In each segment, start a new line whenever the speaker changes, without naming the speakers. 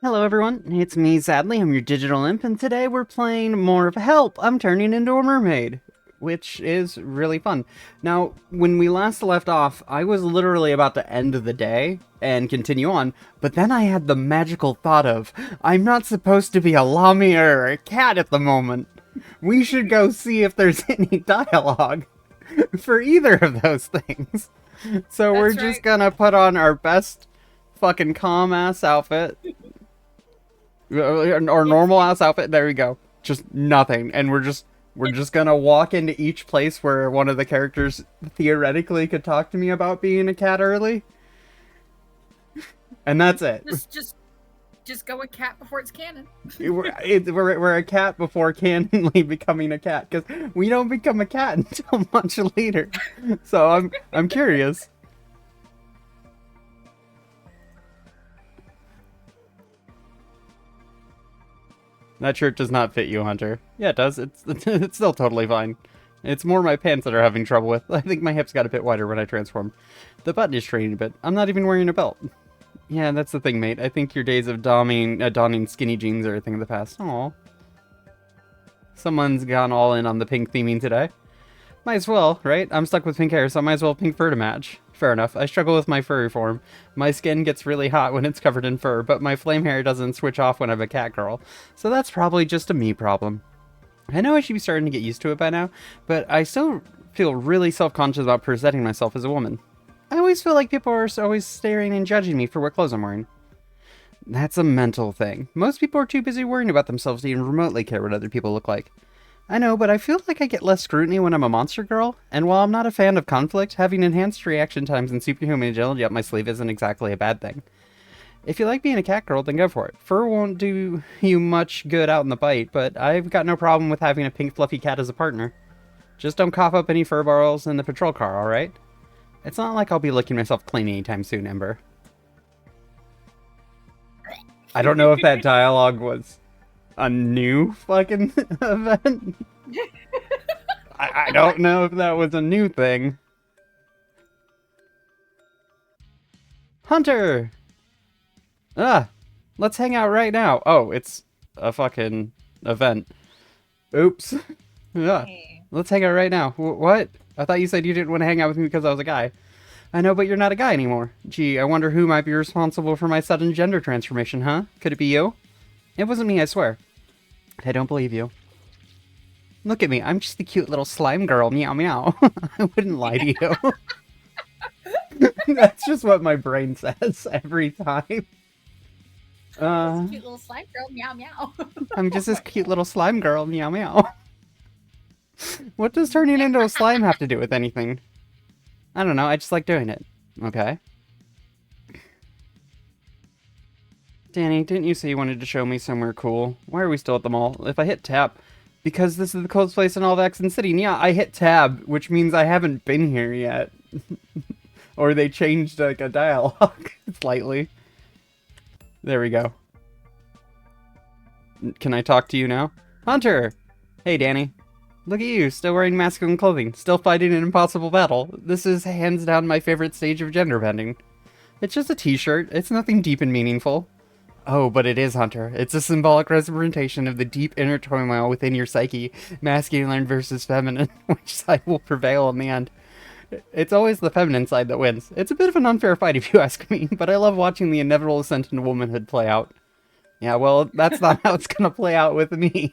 Hello everyone, it's me Xadlly, I'm your digital imp, and today we're playing more of Help! I'm turning into a mermaid, which is really fun. Now, when we last left off, I was literally about to end the day and continue on, but then I had the magical thought of, I'm not supposed to be a llama or a cat at the moment. We should go see if there's any dialogue for either of those things. So we're
That's
just
right.
gonna put on our best fucking calm ass outfit or
Yes.
normal ass outfit. There we go. Just nothing, and we're just gonna walk into each place where one of the characters theoretically could talk to me about being a cat early, and that's it.
Just go with cat before it's canon.
We're a cat before canonly becoming a cat, because we don't become a cat until much later. So I'm curious. That shirt does not fit you, Hunter. Yeah, it does. It's still totally fine. It's more my pants that are having trouble with. I think my hips got a bit wider when I transformed. The button is straining a bit. I'm not even wearing a belt. Yeah, that's the thing, mate. I think your days of donning skinny jeans are a thing of the past. Aw. Someone's gone all in on the pink theming today. Might as well, right? I'm stuck with pink hair, so I might as well pink fur to match. Fair enough. I struggle with my furry form. My skin gets really hot when it's covered in fur, but my flame hair doesn't switch off when I'm a cat girl. So that's probably just a me problem. I know I should be starting to get used to it by now, but I still feel really self-conscious about presenting myself as a woman. I always feel like people are always staring and judging me for what clothes I'm wearing. That's a mental thing. Most people are too busy worrying about themselves to even remotely care what other people look like. I know, but I feel like I get less scrutiny when I'm a monster girl, and while I'm not a fan of conflict, having enhanced reaction times and superhuman agility up my sleeve isn't exactly a bad thing. If you like being a cat girl, then go for it. Fur won't do you much good out in the bite, but I've got no problem with having a pink fluffy cat as a partner. Just don't cough up any fur balls in the patrol car, alright? It's not like I'll be licking myself clean anytime soon, Ember. I don't know if that dialogue was a new fucking event. I don't know if that was a new thing. Hunter! Ah, let's hang out right now. Oh, it's a fucking event. Oops. Yeah,
Hey.
let's hang out right now. What? I thought you said you didn't want to hang out with me because I was a guy. I know, but you're not a guy anymore. Gee, I wonder who might be responsible for my sudden gender transformation, huh? Could it be you? It wasn't me, I swear. I don't believe you. Look at me, I'm just the cute little slime girl, meow meow. I wouldn't lie to you. That's just what my brain says every time.
Cute little slime girl, meow meow.
I'm just this cute little slime girl, meow meow. What does turning into a slime have to do with anything? I don't know, I just like doing it. Okay. Danny, didn't you say you wanted to show me somewhere cool? Why are we still at the mall? If I hit tab, because this is the coolest place in all of Accent City. And yeah, I hit tab, which means I haven't been here yet. Or they changed like a dialogue slightly. There we go. Can I talk to you now? Hunter! Hey, Danny. Look at you, still wearing masculine clothing, still fighting an impossible battle. This is hands down my favorite stage of gender bending. It's just a t-shirt, it's nothing deep and meaningful. Oh, but it is, Hunter. It's a symbolic representation of the deep inner turmoil within your psyche, masculine versus feminine, which side will prevail in the end. It's always the feminine side that wins. It's a bit of an unfair fight if you ask me, but I love watching the inevitable ascent into womanhood play out. Yeah, well, that's not how it's gonna play out with me.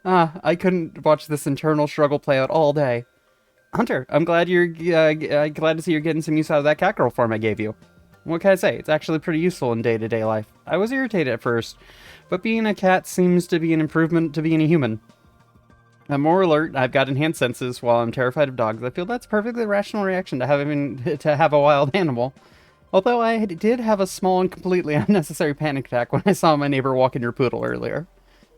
I couldn't watch this internal struggle play out all day. Hunter, I'm glad you're glad to see you're getting some use out of that catgirl form I gave you. What can I say? It's actually pretty useful in day-to-day life. I was irritated at first, but being a cat seems to be an improvement to being a human. I'm more alert, I've got enhanced senses, while I'm terrified of dogs. I feel that's a perfectly rational reaction to have a wild animal. Although I did have a small and completely unnecessary panic attack when I saw my neighbor walking her poodle earlier.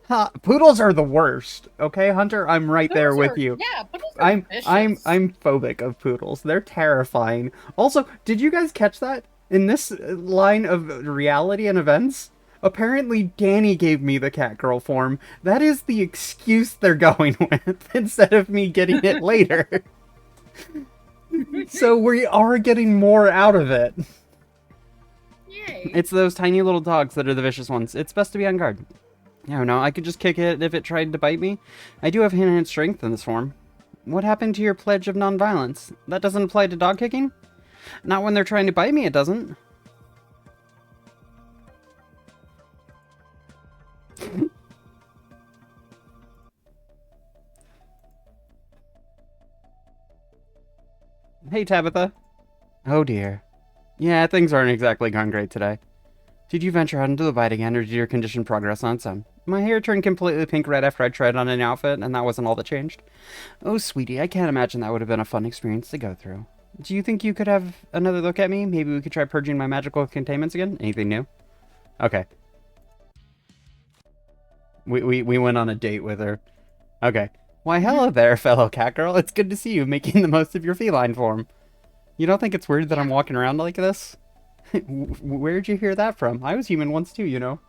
Ha, poodles are the worst. Okay, Hunter, I'm right there with you.
Yeah, poodles are
I'm I'm
vicious.
I'm phobic of poodles. They're terrifying. Also, did you guys catch that? In this line of reality and events, apparently Danny gave me the catgirl form. That is the excuse they're going with instead of me getting it later. So we are getting more out of it.
Yay. they?
It's those tiny little dogs that are the vicious ones. It's best to be on guard. I don't know, I could just kick it if it tried to bite me. I do have hand-hand strength in this form. What happened to your pledge of non-violence? That doesn't apply to dog kicking? Not when they're trying to bite me, it doesn't. Hey, Tabitha. Oh dear. Yeah, things aren't exactly going great today. Did you venture out into the bite again, or did your condition progress on its own? My hair turned completely pink right after I tried on an outfit, and that wasn't all that changed. Oh, sweetie, I can't imagine that would have been a fun experience to go through. Do you think you could have another look at me? Maybe we could try purging my magical containments again? Anything new? Okay. We went on a date with her. Okay. Why, hello there, fellow cat girl. It's good to see you making the most of your feline form. You don't think it's weird that I'm walking around like this? Where'd you hear that from? I was human once too, you know.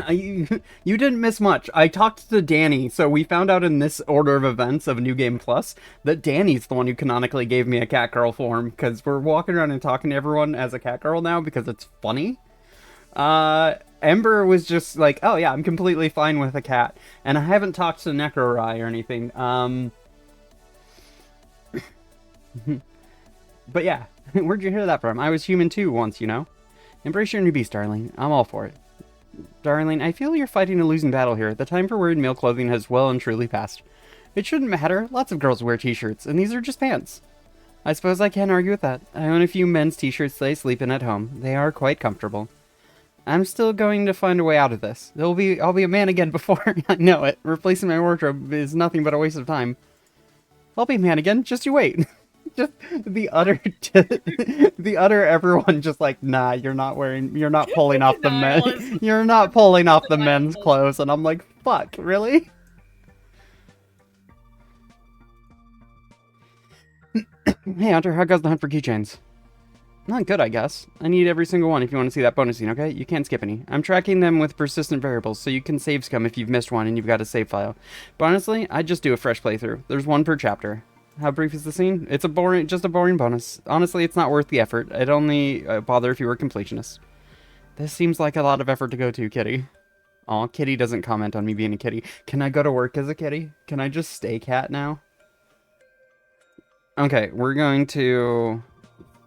You didn't miss much. I talked to Danny, so we found out in this order of events of New Game Plus that Danny's the one who canonically gave me a cat girl form, because we're walking around and talking to everyone as a cat girl now because it's funny. Ember was just like, oh yeah, I'm completely fine with a cat. And I haven't talked to Necrorai or anything. But yeah, where'd you hear that from? I was human too once, you know? Embrace your new beast, darling. I'm all for it. Darling, I feel you're fighting a losing battle here. The time for wearing male clothing has well and truly passed. It shouldn't matter. Lots of girls wear t-shirts, and these are just pants. I suppose I can't argue with that. I own a few men's t-shirts that I sleep in at home. They are quite comfortable. I'm still going to find a way out of this. I'll be a man again before I know it. Replacing my wardrobe is nothing but a waste of time. I'll be a man again. Just you wait. Just the utter everyone just like, nah, you're not pulling off you're not pulling off the men's clothes, and I'm like, fuck, really? Hey Hunter, how goes the hunt for keychains? Not good, I guess. I need every single one if you want to see that bonus scene, okay? You can't skip any. I'm tracking them with persistent variables, so you can save scum if you've missed one and you've got a save file. But honestly, I'd just do a fresh playthrough. There's one per chapter. How brief is the scene? It's just a boring bonus. Honestly, it's not worth the effort. I'd only bother if you were completionist. This seems like a lot of effort to go to, kitty. Aw, kitty doesn't comment on me being a kitty. Can I go to work as a kitty? Can I just stay cat now? Okay, we're going to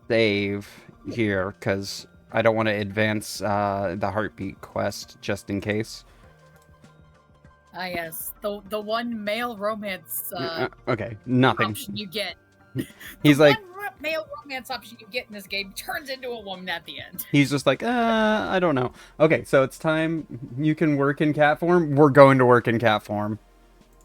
save here, because I don't want to advance the heartbeat quest, just in case.
Ah, yes. The one male romance
okay, nothing.
option you get.
He's like,
one male romance option you get in this game turns into a woman at the end.
He's just like, I don't know. Okay, so it's time. You can work in cat form. We're going to work in cat form.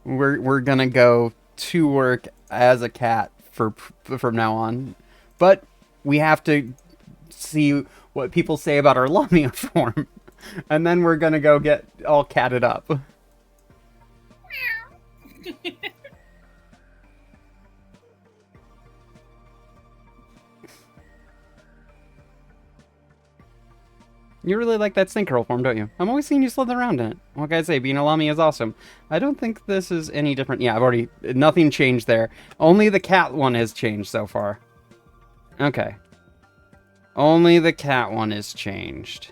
We're gonna go to work as a cat from now on, but we have to see what people say about our Lamia form, and then we're gonna go get all catted up. You really like that snake girl form, don't you? I'm always seeing you slither around in it. What can I say? Being a Lamia is awesome. I don't think this is any different. Yeah, nothing changed there. Only the cat one has changed so far. Okay. Only the cat one is changed.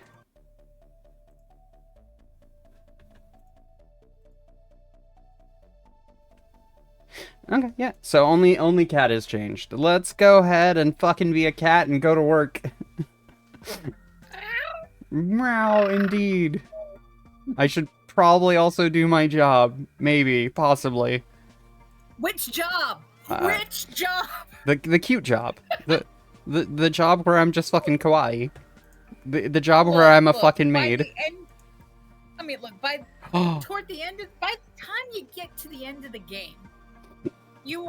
Okay, yeah. So only cat is changed. Let's go ahead and fucking be a cat and go to work. Meow, indeed. I should probably also do my job. Maybe, possibly.
Which job? Which job?
The cute job. The job where I'm just fucking kawaii. The job where I'm a fucking maid.
I mean, look, by the time you get to the end of the game, you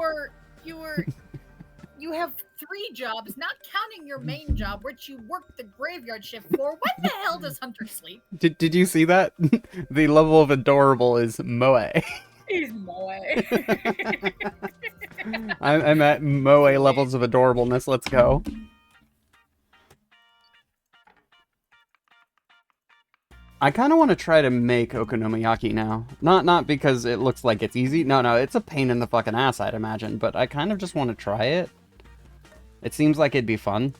have 3 jobs, not counting your main job, which you work the graveyard shift for. When the hell does Hunter sleep?
Did you see that? The level of adorable is Moe.
He's Moe.
I'm at Moe levels of adorableness. Let's go. I kind of want to try to make okonomiyaki now. Not because it looks like it's easy. No, it's a pain in the fucking ass, I'd imagine. But I kind of just want to try it. It seems like it'd be fun.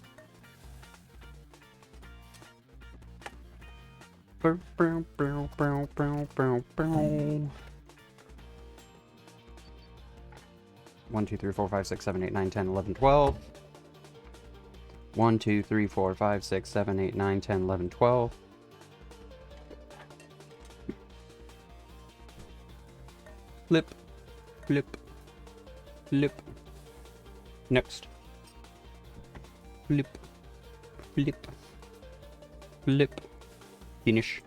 One, two, three, four, five, six, seven, eight, nine, 10, 11, 12. 1, 2, 3, 4, 5, 6, 7, 8, 9, 10, 11, 12. Flip, flip, flip. Next. Flip, flip, flip. Finish.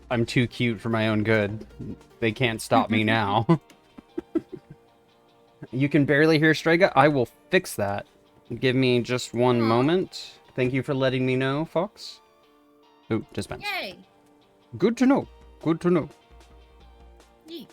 I'm too cute for my own good. They can't stop me now. You can barely hear Strega? I will fix that. Give me just one moment. Thank you for letting me know, Fox. Ooh, dispense.
Yay!
Good to know. Good to know.
Yeet.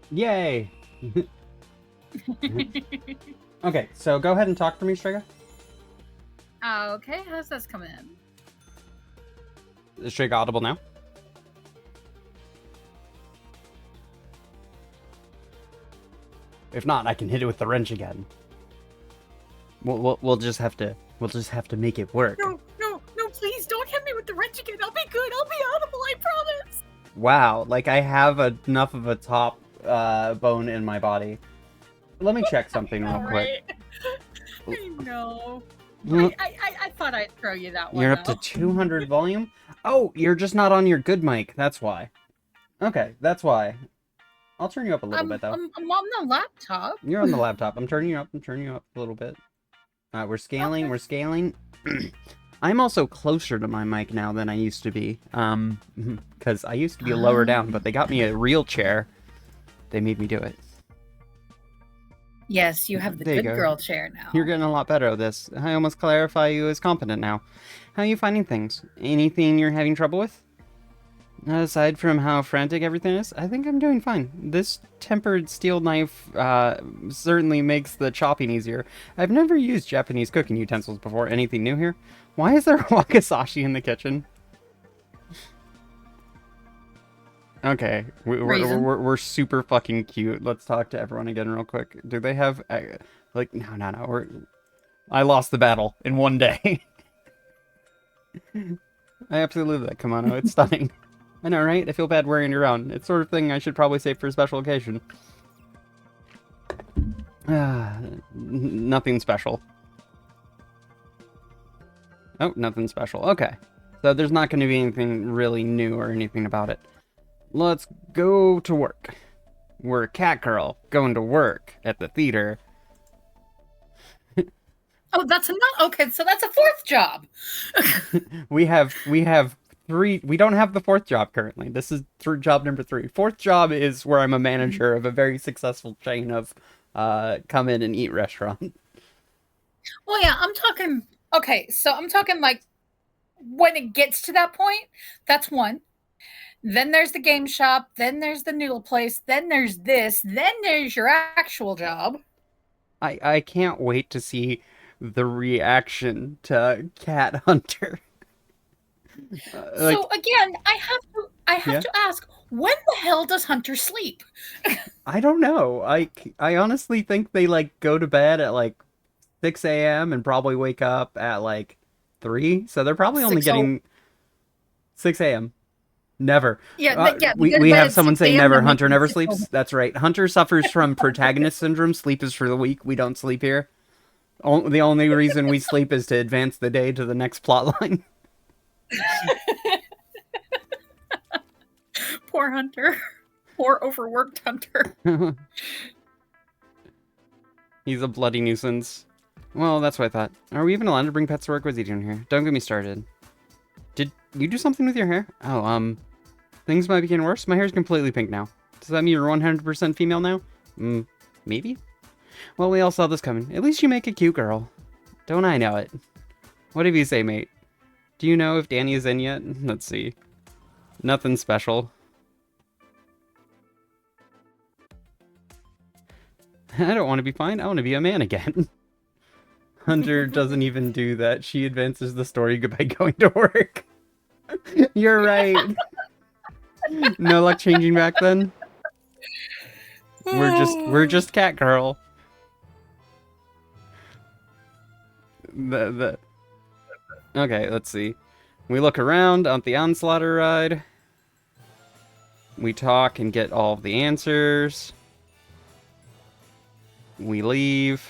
Yay! Okay, so go ahead and talk for me, Strega.
Okay, how's this coming in?
Is Strega audible now? If not, I can hit it with the wrench again. We'll just have to make it work.
No, please don't hit me with the wrench again. I'll be good. I'll be audible, I promise.
Wow, like I have enough of a top bone in my body. Let me check something real quick.
I know.
Mm.
I thought I'd throw you that one.
You're up to 200 volume? Oh, you're just not on your good mic. That's why. Okay, that's why. I'll turn you up a little bit, though.
I'm on the laptop.
You're on the laptop. I'm turning you up. A little bit. We're scaling.
Okay.
We're scaling. I'm also closer to my mic now than I used to be. Because I used to be lower down, but they got me a real chair. They made me do it.
Yes, you have the
There you
good
go.
girl chair now.
You're getting a lot better at this. I almost clarify you as competent now. How are you finding things? Anything you're having trouble with? Aside from how frantic everything is, I think I'm doing fine. This tempered steel knife certainly makes the chopping easier. I've never used Japanese cooking utensils before. Anything new here? Why is there a wakizashi in the kitchen? Okay, we're super fucking cute. Let's talk to everyone again real quick. Do they have like no? I lost the battle in one day. I absolutely love that kimono. It's stunning. I know, right? I feel bad wearing it around. It's sort of thing I should probably save for a special occasion. Nothing special. Oh, nothing special. Okay. So there's not going to be anything really new or anything about it. Let's go to work. We're a cat girl going to work at the theater.
Oh, that's not okay. So that's a fourth job.
We have 3. We don't have the 4th job currently. This is job number 3. 4th job is where I'm a manager of a very successful chain of come in and eat restaurant.
Well, yeah, I'm talking. Okay, so I'm talking like when it gets to that point. That's 1. Then there's the game shop. Then there's the noodle place. Then there's this. Then there's your actual job.
I can't wait to see the reaction to Cat Hunter.
So again, I have to ask, when the hell does Hunter sleep?
I don't know. I honestly think they like go to bed at like 6 a.m. and probably wake up at like 3. So they're probably only getting 6 a.m. Never.
Yeah,
we have someone say never. Hunter never sleeps. That's right. Hunter suffers from protagonist syndrome. Sleep is for the weak. We don't sleep here. The only reason we sleep is to advance the day to the next plot line.
Poor Hunter. Poor overworked Hunter.
He's a bloody nuisance. Well, that's what I thought. Are we even allowed to bring pets to work? What's he doing here? Don't get me started. Did you do something with your hair? Oh, things might be getting worse. My hair's completely pink now. Does that mean you're 100% female now? Maybe? Well, we all saw this coming. At least you make a cute girl. Don't I know it? What do you say, mate? Do you know if Danny is in yet? Let's see. Nothing special. I don't want to be fine. I want to be a man again. Hunter doesn't even do that. She advances the story by going to work. You're right. No luck changing back then. We're just cat girl. Okay, let's see. We look around on the Onslaughter ride. We talk and get all of the answers. We leave.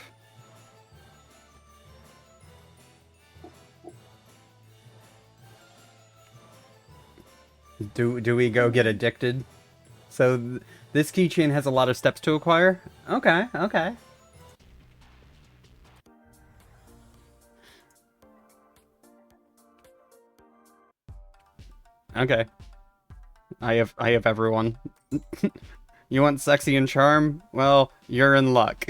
Do we go get addicted? So this keychain has a lot of steps to acquire? Okay, okay. Okay. I have everyone. You want sexy and charm? Well, you're in luck.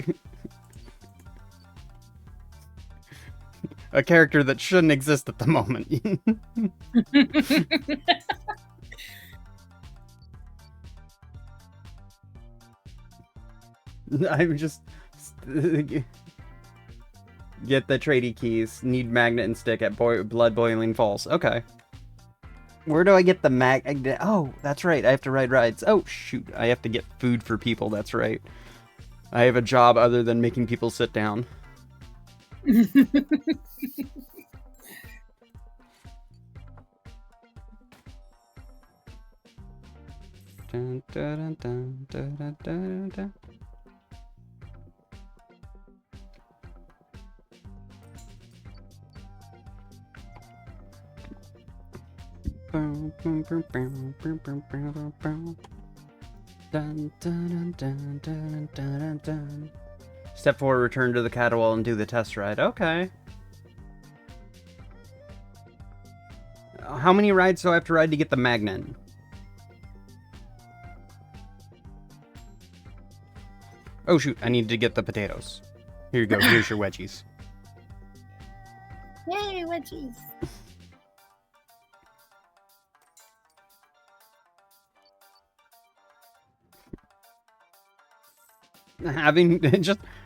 A character that shouldn't exist at the moment. I'm just... Get the tradie keys. Need magnet and stick at Blood Boiling Falls. Okay. Where do I get the magnet? Oh, that's right. I have to ride rides. Oh, shoot. I have to get food for people. That's right. I have a job other than making people sit down. Dun, dun, dun, dun, dun, dun, dun. Dun, dun, dun, dun, dun, dun, dun, dun. Step 4, return to the catwall and do the test ride. Okay. How many rides do I have to ride to get the magnet? Oh shoot, I need to get the potatoes. Here you go, here's your wedgies.
Yay, wedgies.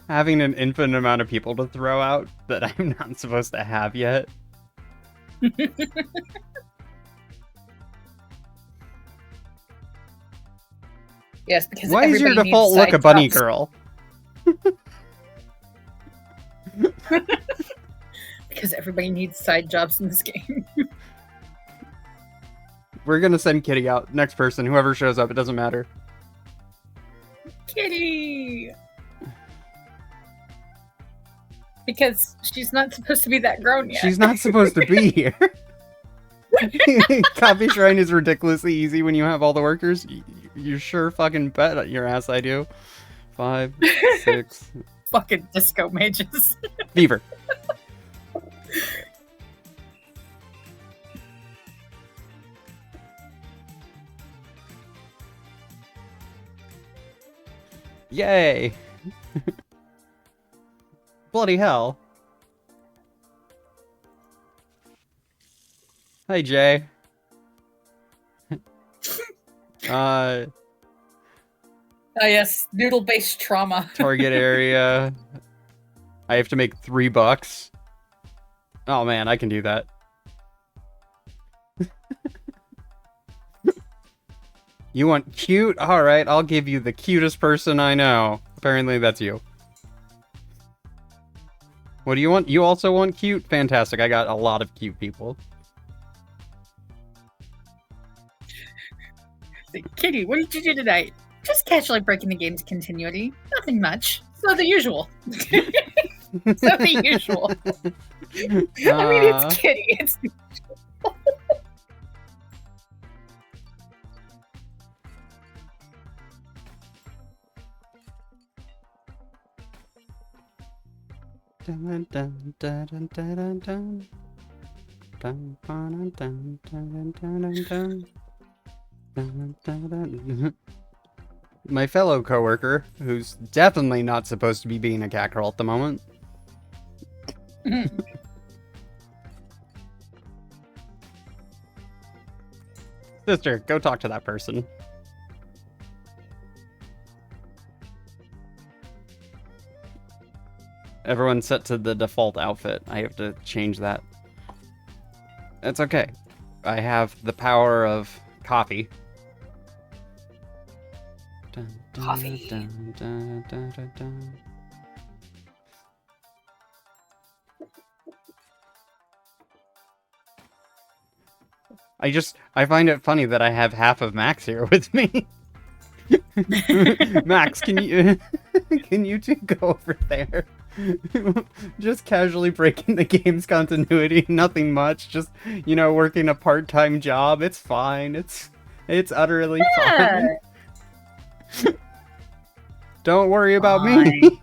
Having an infinite amount of people to throw out that I'm not supposed to have yet.
Yes, because
why is your default look a bunny girl?
Because everybody needs side jobs in this game.
We're gonna send Kitty out. Next person, whoever shows up, it doesn't matter.
Kitty! Because she's not supposed to be that grown yet.
She's not supposed to be here. Copy Shrine is ridiculously easy when you have all the workers. You sure fucking bet your ass I do. 5, 6...
Fucking disco mages.
Fever. Yay! Bloody hell. Hey, Jay.
Oh yes, noodle-based trauma.
Target area. I have to make $3. Oh man, I can do that. You want cute? Alright, I'll give you the cutest person I know. Apparently that's you. What do you want? You also want cute? Fantastic, I got a lot of cute people.
Kitty, what did you do tonight? Just casually breaking the game's continuity. Nothing much. So the usual. So the usual. I mean, it's Kitty. It's the usual.
Dun, dun, dun, dun, dun, dun, dun. Dun, dun, dun, dun, dun, dun, dun. Dun, dun, dun. My fellow coworker, who's definitely not supposed to be being a cat girl at the moment. Sister, go talk to that person. Everyone's set to the default outfit. I have to change that. It's okay. I have the power of coffee. Dun, dun,
Coffee.
Dun, dun, dun, dun, dun. I find it funny that I have half of Max here with me. Max, can you two go over there? Just casually breaking the game's continuity, nothing much, just, working a part-time job. It's fine. It's utterly fine. Don't worry about me.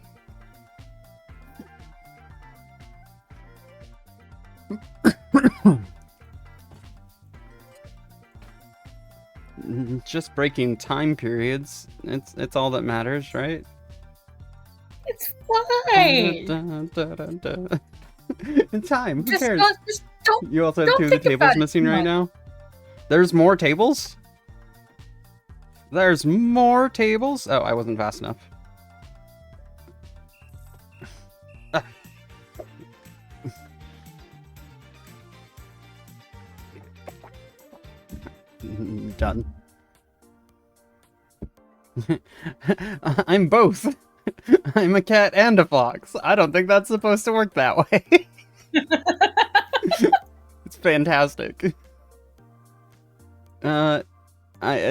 Just breaking time periods. It's all that matters, right?
It's fine.
In time, who
Just
cares?
don't.
You also have two of the tables missing right now? There's more tables? There's more tables? Oh, I wasn't fast enough. Done. I'm both. I'm a cat and a fox. I don't think that's supposed to work that way. It's fantastic. I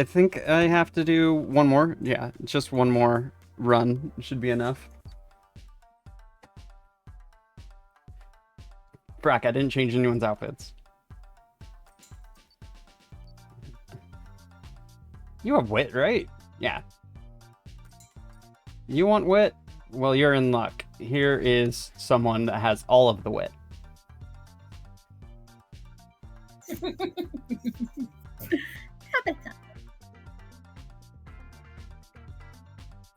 think I have to do one more. Yeah, just one more run should be enough. Frack, I didn't change anyone's outfits. You have wit, right? Yeah. You want wit? Well, you're in luck. Here is someone that has all of the wit.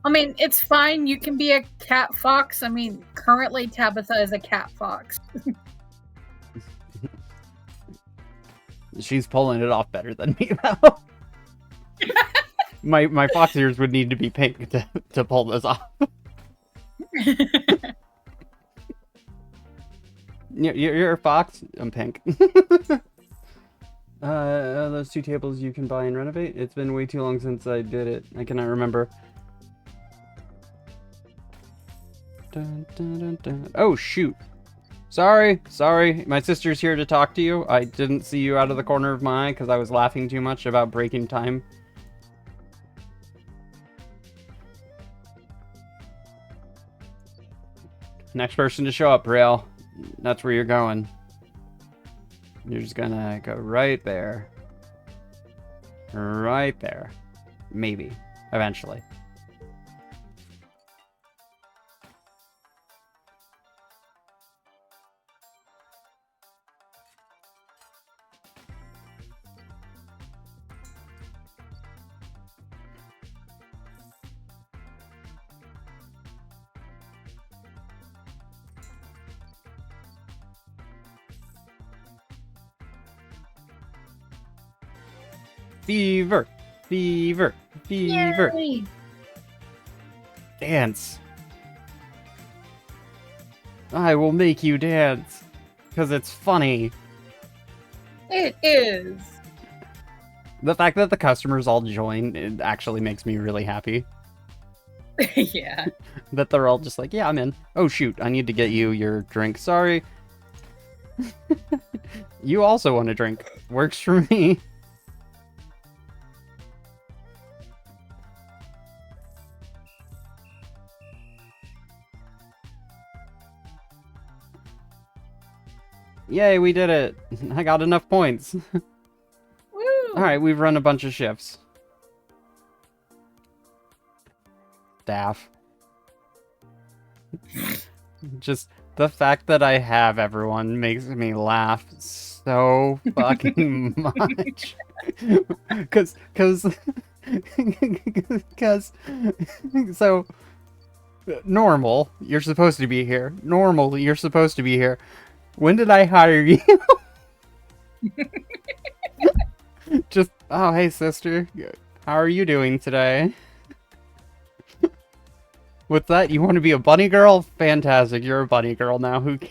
I mean, it's fine. You can be a cat fox. I mean, currently Tabitha is a cat fox.
She's pulling it off better than me, though. My fox ears would need to be pink to pull this off. You're a fox? I'm pink. Those two tables you can buy and renovate? It's been way too long since I did it. I cannot remember. Dun, dun, dun, dun. Oh, shoot. Sorry. My sister's here to talk to you. I didn't see you out of the corner of my eye because I was laughing too much about breaking time. Next person to show up, Rail. That's where you're going. You're just gonna go right there. Right there. Maybe. Eventually. Fever.
Yay.
Dance. I will make you dance. Because it's funny.
It is.
The fact that the customers all join, it actually makes me really happy.
Yeah.
That they're all just like, yeah, I'm in. Oh shoot, I need to get you your drink. Sorry. You also want a drink. Works for me. Yay, we did it. I got enough points. Alright, we've run a bunch of shifts. Daff. Just The fact that I have everyone makes me laugh so fucking much. Cause, cause, so normal, you're supposed to be here. Normal, you're supposed to be here. When did I hire you? Just, oh, hey, sister. How are you doing today? With that, you want to be a bunny girl? Fantastic, you're a bunny girl now. Who cares?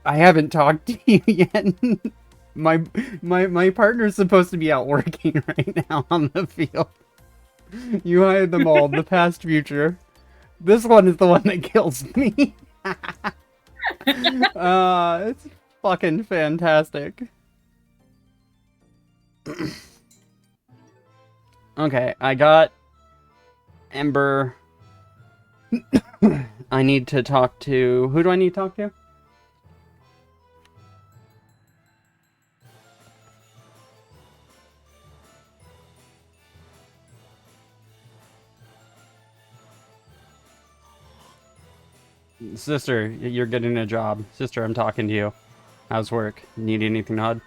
I haven't talked to you yet. My partner's supposed to be out working right now on the field. You hired them all, the past, future. This one is the one that kills me. It's fucking fantastic. Okay, I got Ember. I need to talk to... Who do I need to talk to? Sister, you're getting a job. Sister, I'm talking to you. How's work? Need anything odd?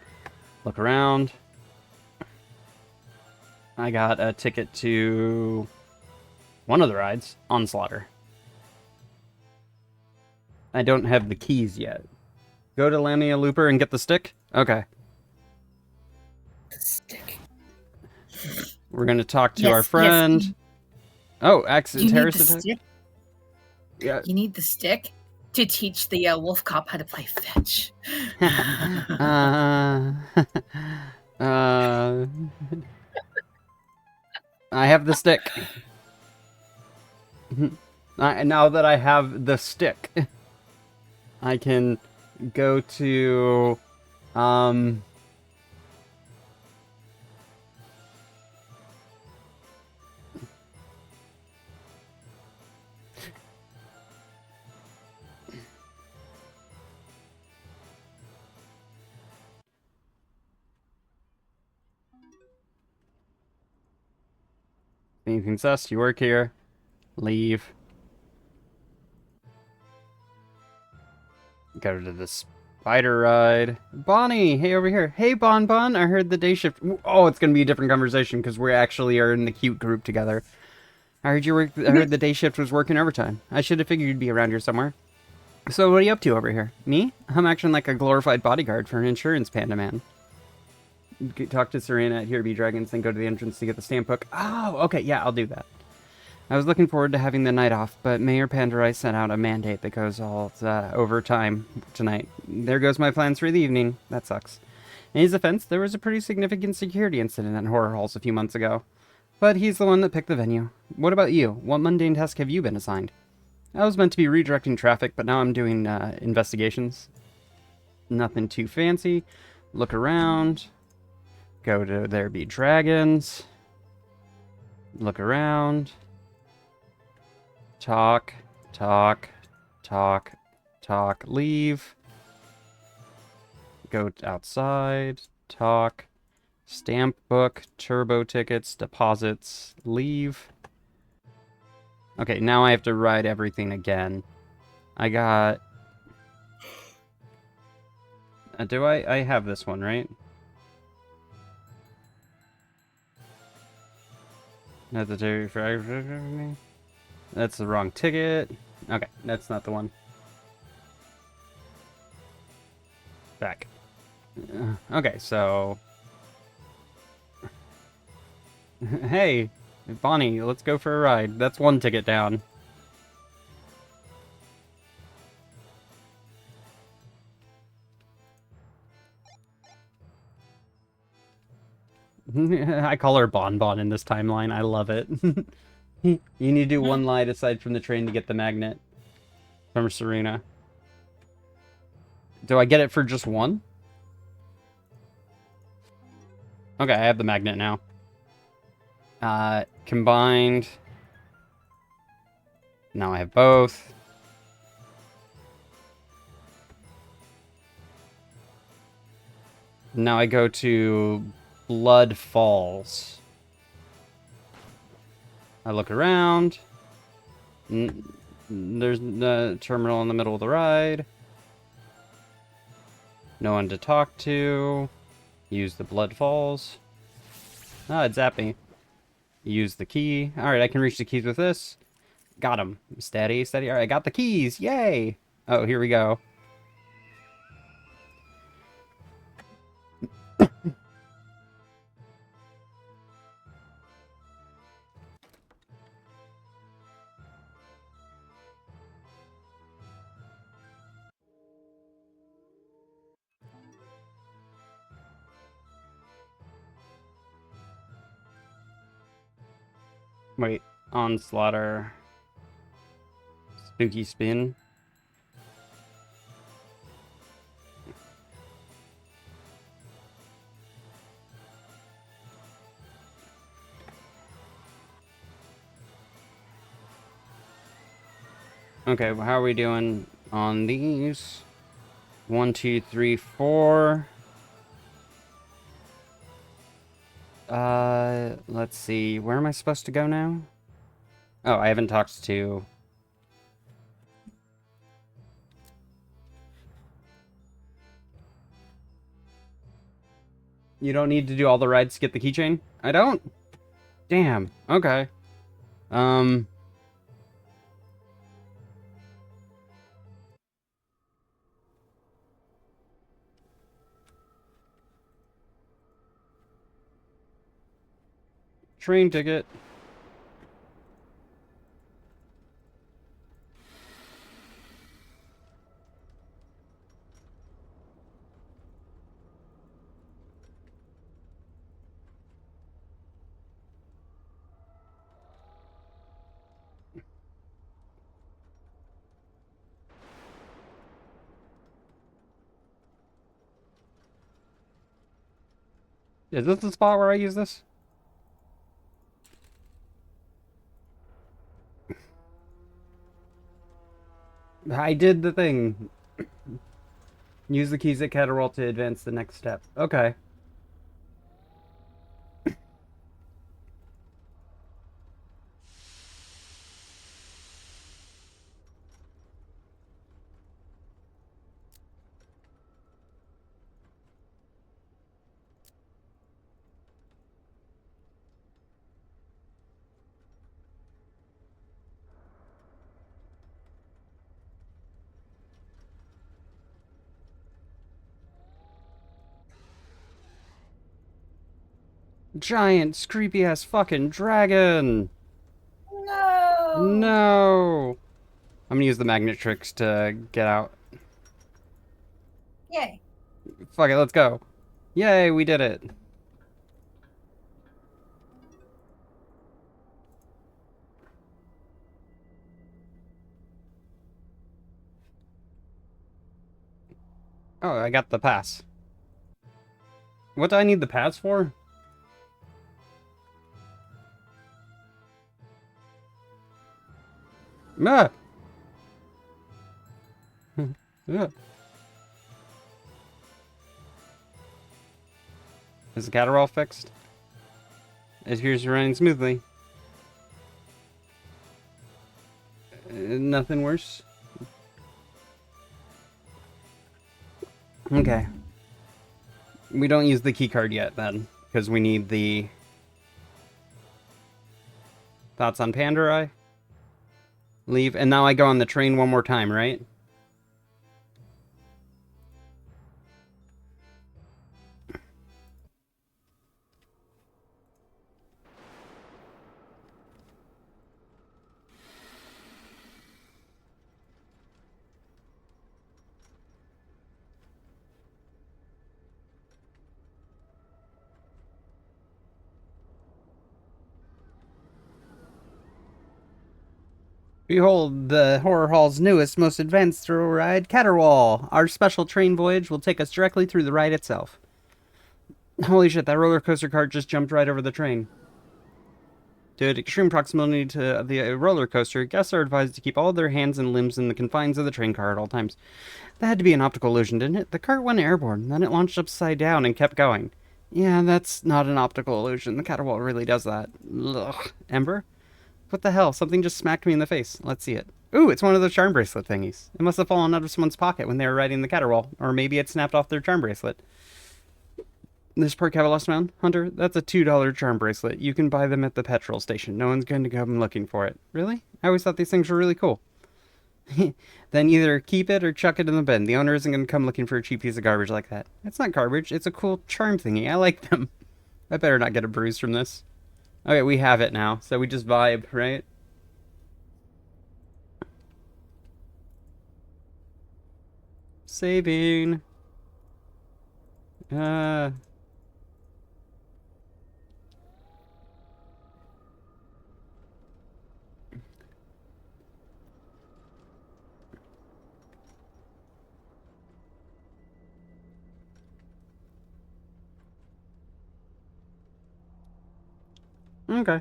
Look around. I got a ticket to one of the rides, Onslaughter. I don't have the keys yet. Go to Lamia Looper and get the stick? Okay.
The stick.
We're gonna talk to
Yes,
our friend.
yes.
Oh,
You
accident
need the
terrorist attack?
stick?
Yeah.
You need the stick to teach the wolf cop how to play fetch.
I have the stick. Now that I have the stick, I can go to, anything sus? You work here. Leave. Go to the spider ride. Bonnie, hey, over here. Hey, Bon Bon, I heard the day shift. Oh, it's gonna be a different conversation because we actually are in the cute group together. I heard I heard the day shift was working overtime. I should have figured you'd be around here somewhere. So what are you up to over here? Me? I'm acting like a glorified bodyguard for an insurance panda man. Talk to Serena at Here Be Dragons, then go to the entrance to get the stamp book. Oh, okay, yeah, I'll do that. I was looking forward to having the night off, but Mayor Panderai sent out a mandate that goes all overtime tonight. There goes my plans for the evening. That sucks. In his defense, there was a pretty significant security incident at Horror Halls a few months ago. But he's the one that picked the venue. What about you? What mundane task have you been assigned? I was meant to be redirecting traffic, but now I'm doing investigations. Nothing too fancy. Look around. Go to There Be Dragons. Look around. Talk, talk, talk, talk, leave. Go outside, talk, stamp book, turbo tickets, deposits, leave. Okay, now I have to write everything again. I got... do I have this one, right? That's the wrong ticket. Okay, that's not the one. Back. Okay, so... Hey, Bonnie, let's go for a ride. That's one ticket down. I call her Bon Bon in this timeline. I love it. You need to do one line aside from the train to get the magnet from Serena. Do I get it for just one? Okay, I have the magnet now. Combined. Now I have both. Now I go to Blood Falls. I look around. There's the terminal in the middle of the ride. No one to talk to. Use the blood falls. Ah, it zapped me. Use the key. Alright, I can reach the keys with this. Got him. Steady, steady. Alright, I got the keys. Yay! Oh, here we go. Wait, onslaughter. Spooky spin. Okay, well, how are we doing on these? 1, 2, 3, 4. Let's see. Where am I supposed to go now? Oh, I haven't talked to... You don't need to do all the rides to get the keychain? I don't? Damn. Okay. Um... Train ticket. Is this the spot where I use this? I did the thing. Use the keys at Caterwall to advance the next step. Okay. Giant, creepy-ass fucking dragon!
No.
No! I'm gonna use the magnet tricks to get out.
Yay.
Fuck it, let's go. Yay, we did it. Oh, I got the pass. What do I need the pass for? Ah! Yeah. Is the Caterwall fixed? It appears to be running smoothly. Nothing worse. Okay. We don't use the key card yet, then, because we need the... Thoughts on Pandarai? Leave, and now I go on the train one more time, right? Behold, the Horror Hall's newest, most advanced thrill ride, Caterwall. Our special train voyage will take us directly through the ride itself. Holy shit, that roller coaster cart just jumped right over the train. Due to extreme proximity to the roller coaster, guests are advised to keep all their hands and limbs in the confines of the train car at all times. That had to be an optical illusion, didn't it? The cart went airborne, then it launched upside down and kept going. Yeah, that's not an optical illusion. The Caterwall really does that. Ugh. Ember? What the hell? Something just smacked me in the face. Let's see it. Ooh, it's one of those charm bracelet thingies. It must have fallen out of someone's pocket when they were riding the caterwaul, or maybe it snapped off their charm bracelet. This perk have a lost found? Hunter, that's a $2 charm bracelet. You can buy them at the petrol station. No one's going to come looking for it. Really? I always thought these things were really cool. Then either keep it or chuck it in the bin. The owner isn't going to come looking for a cheap piece of garbage like that. It's not garbage. It's a cool charm thingy. I like them. I better not get a bruise from this. Okay, we have it now. So we just vibe, right? Saving. Uh... Okay.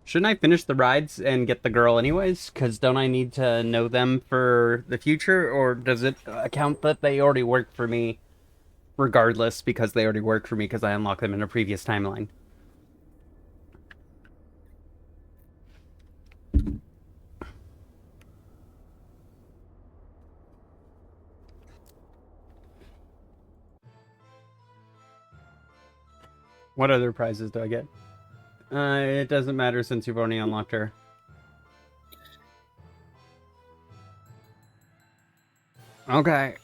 Shouldn't I finish the rides and get the girl anyways? Because don't I need to know them for the future? Or does it account that they already work for me regardless because they already work for me because I unlocked them in a previous timeline? What other prizes do I get? It doesn't matter since you've already unlocked her. Okay.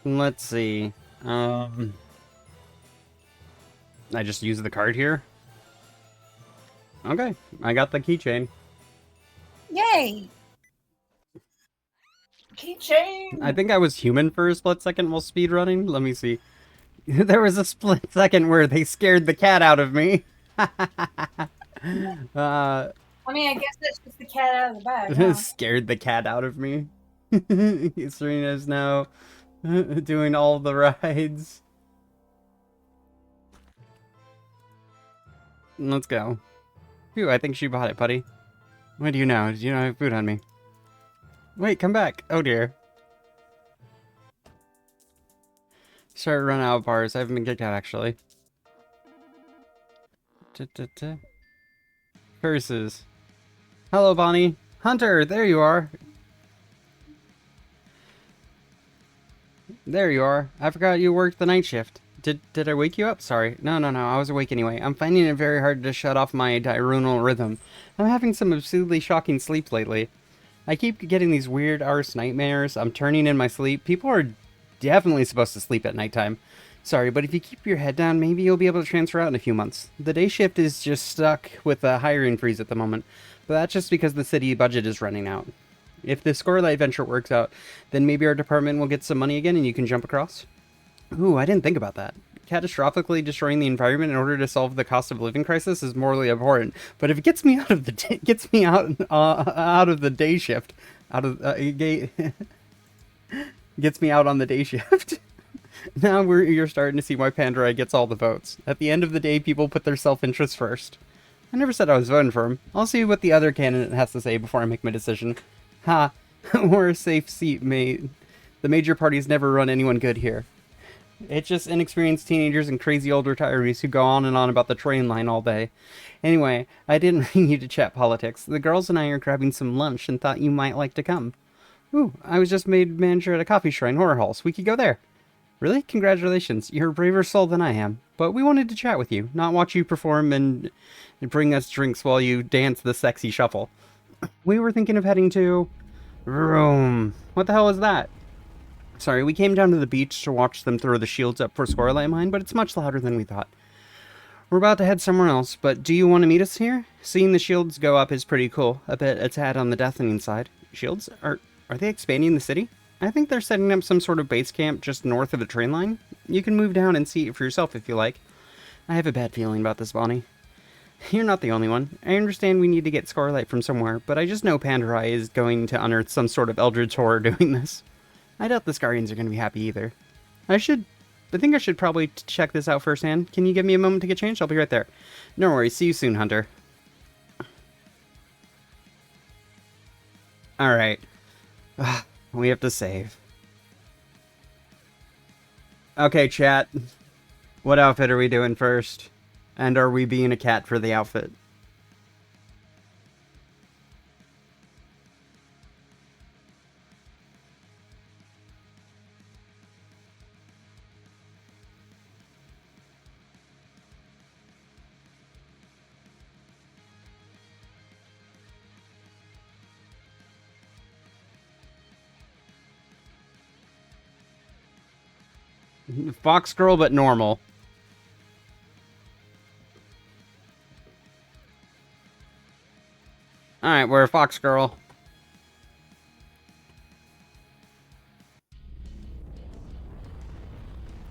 Let's see. I just use the card here. Okay, I got the keychain.
Yay! Keychain!
I think I was human for a split second while speedrunning. Let me see. There was a split second where they scared the cat out of me.
I mean, I guess that's just the cat out of the bag. Huh?
Scared the cat out of me. Serena's now doing all the rides. Let's go. Phew, I think she bought it, buddy. What do you know? Did you know I have food on me? Wait, come back. Oh dear. Started running out of bars. I haven't been kicked out, actually. Curses. Hello, Bonnie. Hunter, there you are. There you are. I forgot you worked the night shift. Did I wake you up? Sorry. No. I was awake anyway. I'm finding it very hard to shut off my diurnal rhythm. I'm having some absurdly shocking sleep lately. I keep getting these weird arse nightmares. I'm turning in my sleep. People are definitely supposed to sleep at nighttime. Sorry, but if you keep your head down, maybe you'll be able to transfer out in a few months. The day shift is just stuck with a hiring freeze at the moment, but that's just because the city budget is running out. If the Scorelight venture works out, then maybe our department will get some money again and you can jump across. Ooh, I didn't think about that. Catastrophically destroying the environment in order to solve the cost of living crisis is morally abhorrent. But if it gets me out of the out of the day shift, out of gets me out on the day shift. Now you're starting to see why Pandora gets all the votes. At the end of the day, people put their self-interest first. I never said I was voting for him. I'll see what the other candidate has to say before I make my decision. Ha! We're a safe seat, mate. The major parties never run anyone good here. It's just inexperienced teenagers and crazy old retirees who go on and on about the train line all day. Anyway, I didn't ring you to chat politics. The girls and I are grabbing some lunch and thought you might like to come. Ooh, I was just made manager at a coffee shrine horror halls. We could go there. Really? Congratulations. You're a braver soul than I am. But we wanted to chat with you, not watch you perform and bring us drinks while you dance the sexy shuffle. We were thinking of heading to... Rome. What the hell is that? Sorry, we came down to the beach to watch them throw the shields up for Scorelight Mine, but it's much louder than we thought. We're about to head somewhere else, but do you want to meet us here? Seeing the shields go up is pretty cool. A bit a tad on the deafening side. Shields? Are they expanding the city? I think they're setting up some sort of base camp just north of the train line. You can move down and see it for yourself if you like. I have a bad feeling about this, Bonnie. You're not the only one. I understand we need to get Scorelight from somewhere, but I just know Pandora is going to unearth some sort of eldritch horror doing this. I doubt the Scarians are going to be happy either. I should I think I should probably check this out firsthand. Can you give me a moment to get changed? I'll be right there. No worries. See you soon, Hunter. Alright. We have to save. Okay, chat. What outfit are we doing first? And are we being a cat for the outfit? Fox girl, but normal. Alright, we're a fox girl.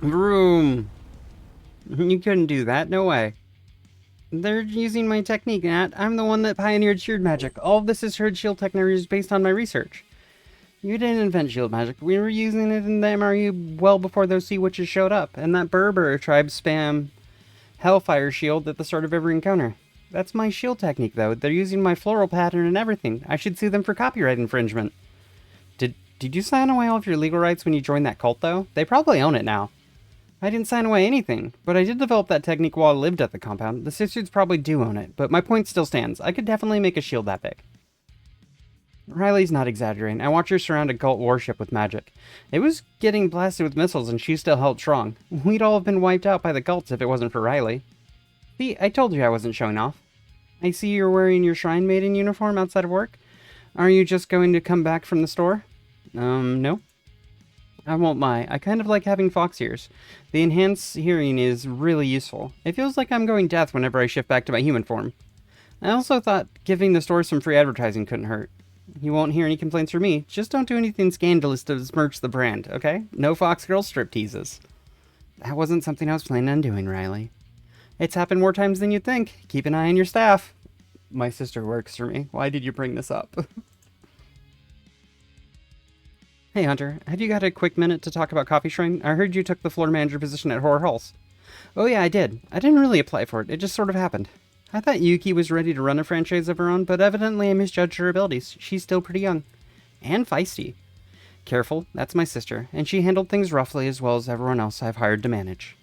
Vroom. You couldn't do that, no way. They're using my technique, Nat. I'm the one that pioneered shield magic. All of this is shield technology based on my research. You didn't invent shield magic. We were using it in the MRU well before those sea witches showed up, and that Berber tribe spam Hellfire shield at the start of every encounter. That's my shield technique, though. They're using my floral pattern and everything. I should sue them for copyright infringement. Did you sign away all of your legal rights when you joined that cult, though? They probably own it now. I didn't sign away anything, but I did develop that technique while I lived at the compound. The sisters probably do own it, but my point still stands. I could definitely make a shield that big. Riley's not exaggerating. I watched her surround a cult warship with magic. It was getting blasted with missiles, and she still held strong. We'd all have been wiped out by the cults if it wasn't for Riley. See, I told you I wasn't showing off. I see you're wearing your Shrine Maiden uniform outside of work. Are you just going to come back from the store? No. I won't lie, I kind of like having fox ears. The enhanced hearing is really useful. It feels like I'm going deaf whenever I shift back to my human form. I also thought giving the store some free advertising couldn't hurt. You won't hear any complaints from me. Just don't do anything scandalous to besmirch the brand, okay? No Fox Girl strip teases. That wasn't something I was planning on doing, Riley. It's happened more times than you'd think. Keep an eye on your staff. My sister works for me. Why did you bring this up? Hey, Hunter. Have you got a quick minute to talk about Coffee Shrine? I heard you took the floor manager position at Horror Halls. Oh yeah, I did. I didn't really apply for it. It just sort of happened. I thought Yuki was ready to run a franchise of her own, but evidently I misjudged her abilities. She's still pretty young. And feisty. Careful, that's my sister, and she handled things roughly as well as everyone else I've hired to manage.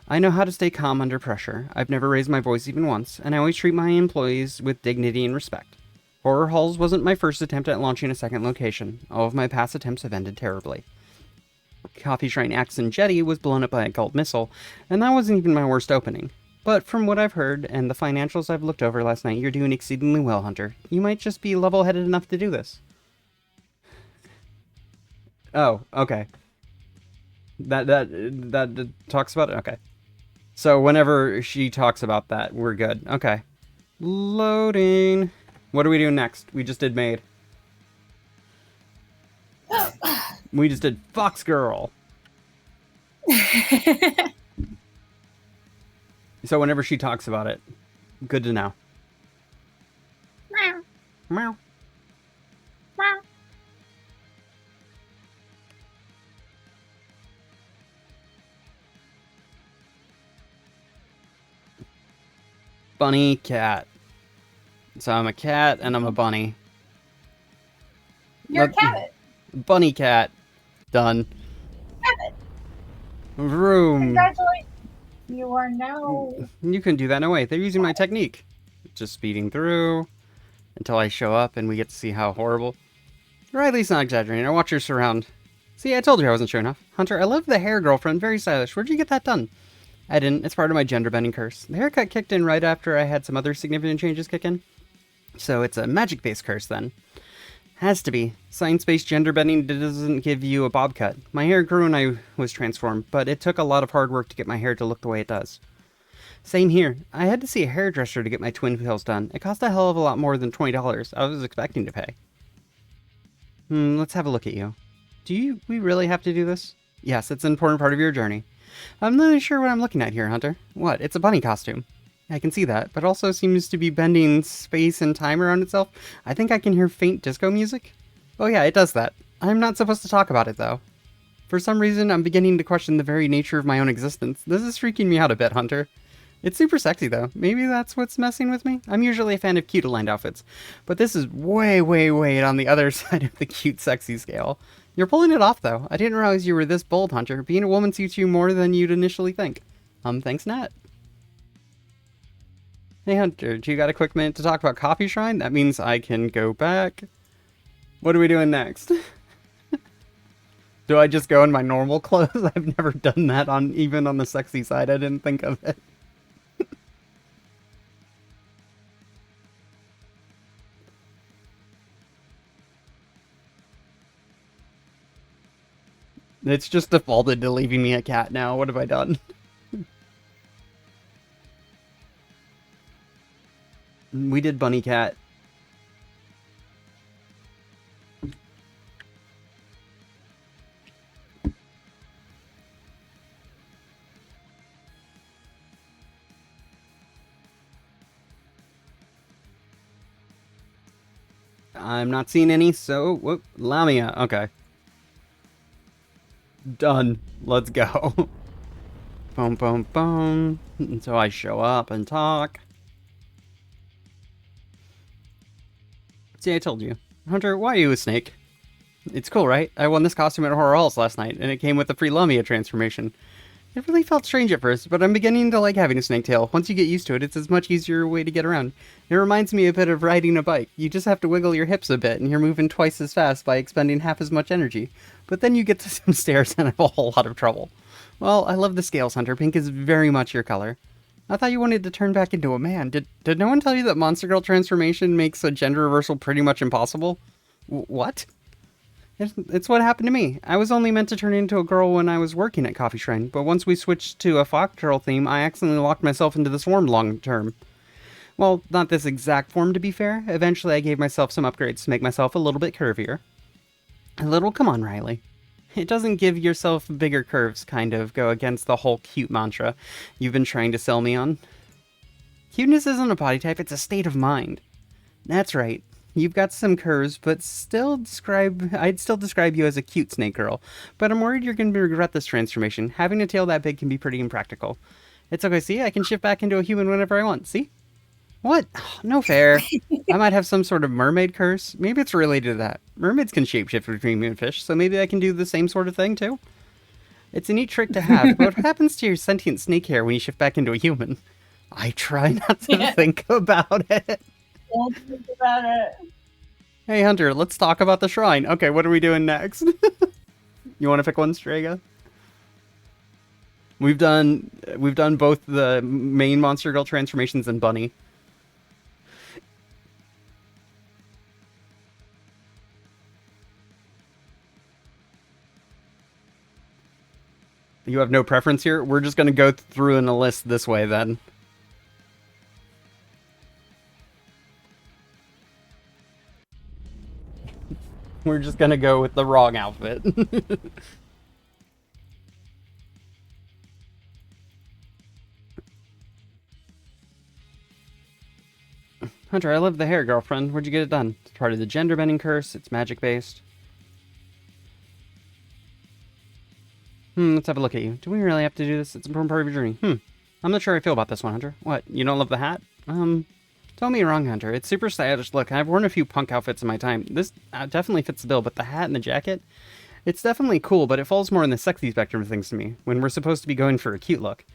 I know how to stay calm under pressure. I've never raised my voice even once, and I always treat my employees with dignity and respect. Horror Halls wasn't my first attempt at launching a second location. All of my past attempts have ended terribly. Coffee Shrine Axon Jetty was blown up by a cult missile, and that wasn't even my worst opening. But from what I've heard, and the financials I've looked over last night, you're doing exceedingly well, Hunter. You might just be level-headed enough to do this. Oh, okay. That talks about it? Okay. So whenever she talks about that, we're good. Okay. Loading. What are we doing next? We just did Maid. We just did Fox Girl. So whenever she talks about it, good to know.
Meow.
Meow.
Meow.
Bunny cat. So I'm a cat and I'm a bunny.
You're a cat.
Bunny cat. Done.
Cat.
Vroom.
Congratulations. You are now.
You can do that, no way. They're using my technique. Just speeding through until I show up and we get to see how horrible. Riley's not exaggerating. I watch her surround. See, I told you I wasn't sure enough. Hunter, I love the hair, girlfriend. Very stylish. Where'd you get that done? I didn't. It's part of my gender bending curse. The haircut kicked in right after I had some other significant changes kick in. So it's a magic-based curse, then. Has to be. Science-based gender bending doesn't give you a bob cut. My hair grew when I was transformed, but it took a lot of hard work to get my hair to look the way it does. Same here. I had to see a hairdresser to get my twin tails done. It cost a hell of a lot more than $20 I was expecting to pay. Let's have a look at you. We really have to do this? Yes, it's an important part of your journey. I'm not really sure what I'm looking at here, Hunter. What? It's a bunny costume. I can see that, but also seems to be bending space and time around itself. I think I can hear faint disco music. Oh yeah, it does that. I'm not supposed to talk about it, though. For some reason, I'm beginning to question the very nature of my own existence. This is freaking me out a bit, Hunter. It's super sexy, though. Maybe that's what's messing with me? I'm usually a fan of cute-aligned outfits, but this is way, way, way on the other side of the cute-sexy scale. You're pulling it off, though. I didn't realize you were this bold, Hunter. Being a woman suits you more than you'd initially think. Thanks, Nat. Hey, Hunter, do you got a quick minute to talk about Coffee Shrine? That means I can go back. What are we doing next? Do I just go in my normal clothes? I've never done that even on the sexy side. I didn't think of it. It's just defaulted to leaving me a cat now. What have I done? We did bunny cat. I'm not seeing any, so whoop, Lamia. Okay. Done. Let's go. Boom, boom, boom. And so I show up and talk. See, I told you. Hunter, why are you a snake? It's cool, right? I won this costume at Horror Halls last night, and it came with a free Lamia transformation. It really felt strange at first, but I'm beginning to like having a snake tail. Once you get used to it, it's a much easier way to get around. It reminds me a bit of riding a bike. You just have to wiggle your hips a bit, and you're moving twice as fast by expending half as much energy. But then you get to some stairs and have a whole lot of trouble. Well, I love the scales, Hunter. Pink is very much your color. I thought you wanted to turn back into a man. Did no one tell you that Monster Girl transformation makes a gender reversal pretty much impossible? What? It's what happened to me. I was only meant to turn into a girl when I was working at Coffee Shrine, but once we switched to a Fox Girl theme, I accidentally locked myself into this form long term. Well, not this exact form to be fair. Eventually I gave myself some upgrades to make myself a little bit curvier. Come on, Riley. It doesn't give yourself bigger curves kind of go against the whole cute mantra you've been trying to sell me on. Cuteness isn't a body type, it's a state of mind. That's right. You've got some curves, but I'd still describe you as a cute snake girl. But I'm worried you're going to regret this transformation. Having a tail that big can be pretty impractical. It's okay, see? I can shift back into a human whenever I want, see? What? No fair. I might have some sort of mermaid curse. Maybe it's related to that. Mermaids can shapeshift between moonfish, so maybe I can do the same sort of thing, too? It's a neat trick to have, but what happens to your sentient snake hair when you shift back into a human? I try not to think about it.
Don't think about it.
Hey Hunter, let's talk about the shrine. Okay, what are we doing next? You want to pick one, Strega? We've done both the main Monster Girl transformations and Bunny. You have no preference here? We're just gonna go through in a list this way then. We're just gonna go with the wrong outfit. Hunter, I love the hair, girlfriend. Where'd you get it done? It's part of the gender bending curse. It's magic based. Let's have a look at you. Do we really have to do this? It's an important part of your journey. I'm not sure how I feel about this one, Hunter. What? You don't love the hat? Tell me wrong, Hunter. It's super stylish. Look, I've worn a few punk outfits in my time. This definitely fits the bill, but the hat and the jacket, it's definitely cool, but it falls more in the sexy spectrum of things to me, when we're supposed to be going for a cute look.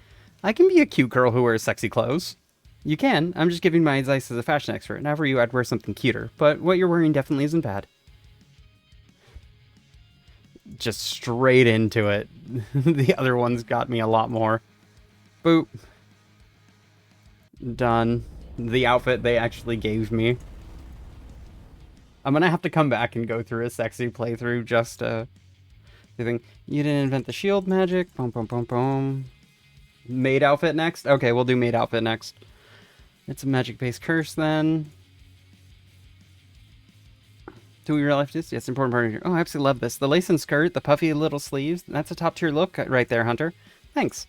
I can be a cute girl who wears sexy clothes. You can. I'm just giving my advice as a fashion expert. Now for you, I'd wear something cuter, but what you're wearing definitely isn't bad. Just straight into it. The other ones got me a lot more. Boop. Done. The outfit they actually gave me. I'm gonna have to come back and go through a sexy playthrough just to... You didn't invent the shield magic. Boom, boom, boom, boom. Maid outfit next? Okay, we'll do maid outfit next. It's a magic-based curse then. Do we realize this? Yes, important part of your... Oh, I absolutely love this. The lace and skirt, the puffy little sleeves. That's a top-tier look right there, Hunter. Thanks.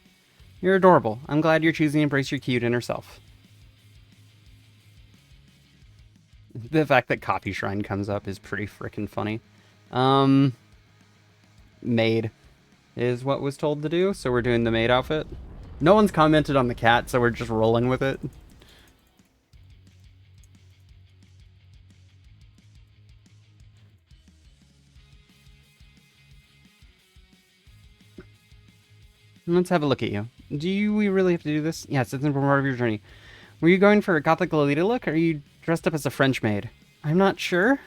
You're adorable. I'm glad you're choosing to embrace your cute inner self. The fact that Coffee Shrine comes up is pretty freaking funny. Maid. is what was told to do, so we're doing the maid outfit. No one's commented on the cat, so we're just rolling with it. Let's have a look at you. We really have to do this? Yes, it's an important part of your journey. Were you going for a gothic Lolita look, or are you dressed up as a French maid? I'm not sure.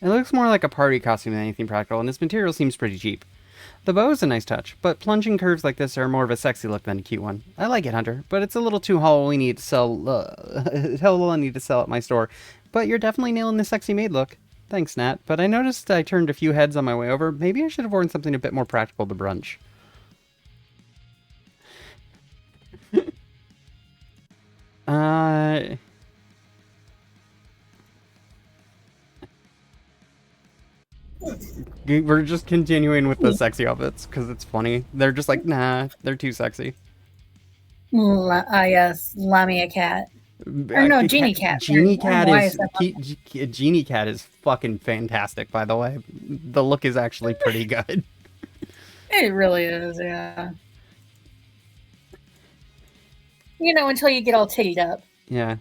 It looks more like a party costume than anything practical, and this material seems pretty cheap. The bow is a nice touch, but plunging curves like this are more of a sexy look than a cute one. I like it, Hunter, but it's a little too Halloweeny to sell. Halloween to sell at my store. But you're definitely nailing the sexy maid look. Thanks, Nat. But I noticed I turned a few heads on my way over. Maybe I should have worn something a bit more practical to brunch. We're just continuing with the sexy outfits because it's funny. They're just like, nah, they're too sexy.
Yes, Lamia cat. Or no, Genie Cat.
Genie Cat is Genie Cat is fucking fantastic, by the way. The look is actually pretty good.
It really is, yeah. You know, until you get all tittied up.
Yeah.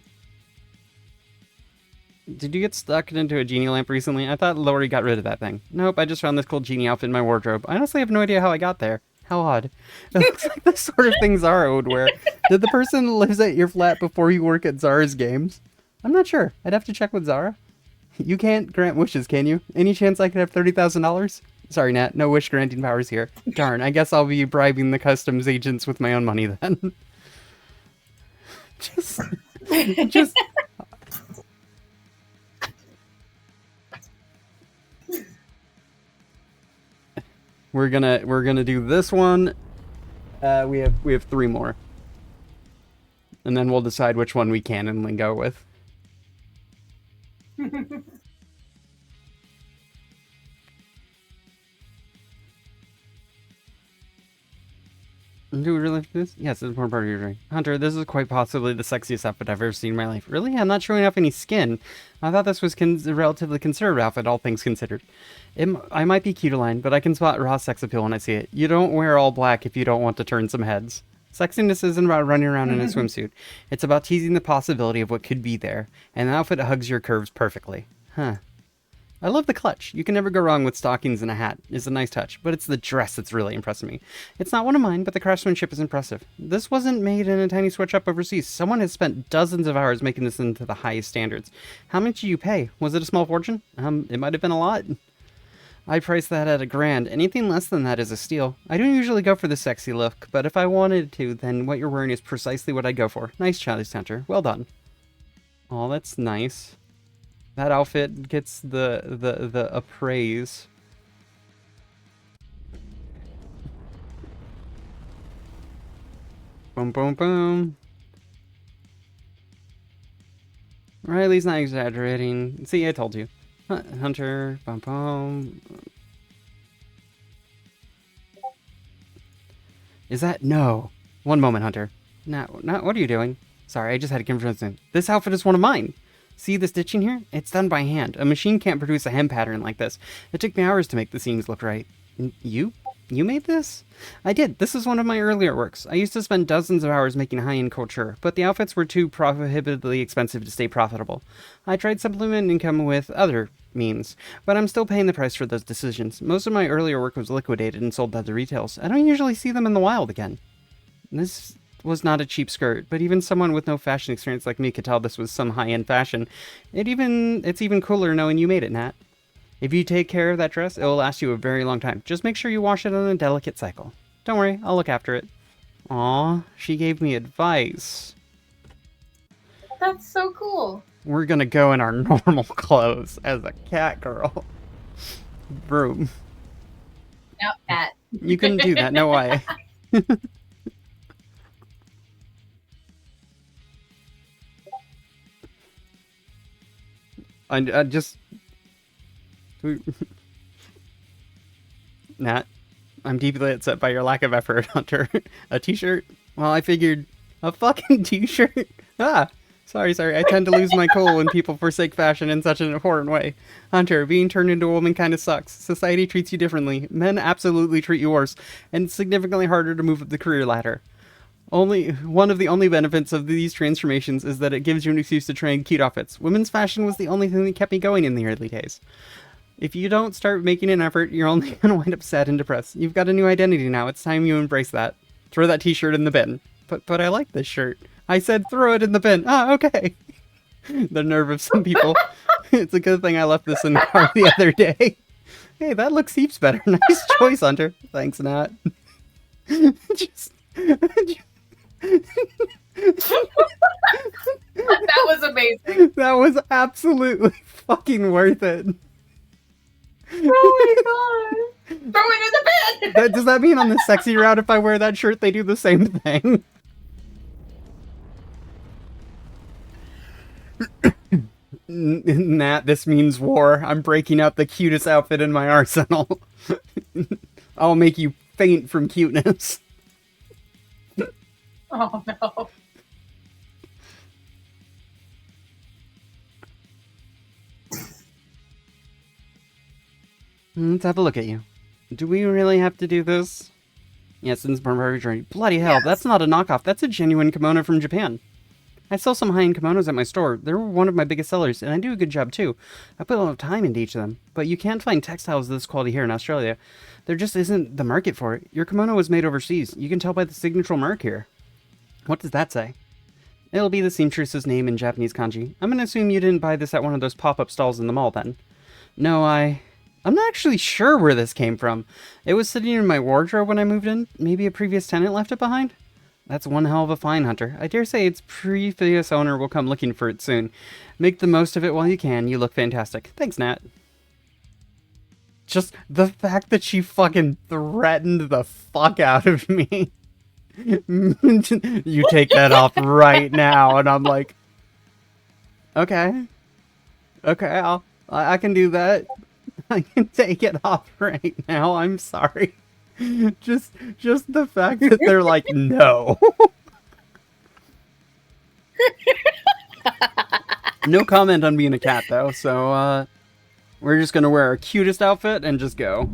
Did you get stuck into a genie lamp recently? I thought Lori got rid of that thing. Nope, I just found this cool genie outfit in my wardrobe. I honestly have no idea how I got there. How odd. It looks like the sort of thing Zara would wear. Did the person that lives at your flat before you work at Zara's games? I'm not sure. I'd have to check with Zara. You can't grant wishes, can you? Any chance I could have $30,000? Sorry, Nat. No wish granting powers here. Darn, I guess I'll be bribing the customs agents with my own money then. just... We're gonna do this one. We have 3 more, and then we'll decide which one we canonly go with. Do we really have to do this? Yes, it's an important part of your journey. Hunter, this is quite possibly the sexiest outfit I've ever seen in my life. Really? I'm not showing off any skin. I thought this was a relatively conservative outfit, all things considered. I might be cute line, but I can spot raw sex appeal when I see it. You don't wear all black if you don't want to turn some heads. Sexiness isn't about running around in a swimsuit. It's about teasing the possibility of what could be there, and the outfit hugs your curves perfectly. Huh. I love the clutch. You can never go wrong with stockings and a hat. It's a nice touch, but it's the dress that's really impressing me. It's not one of mine, but the craftsmanship is impressive. This wasn't made in a tiny sweatshop overseas. Someone has spent dozens of hours making this into the highest standards. How much did you pay? Was it a small fortune? It might have been a lot. I priced that at $1,000. Anything less than that is a steal. I don't usually go for the sexy look, but if I wanted to, then what you're wearing is precisely what I'd go for. Nice challenge, Hunter. Well done. Oh, that's nice. That outfit gets the appraise. Boom, boom, boom. Riley's not exaggerating. See, I told you. Hunter, boom, boom. Is that? No. One moment, Hunter. What are you doing? Sorry, I just had a confusion. This outfit is one of mine. See the stitching here? It's done by hand. A machine can't produce a hem pattern like this. It took me hours to make the seams look right. You made this? I did. This is one of my earlier works. I used to spend dozens of hours making high-end couture, but the outfits were too prohibitively expensive to stay profitable. I tried supplementing income with other means, but I'm still paying the price for those decisions. Most of my earlier work was liquidated and sold to other retails. I don't usually see them in the wild again. This was not a cheap skirt, but even someone with no fashion experience like me could tell this was some high-end fashion. It's even cooler knowing you made it, Nat. If you take care of that dress, it will last you a very long time. Just make sure you wash it on a delicate cycle. Don't worry, I'll look after it. Aw, she gave me advice.
That's so cool.
We're gonna go in our normal clothes as a cat girl. Broom.
No, cat.
You couldn't do that, no way. I just... Nat, I'm deeply upset by your lack of effort, Hunter. A t-shirt? Well, I figured... A fucking t-shirt? Ah, Sorry. I tend to lose my cool when people forsake fashion in such an abhorrent way. Hunter, being turned into a woman kind of sucks. Society treats you differently. Men absolutely treat you worse, and it's significantly harder to move up the career ladder. Only one of the only benefits of these transformations is that it gives you an excuse to try in cute outfits. Women's fashion was the only thing that kept me going in the early days. If you don't start making an effort, you're only going to wind up sad and depressed. You've got a new identity now. It's time you embrace that. Throw that t-shirt in the bin. But I like this shirt. I said throw it in the bin. Ah, okay. The nerve of some people. It's a good thing I left this in the car the other day. Hey, that looks heaps better. Nice choice, Hunter. Thanks, Nat.
That was amazing.
That was absolutely fucking worth it.
Oh my god. Throw it in the bin!
Does that mean on the sexy route, if I wear that shirt, they do the same thing? Nat, this means war. I'm breaking out the cutest outfit in my arsenal. I'll make you faint from cuteness.
Oh no.
Let's have a look at you. Do we really have to do this? Yes, since Barbary Journey. Bloody hell,
Yes.
That's not a knockoff. That's a genuine kimono from Japan. I sell some high-end kimonos at my store. They're one of my biggest sellers, and I do a good job too. I put a lot of time into each of them, but you can't find textiles of this quality here in Australia. There just isn't the market for it. Your kimono was made overseas. You can tell by the signature mark here. What does that say? It'll be the seamstress's name in Japanese kanji. I'm gonna assume you didn't buy this at one of those pop-up stalls in the mall then. No, I'm not actually sure where this came from. It was sitting in my wardrobe when I moved in. Maybe a previous tenant left it behind? That's one hell of a find, Hunter. I dare say its previous owner will come looking for it soon. Make the most of it while you can. You look fantastic. Thanks, Nat. Just the fact that she fucking threatened the fuck out of me. You take that off right now, and I'm like, okay, I can do that. I can take it off right now. I'm sorry. Just the fact that they're like, no. No comment on being a cat though, so we're just gonna wear our cutest outfit and just go.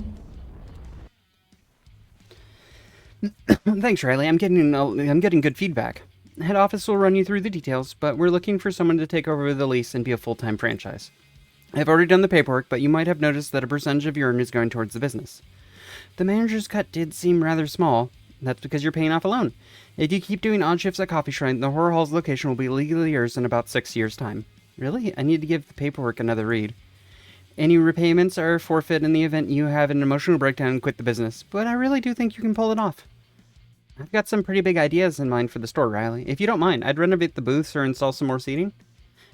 Thanks, Riley. I'm getting good feedback. Head office will run you through the details, but we're looking for someone to take over the lease and be a full-time franchise. I've already done the paperwork, but you might have noticed that a percentage of your earn is going towards the business. The manager's cut did seem rather small. That's because you're paying off a loan. If you keep doing odd shifts at Coffee Shrine, the Horror Hall's location will be legally yours in about 6 years' time. Really? I need to give the paperwork another read. Any repayments are forfeit in the event you have an emotional breakdown and quit the business, but I really do think you can pull it off. I've got some pretty big ideas in mind for the store, Riley. If you don't mind, I'd renovate the booths or install some more seating.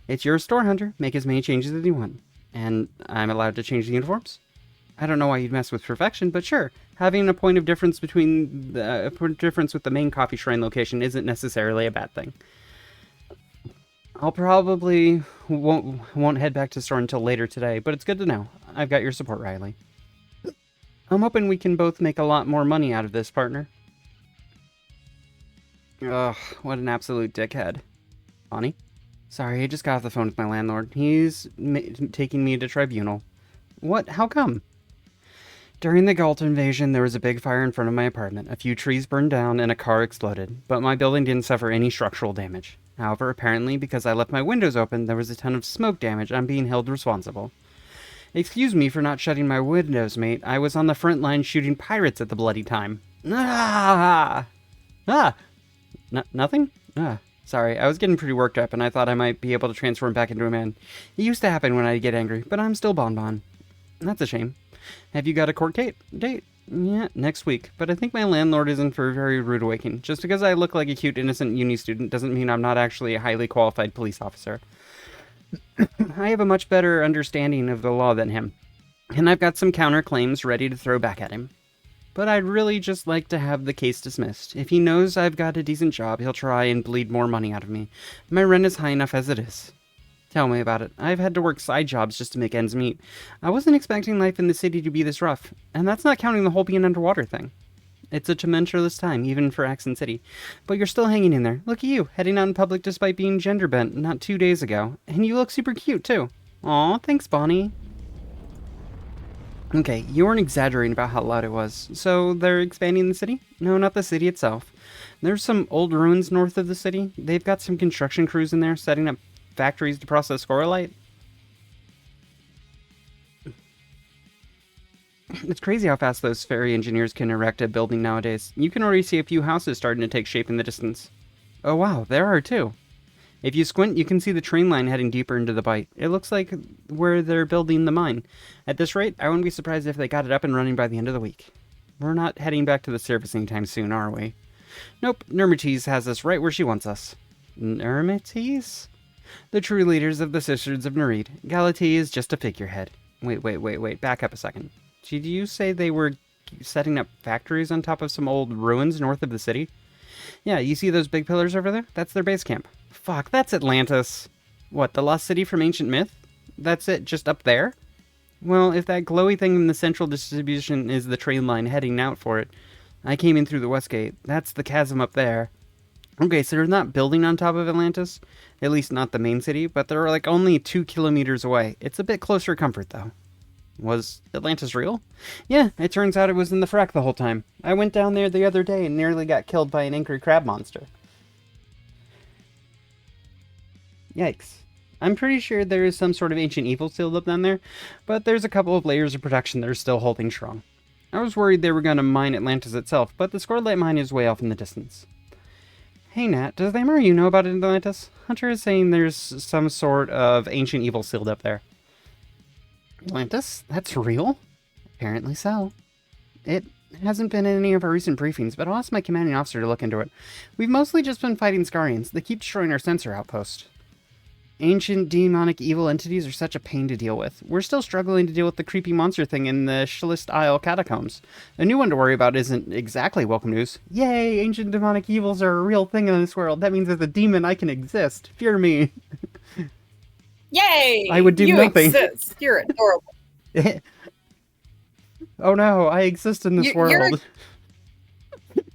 It's your store, Hunter. Make as many changes as you want. And I'm allowed to change the uniforms? I don't know why you'd mess with perfection, but sure. Having a point of difference with the main Coffee Shrine location isn't necessarily a bad thing. I'll probably won't head back to the store until later today, but it's good to know. I've got your support, Riley. I'm hoping we can both make a lot more money out of this, partner. Ugh, what an absolute dickhead. Bonnie? Sorry, I just got off the phone with my landlord. He's taking me to tribunal. What? How come? During the Galt invasion, there was a big fire in front of my apartment. A few trees burned down and a car exploded, but my building didn't suffer any structural damage. However, apparently, because I left my windows open, there was a ton of smoke damage. I'm being held responsible. Excuse me for not shutting my windows, mate. I was on the front line shooting pirates at the bloody time. Nothing? Sorry, I was getting pretty worked up and I thought I might be able to transform back into a man. It used to happen when I get angry, but I'm still Bonbon. That's a shame. Have you got a court date? Yeah, next week. But I think my landlord is in for a very rude awakening. Just because I look like a cute, innocent uni student doesn't mean I'm not actually a highly qualified police officer. I have a much better understanding of the law than him. And I've got some counterclaims ready to throw back at him. But I'd really just like to have the case dismissed. If he knows I've got a decent job, he'll try and bleed more money out of me. My rent is high enough as it is. Tell me about it. I've had to work side jobs just to make ends meet. I wasn't expecting life in the city to be this rough, and that's not counting the whole being underwater thing. It's a tumultuous time, even for Accent City. But you're still hanging in there. Look at you, heading out in public despite being gender bent not 2 days ago. And you look super cute, too. Aw, thanks, Bonnie. Okay, you weren't exaggerating about how loud it was. So, they're expanding the city? No, not the city itself. There's some old ruins north of the city. They've got some construction crews in there setting up factories to process scorelite. It's crazy how fast those ferry engineers can erect a building nowadays. You can already see a few houses starting to take shape in the distance. Oh wow, there are too. If you squint, you can see the train line heading deeper into the bight. It looks like where they're building the mine. At this rate, I wouldn't be surprised if they got it up and running by the end of the week. We're not heading back to the surface anytime soon, are we? Nope, Nermates has us right where she wants us. Nermates? The true leaders of the Sisters of Nereid. Galatea is just a figurehead. Wait, back up a second. Did you say they were setting up factories on top of some old ruins north of the city? Yeah, you see those big pillars over there? That's their base camp. Fuck, that's Atlantis. What, the lost city from ancient myth? That's it, just up there? Well, if that glowy thing in the central distribution is the train line heading out for it, I came in through the west gate. That's the chasm up there. Okay, so they're not building on top of Atlantis. At least not the main city, but they're like only 2 kilometers away. It's a bit closer comfort, though. Was Atlantis real? Yeah, it turns out it was in the frack the whole time. I went down there the other day and nearly got killed by an angry crab monster. Yikes. I'm pretty sure there is some sort of ancient evil sealed up down there, but there's a couple of layers of protection that are still holding strong. I was worried they were going to mine Atlantis itself, but the Scorelight mine is way off in the distance. Hey Nat, does the MRU know about Atlantis? Hunter is saying there's some sort of ancient evil sealed up there. Atlantis? That's real? Apparently so. It hasn't been in any of our recent briefings, but I'll ask my commanding officer to look into it. We've mostly just been fighting Scarians. They keep destroying our sensor outpost. Ancient demonic evil entities are such a pain to deal with. We're still struggling to deal with the creepy monster thing in the Schilist Isle catacombs. A new one to worry about isn't exactly welcome news. Yay! Ancient demonic evils are a real thing in this world. That means as a demon I can exist. Fear me.
Yay!
I would do nothing.
You exist. You're adorable.
Oh no, I exist in this world.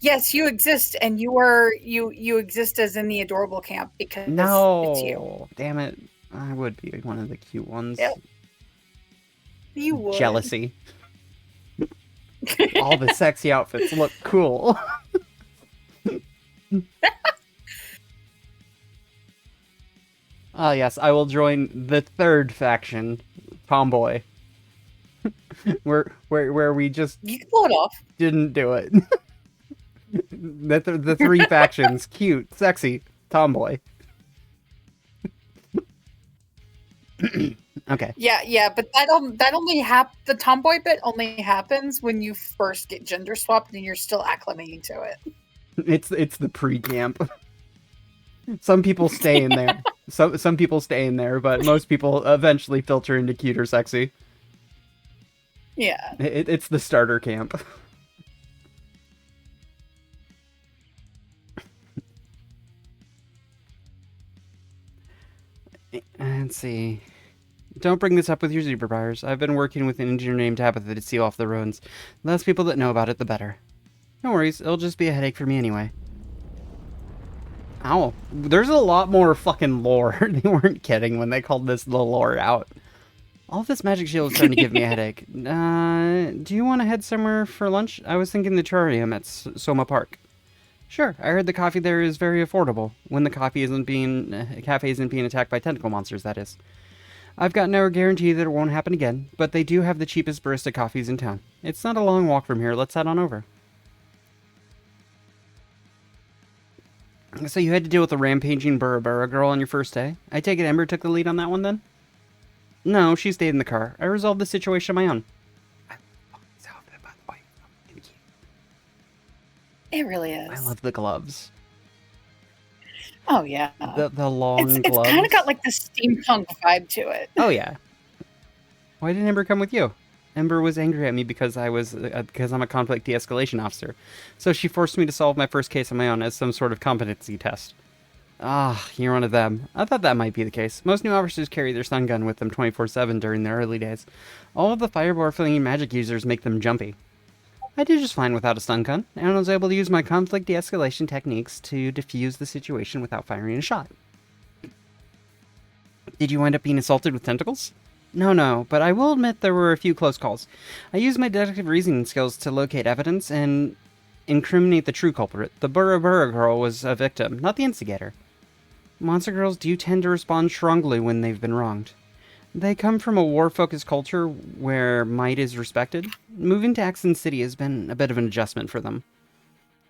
Yes, you exist, and you exist as in the adorable camp because it's you.
Damn it. I would be one of the cute ones.
Yep. You would.
Jealousy. All the sexy outfits look cool. Ah, yes, I will join the third faction, Tomboy. where we just
You can pull it off.
didn't do it. The three factions: cute, sexy, tomboy. Okay.
Yeah, but that only the tomboy bit only happens when you first get gender swapped and you're still acclimating to it.
It's the pre-camp. Some people stay in there. Some people stay in there, but most people eventually filter into cute or sexy.
Yeah.
It's the starter camp. Let's see. Don't bring this up with your zebra buyers. I've been working with an engineer named Tabitha to seal off the ruins. The less people that know about it, the better. No worries, it'll just be a headache for me anyway. Ow. There's a lot more fucking lore. They weren't kidding when they called this the lore out. All this magic shield is starting to give me a headache. Do you want to head somewhere for lunch? I was thinking the terrarium at Soma Park. Sure, I heard the coffee there is very affordable. When the cafe isn't being attacked by tentacle monsters, that is. I've got no guarantee that it won't happen again, but they do have the cheapest barista coffees in town. It's not a long walk from here. Let's head on over. So you had to deal with the rampaging Burra girl on your first day? I take it Ember took the lead on that one then? No, she stayed in the car. I resolved the situation on my own. I love this outfit, by the way.
It really is.
I love the gloves.
Oh yeah.
The long gloves.
It's kind of got like the steampunk vibe to it.
Oh yeah. Why didn't Ember come with you? Ember was angry at me because I'm a conflict de-escalation officer. So she forced me to solve my first case on my own as some sort of competency test. Ah, you're one of them. I thought that might be the case. Most new officers carry their stun gun with them 24/7 during their early days. All of the fireball flinging magic users make them jumpy. I did just fine without a stun gun, and was able to use my conflict de-escalation techniques to defuse the situation without firing a shot. Did you end up being assaulted with tentacles? No, but I will admit there were a few close calls. I used my deductive reasoning skills to locate evidence and incriminate the true culprit. The Burra Burra girl was a victim, not the instigator. Monster girls do tend to respond strongly when they've been wronged. They come from a war-focused culture where might is respected. Moving to Axon City has been a bit of an adjustment for them.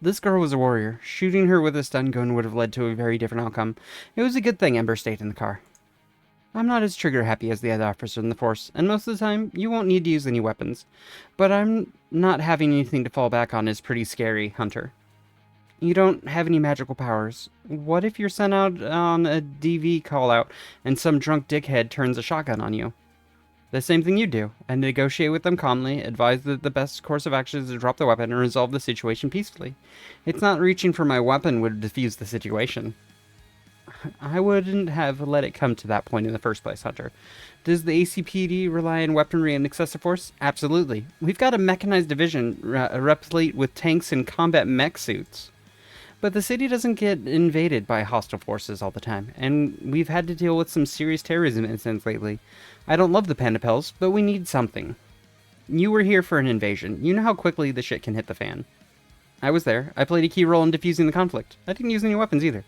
This girl was a warrior. Shooting her with a stun gun would have led to a very different outcome. It was a good thing Ember stayed in the car. I'm not as trigger-happy as the other officers in the Force, and most of the time, you won't need to use any weapons. But I'm not having anything to fall back on is pretty scary, Hunter. You don't have any magical powers. What if you're sent out on a DV call-out, and some drunk dickhead turns a shotgun on you? The same thing you do, and negotiate with them calmly, advise that the best course of action is to drop the weapon and resolve the situation peacefully. It's not reaching for my weapon would defuse the situation. I wouldn't have let it come to that point in the first place, Hunter. Does the ACPD rely on weaponry and excessive force? Absolutely. We've got a mechanized division replete with tanks and combat mech suits. But the city doesn't get invaded by hostile forces all the time, and we've had to deal with some serious terrorism incidents lately. I don't love the Panda Pels, but we need something. You were here for an invasion. You know how quickly the shit can hit the fan. I was there. I played a key role in defusing the conflict. I didn't use any weapons either.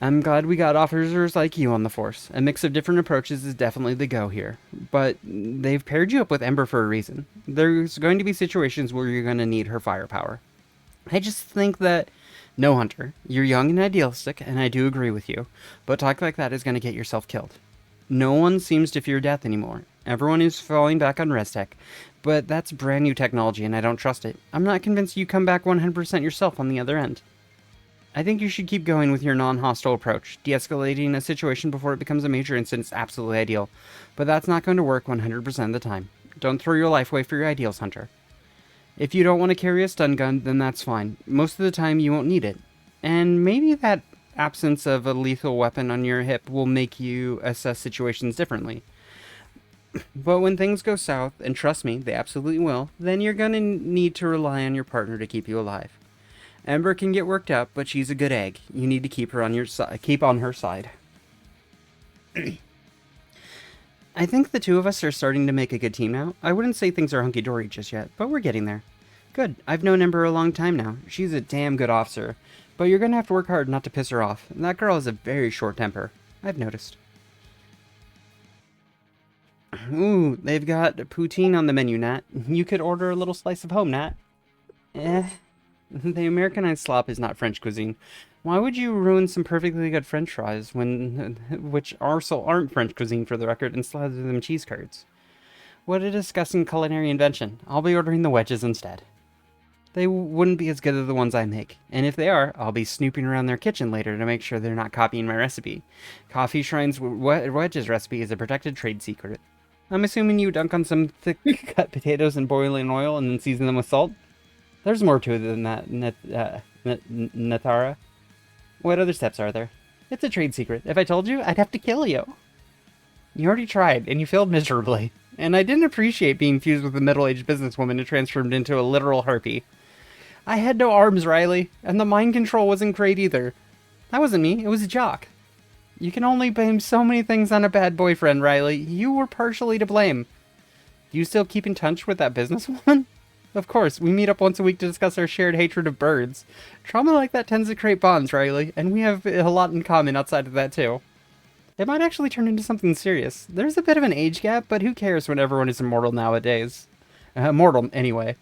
I'm glad we got officers like you on the Force. A mix of different approaches is definitely the go here. But they've paired you up with Ember for a reason. There's going to be situations where you're going to need her firepower. I just think that... No, Hunter. You're young and idealistic, and I do agree with you. But talk like that is going to get yourself killed. No one seems to fear death anymore. Everyone is falling back on ResTech. But that's brand new technology, and I don't trust it. I'm not convinced you come back 100% yourself on the other end. I think you should keep going with your non-hostile approach. De-escalating a situation before it becomes a major incident is absolutely ideal, but that's not going to work 100% of the time. Don't throw your life away for your ideals, Hunter. If you don't want to carry a stun gun, then that's fine. Most of the time, you won't need it. And maybe that absence of a lethal weapon on your hip will make you assess situations differently. But when things go south, and trust me, they absolutely will, then you're going to need to rely on your partner to keep you alive. Ember can get worked up, but she's a good egg. You need to keep her on your keep on her side. I think the two of us are starting to make a good team now. I wouldn't say things are hunky-dory just yet, but we're getting there. Good. I've known Ember a long time now. She's a damn good officer, but you're gonna have to work hard not to piss her off. That girl has a very short temper. I've noticed. Ooh, they've got poutine on the menu, Nat. You could order a little slice of home, Nat. The Americanized slop is not French cuisine. Why would you ruin some perfectly good French fries, which also aren't French cuisine for the record, and slather them cheese curds? What a disgusting culinary invention. I'll be ordering the wedges instead. They wouldn't be as good as the ones I make, and if they are, I'll be snooping around their kitchen later to make sure they're not copying my recipe. Coffee Shrine's wedges recipe is a protected trade secret. I'm assuming you dunk on some thick cut potatoes in boiling oil and then season them with salt? There's more to it than that, Natara. What other steps are there? It's a trade secret. If I told you, I'd have to kill you. You already tried, and you failed miserably. And I didn't appreciate being fused with a middle-aged businesswoman and transformed into a literal harpy. I had no arms, Riley, and the mind control wasn't great either. That wasn't me, it was Jock. You can only blame so many things on a bad boyfriend, Riley. You were partially to blame. Do you still keep in touch with that businesswoman? Of course, we meet up once a week to discuss our shared hatred of birds. Trauma like that tends to create bonds, Riley, and we have a lot in common outside of that too. It might actually turn into something serious. There's a bit of an age gap, but who cares when everyone is immortal nowadays? Mortal, anyway.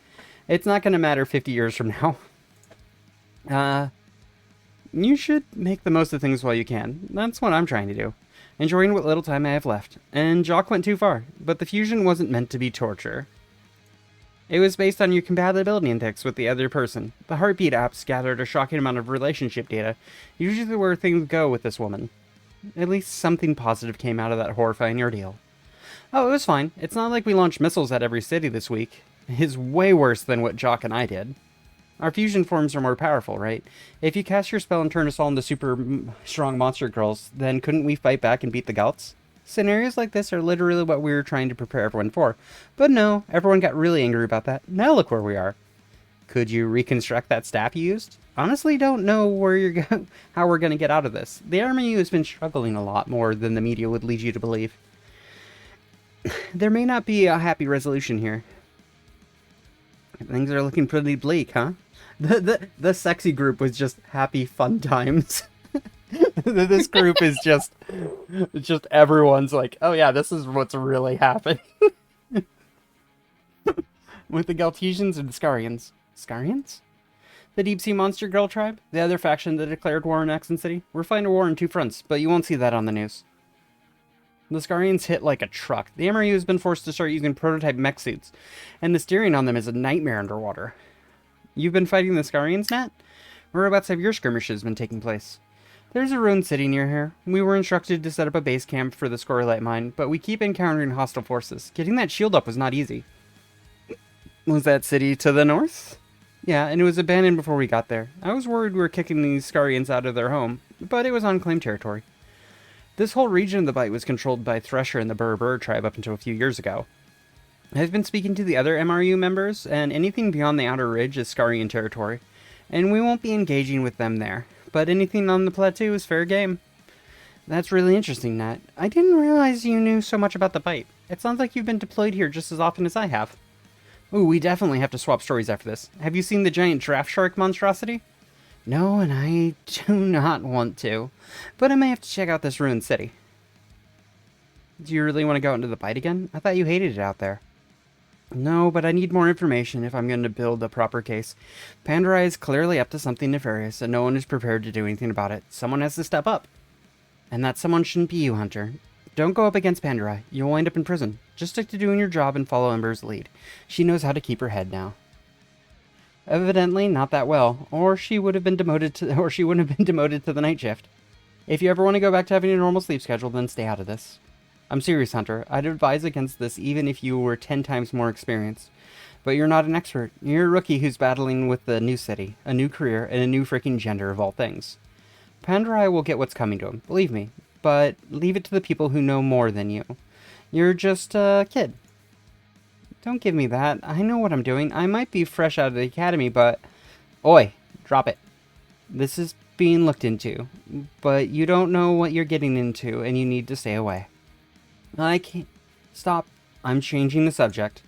It's not going to matter 50 years from now. You should make the most of things while you can. That's what I'm trying to do. Enjoying what little time I have left. And Jock went too far, but the fusion wasn't meant to be torture. It was based on your compatibility index with the other person. The heartbeat apps gathered a shocking amount of relationship data, usually where things go with this woman. At least something positive came out of that horrifying ordeal. Oh, it was fine. It's not like we launched missiles at every city this week. It's way worse than what Jock and I did. Our fusion forms are more powerful, right? If you cast your spell and turn us all into super strong monster girls, then couldn't we fight back and beat the Gauts? Scenarios like this are literally what we were trying to prepare everyone for. But no, everyone got really angry about that. Now look where we are. Could you reconstruct that staff you used? Honestly, don't know where you're how we're going to get out of this. The MRU has been struggling a lot more than the media would lead you to believe. There may not be a happy resolution here. Things are looking pretty bleak, huh? The sexy group was just happy fun times. This group is just everyone's like, oh yeah, this is what's really happening. With the Galtesians and the Scarians. Scarians? The deep sea monster girl tribe? The other faction that declared war on Exon City? We're fighting a war on two fronts, but you won't see that on the news. The Scarians hit like a truck. The MRU has been forced to start using prototype mech suits, and the steering on them is a nightmare underwater. You've been fighting the Scarians, Nat? Whereabouts have your skirmishes been taking place? There's a ruined city near here. We were instructed to set up a base camp for the Scorelite mine, but we keep encountering hostile forces. Getting that shield up was not easy. Was that city to the north? Yeah, and it was abandoned before we got there. I was worried we were kicking these Scarians out of their home, but it was unclaimed territory. This whole region of the Bight was controlled by Thresher and the Burr tribe up until a few years ago. I've been speaking to the other MRU members, and anything beyond the Outer Ridge is Scarian territory, and we won't be engaging with them there. But anything on the plateau is fair game. That's really interesting, Nat. I didn't realize you knew so much about the Bight. It sounds like you've been deployed here just as often as I have. Ooh, we definitely have to swap stories after this. Have you seen the giant draft shark monstrosity? No, and I do not want to. But I may have to check out this ruined city. Do you really want to go out into the Bight again? I thought you hated it out there. No, but I need more information if I'm going to build a proper case. Pandarai is clearly up to something nefarious, and no one is prepared to do anything about it. Someone has to step up. And that someone shouldn't be you, Hunter. Don't go up against Pandarai. You'll wind up in prison. Just stick to doing your job and follow Ember's lead. She knows how to keep her head now. Evidently not that well, or she would have been demoted to, or she wouldn't have been demoted to the night shift. If you ever want to go back to having a normal sleep schedule, then stay out of this. I'm serious, Hunter. I'd advise against this even if you were 10 times more experienced. But you're not an expert. You're a rookie who's battling with a new city, a new career, and a new freaking gender of all things. Pandarai will get what's coming to him, believe me. But leave it to the people who know more than you. You're just a kid. Don't give me that. I know what I'm doing. I might be fresh out of the academy, but... Oi, drop it. This is being looked into, but you don't know what you're getting into, and you need to stay away. I can't... Stop. I'm changing the subject.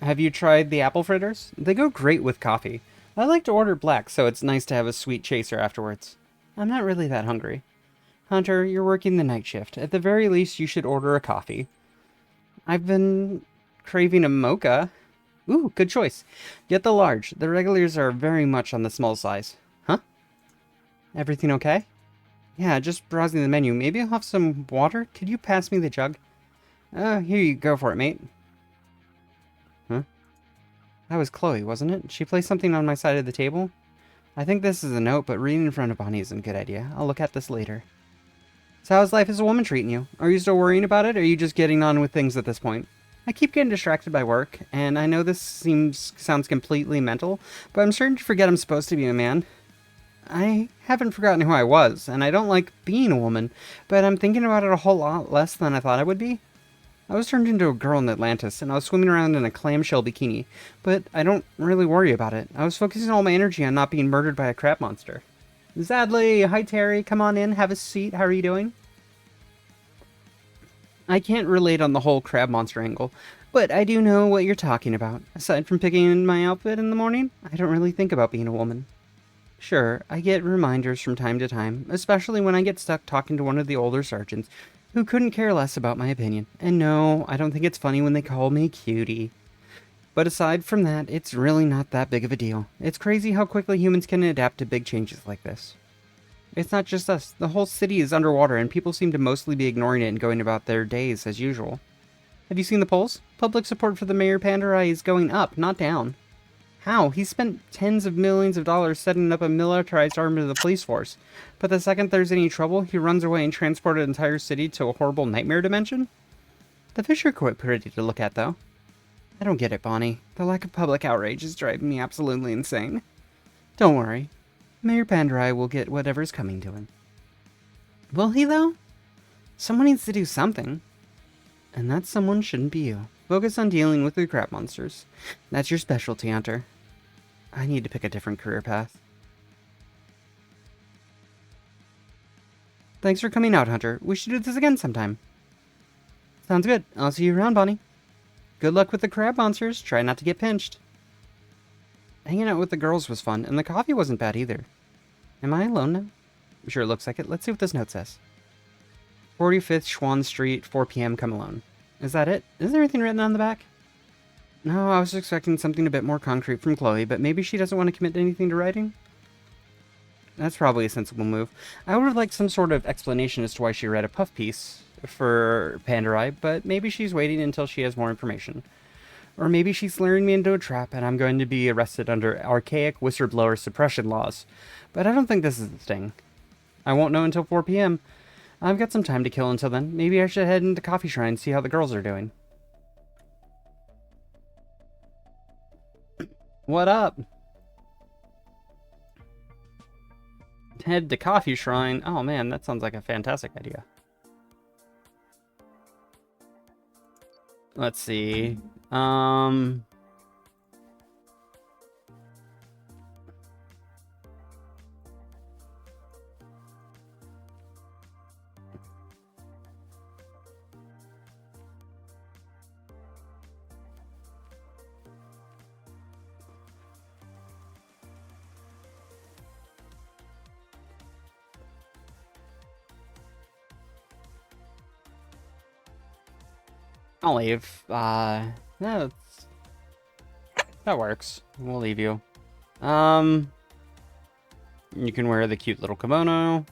Have you tried the apple fritters? They go great with coffee. I like to order black, so it's nice to have a sweet chaser afterwards. I'm not really that hungry. Hunter, you're working the night shift. At the very least, you should order a coffee. I've been craving a mocha. Ooh, good choice. Get the large. The regulars are very much on the small size. Huh? Everything okay? Yeah, just browsing the menu. Maybe I'll have some water? Could you pass me the jug? Here you go for it, mate. Huh? That was Chloe, wasn't it? She placed something on my side of the table? I think this is a note, but reading in front of Bonnie isn't a good idea. I'll look at this later. So how's life as a woman treating you? Are you still worrying about it, or are you just getting on with things at this point? I keep getting distracted by work, and I know this sounds completely mental, but I'm starting to forget I'm supposed to be a man. I haven't forgotten who I was, and I don't like being a woman, but I'm thinking about it a whole lot less than I thought I would be. I was turned into a girl in Atlantis, and I was swimming around in a clamshell bikini, but I don't really worry about it. I was focusing all my energy on not being murdered by a crab monster. Xadlly, hi Terry, come on in, have a seat, how are you doing? I can't relate on the whole crab monster angle, but I do know what you're talking about. Aside from picking my outfit in the morning, I don't really think about being a woman. Sure, I get reminders from time to time, especially when I get stuck talking to one of the older sergeants who couldn't care less about my opinion. And no, I don't think it's funny when they call me cutie. But aside from that, it's really not that big of a deal. It's crazy how quickly humans can adapt to big changes like this. It's not just us. The whole city is underwater, and people seem to mostly be ignoring it and going about their days as usual. Have you seen the polls? Public support for the Mayor Pandarai is going up, not down. How? He spent tens of millions of dollars setting up a militarized arm of the police force. But the second there's any trouble, he runs away and transports an entire city to a horrible nightmare dimension? The fish are quite pretty to look at, though. I don't get it, Bonnie. The lack of public outrage is driving me absolutely insane. Don't worry. Mayor Pandarai will get whatever's coming to him. Will he, though? Someone needs to do something. And that someone shouldn't be you. Focus on dealing with the crab monsters. That's your specialty, Hunter. I need to pick a different career path. Thanks for coming out, Hunter. We should do this again sometime. Sounds good. I'll see you around, Bonnie. Good luck with the crab monsters. Try not to get pinched. Hanging out with the girls was fun, and the coffee wasn't bad either. Am I alone now? I'm sure it looks like it. Let's see what this note says. 45th Schwann Street, 4 p.m. Come alone. Is that it? Is there anything written on the back? No, I was expecting something a bit more concrete from Chloe, but maybe she doesn't want to commit anything to writing? That's probably a sensible move. I would have liked some sort of explanation as to why she read a puff piece for Pandarai, but maybe she's waiting until she has more information. Or maybe she's luring me into a trap and I'm going to be arrested under archaic whistleblower suppression laws. But I don't think this is the thing. I won't know until 4 p.m. I've got some time to kill until then. Maybe I should head into Coffee Shrine and see how the girls are doing. What up? Head to Coffee Shrine. Oh man, that sounds like a fantastic idea. Let's see. I'll leave. No, that works. We'll leave you. You can wear the cute little kimono.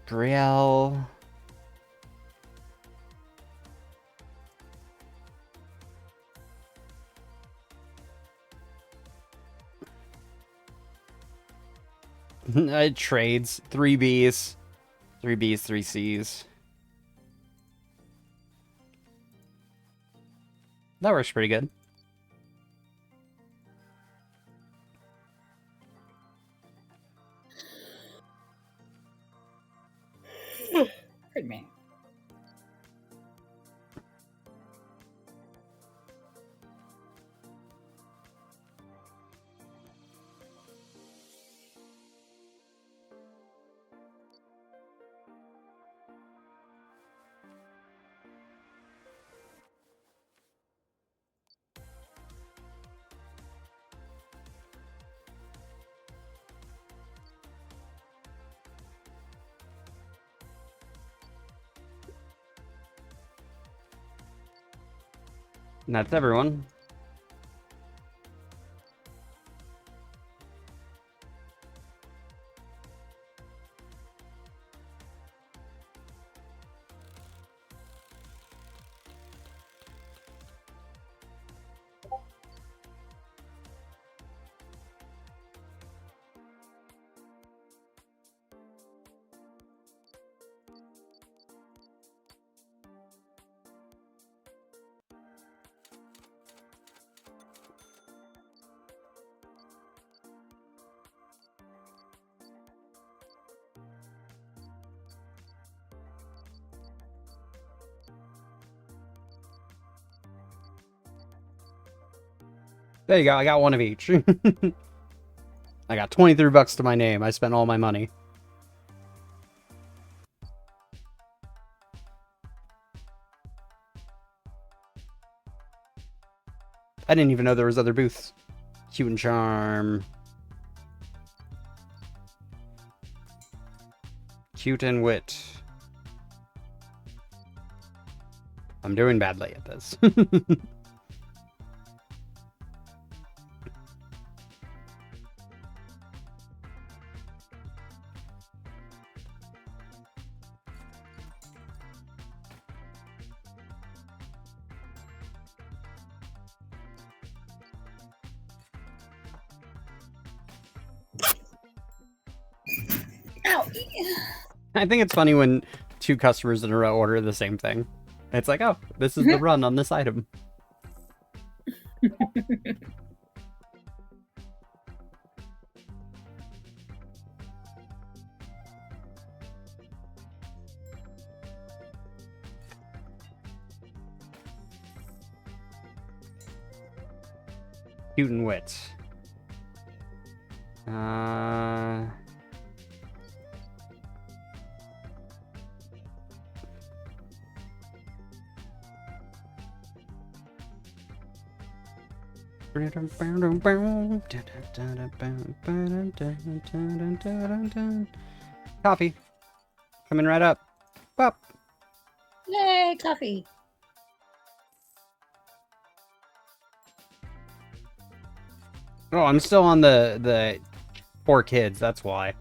Brielle. It trades. 3 Bs. 3 Bs, 3 Cs. That works pretty good.
Pardon me.
And that's everyone. There you go, I got one of each. I got 23 bucks to my name. I spent all my money. I didn't even know there was other booths. Cute and Charm. Cute and Wit. I'm doing badly at this.
Ow.
I think it's funny when 2 customers in a row order the same thing. It's like, oh, this is the run on this item. Cute and wit. Coffee. Coming right up. Pop.
Yay, coffee.
Oh, I'm still on the 4 kids, that's why.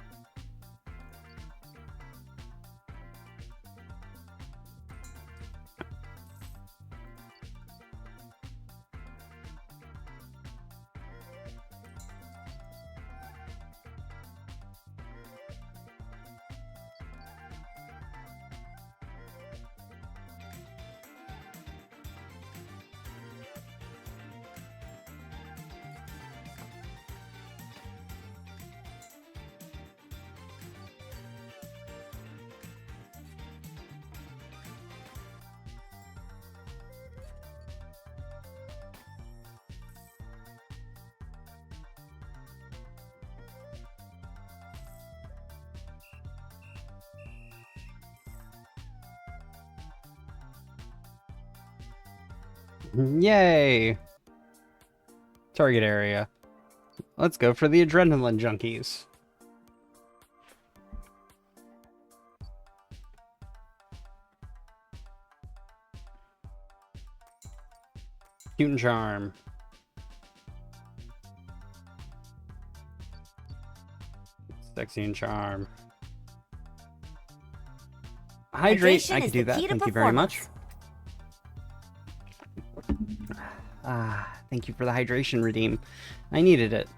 Yay! Target area. Let's go for the adrenaline junkies. Cute and charm. Sexy and charm. Hydrate.
Hydration
I
is
could do
the
that.
key to
Thank you very much.
performance.
Thank you for the hydration redeem. I needed it.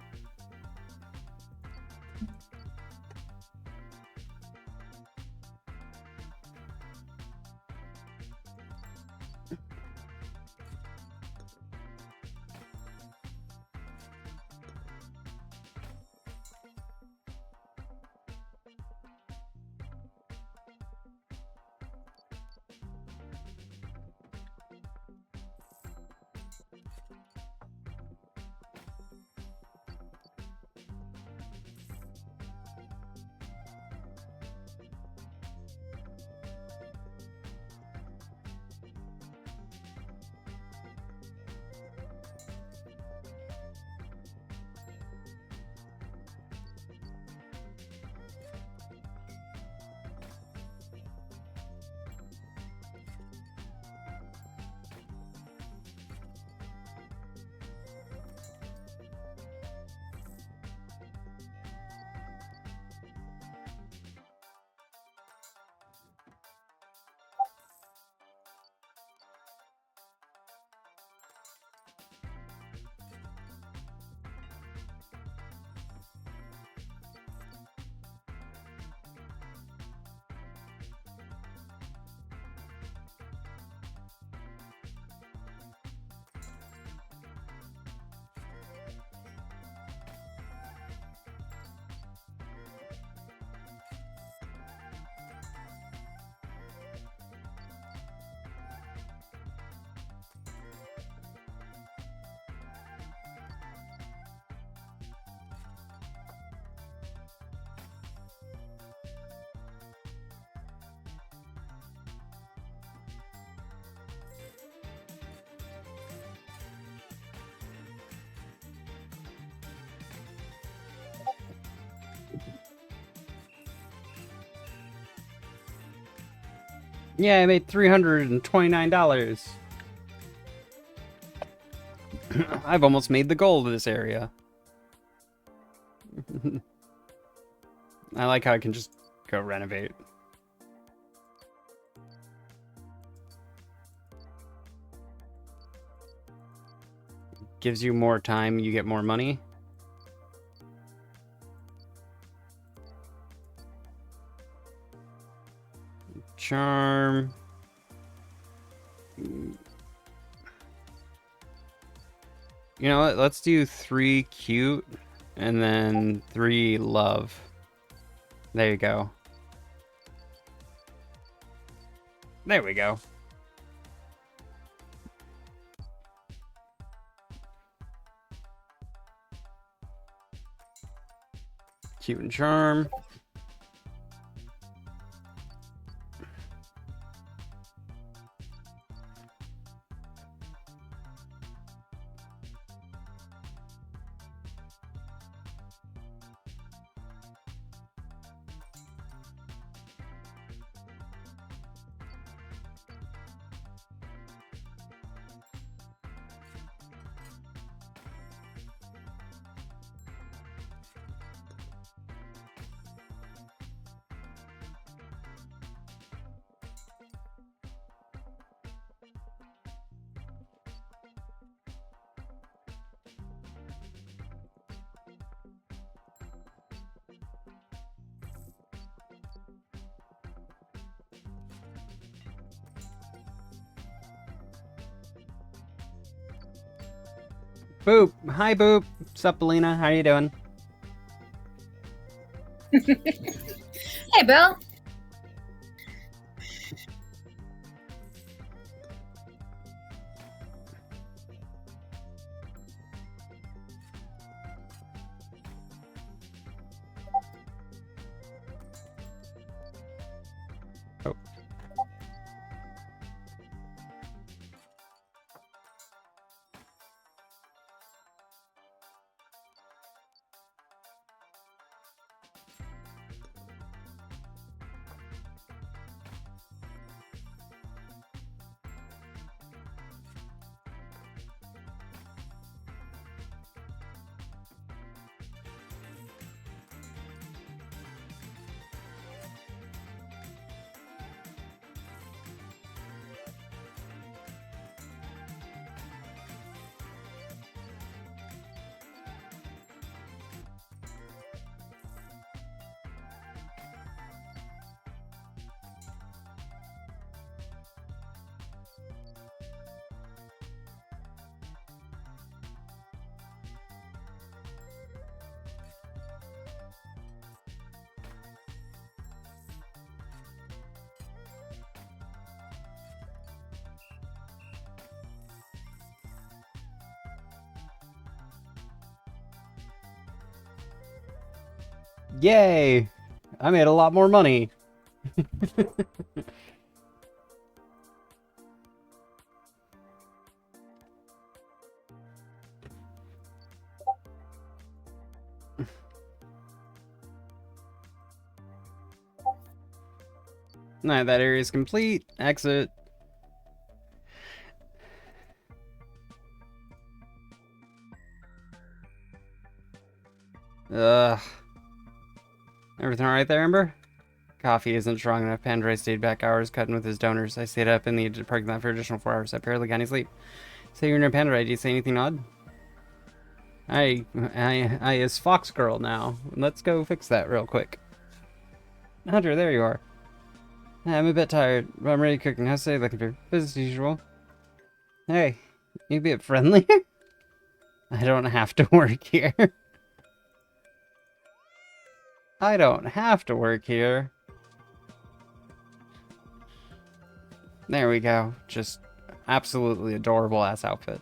Yeah, I made $329. I've almost made the goal of this area. I like how I can just go renovate. Gives you more time, you get more money. Charm. You know what? Let's do 3 cute and then 3 love. There you go. There we go. Cute and charm. Boop. Hi, Boop. Sup, Belina? How you doing?
Hey, Bill.
Oh. Yay! I made a lot more money. Alright, that area is complete. Exit. Ugh. Everything alright there, Ember? Coffee isn't strong enough. Pandora stayed back hours cutting with his donors. I stayed up in the parking lot for additional 4 hours. I barely got any sleep. Say you're near Pandora. Do you say anything odd? I is Fox Girl now. Let's go fix that real quick. Hunter, there you are. I'm a bit tired, but I'm ready cooking. How's today looking for you? Business as usual. Hey, you be a bit friendlier? I don't have to work here. I don't have to work here. There we go. Just absolutely adorable ass outfit.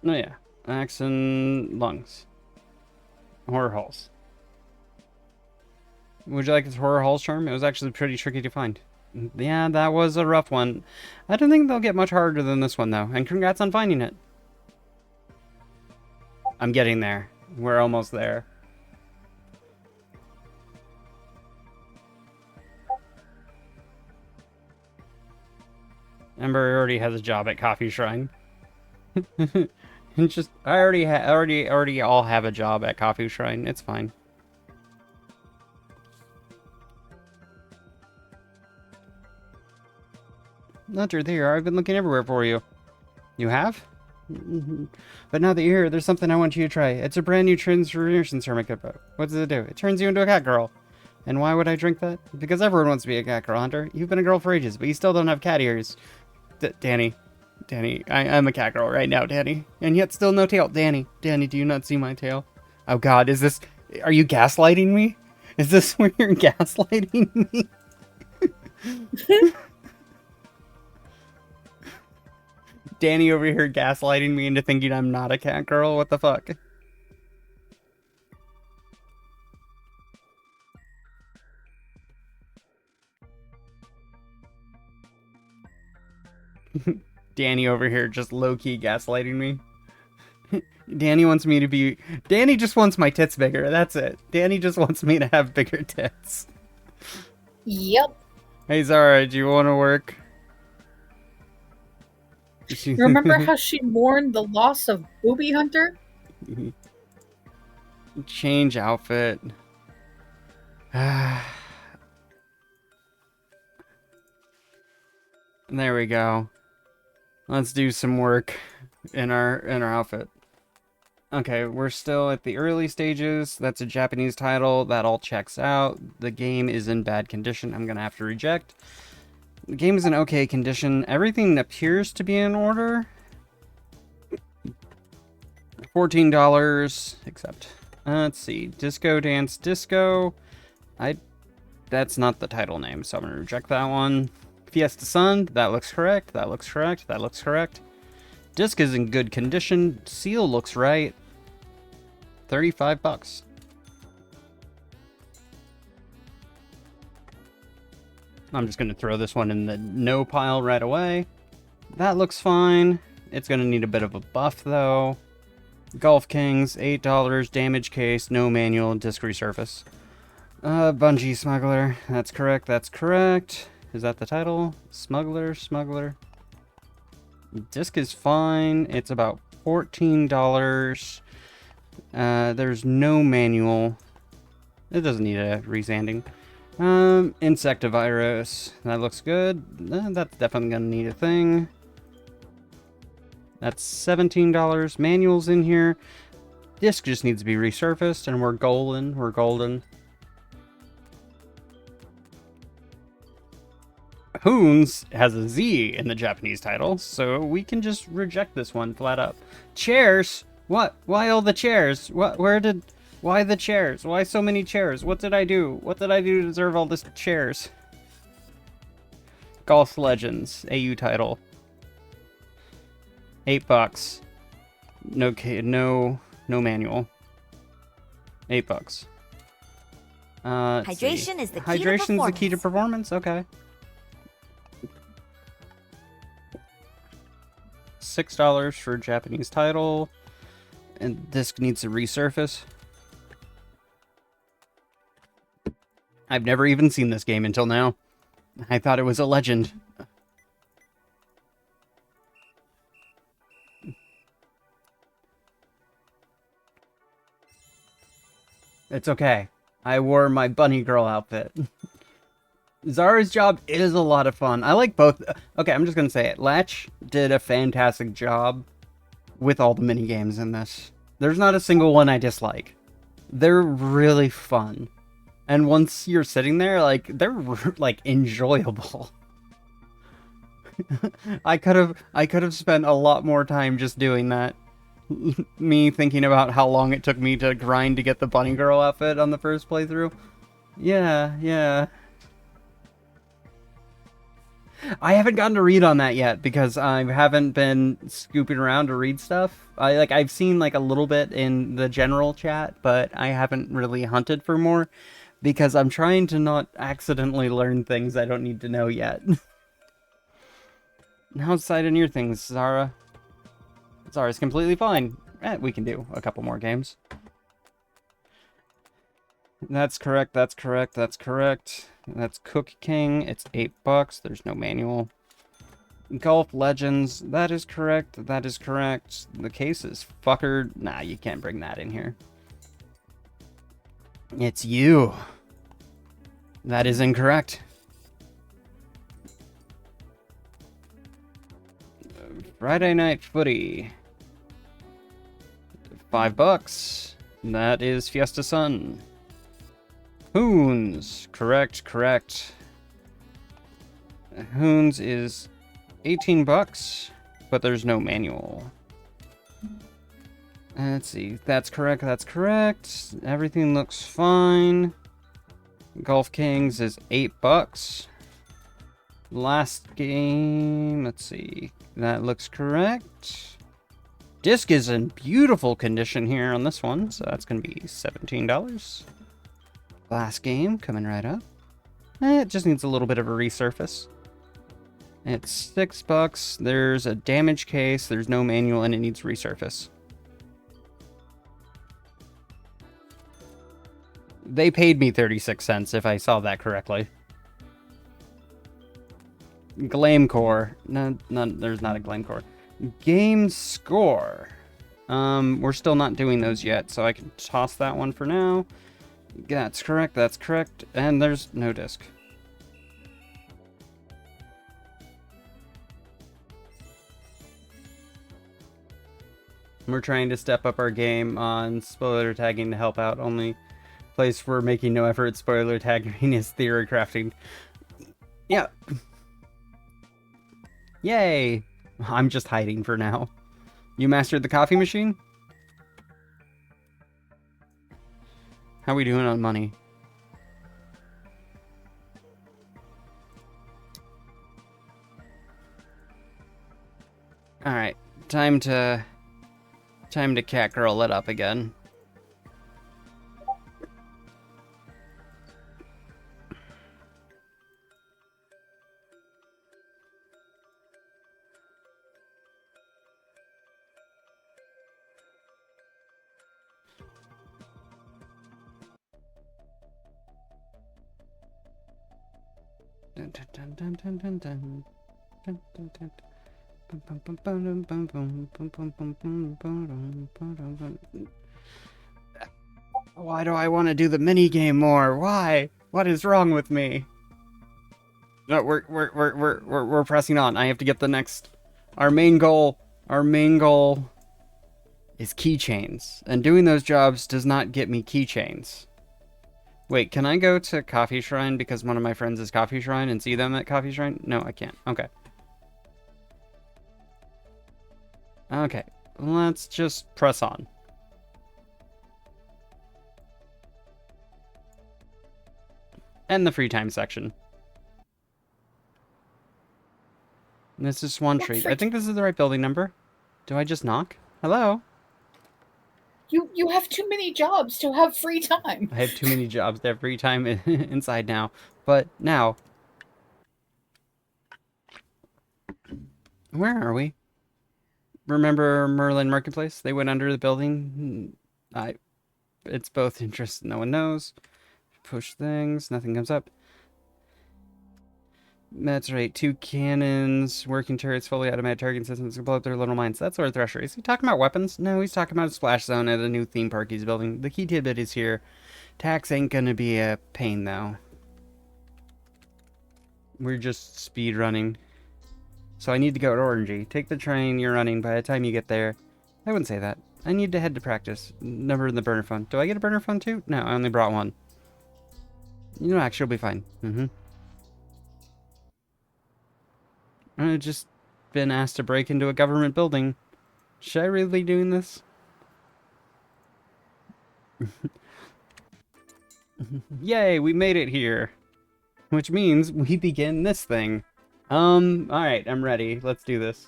Oh yeah, axe and lungs. Horror halls. Would you like this horror halls charm? It was actually pretty tricky to find. Yeah, that was a rough one. I don't think they'll get much harder than this one though, and congrats on finding it. I'm getting there. We're almost there. Ember already has a job at Coffee Shrine. Just I already all have a job at Coffee Shrine. It's fine. Hunter, there. I've been looking everywhere for you. You have? But now that you're here, there's something I want you to try. It's a brand new transformation serum. What does it do? It turns you into a cat girl. And why would I drink that? Because everyone wants to be a cat girl, Hunter. You've been a girl for ages, but you still don't have cat ears. Danny, I'm a cat girl right now, Danny. And yet still no tail. Danny, do you not see my tail? Oh god, is Are you gaslighting me? Is this where you're gaslighting me? Danny over here gaslighting me into thinking I'm not a cat girl? What the fuck? Danny over here just low-key gaslighting me. Danny wants me to be... Danny just wants my tits bigger, that's it. Danny just wants me to have bigger tits.
Yep.
Hey Zara, do you want to work?
Remember how she mourned the loss of Booby Hunter?
Change outfit. There we go. Let's do some work in our outfit. Okay, we're still at the early stages. That's a Japanese title. That all checks out. The game is in bad condition. I'm gonna have to reject. The game is in okay condition. Everything appears to be in order. $14, except... let's see. Disco Dance Disco. That's not the title name, so I'm gonna reject that one. Fiesta Sun. That looks correct. That looks correct. That looks correct. Disc is in good condition. Seal looks right. $35. I'm just going to throw this one in the no pile right away. That looks fine. It's going to need a bit of a buff, though. Golf Kings, $8. Damage case, no manual, disc resurface. Bungee Smuggler. That's correct. That's correct. Is that the title? Smuggler. Disc is fine. It's about $14. There's no manual. It doesn't need a resanding. Insectivirus. That looks good. That's definitely gonna need a thing. That's $17. Manual's in here. Disc just needs to be resurfaced, and we're golden. We're golden. Hoons has a Z in the Japanese title, so we can just reject this one flat up. Chairs? What? Why all the chairs? Why the chairs? Why so many chairs? What did I do? What did I do to deserve all this chairs? Golf Legends, AU title. $8. No manual. $8.
Hydration is the key to performance.
Hydration is the key to performance? Okay. $6 for Japanese title. And disc needs to resurface. I've never even seen this game until now. I thought it was a legend. It's okay. I wore my bunny girl outfit. Zara's job is a lot of fun. I like both. Okay, I'm just gonna say it. Latch did a fantastic job with all the mini games in this. There's not a single one I dislike. They're really fun. And once you're sitting there, like, they're like enjoyable. I could have spent a lot more time just doing that. Me thinking about how long it took me to grind to get the bunny girl outfit on the first playthrough. Yeah. I haven't gotten to read on that yet because I haven't been scooping around to read stuff. I've seen like a little bit in the general chat, but I haven't really hunted for more because I'm trying to not accidentally learn things I don't need to know yet. How's sight in your things, Zara? Zara's completely fine. We can do a couple more games. That's correct, that's correct, that's correct. That's Cook King. It's $8. There's no manual. Golf Legends. That is correct. That is correct. The case is fuckered. Nah, you can't bring that in here. It's you. That is incorrect. Friday Night Footy. $5. That is Fiesta Sun. Hoons. Correct. Hoons is $18, but there's no manual. Let's see. That's correct. That's correct. Everything looks fine. Golf Kings is $8. Last game. Let's see. That looks correct. Disc is in beautiful condition here on this one, so that's going to be $17. Last game coming right up. It just needs a little bit of a resurface. It's $6. There's a damaged case. There's no manual, and it needs resurface. They paid me 36 cents, if I saw that correctly. Glamecore. No, there's not a Glamecore. Game score. We're still not doing those yet, so I can toss that one for now. That's correct, that's correct. And there's no disc. We're trying to step up our game on spoiler tagging to help out. Only place we're making no effort at spoiler tagging is theory crafting. Yeah. Yay! I'm just hiding for now. You mastered the coffee machine? How we doing on money? Alright, time to cat girl it up again. Dun, dun, dun, dun, dun, dun, dun. Dun, dun, dun. Why do I want to do the mini game more? Why? What is wrong with me? No, we're pressing on. I have to get the next. Our main goal is keychains, and doing those jobs does not get me keychains. Wait, can I go to Coffee Shrine because one of my friends is Coffee Shrine and see them at Coffee Shrine? No, I can't. Okay. Okay, let's just press on. And the free time section. This is Swan Street. I think this is the right building number. Do I just knock? Hello?
You have too many jobs to have free time.
I have too many jobs to have free time inside now. But now. Where are we? Remember Merlin Marketplace? They went under the building. It's both interest. No one knows. Push things. Nothing comes up. That's right. 2 cannons, working turrets, fully automatic targeting systems can blow up their little mines. That's our Thresher. Is he talking about weapons? No, he's talking about a splash zone at a new theme park he's building. The key tidbit is here. Tax ain't gonna be a pain, though. We're just speed running. So I need to go to Orangey. Take the train you're running. By the time you get there... I wouldn't say that. I need to head to practice. Number in the burner phone. Do I get a burner phone, too? No, I only brought one. You know, actually, it'll be fine. I've just been asked to break into a government building. Should I really be doing this? Yay, we made it here. Which means we begin this thing. Alright, I'm ready. Let's do this.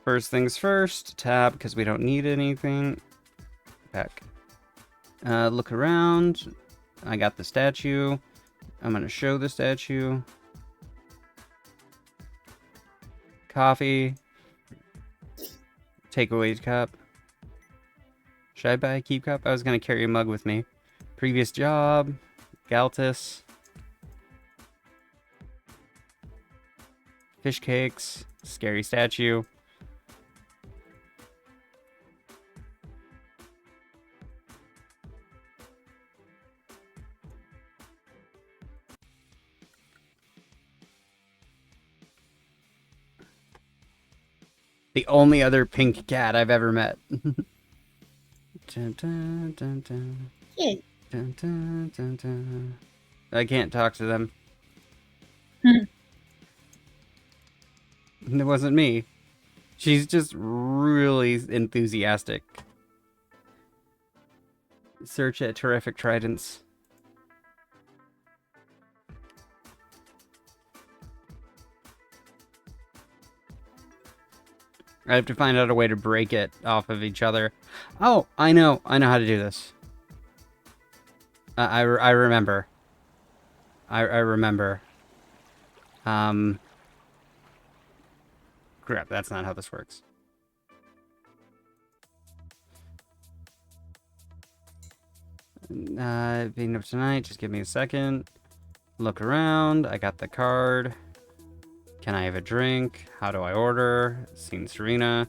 First things first, tab, because we don't need anything. Back. Look around. I got the statue. I'm gonna show the statue. Coffee. Takeaway cup. Should I buy a keep cup? I was gonna carry a mug with me. Previous job. Galtus. Fish cakes. Scary statue. The only other pink cat I've ever met. Dun, dun, dun, dun.
Yeah.
Dun, dun, dun, dun. I can't talk to them. It wasn't me. She's just really enthusiastic. Search at Terrific Tridents. I have to find out a way to break it off of each other. Oh, I know how to do this. I remember. I remember. Crap, that's not how this works. Being up tonight, just give me a second. Look around, I got the card. Can I have a drink? How do I order? Seen Serena.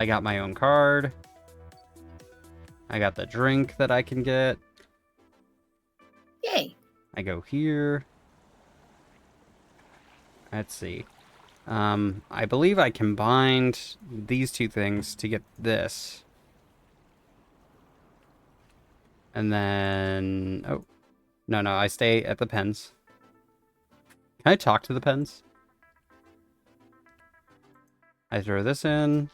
I got my own card. I got the drink that I can get.
Yay.
I go here. Let's see. I believe I combined these two things to get this. And then... Oh. No, I stay at the pens. Can I talk to the pens? I throw this in.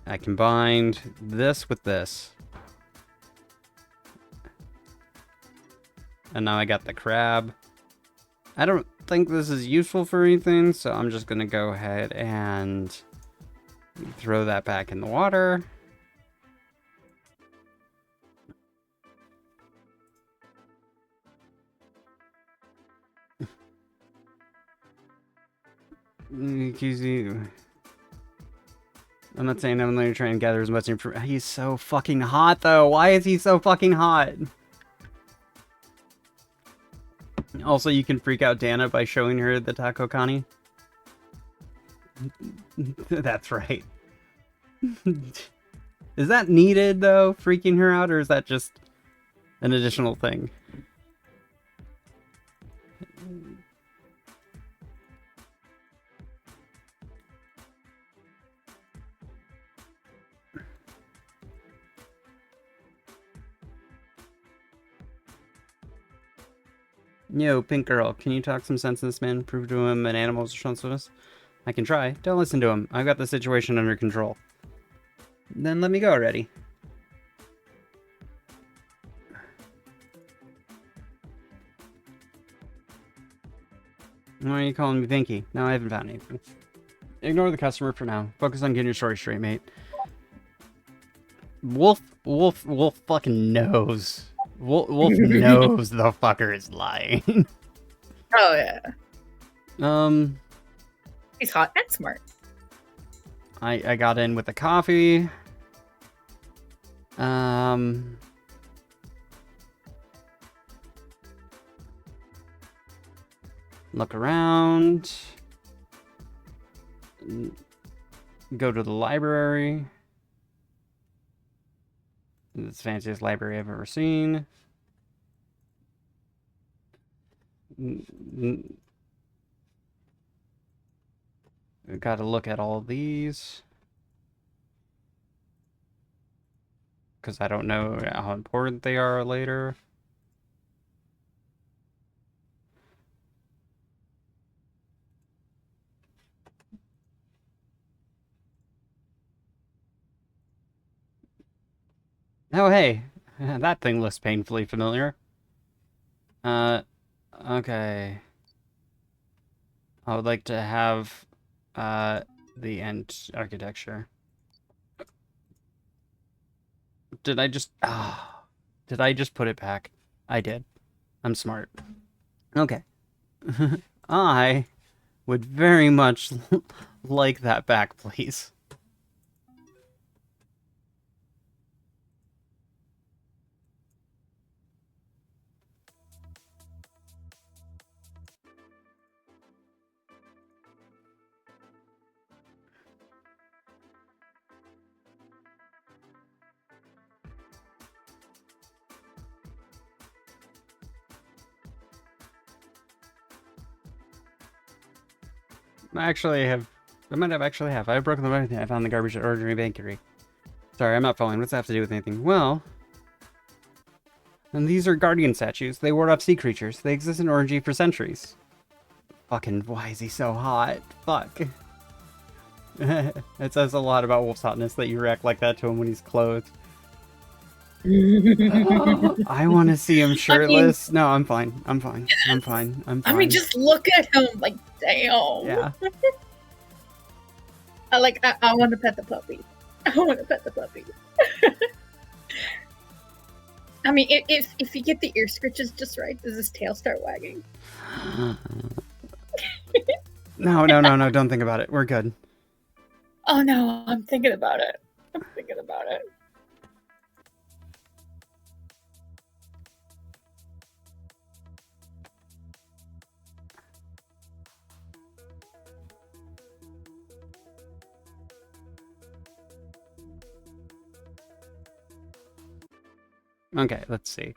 I combined this with this. And now I got the crab. I don't think this is useful for anything, so I'm just gonna go ahead and throw that back in the water. I'm not saying I'm only trying to gather as much information. He's so fucking hot, though. Why is he so fucking hot? Also, you can freak out Dana by showing her the Taco Connie. That's right. Is that needed, though, freaking her out, or is that just an additional thing? Yo, Pink Girl, can you talk some sense in this man? Prove to him an animal's responsiveness? I can try. Don't listen to him. I've got the situation under control. Then let me go already. Why are you calling me Pinky? No, I haven't found anything. Ignore the customer for now. Focus on getting your story straight, mate. Wolf fucking knows. Wolf knows the fucker is lying.
Oh, yeah. He's hot and smart.
I got in with the coffee. Look around. Go to the library. It's the fanciest library I've ever seen. Got to look at all of these. Because I don't know how important they are later. Oh, hey. That thing looks painfully familiar. Okay. I would like to have, the end architecture. Did I just put it back? I did. I'm smart. Okay. I would very much like that back, please. I might have actually have. I've broken the everything. I found the garbage at Ordinary Bakery. Sorry, I'm not following. What's that have to do with anything? Well, and these are guardian statues. They ward off sea creatures. They exist in Orangey for centuries. Fucking, why is he so hot? Fuck. It says a lot about Wolf's hotness that you react like that to him when he's clothed. I want to see him shirtless. No, I'm fine. I'm fine. I'm fine. I'm fine.
I mean, just look at him. Like, damn.
Yeah.
I want to pet the puppy. I want to pet the puppy. I mean, if you get the ear scritches just right, does his tail start wagging?
No, don't think about it. We're good.
Oh no, I'm thinking about it. I'm thinking about it.
Okay, let's see.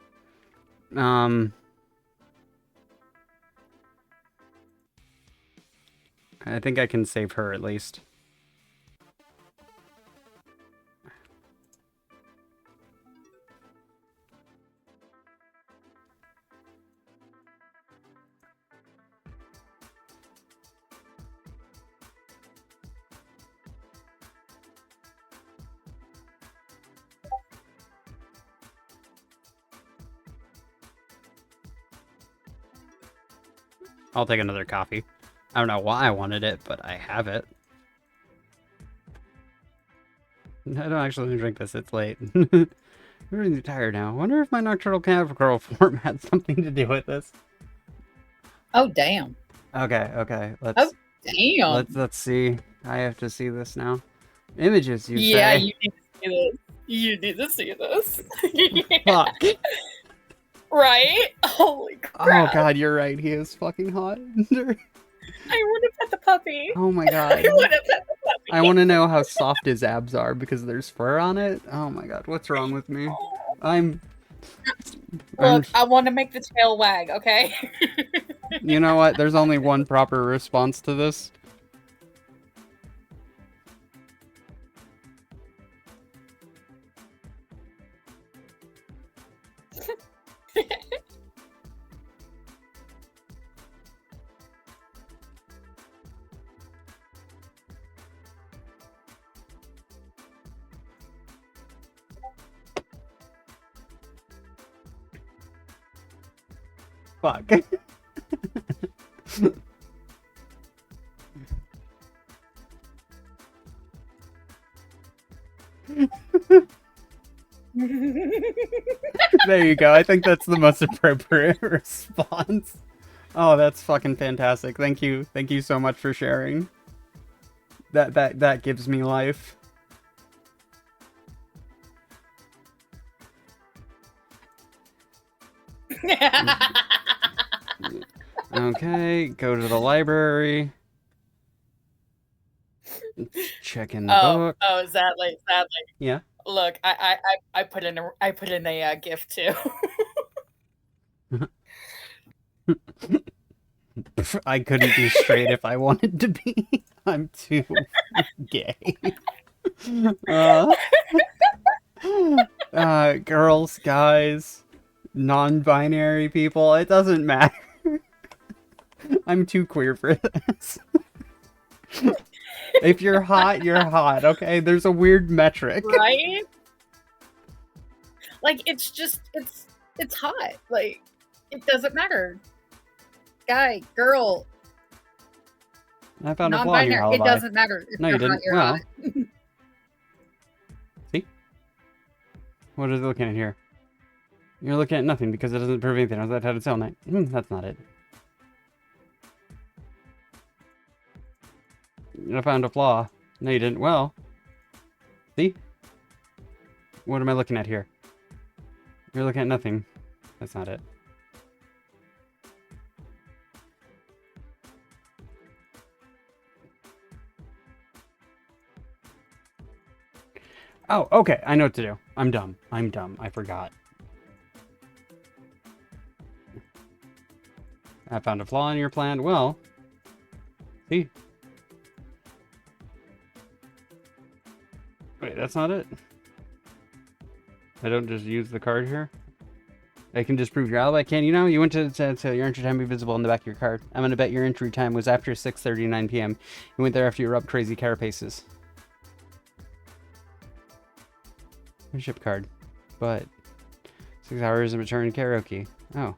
I think I can save her at least. I'll take another coffee. I don't know why I wanted it, but I have it. I don't actually want to drink this, it's late. I'm really tired now. I wonder if my nocturnal capricorn form had something to do with this.
Oh damn.
Okay,
Damn.
let's see. I have to see this now. Images, you
Yeah,
say?
you need to see this. You need to see this.
Fuck.
Right? Holy crap.
Oh god, you're right. He is fucking hot.
I want to pet the puppy.
Oh my
I
god.
want to pet the puppy.
I want to know how soft his abs are because there's fur on it. Oh my god, what's wrong with me?
Look, I want to make the tail wag, okay?
You know what? There's only one proper response to this. Fuck. There you go. I think that's the most appropriate response. Oh, that's fucking fantastic. Thank you. Thank you so much for sharing. That gives me life. Okay, go to the library. Check in the book.
Oh, Xadlly.
Yeah.
Look, I put in a gift too.
I couldn't be straight if I wanted to be. I'm too gay. Girls, guys, non-binary people, it doesn't matter. I'm too queer for this. If you're hot, you're hot, okay? There's a weird metric.
Right? Like, it's just, it's hot. Like, it doesn't matter. Guy, girl,
I found a flaw in your
non-binary, it
alibi.
doesn't matter. If
No, you
you're hot,
didn't.
you're
Well.
hot.
See? What are they looking at here? You're looking at nothing because it doesn't prove anything. I was at its own night. That's not it. I found a flaw. No, you didn't. Well. See? What am I looking at here? You're looking at nothing. That's not it. Oh, okay. I know what to do. I'm dumb. I forgot. I found a flaw in your plan. Well, see? Wait, that's not it? I don't just use the card here? I can disprove your alibi, can you now? You went to your entry time be visible on the back of your card. I'm gonna bet your entry time was after 6:39 p.m. You went there after you rubbed crazy carapaces. Ship card. But 6 hours of return karaoke. Oh.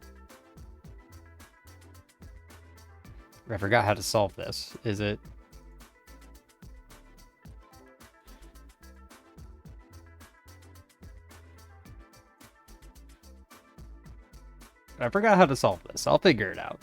I forgot how to solve this. Is it... I forgot how to solve this. I'll figure it out.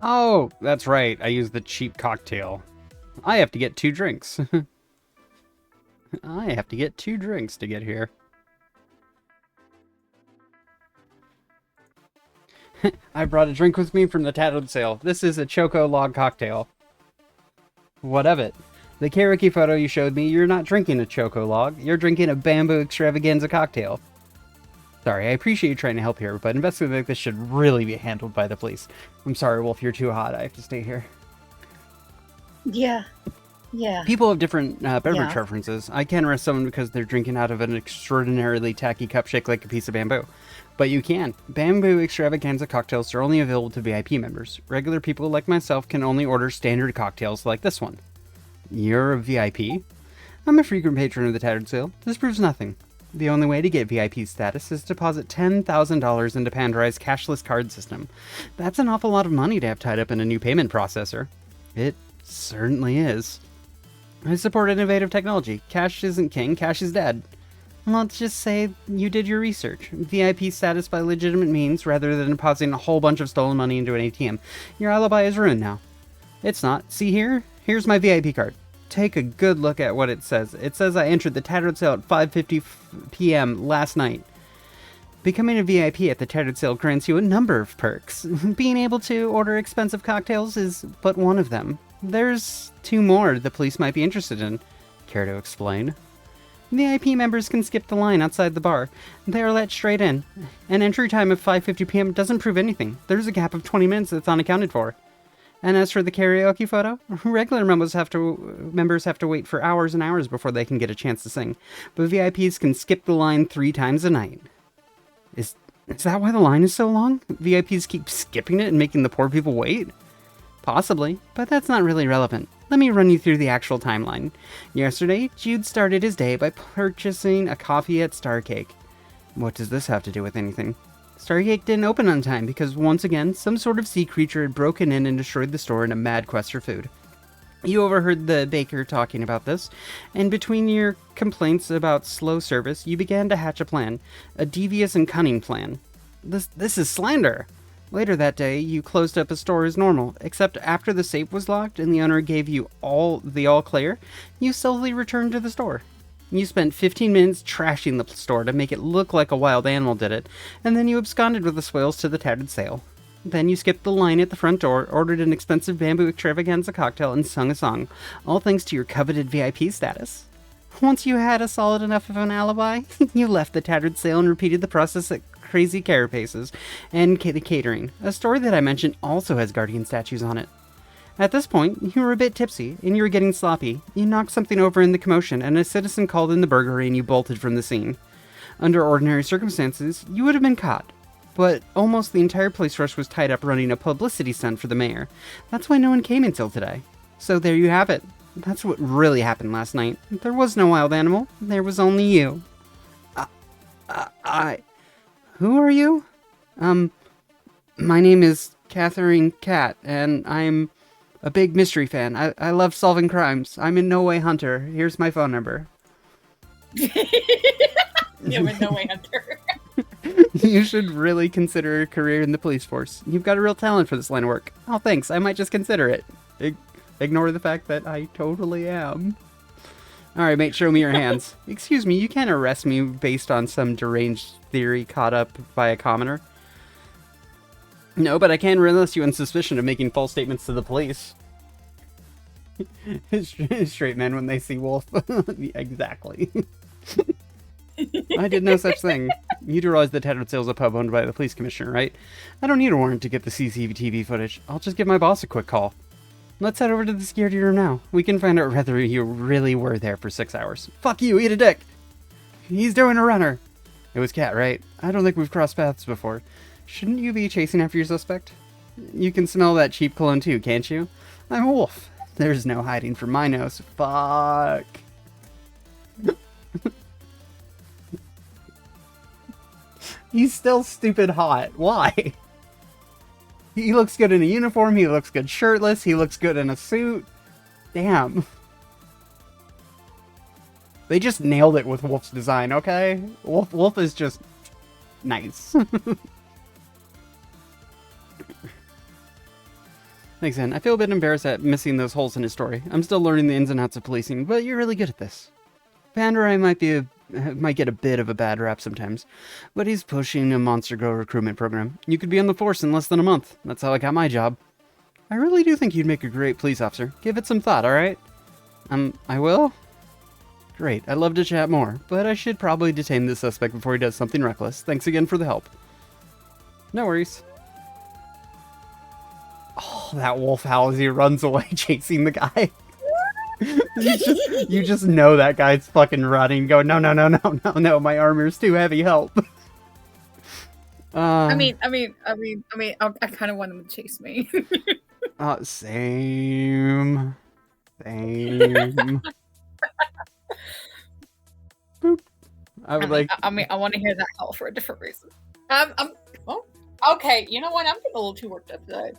Oh, that's right. I used the cheap cocktail. I have to get 2 drinks. I have to get 2 drinks to get here. I brought a drink with me from the tattered sale. This is a Choco Log cocktail. What of it? The karaoke photo you showed me, you're not drinking a Choco Log. You're drinking a Bamboo Extravaganza cocktail. Sorry, I appreciate you trying to help here, but investigations like this should really be handled by the police. I'm sorry, Wolf, you're too hot. I have to stay here.
Yeah.
People have different beverage preferences. I can't arrest someone because they're drinking out of an extraordinarily tacky cup shaped like a piece of bamboo. But you can. Bamboo Extravaganza cocktails are only available to VIP members. Regular people like myself can only order standard cocktails like this one. You're a VIP? I'm a frequent patron of the Tattered Sale. This proves nothing. The only way to get VIP status is to deposit $10,000 into Pandora's cashless card system. That's an awful lot of money to have tied up in a new payment processor. It certainly is. I support innovative technology. Cash isn't king, cash is dead. Let's just say you did your research. VIP status by legitimate means rather than depositing a whole bunch of stolen money into an ATM. Your alibi is ruined now. It's not. See here? Here's my VIP card. Take a good look at what it says. It says I entered the Tattered Sale at 5:50 p.m. last night. Becoming a VIP at the Tattered Sale grants you a number of perks. Being able to order expensive cocktails is but one of them. There's 2 more the police might be interested in. Care to explain? VIP members can skip the line outside the bar. They are let straight in. An entry time of 5:50 p.m. doesn't prove anything. There's a gap of 20 minutes that's unaccounted for. And as for the karaoke photo, regular members have to wait for hours and hours before they can get a chance to sing. But VIPs can skip the line 3 times a night. Is that why the line is so long? VIPs keep skipping it and making the poor people wait? Possibly, but that's not really relevant. Let me run you through the actual timeline. Yesterday, Jude started his day by purchasing a coffee at Starcake. What does this have to do with anything? Starcake didn't open on time because, once again, some sort of sea creature had broken in and destroyed the store in a mad quest for food. You overheard the baker talking about this, and between your complaints about slow service, you began to hatch a plan. A devious and cunning plan. This is slander! Later that day, you closed up a store as normal, except after the safe was locked and the owner gave you the all clear, you slowly returned to the store. You spent 15 minutes trashing the store to make it look like a wild animal did it, and then you absconded with the spoils to the Tattered Sale. Then you skipped the line at the front door, ordered an expensive Bamboo Extravaganza cocktail, and sung a song, all thanks to your coveted VIP status. Once you had a solid enough of an alibi, you left the Tattered Sale and repeated the process at Crazy Carapaces and the catering. A store that I mentioned also has guardian statues on it. At this point, you were a bit tipsy, and you were getting sloppy. You knocked something over in the commotion, and a citizen called in the burglary and you bolted from the scene. Under ordinary circumstances, you would have been caught. But almost the entire police force was tied up running a publicity stunt for the mayor. That's why no one came until today. So there you have it. That's what really happened last night. There was no wild animal. There was only you. Who are you? My name is Catherine Cat, and I'm a big mystery fan. I love solving crimes. I'm in no way Hunter. Here's my phone number.
You're in no way Hunter.
You should really consider a career in the police force. You've got a real talent for this line of work. Oh, thanks. I might just consider it. Ignore the fact that I totally am. Alright, mate, show me your hands. Excuse me, you can't arrest me based on some deranged theory caught up by a commoner. No, but I can arrest you on suspicion of making false statements to the police. Straight men when they see wolf. Exactly. I did no such thing. You do realize the Tattered Sale's a pub owned by the police commissioner, right? I don't need a warrant to get the CCTV footage. I'll just give my boss a quick call. Let's head over to the security room now. We can find out whether you really were there for 6 hours. Fuck you, eat a dick! He's doing a runner! It was Kat, right? I don't think we've crossed paths before. Shouldn't you be chasing after your suspect? You can smell that cheap cologne too, can't you? I'm a wolf. There's no hiding from my nose. Fuck. He's still stupid hot. Why? He looks good in a uniform. He looks good shirtless. He looks good in a suit. Damn. They just nailed it with Wolf's design, okay? Wolf is just nice. Thanks, Ann. I feel a bit embarrassed at missing those holes in his story. I'm still learning the ins and outs of policing, but you're really good at this. Pandora might get a bit of a bad rap sometimes, but he's pushing a Monster Girl recruitment program. You could be on the force in less than a month. That's how I got my job. I really do think you'd make a great police officer. Give it some thought, alright? I will? Great, I'd love to chat more, but I should probably detain this suspect before he does something reckless. Thanks again for the help. No worries. Oh, that wolf howl as he runs away chasing the guy. You just know that guy's fucking running, going, no, my armor's too heavy, help.
I kind of want him to chase me.
Same. Boop. I
want to hear that call for a different reason.
Oh, okay. You know what? I'm getting a little too worked up today.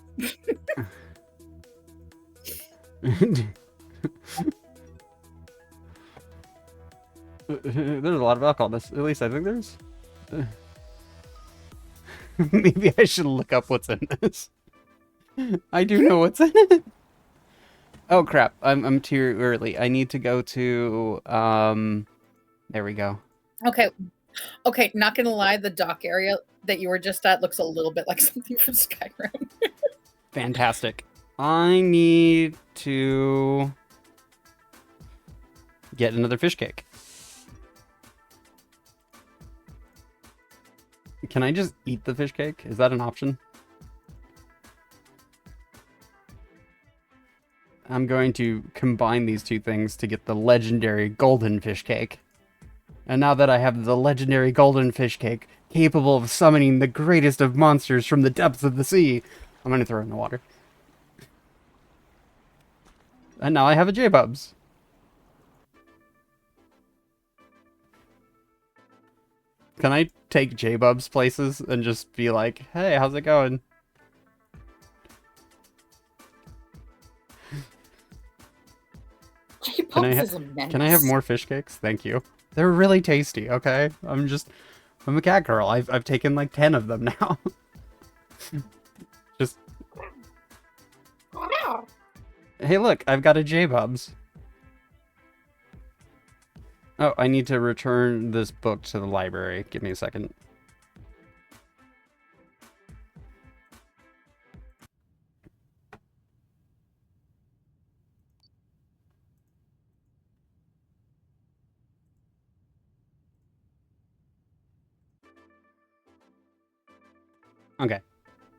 There's a lot of alcohol in this. At least I think there's. Maybe I should look up what's in this. I do know what's in it. Oh crap! I'm too early. I need to go to. There we go.
Okay. Not gonna lie, the dock area that you were just at looks a little bit like something from Skyrim.
Fantastic. I need to get another fish cake. Can I just eat the fish cake? Is that an option? I'm going to combine these two things to get the legendary golden fish cake. And now that I have the legendary golden fish cake, capable of summoning the greatest of monsters from the depths of the sea, I'm going to throw it in the water. And now I have a J-Bubs. Can I take J-Bubs places and just be like, hey, how's it going? Can I have more fish cakes? Thank you. They're really tasty, okay? I'm a cat girl. I've taken like 10 of them now. Just... Hey, look, I've got a J-Bubs. Oh, I need to return this book to the library. Give me a second. Okay.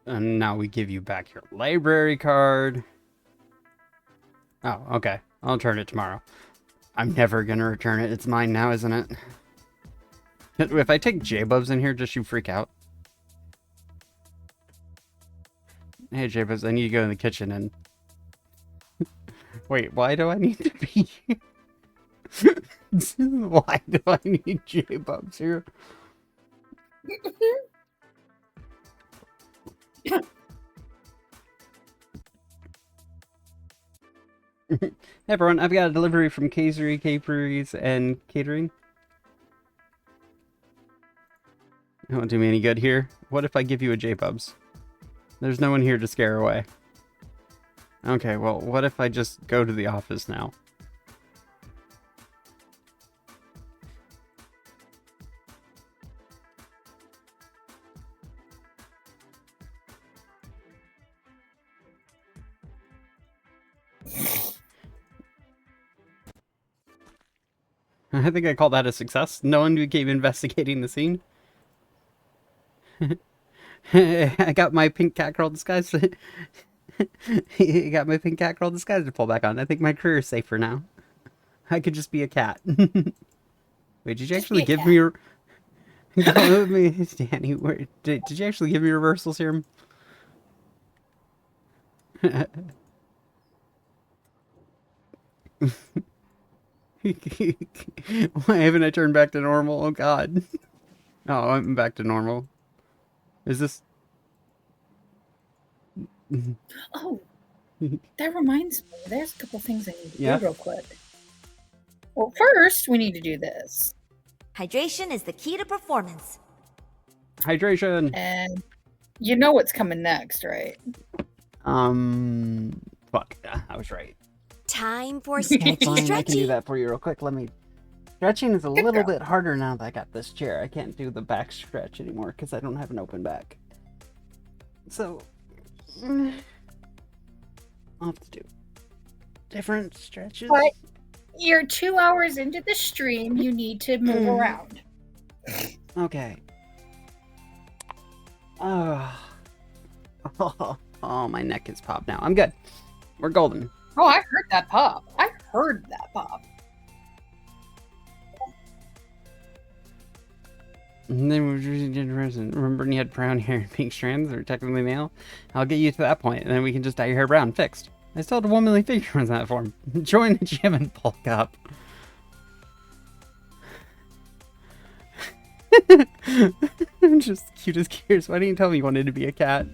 And now we give you back your library card. Oh, okay. I'll return it tomorrow. I'm never gonna return it. It's mine now, isn't it? If I take J-Bubs in here, just you freak out. Hey, J-Bubs, I need to go in the kitchen and... Wait, why do I need to be here? Why do I need J-Bubs here? Hey everyone, I've got a delivery from Casery, Caperies, and Catering. It won't do me any good here. What if I give you a J-Bubs? There's no one here to scare away. Okay, well, what if I just go to the office now? I think I call that a success. No one became investigating the scene. I got my pink cat girl disguise. I got my pink cat girl disguise to pull back on. I think my career is safe for now. I could just be a cat. Wait, did you
Just
actually
be a
give
cat.
me your... Don't me, Danny, did you actually give me reversal serum? Why haven't I turned back to normal? Oh god. Oh, I'm back to normal. Is this...
Oh, that reminds me. There's a couple things I need to
Yeah?
do real quick. Well, first, we need to do this.
Hydration is the key to performance.
Hydration!
And you know what's coming next, right?
Fuck. I was right.
Time for
That's
stretchy
fine, I can do
stretchy.
that for you real quick. Let me... Stretching is a
Good
little
girl.
bit harder now that I got this chair. I can't do the back stretch anymore because I don't have an open back. So... I'll have to do different stretches.
But you're 2 hours into the stream. You need to move around.
Okay. Oh, my neck is popped now. I'm good. We're golden.
Oh, I heard that pop. I heard that pop.
And then we're just interested. Remember when you had brown hair and pink strands that are technically male? I'll get you to that point, and then we can just dye your hair brown. Fixed. I still had a womanly figure in that form. Join the gym and bulk up. I'm just cute as gears. Why didn't you tell me you wanted to be a cat?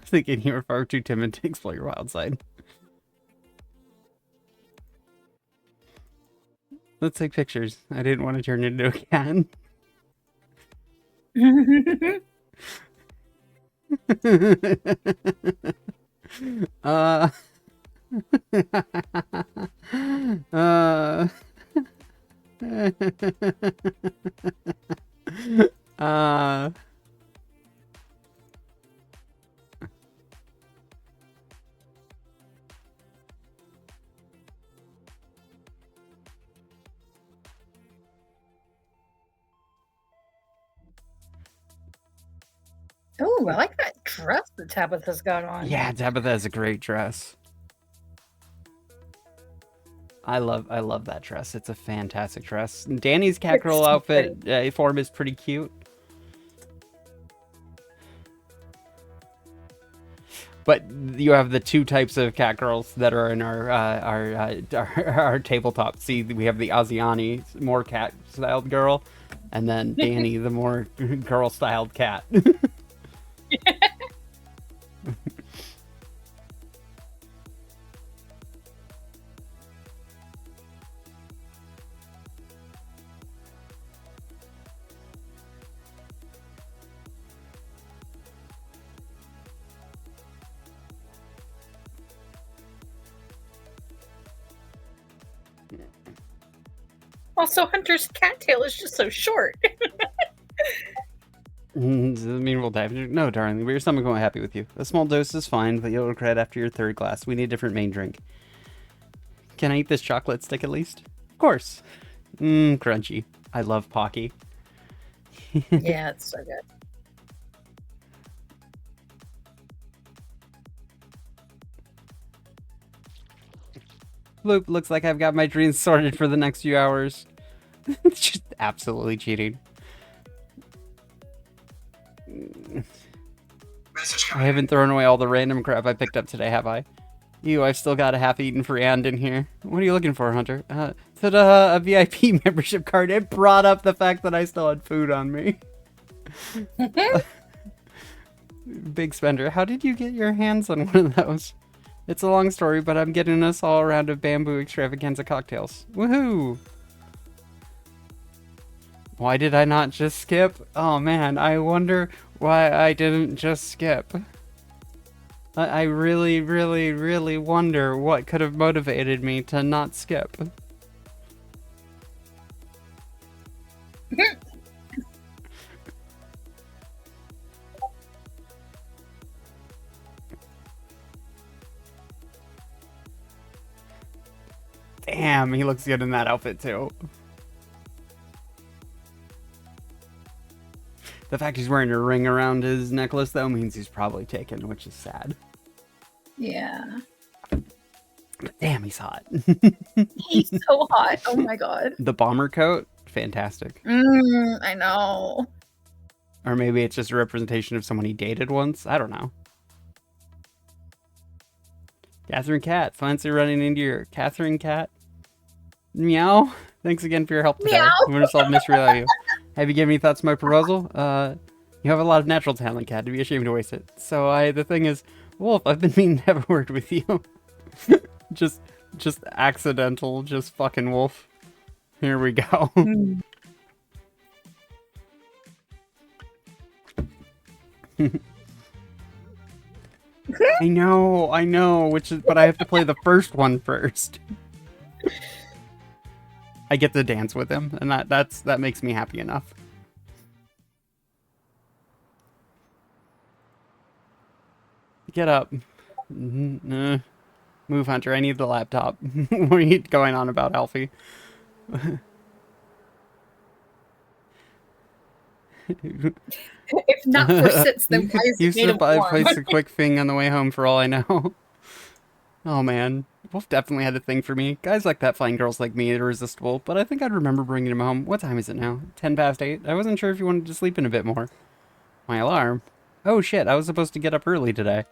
Thinking you were far too timid to explore your wild side. Let's take pictures. I didn't want to turn into a cat. uh, uh,
Oh, I like that dress that Tabitha's got on.
yeah, Tabitha has a great dress. I love that dress. It's a fantastic dress. Danny's cat
It's
girl
so
outfit form is pretty cute. But you have the two types of cat girls that are in our tabletop. See, we have the Asiani, more cat-styled girl, and then Danny, the more girl-styled cat.
Also, Hunter's cattail is just so short.
Does it mean we'll dive? No, darling, but your stomach won't be happy with you. A small dose is fine, but you'll regret after your third glass. We need a different main drink. Can I eat this chocolate stick at least? Of course. Crunchy. I love Pocky.
Yeah, it's so good.
Loop, looks like I've got my dreams sorted for the next few hours. It's just absolutely cheating. I haven't thrown away all the random crap I picked up today, have I? Ew, I've still got a half-eaten friand in here. What are you looking for, Hunter? Ta-da, a VIP membership card. It brought up the fact that I still had food on me. Big spender. How did you get your hands on one of those? It's a long story, but I'm getting us all a round of bamboo extravaganza cocktails. Woohoo! Why did I not just skip? Oh man, I wonder why I didn't just skip. I really, really, really wonder what could have motivated me to not skip. Damn, he looks good in that outfit too. The fact he's wearing a ring around his necklace, though, means he's probably taken, which is sad.
Yeah.
But damn, he's hot.
He's so hot. Oh my god.
The bomber coat, fantastic.
I know.
Or maybe it's just a representation of someone he dated once. I don't know. Catherine Cat, fancy running into your Catherine Cat. Meow. Thanks again for your help today.
Meow.
I'm gonna solve mystery without you. Have you given me thoughts on my proposal? You have a lot of natural talent, Cat. To be ashamed to waste it. So the thing is, Wolf, I've been meaning to have a word with you. just accidental, just fucking Wolf. Here we go. I know, but I have to play the first one first. I get to dance with him, and that makes me happy enough. Get up. Move, Hunter. I need the laptop. What are you going on about, Alfie?
If not for sits, then why is
You
it made of
slip by
warm?
place a quick thing on the way home for all I know. Oh man, Wolf definitely had a thing for me. Guys like that find girls like me irresistible, but I think I'd remember bringing him home. What time is it now? 8:10. I wasn't sure if you wanted to sleep in a bit more. My alarm. Oh shit, I was supposed to get up early today.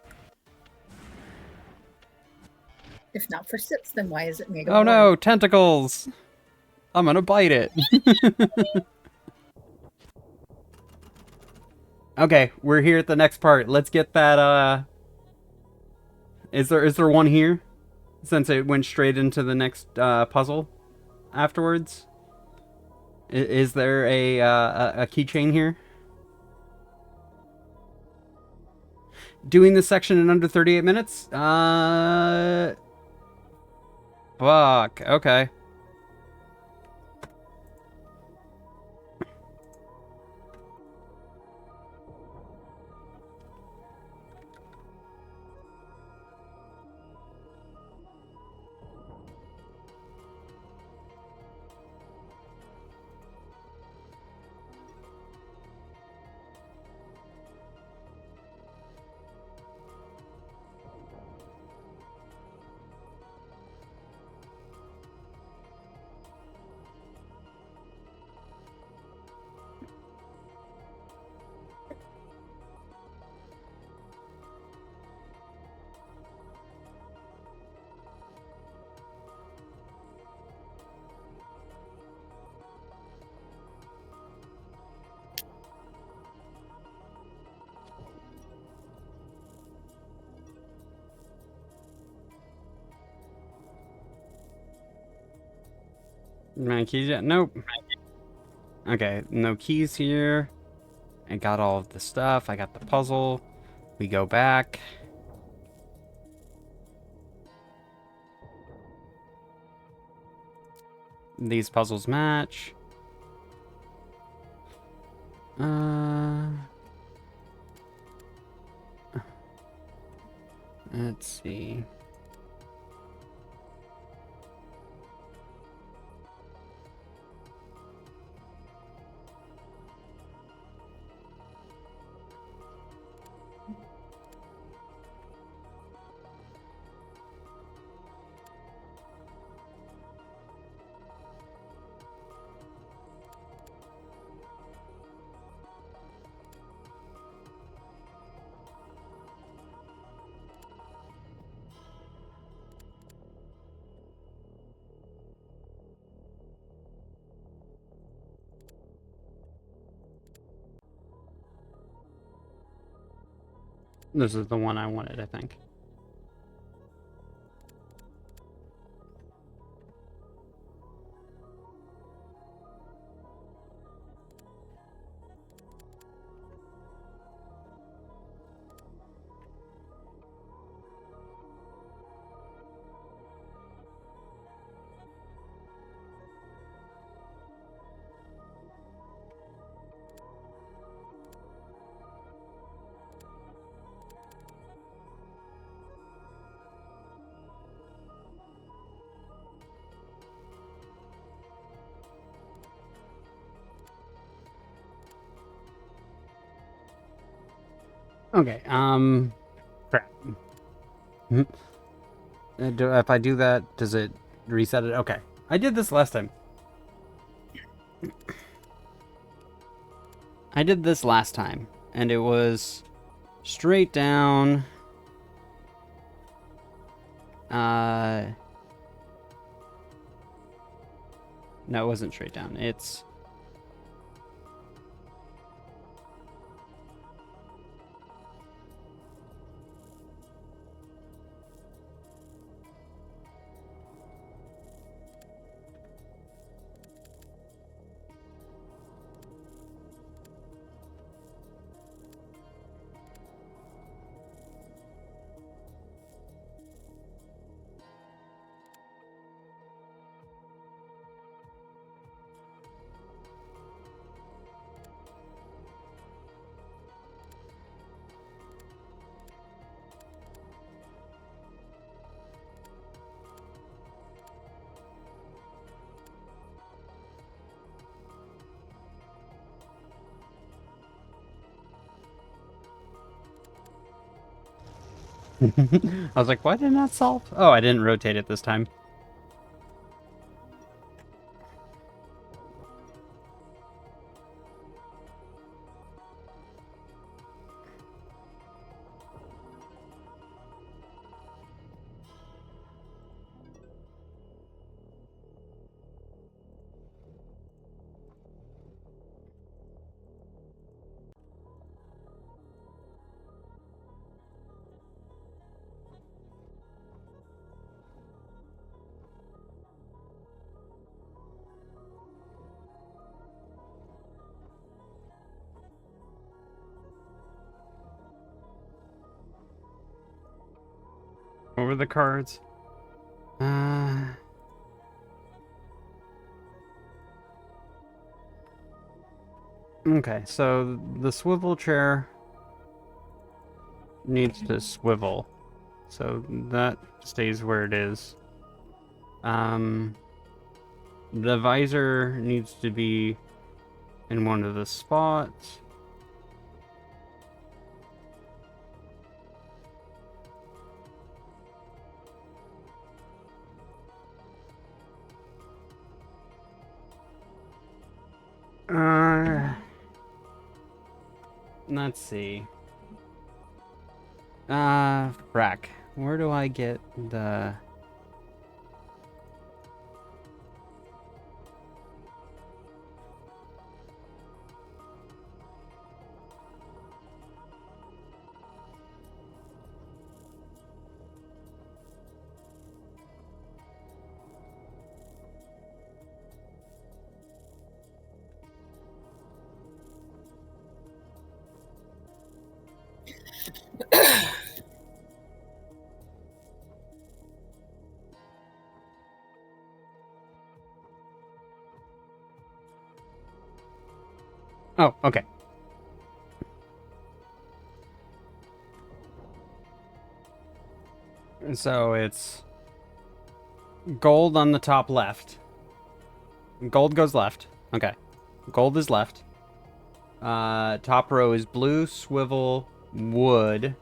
If not for sits, then why is it made of
Oh
warm?
no, tentacles! I'm gonna bite it. Okay, we're here at the next part. Let's get that, Is there one here? Since it went straight into the next, puzzle afterwards? Is there a keychain here? Doing this section in under 38 minutes? Fuck, okay. My keys yet? Nope. Okay, no keys here. I got all of the stuff. I got the puzzle. We go back. These puzzles match. Let's see. This is the one I wanted, I think. Okay, crap. If I do that, does it reset it? Okay. I did this last time. I did this last time, and it was straight down. No, it wasn't straight down. It's... I was like, why didn't that solve? Oh, I didn't rotate it this time. What were the cards? Okay, so the swivel chair needs to swivel. So that stays where it is. The visor needs to be in one of the spots. Let's see. Frack. Where do I get the... Oh, okay. So it's gold on the top left. Gold goes left. Okay. Gold is left. Top row is blue, swivel, wood.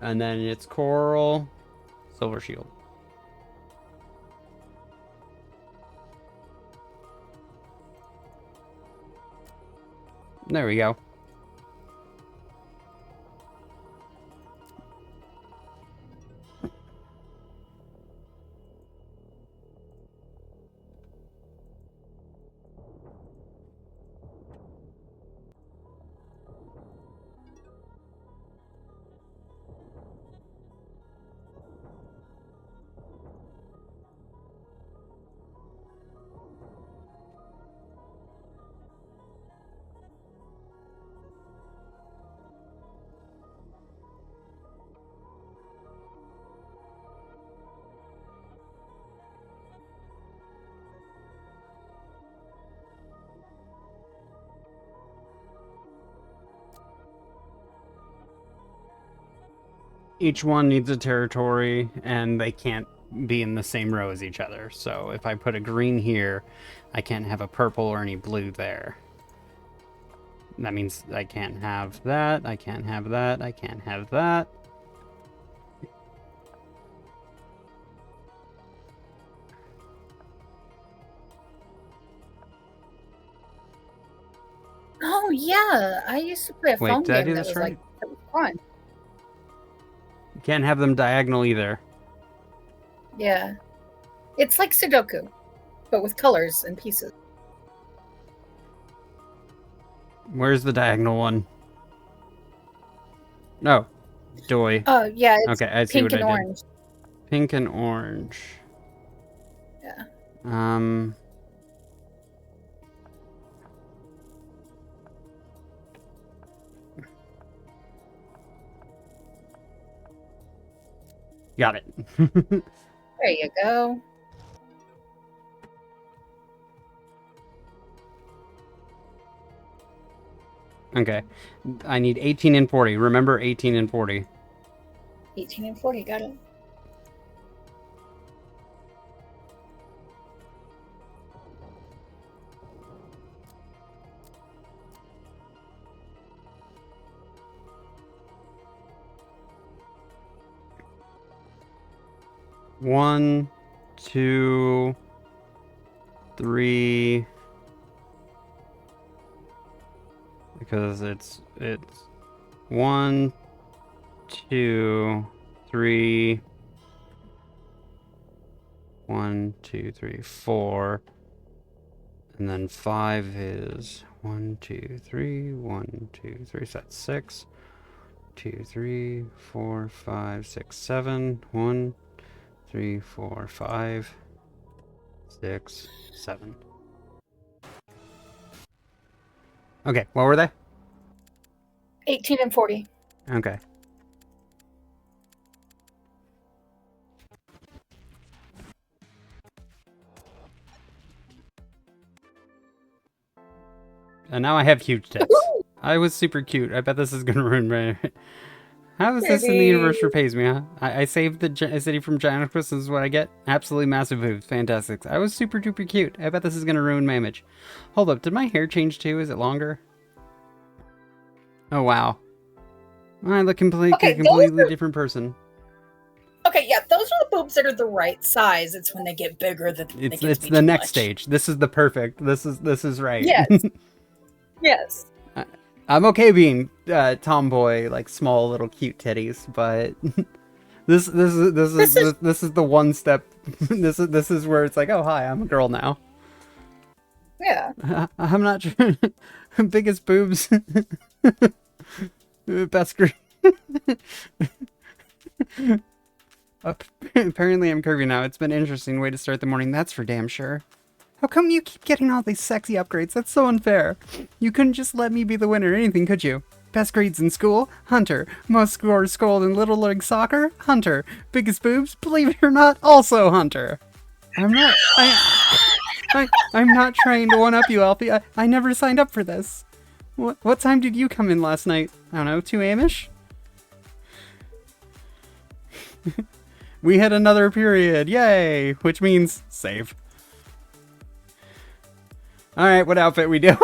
And then it's coral, silver shield. There we go. Each one needs a territory, and they can't be in the same row as each other. So if I put a green here, I can't have a purple or any blue there. That means I can't have that, I can't have that, I can't have that.
Oh yeah, I used to play a
Wait,
phone
did I
game
do
that
this
was
right?
that was fun.
Can't have them diagonal either.
Yeah, it's like Sudoku, but with colors and pieces.
Where's the diagonal one? No. Doi.
Oh yeah, it's
Okay, I see
pink
what
and
I did.
orange.
Pink and orange.
Yeah.
Got it.
There you go.
Okay. I need 18 and 40. Remember 18 and 40.
18 and 40, got it.
One, two, three. Because it's 1, 2, 3. 1, 2, 3, 4. And then 5 is 1, 2, 3, 1, 2, 3. So that's 6. 2, 3, 4, 5, 6, 7. 1, 3, 4, 5, 6, 7. Okay, what were they?
18 and 40.
Okay. And now I have huge tits. I was super cute. I bet this is gonna ruin my... How is this in the universe repays me, huh? I saved the city from Giant This is what I get. Absolutely massive boobs. Fantastic. I was super duper cute. I bet this is gonna ruin my image. Hold up, did my hair change too? Is it longer? Oh, wow. I look
Okay,
a completely different person.
Okay, yeah, those are the boobs that are the right size. It's when they get bigger that they get to
It's
be
the
too
next
much.
stage. This is the perfect. This is right.
Yes. Yes.
I'm okay being tomboy, like small little cute titties, but this is the one step. This is where it's like, oh hi, I'm a girl now.
Yeah.
I'm not biggest boobs, best green. Apparently I'm curvy now. It's been an interesting way to start the morning, that's for damn sure. How come you keep getting all these sexy upgrades? That's so unfair. You couldn't just let me be the winner or anything, could you? Best grades in school? Hunter. Most scores scored in Little League Soccer? Hunter. Biggest boobs? Believe it or not, also Hunter. I'm not trying to one-up you, Alfie. I never signed up for this. What time did you come in last night? I don't know, 2 a.m.-ish? We had another period, yay! Which means save. Alright, what outfit we doing?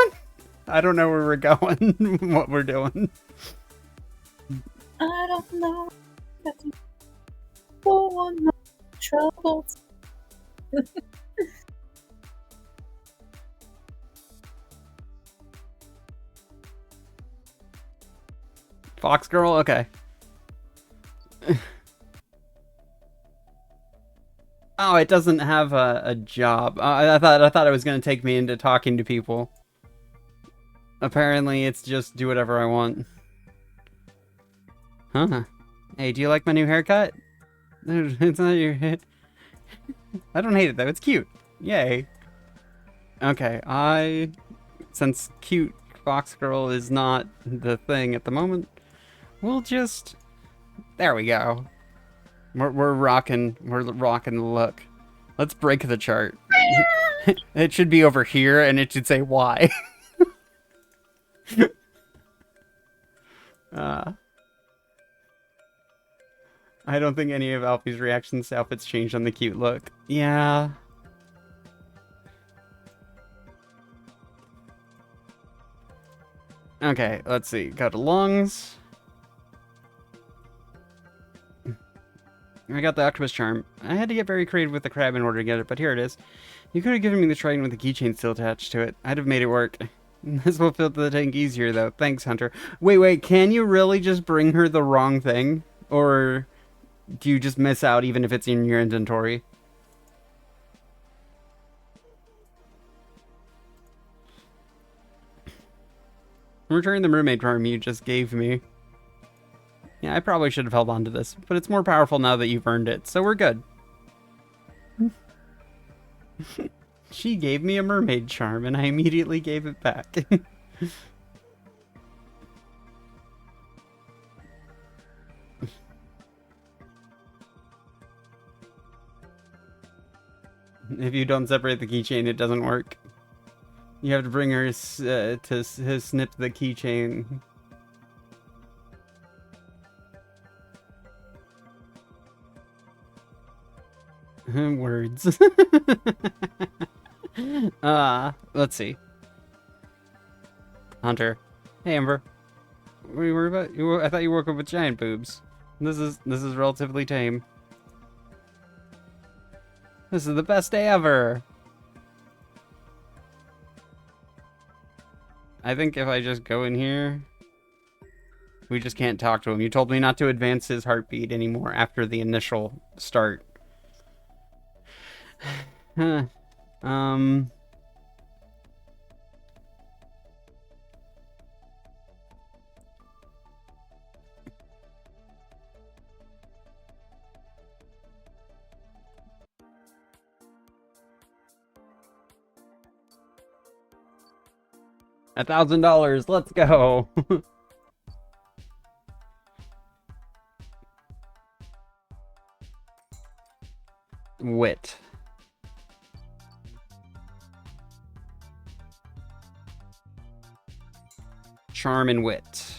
I don't know where we're going, what we're doing.
I don't know. Oh, no troubles.
Fox girl? Okay. Oh, it doesn't have a job. I thought it was gonna take me into talking to people. Apparently, it's just do whatever I want. Huh? Hey, do you like my new haircut? It's not your head. I don't hate it though. It's cute. Yay. Okay, since cute fox girl is not the thing at the moment, we'll just. There we go. We're rocking the look. Let's break the chart. It should be over here, and it should say why. I don't think any of Alfie's reactions to outfits changed on the cute look. Yeah. Okay, let's see. Go to lungs. I got the octopus charm. I had to get very creative with the crab in order to get it, but here it is. You could have given me the trident with the keychain still attached to it. I'd have made it work. This will fill the tank easier, though. Thanks, Hunter. Wait, can you really just bring her the wrong thing? Or do you just miss out even if it's in your inventory? Return the mermaid charm you just gave me. Yeah, I probably should have held on to this, but it's more powerful now that you've earned it, so we're good. She gave me a mermaid charm, and I immediately gave it back. If you don't separate the keychain, it doesn't work. You have to bring her to snip the keychain. Words. Let's see. Hunter. Hey, Amber. What are you worried about? I thought you woke up with giant boobs. This is relatively tame. This is the best day ever. I think if I just go in here, we just can't talk to him. You told me not to advance his heartbeat anymore after the initial start. $1,000, let's go. Wit. Charm and wit.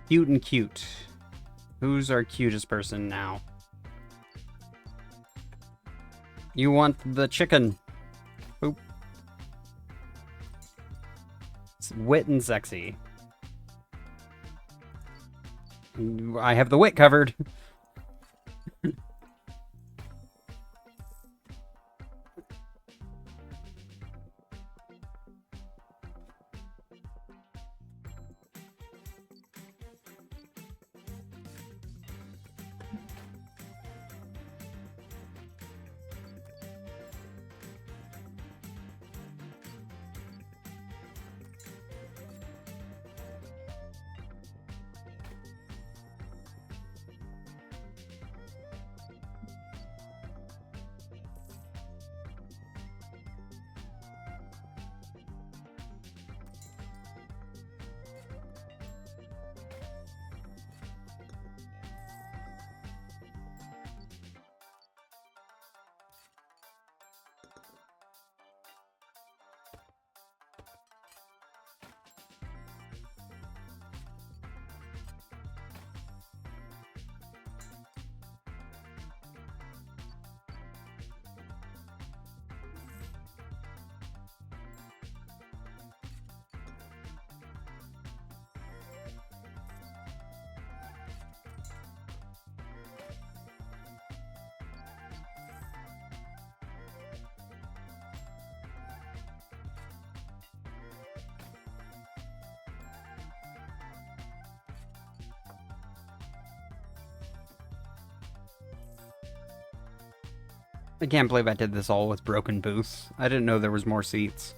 Cute and cute. Who's our cutest person now? You want the chicken. Boop. It's wit and sexy. I have the wit covered. I can't believe I did this all with broken booths. I didn't know there was more seats.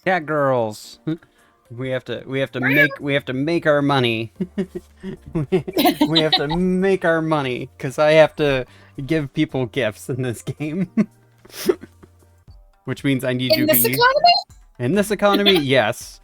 Cat girls. We have to make our money. We have to make our money because I have to give people gifts in this game. Which means I need
In
to
this
be
economy?
in this economy, yes.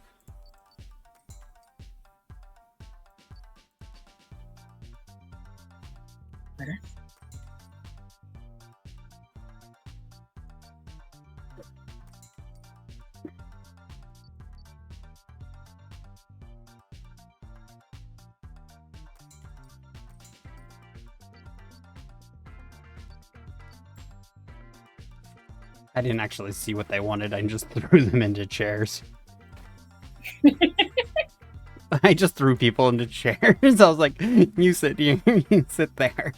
I didn't actually see what they wanted. I just threw them into chairs. I just threw people into chairs. I was like, you sit here, you sit there.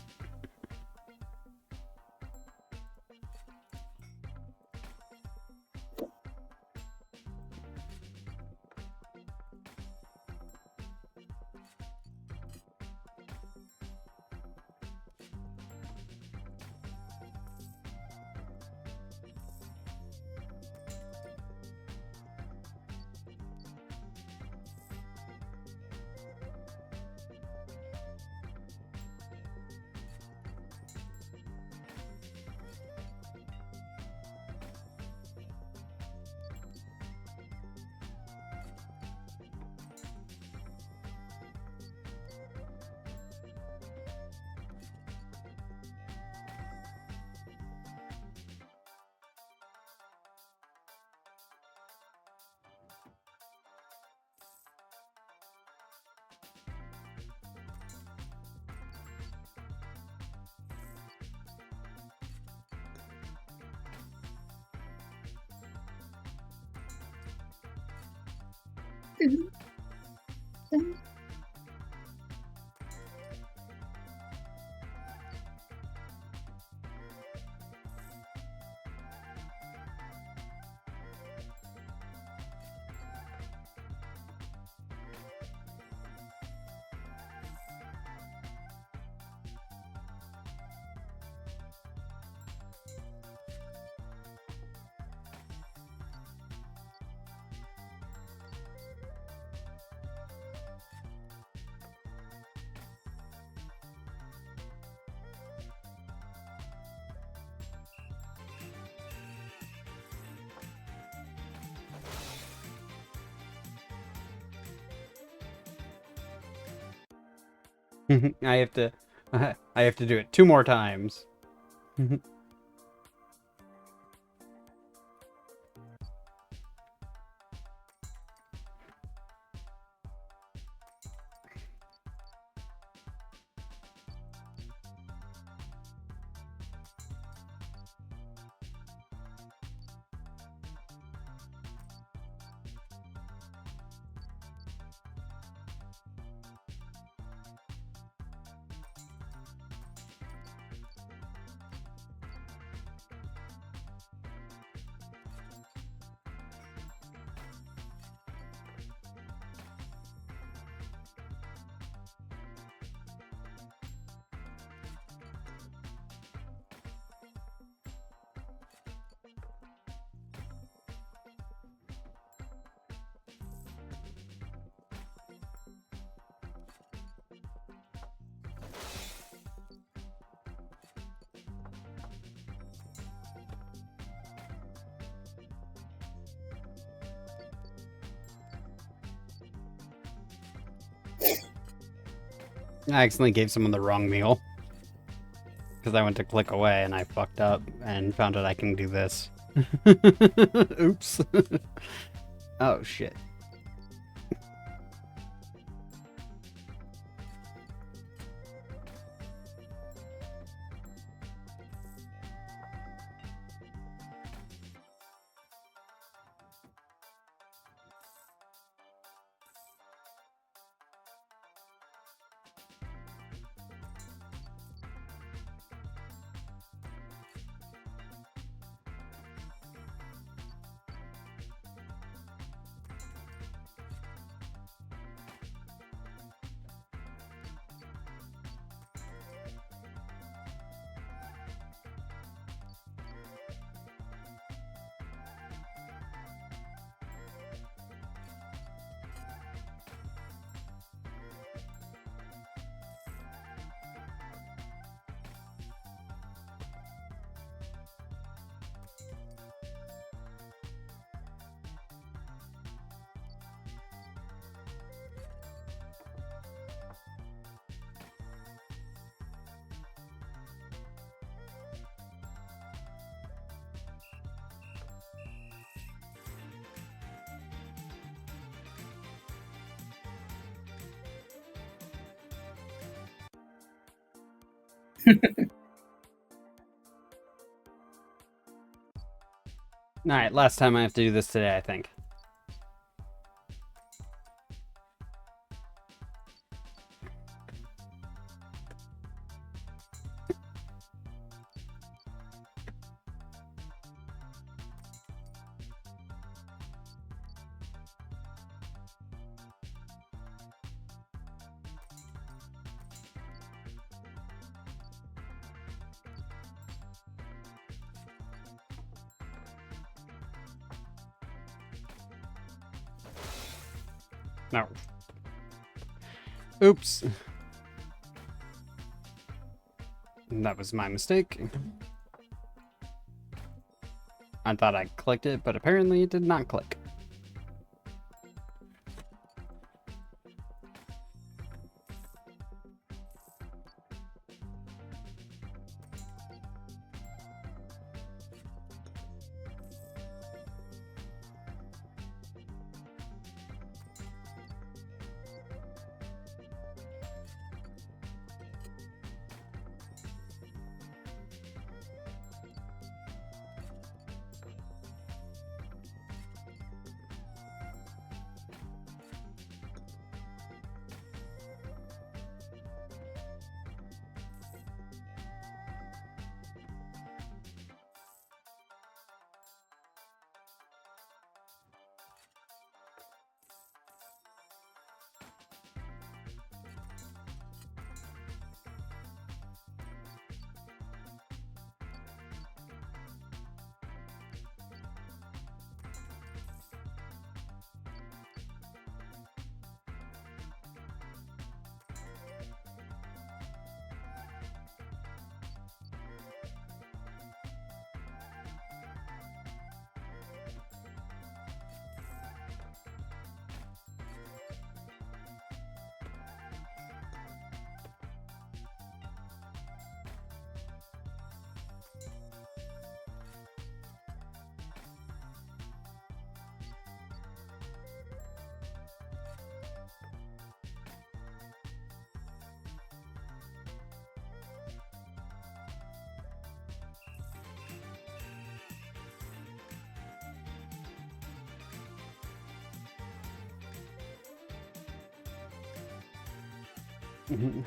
I have to do it 2 more times. I accidentally gave someone the wrong meal. Because I went to click away and I fucked up and found out I can do this. Oops. Oh, shit. Alright, last time I have to do this today, I think. No. Oops. That was my mistake. I thought I clicked it, but apparently it did not click.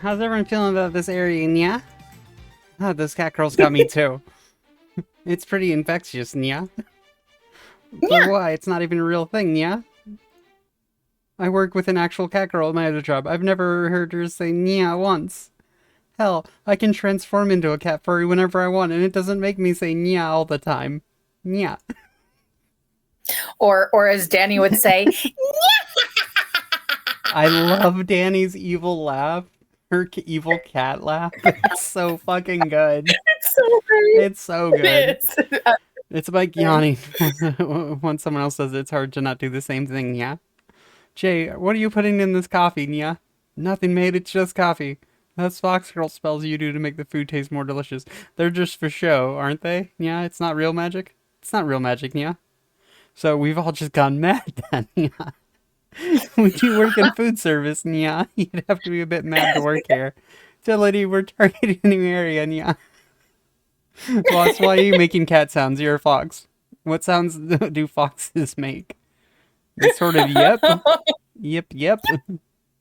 How's everyone feeling about this area, yeah? Oh, this cat girl's got me too. It's pretty infectious, yeah? But why? It's not even a real thing, yeah? I work with an actual cat girl at my other job. I've never heard her say nya once. Hell, I can transform into a cat furry whenever I want, and it doesn't make me say nya all the time. Nya.
Or as Danny would say,
I love Danny's evil laugh. Her evil cat laugh. It's so fucking good.
it's so great.
It's so good.
It is.
It's like yawning when someone else says it's hard to not do the same thing, yeah? Jay, what are you putting in this coffee, yeah? Nothing, mate, it's just coffee. That's Fox Girl spells you do to make the food taste more delicious. They're just for show, aren't they? Yeah, it's not real magic? It's not real magic, yeah? So we've all just gone mad then, yeah? Would you work in food service, yeah? You'd have to be a bit mad to work here. Xadlly, we're targeting a new area, yeah? Boss, why are you making cat sounds? You're a fox. What sounds do foxes make? It's sort of yep. Yep, yep.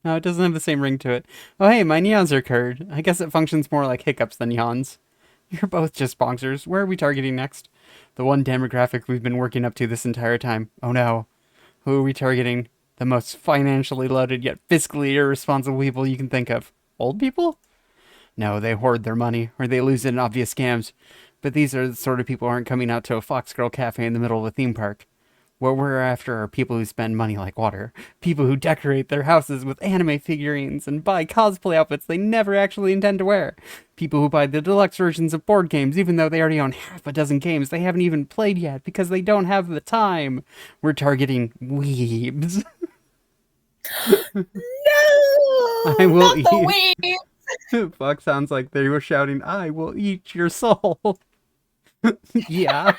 No, it doesn't have the same ring to it. Oh, hey, my yawns are curd. I guess it functions more like hiccups than yawns. You're both just bonkers. Where are we targeting next? The one demographic we've been working up to this entire time. Oh no. Who are we targeting? The most financially loaded yet fiscally irresponsible people you can think of. Old people? No, they hoard their money, or they lose it in obvious scams. But these are the sort of people who aren't coming out to a Fox Girl cafe in the middle of a theme park. What we're after are people who spend money like water. People who decorate their houses with anime figurines and buy cosplay outfits they never actually intend to wear. People who buy the deluxe versions of board games even though they already own half a dozen games they haven't even played yet because they don't have the time. We're targeting weebs.
No!
I will
not the weed!
Fuck, sounds like they were shouting, I will eat your soul. Yeah.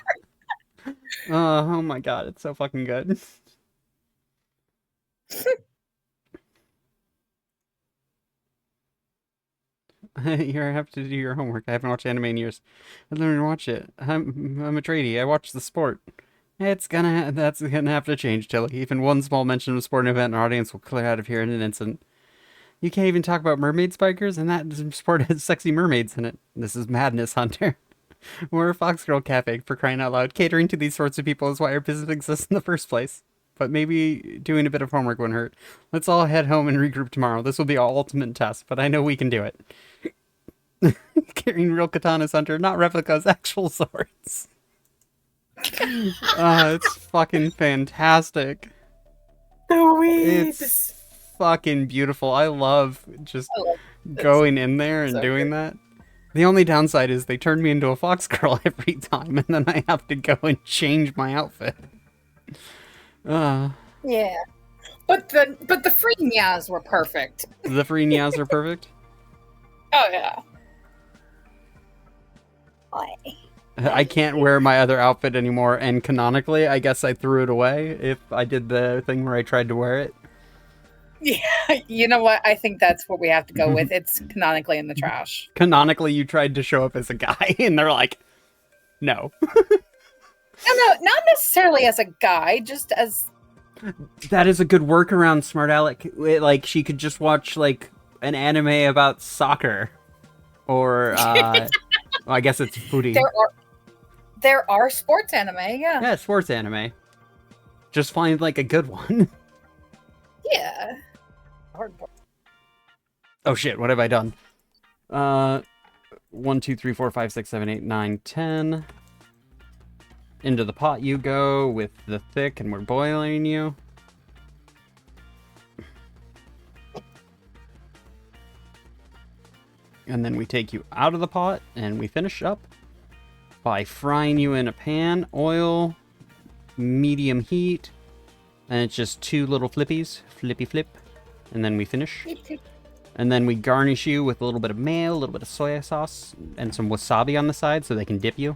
Oh my god, it's so fucking good. You have to do your homework. I haven't watched anime in years. I learned to watch it. I'm a tradie. I watch the sport. That's gonna have to change, Tilly. Even one small mention of a sporting event, our audience will clear out of here in an instant. You can't even talk about mermaid spikers, and that sport has sexy mermaids in it. This is madness, Hunter. We're a Foxgirl Cafe, for crying out loud. Catering to these sorts of people is why our business exists in the first place. But maybe doing a bit of homework wouldn't hurt. Let's all head home and regroup tomorrow. This will be our ultimate test, but I know we can do it. Carrying real katanas, Hunter, not replicas, actual swords. It's fucking fantastic. It's fucking beautiful. I love just going in there and doing that. The only downside is they turn me into a fox girl every time, and then I have to go and change my outfit.
Yeah, but the free meows were perfect.
The free meows are perfect.
Oh yeah.
I can't wear my other outfit anymore, and canonically, I guess I threw it away if I did the thing where I tried to wear it.
Yeah, you know what? I think that's what we have to go with. It's canonically in the trash.
Canonically, you tried to show up as a guy, and they're like, no.
No, not necessarily as a guy, just as...
That is a good workaround, Smart Alec. Like, she could just watch, like, an anime about soccer. Or, well, I guess it's foodie.
There are sports anime, yeah.
Yeah, sports anime. Just find, like, a good one.
Yeah.
Oh shit, what have I done? 1, 2, 3, 4, 5, 6, 7, 8, 9, 10. Into the pot you go with the thick, and we're boiling you. And then we take you out of the pot, and we finish up by frying you in a pan, oil, medium heat, and it's just 2 little flippies, flippy flip, and then we finish. And then we garnish you with a little bit of mayo, a little bit of soy sauce, and some wasabi on the side so they can dip you.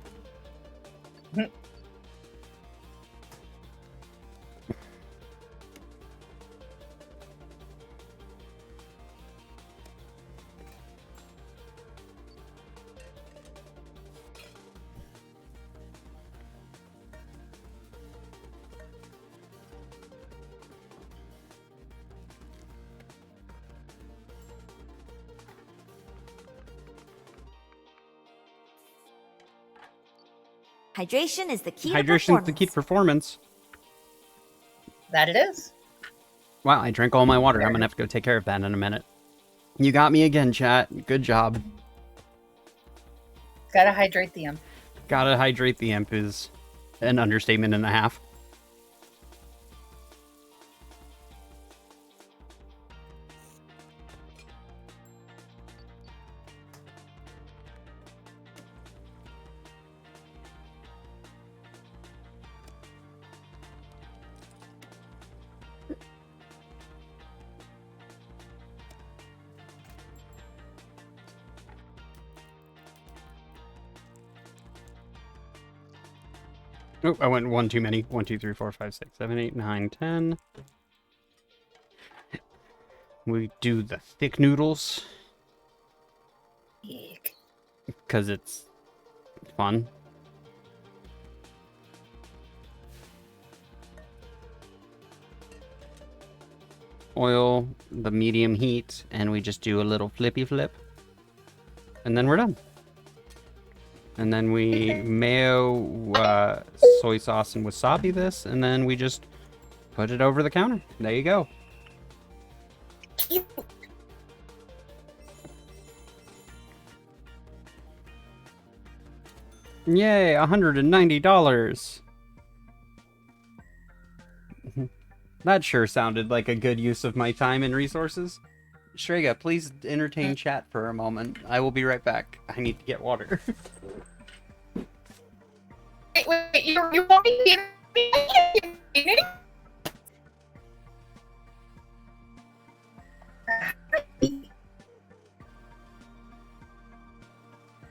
Hydration is the key to
Hydration is
performance.
the key to performance.
That it is.
Wow, I drank all my water. I'm gonna have to go take care of that in a minute. You got me again, chat. Good job.
Gotta hydrate the imp.
Gotta hydrate the imp is an understatement and a half. Oh, I went 1 too many. 1, 2, 3, 4, 5, 6, 7, 8, 9, 10. We do the thick noodles. Because it's fun. Oil, the medium heat, and we just do a little flippy flip. And then we're done. And then we mayo, soy sauce, and wasabi this, and then we just put it over the counter. There you go. Yay, $190. That sure sounded like a good use of my time and resources. Strega, please entertain chat for a moment. I will be right back. I need to get water.
Wait, you want me to be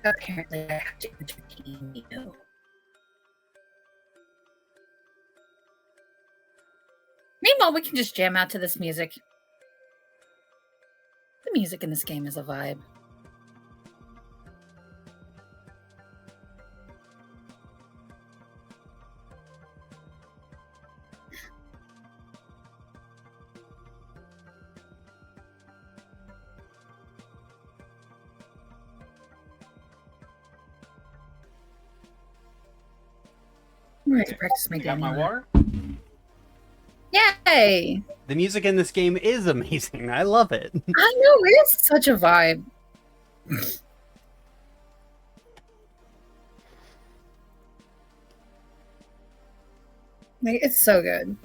Apparently, I have to entertain you. Meanwhile, we can just jam out to this music. The music in this game is a vibe. ready to practice my
You got my
Danny.
water?
Yay!
The music in this game is amazing. I love it.
I know, it is such a vibe. Like, it's so good.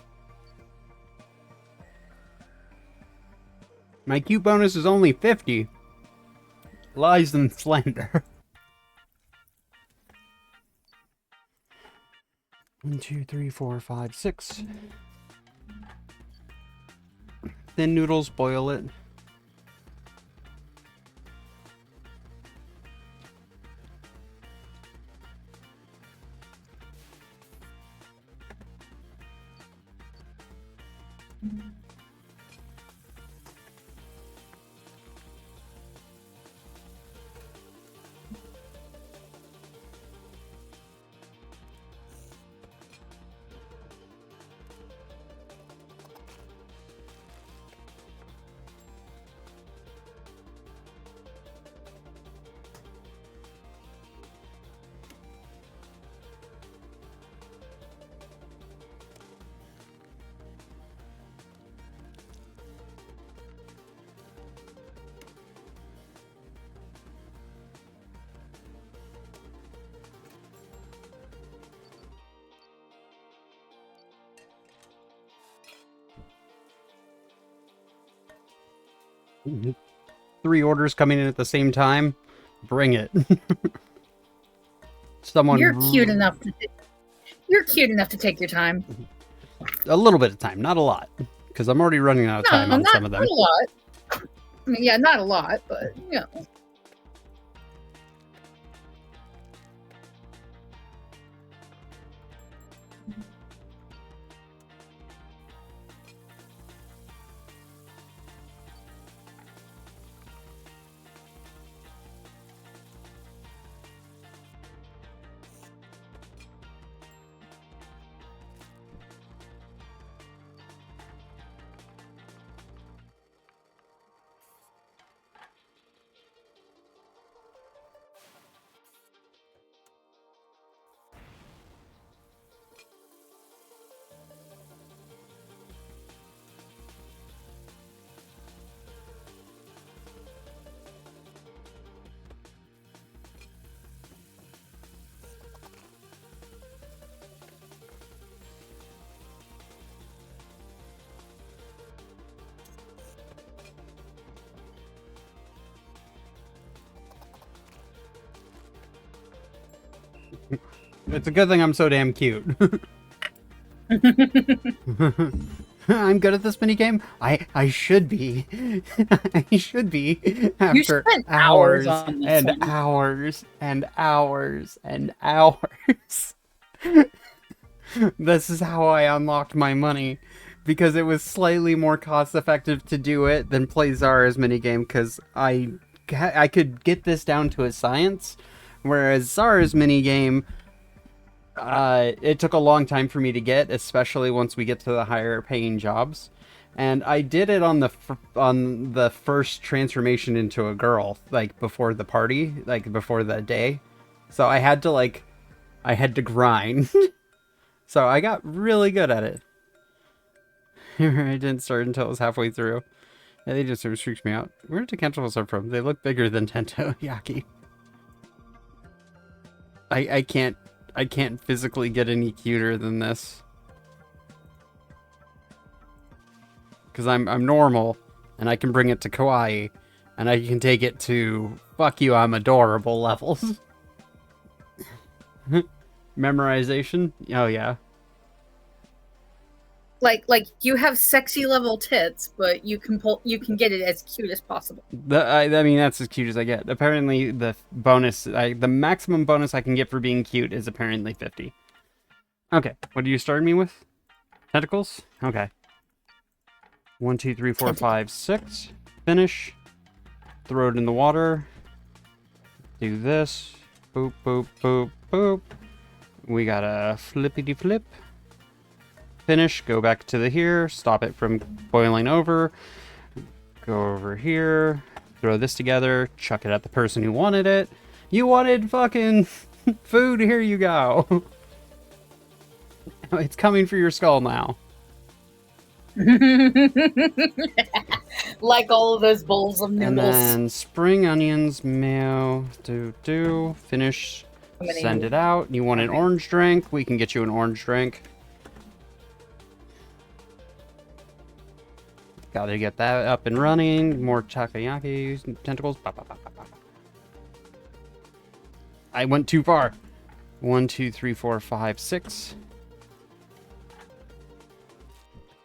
My cute bonus is only 50. Lies and slander. 1, 2, 3, 4, 5, 6. Thin noodles, boil it. Three orders coming in at the same time. Bring it. Someone.
You're cute enough to. You're cute enough to take your time.
A little bit of time, not a lot, because I'm already running out of time on some of them.
Not a lot. I mean, yeah, not a lot, but you know.
It's a good thing I'm so damn cute. I'm good at this minigame. I should be. I should be. After
spent
hours
on this
and
one.
hours and hours and hours. This is how I unlocked my money. Because it was slightly more cost effective to do it than play Zara's minigame. Because I could get this down to a science. Whereas Zara's minigame, it took a long time for me to get, especially once we get to the higher paying jobs. And I did it on the first transformation into a girl, like before the party, like before the day. So I had to grind. So I got really good at it. I didn't start until it was halfway through. Yeah, they just sort of freaked me out. Where did the tentacles come from? They look bigger than Tento Yaki. I can't physically get any cuter than this. Because I'm normal, and I can bring it to kawaii, and I can take it to fuck you, I'm adorable levels. Memorization? Oh yeah.
Like you have sexy level tits, but you can get it as cute as possible.
I mean, that's as cute as I get. Apparently, the maximum bonus I can get for being cute is apparently 50. Okay, what are you starting me with? Tentacles? Okay. 1, 2, 3, 4, 5, 6. Finish. Throw it in the water. Do this. Boop, boop, boop, boop. We got a flippity flip. Finish, go back to the here, stop it from boiling over, go over here, throw this together, chuck it at the person who wanted it. You wanted fucking food, here you go. It's coming for your skull now.
Like all of those bowls of
And
noodles.
then spring onions, mayo, finish,
How many-
send it out. You want an
Okay.
orange drink? We can get you an orange drink. Gotta get that up and running. More takoyaki tentacles. Ba, ba, ba, ba, ba. I went too far. 1, 2, 3, 4, 5, 6.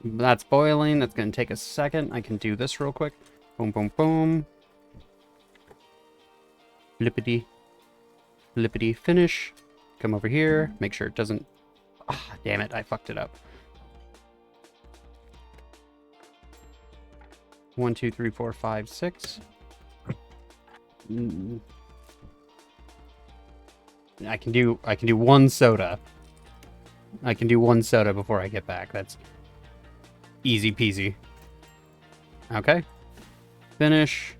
That's boiling. That's gonna take a second. I can do this real quick. Boom, boom, boom. Flippity. Flippity. Finish. Come over here. Make sure it doesn't... Ah, damn it. I fucked it up. 1, 2, 3, 4, 5, 6. I can do one soda. I can do one soda before I get back. That's easy peasy. Okay. Finish.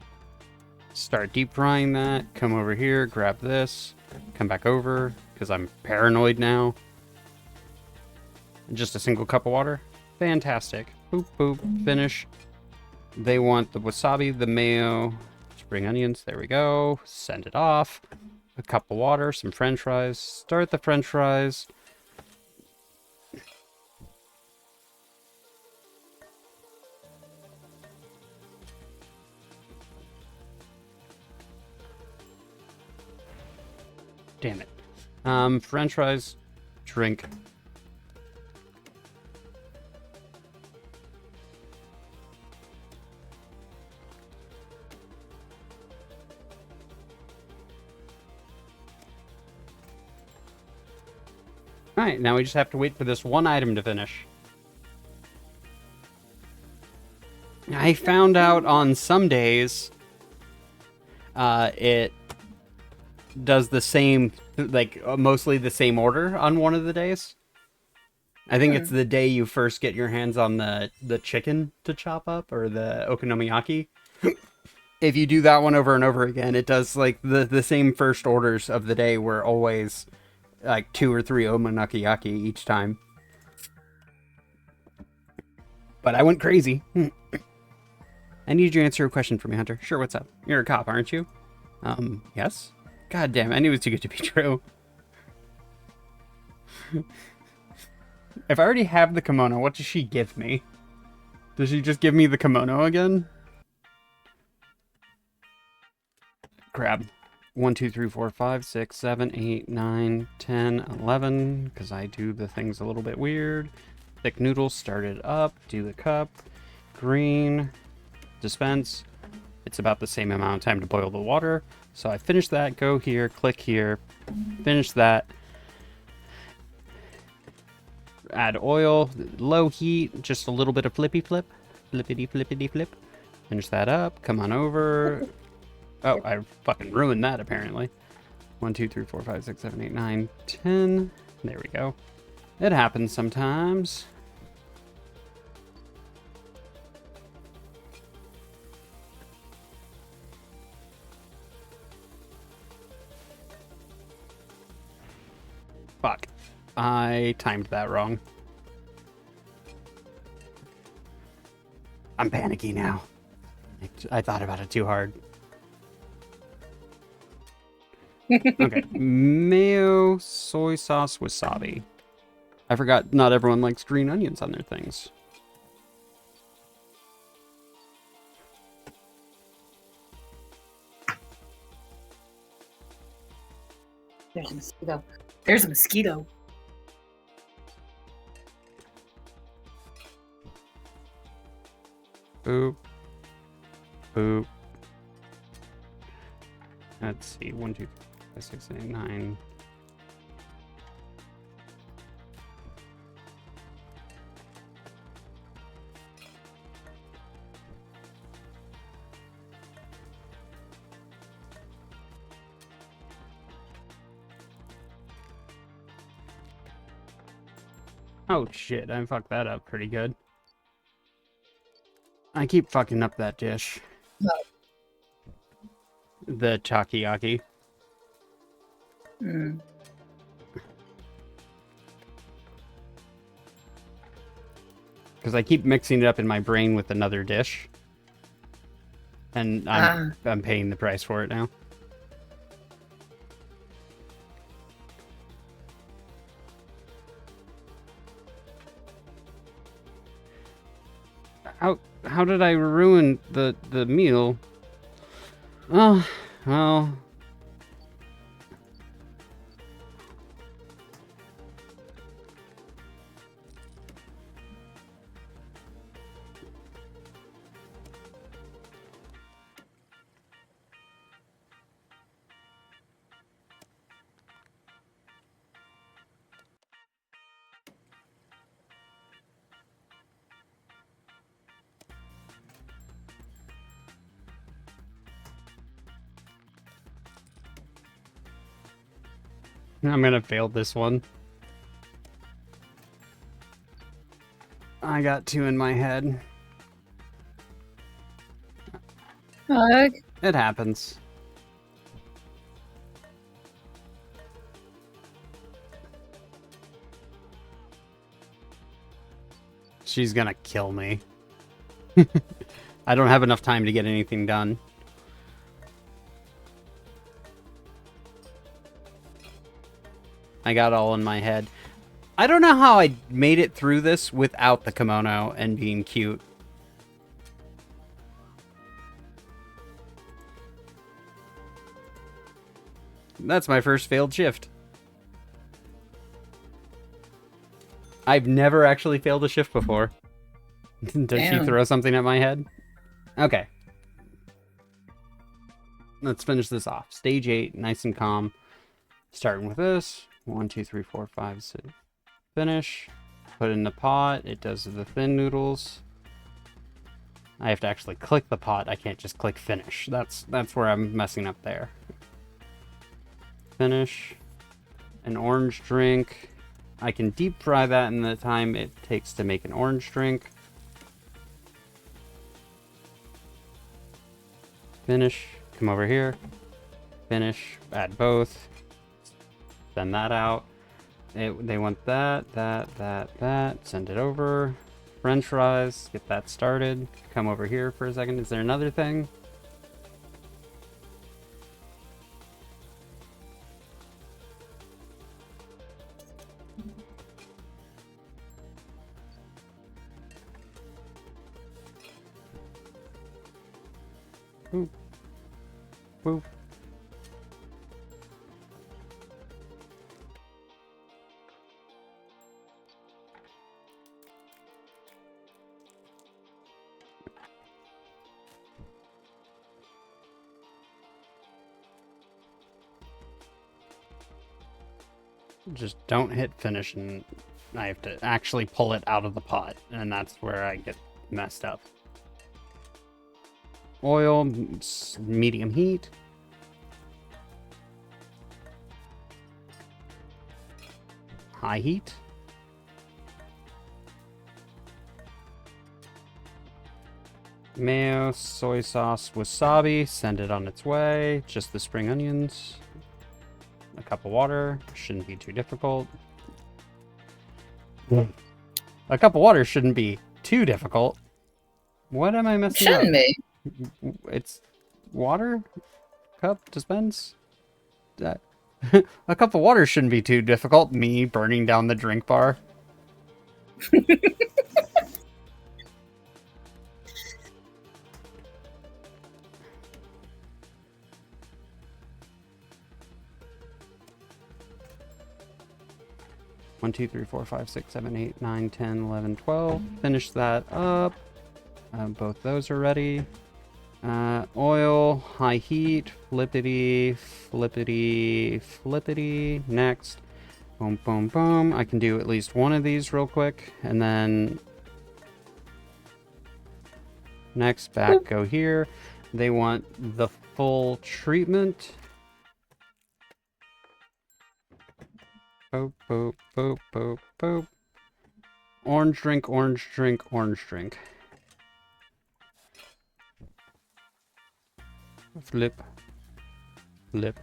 Start deep frying that. Come over here, grab this. Come back over, because I'm paranoid now. Just a single cup of water. Fantastic. Boop, boop. Finish. They want the wasabi, the mayo, spring onions. There we go. Send it off. A cup of water, some french fries. Start the french fries. Damn it. French fries, drink. Alright, now we just have to wait for this one item to finish. I found out on some days, it does the same, like, mostly the same order on one of the days. I think it's the day you first get your hands on the chicken to chop up, or the okonomiyaki. If you do that one over and over again, it does, like, the same first orders of the day were always, like, 2 or 3 okonomiyaki each time. But I went crazy. I need you to answer a question for me, Hunter. Sure, what's up? You're a cop, aren't you? Yes? God damn, I knew it was too good to be true. If I already have the kimono, what does she give me? Does she just give me the kimono again? Crap. 1, 2, 3, 4, 5, 6, 7, 8, 9, 10, 11. Because I do the things a little bit weird. Thick noodles, start it up. Do the cup. Green. Dispense. It's about the same amount of time to boil the water. So I finish that, go here, click here, finish that. Add oil, low heat, just a little bit of flippity flip. Finish that up, come on over. Oh, I fucking ruined that apparently. 1, 2, 3, 4, 5, 6, 7, 8, 9, 10. There we go. It happens sometimes. Fuck. I timed that wrong. I'm panicky now. I thought about it too hard. Okay. Mayo, soy sauce, wasabi. I forgot not everyone likes green onions on their things.
There's a mosquito. There's a mosquito.
Boop. Boop. Let's see. 1, 2, 3, 4, 5, 6, 8, 9. Oh shit, I fucked that up pretty good. I keep fucking up that dish.
No.
The takoyaki. Because I keep mixing it up in my brain with another dish. And I'm paying the price for it now. How did I ruin the meal? Oh, well. I'm gonna fail this one. I got 2 in my head. It happens. She's gonna kill me. I don't have enough time to get anything done. I got all in my head. I don't know how I made it through this without the kimono and being cute. That's my first failed shift. I've never actually failed a shift before. Does she throw something at my head? Okay. Let's finish this off. Stage 8, nice and calm. Starting with this. 1, 2, 3, 4, 5, 6. Finish. Put in the pot. It does the thin noodles. I have to actually click the pot. I can't just click finish. That's where I'm messing up there. Finish. An orange drink. I can deep fry that in the time it takes to make an orange drink. Finish. Come over here. Finish. Add both. Send that out. They want that. Send it over. French fries. Get that started. Come over here for a second. Is there another thing? Boop. Boop. Just don't hit finish, and I have to actually pull it out of the pot, and that's where I get messed up. Oil, medium heat. High heat. Mayo, soy sauce, wasabi. Send it on its way. Just the spring onions. A cup of water. Shouldn't be too difficult. A cup of water shouldn't be too difficult. What am I messing up?
Shouldn't be.
It's water? Cup? Dispense? A cup of water shouldn't be too difficult. Me burning down the drink bar. 1, 2, 3, 4, 5, 6, 7, 8, 9, 10, 11, 12. Finish that up. Both those are ready. Oil, high heat, flippity, flippity, flippity. Next. Boom, boom, boom. I can do at least one of these real quick. And then next, back, go here. They want the full treatment. Boop, boop, boop, boop, boop. Orange drink, orange drink, orange drink. Flip. Flip.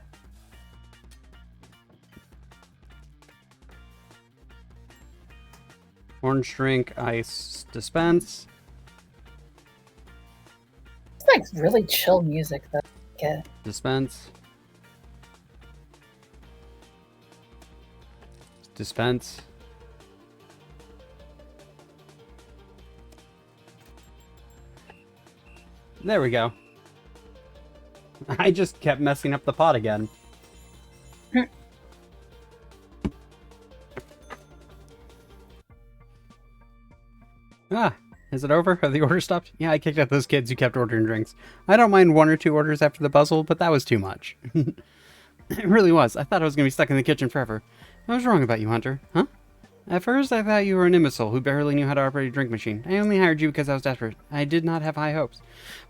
Orange drink, ice, Dispense.
It's like really chill music though. Yeah.
Dispense. Dispense. There we go. I just kept messing up the pot again. Ah, is it over? Have the orders stopped? Yeah, I kicked out those kids who kept ordering drinks. I don't mind 1 or 2 orders after the puzzle, but that was too much. It really was. I thought I was going to be stuck in the kitchen forever. I was wrong about you, Hunter. Huh? At first, I thought you were an imbecile who barely knew how to operate a drink machine. I only hired you because I was desperate. I did not have high hopes.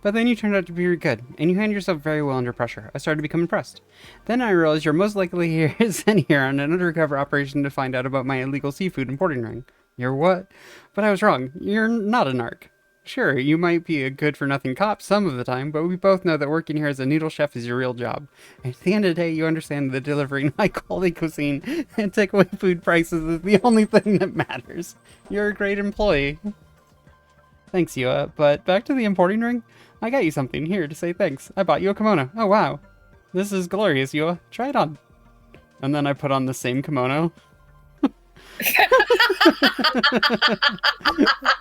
But then you turned out to be good, and you handled yourself very well under pressure. I started to become impressed. Then I realized you're most likely sent here on an undercover operation to find out about my illegal seafood importing ring. You're what? But I was wrong. You're not a narc. Sure, you might be a good-for-nothing cop some of the time, but we both know that working here as a noodle chef is your real job. At the end of the day, you understand that delivering high-quality cuisine and takeaway food prices is the only thing that matters. You're a great employee. Thanks, Yua. But back to the importing ring. I got you something here to say thanks. I bought you a kimono. Oh, wow. This is glorious, Yua. Try it on. And then I put on the same kimono.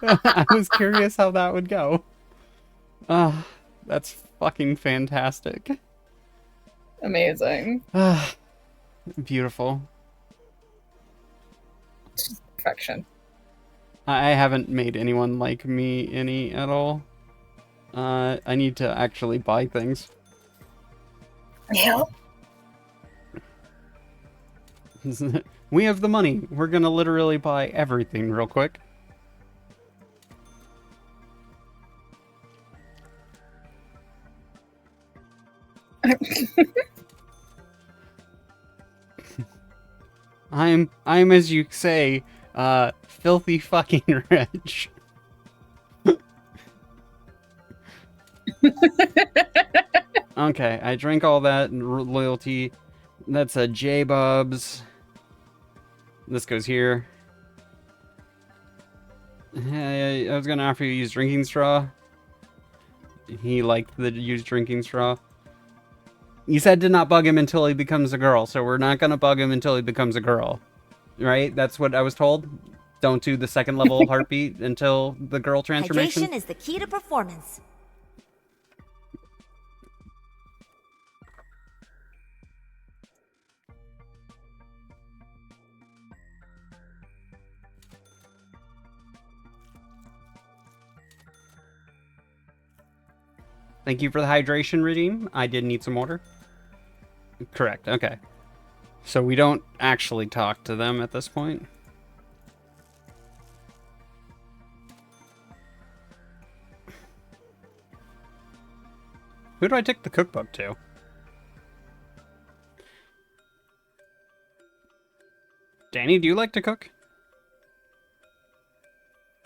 I was curious how that would go. That's fucking fantastic.
Amazing.
Beautiful.
Perfection.
I haven't made anyone like me any at all. I need to actually buy things.
Yeah.
We have the money. We're gonna literally buy everything real quick. I'm as you say, filthy fucking rich. Okay, I drank all that loyalty. That's a J-Bubs. This goes here. Hey, I was gonna offer you a used drinking straw. He liked the used drinking straw. You said to not bug him until he becomes a girl, so we're not gonna bug him until he becomes a girl. Right? That's what I was told? Don't do the second level heartbeat until the girl transformation?
Hydration is the key to performance.
Thank you for the hydration redeem. I did need some water. Correct, okay. So we don't actually talk to them at this point. Who do I take the cookbook to? Danny, do you like to cook?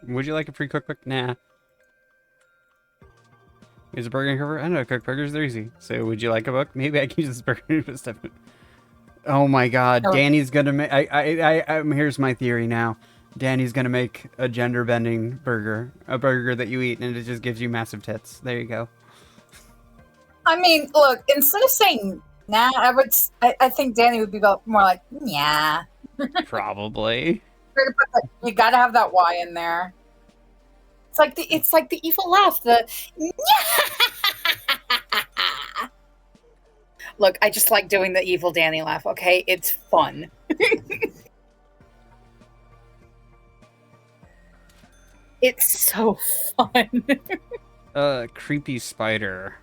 Would you like a free cookbook? Nah. Is a burger cover? I know how to cook burgers, they're easy. So would you like a book? Maybe I can use this burger to stuff it. Oh my god, Danny's gonna make here's my theory now. Danny's gonna make a gender bending burger. A burger that you eat and it just gives you massive tits. There you go.
I mean, look, instead of saying nah, I think Danny would be more like, yeah.
Probably.
You gotta have that Y in there. It's like the evil laugh. Look, I just like doing the evil Danny laugh. Okay, it's fun. It's so fun.
Creepy spider.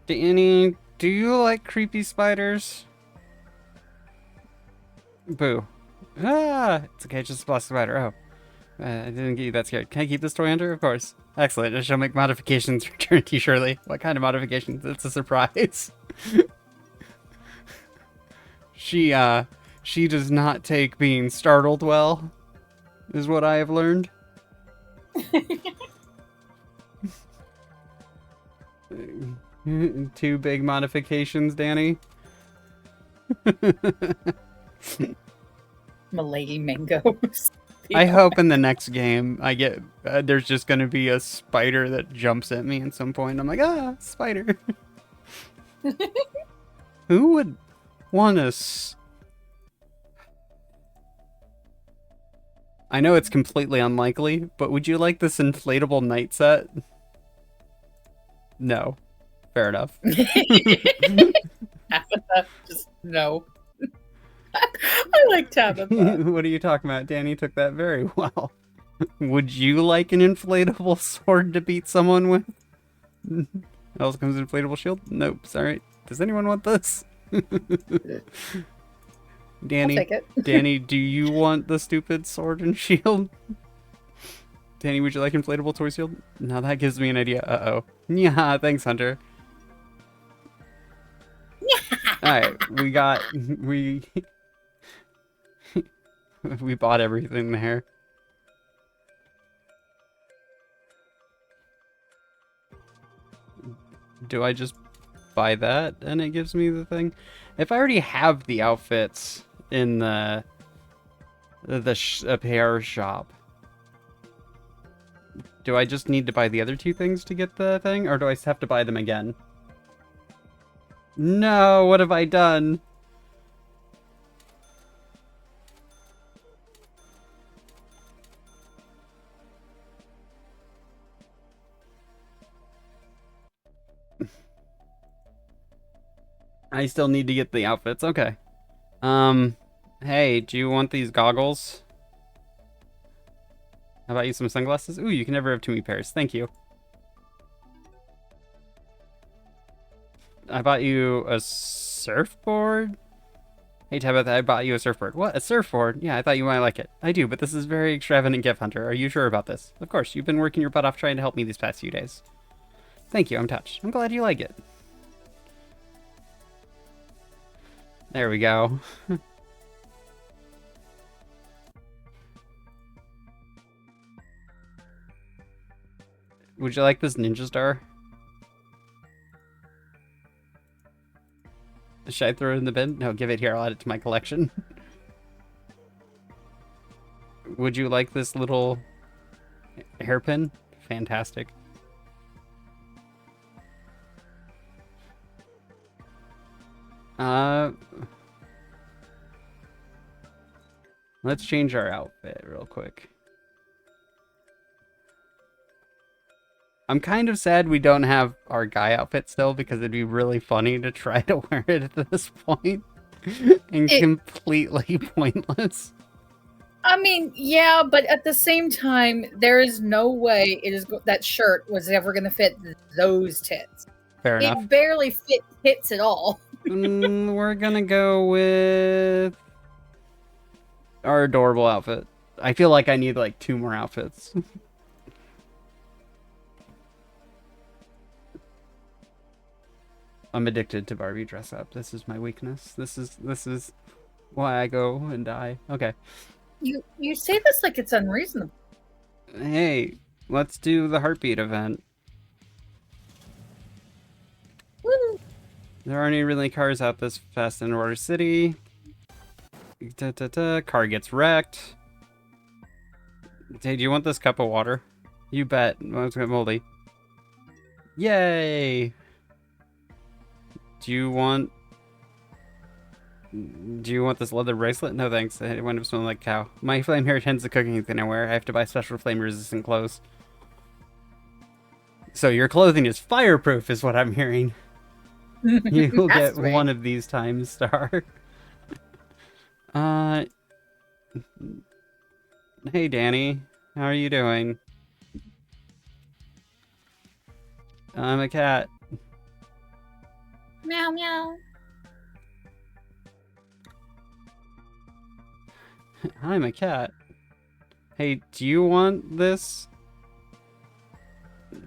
Danny, do you like creepy spiders? Boo. Ah, it's okay, just a plastic spider. Oh. I didn't get you that scared. Can I keep this toy under? Of course. Excellent. I shall make modifications. Return to you shortly. What kind of modifications? It's a surprise. She does not take being startled well, is what I have learned. Two big modifications, Danny.
Malay mangoes.
I hope in the next game I get there's just gonna be a spider that jumps at me at some point. I'm like, ah, spider. Who would want to? I know it's completely unlikely, but would you like this inflatable night set? No. Fair enough.
Tabitha, just no. I like Tabitha.
What are you talking about? Danny took that very well. Would you like an inflatable sword to beat someone with? Also comes an inflatable shield? Nope, sorry. Does anyone want this? Danny,
I'll take it.
Danny, do you want the stupid sword and shield? Danny, would you like inflatable toy shield? Now that gives me an idea. Uh-oh. Yeah, thanks, Hunter. Alright, we we bought everything there. Do I just buy that and it gives me the thing? If I already have the outfits in the apparel shop, do I just need to buy the other two things to get the thing, or do I have to buy them again? No, what have I done? I still need to get the outfits. Okay. Hey, do you want these goggles? How about you some sunglasses? Ooh, you can never have too many pairs. Thank you. I bought you a surfboard? Hey, Tabitha, I bought you a surfboard. What? A surfboard? Yeah, I thought you might like it. I do, but this is very extravagant gift, Hunter. Are you sure about this? Of course, you've been working your butt off trying to help me these past few days. Thank you, I'm touched. I'm glad you like it. There we go. Would you like this ninja star? Should I throw it in the bin? No, give it here. I'll add it to my collection. Would you like this little hairpin? Fantastic. Let's change our outfit real quick. I'm kind of sad we don't have our guy outfit still, because it'd be really funny to try to wear it at this point. And completely pointless.
I mean, yeah, but at the same time, there is no way that shirt was ever going to fit those tits.
Fair enough.
It barely fit tits at all.
We're gonna go with our adorable outfit. I feel like I need like 2 more outfits. I'm addicted to Barbie dress up. This is my weakness. This is why I go and die. Okay.
You say this like it's unreasonable.
Hey, let's do the heartbeat event.
Woo.
There aren't any really cars out this fast in Water City. Car gets wrecked. Hey, do you want this cup of water? You bet. Let's get moldy. Yay! Do you want this leather bracelet? No thanks. I wind up smelling like cow. My flame hair tends to cooking anything I wear. I have to buy special flame resistant clothes. So your clothing is fireproof is what I'm hearing. You will get
right.
one of these times, star. Hey Danny, how are you doing? I'm a cat.
Meow meow.
I'm a cat. Hey, do you want this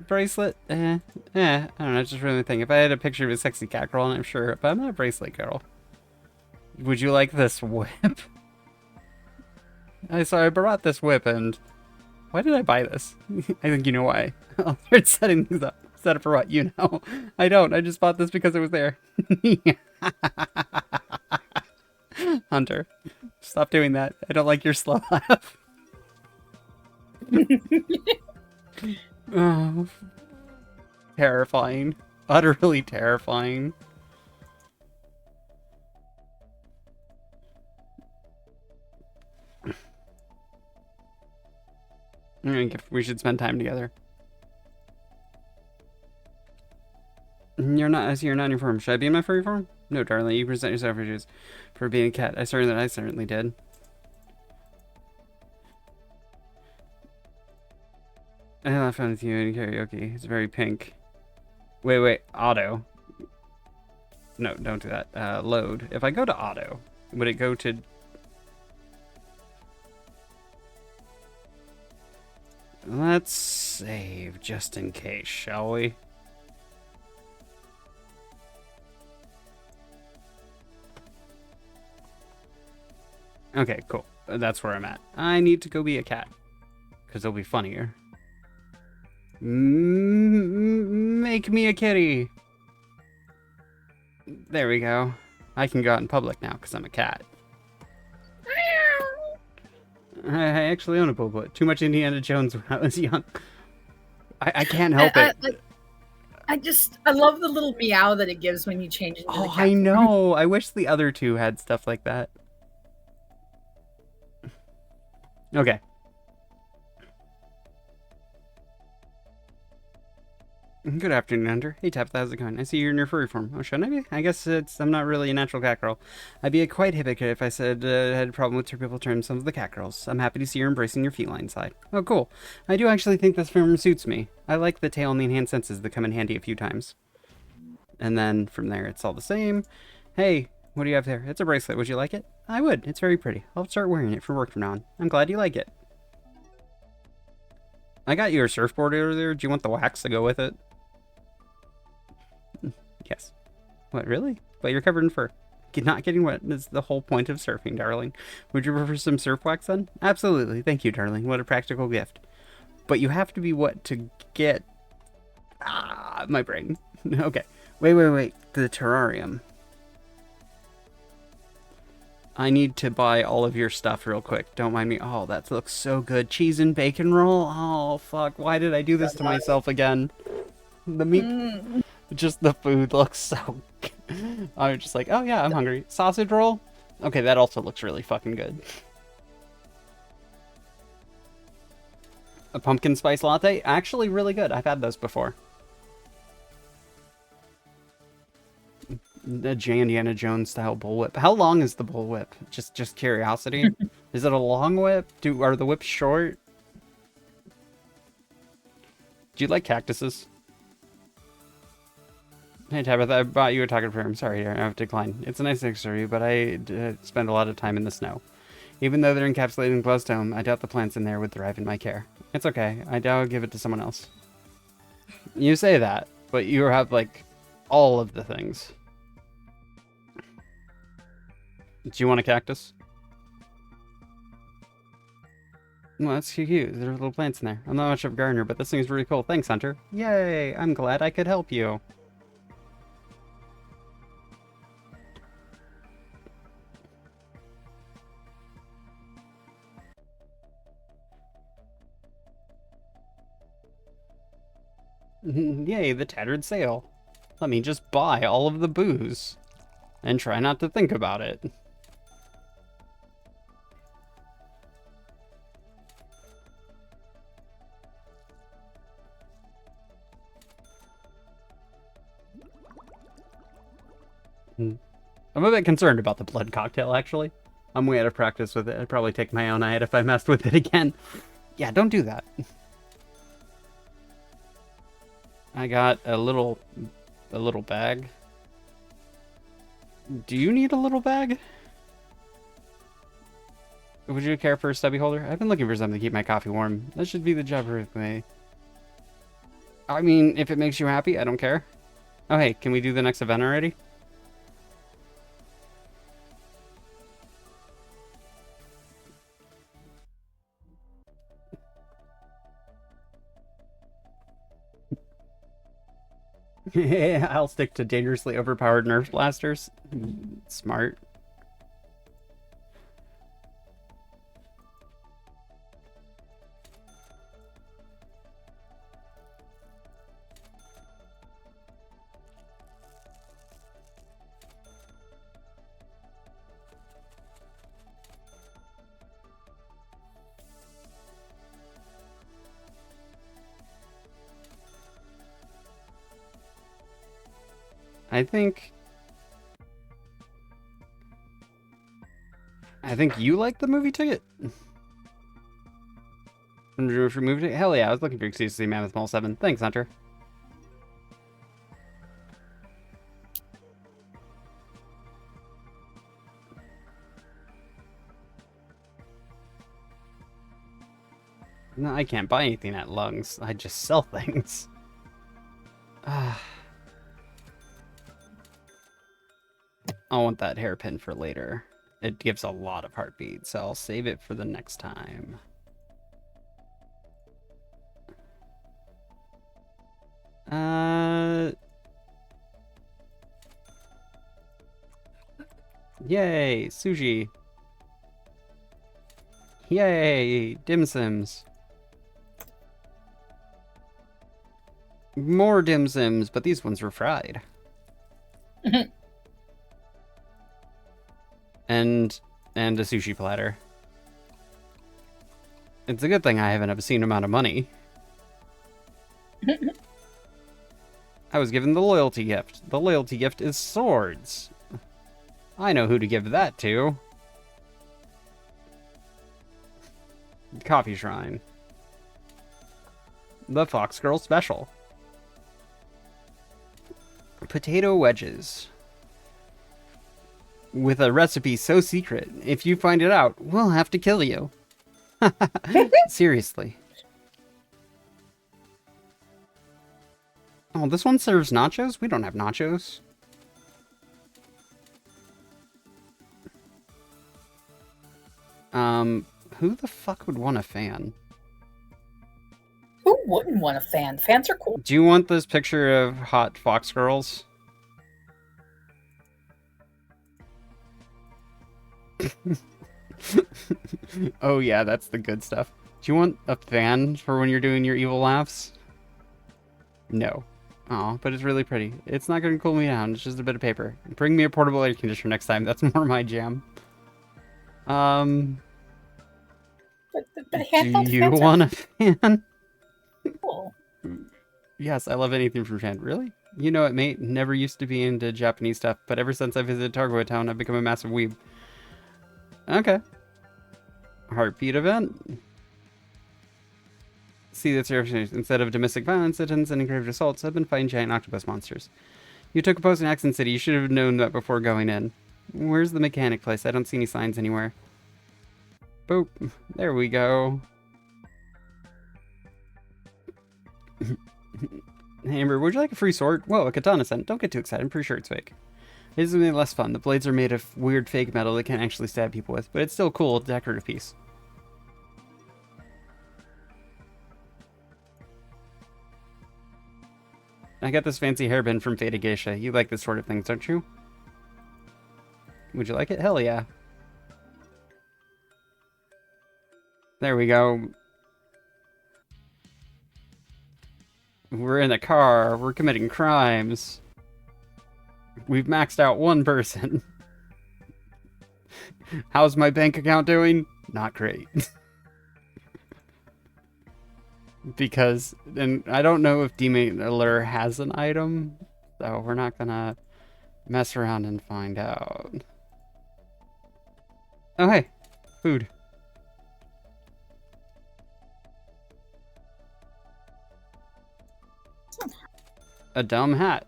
bracelet? I don't know, just really think. If I had a picture of a sexy cat girl, and I'm sure, but I'm not a bracelet girl. Would you like this whip? I brought this whip, and why did I buy this? I think you know why. I'll start setting things up. Set up for what? You know. I don't. I just bought this because it was there. Hunter, stop doing that. I don't like your slow laugh. Oh, terrifying. Utterly terrifying. I think we should spend time together. You're not in your form. Should I be in my furry form? No, darling. You present yourself for being a cat. I certainly did. I had fun with you in karaoke. It's very pink. Wait. Auto. No, don't do that. Load. If I go to auto, would it go to... Let's save just in case, shall we? Okay, cool. That's where I'm at. I need to go be a cat. Because it'll be funnier. Make me a kitty. There we go. I can go out in public now because I'm a cat. I actually own a Boba. Too much Indiana Jones when I was young. I can't help it.
I love the little meow that it gives when you change into the cat.
I know. I wish the other two had stuff like that. Okay. Good afternoon, Hunter. Hey, Tabitha, how's it going? I see you're in your furry form. Oh, shouldn't I be? I guess I'm not really a natural cat girl. I'd be quite hypocrite if I said I had a problem with people terming some of the cat girls. I'm happy to see you're embracing your feline side. Oh, cool. I do actually think this form suits me. I like the tail and the enhanced senses that come in handy a few times. And then from there, it's all the same. Hey, what do you have there? It's a bracelet. Would you like it? I would. It's very pretty. I'll start wearing it for work from now on. I'm glad you like it. I got you a surfboard earlier. Do you want the wax to go with it? Yes. What, really? But you're covered in fur. Not getting wet is the whole point of surfing, darling. Would you prefer some surf wax then? Absolutely. Thank you, darling. What a practical gift. But you have to be wet to get... Ah, my brain. Okay. Wait. The terrarium. I need to buy all of your stuff real quick. Don't mind me. Oh, that looks so good. Cheese and bacon roll? Oh, fuck. Why did I do this to myself again? The meat... Just the food looks so good. I'm just like, oh yeah, I'm hungry. Sausage roll? Okay, that also looks really fucking good. A pumpkin spice latte? Actually really good. I've had those before. The Indiana Jones style bullwhip. How long is the bullwhip? Just curiosity. Is it a long whip? Are the whips short? Do you like cactuses? Hey Tabitha, I bought you a talking prayer. I'm sorry, I have to decline. It's a nice accessory, but I spend a lot of time in the snow. Even though they're encapsulated in glowstone, I doubt the plants in there would thrive in my care. It's okay. I doubt I'll give it to someone else. You say that, but you have, like, all of the things. Do you want a cactus? Well, that's cute. There are little plants in there. I'm not much of a gardener, but this thing's really cool. Thanks, Hunter. Yay! I'm glad I could help you. Yay, the tattered sail. Let me just buy all of the booze. And try not to think about it. I'm a bit concerned about the blood cocktail, actually. I'm way out of practice with it. I'd probably take my own eye if I messed with it again. Yeah, don't do that. I got a little bag. Do you need a little bag? Would you care for a stubby holder? I've been looking for something to keep my coffee warm. That should be the job of me. I mean, if it makes you happy, I don't care. Oh, hey, can we do the next event already? I'll stick to dangerously overpowered Nerf blasters. Smart. I think you like the movie ticket. Movie ticket? Hell yeah, I was looking for excuse to see Mammoth Mall 7. Thanks, Hunter. No, I can't buy anything at Lungs. I just sell things. I want that hairpin for later. It gives a lot of heartbeat, so I'll save it for the next time. Yay, sushi. Yay, dim sims. More dim sims, but these ones were fried. and a sushi platter. It's a good thing I have an obscene amount of money. I was given the loyalty gift. The loyalty gift is swords. I know who to give that to. Coffee Shrine. The Fox Girl Special. Potato wedges. With a recipe so secret, if you find it out, we'll have to kill you. Seriously. Oh, this one serves nachos? We don't have nachos. Who the fuck would want a fan?
Who wouldn't want a fan? Fans are cool.
Do you want this picture of hot fox girls? Oh yeah, that's the good stuff. Do you want a fan for when you're doing your evil laughs? No. Oh, but it's really pretty. It's not going to cool me down. It's just a bit of paper. Bring me a portable air conditioner next time. That's more my jam.
But
do you want a fan?
Cool.
Yes, I love anything from Japan. Really? You know it, mate. Never used to be into Japanese stuff, but ever since I visited Targoa Town, I've become a massive weeb. Okay. Heartbeat event. See the serious. Instead of domestic violence, citizens and engraved assaults have been fighting giant octopus monsters. You took a post in Accent City. You should have known that before going in. Where's the mechanic place? I don't see any signs anywhere. Boop. There we go. Hey, Amber, would you like a free sword? Whoa, a katana set. Don't get too excited. I'm pretty sure it's fake. It is really less fun. The blades are made of weird fake metal that can't actually stab people with, but it's still cool, a decorative piece. I got this fancy hairband from Fata Geisha. You like this sort of thing, don't you? Would you like it? Hell yeah. There we go. We're in a car. We're committing crimes. We've maxed out one person. How's my bank account doing? Not great. Because, and I don't know if D-Mailer has an item, so we're not gonna mess around and find out. Oh hey, food. A dumb hat.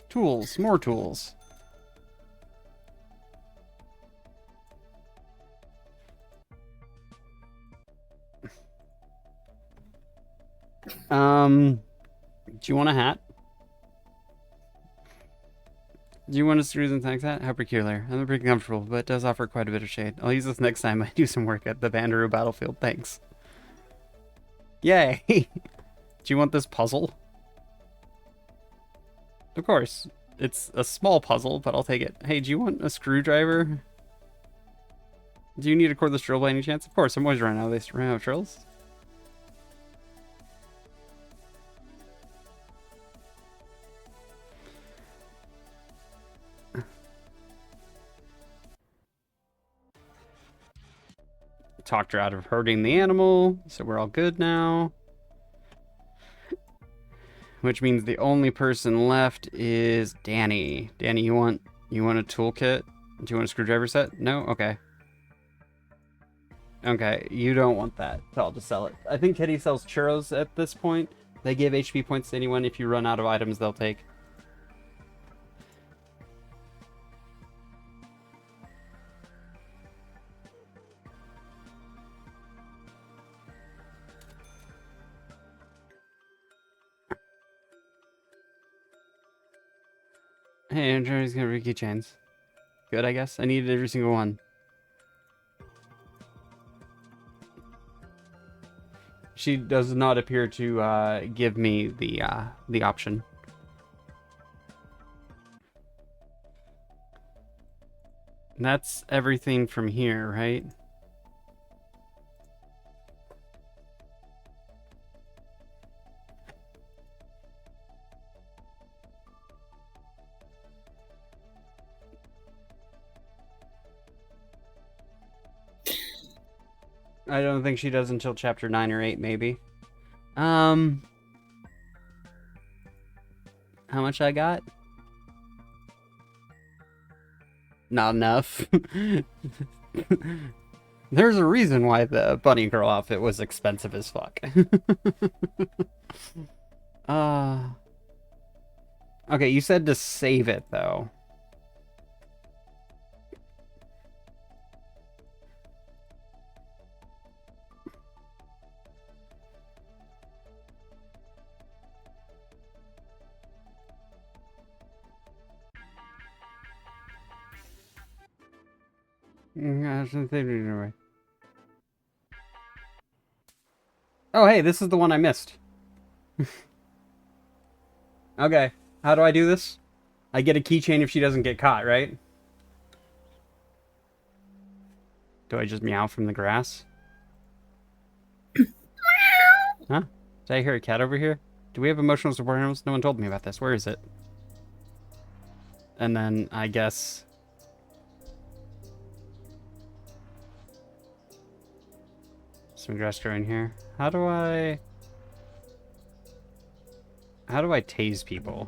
Tools, more tools. Do you want a hat? Do you want a screws and tags hat? How peculiar. I'm pretty comfortable, but it does offer quite a bit of shade. I'll use this next time I do some work at the Bandaroo battlefield. Thanks. Yay! Do you want this puzzle? Of course. It's a small puzzle, but I'll take it. Hey, do you want a screwdriver? Do you need a cordless drill by any chance? Of course, I'm always running out of these drills. Talked her out of hurting the animal, so we're all good now. which means the only person left is Danny. Danny, you want a toolkit? Do you want a screwdriver set? No? Okay. Okay, you don't want that, so I'll just sell it. I think Kitty sells churros at this point. They give HP points to anyone. If you run out of items, they'll take. Hey, Andrew's got Ricky chains. Good, I guess. I needed every single one. She does not appear to give me the option. That's everything from here, right? I don't think she does until chapter 9 or 8, maybe. How much I got? Not enough. There's a reason why the bunny girl outfit was expensive as fuck. Okay, you said to save it, though. Oh, hey, this is the one I missed. Okay, how do I do this? I get a keychain if she doesn't get caught, right? Do I just meow from the grass? Huh? Did I hear a cat over here? Do we have emotional support animals? No one told me about this. Where is it? And then, I guess... some grass growing here. How do I tase people?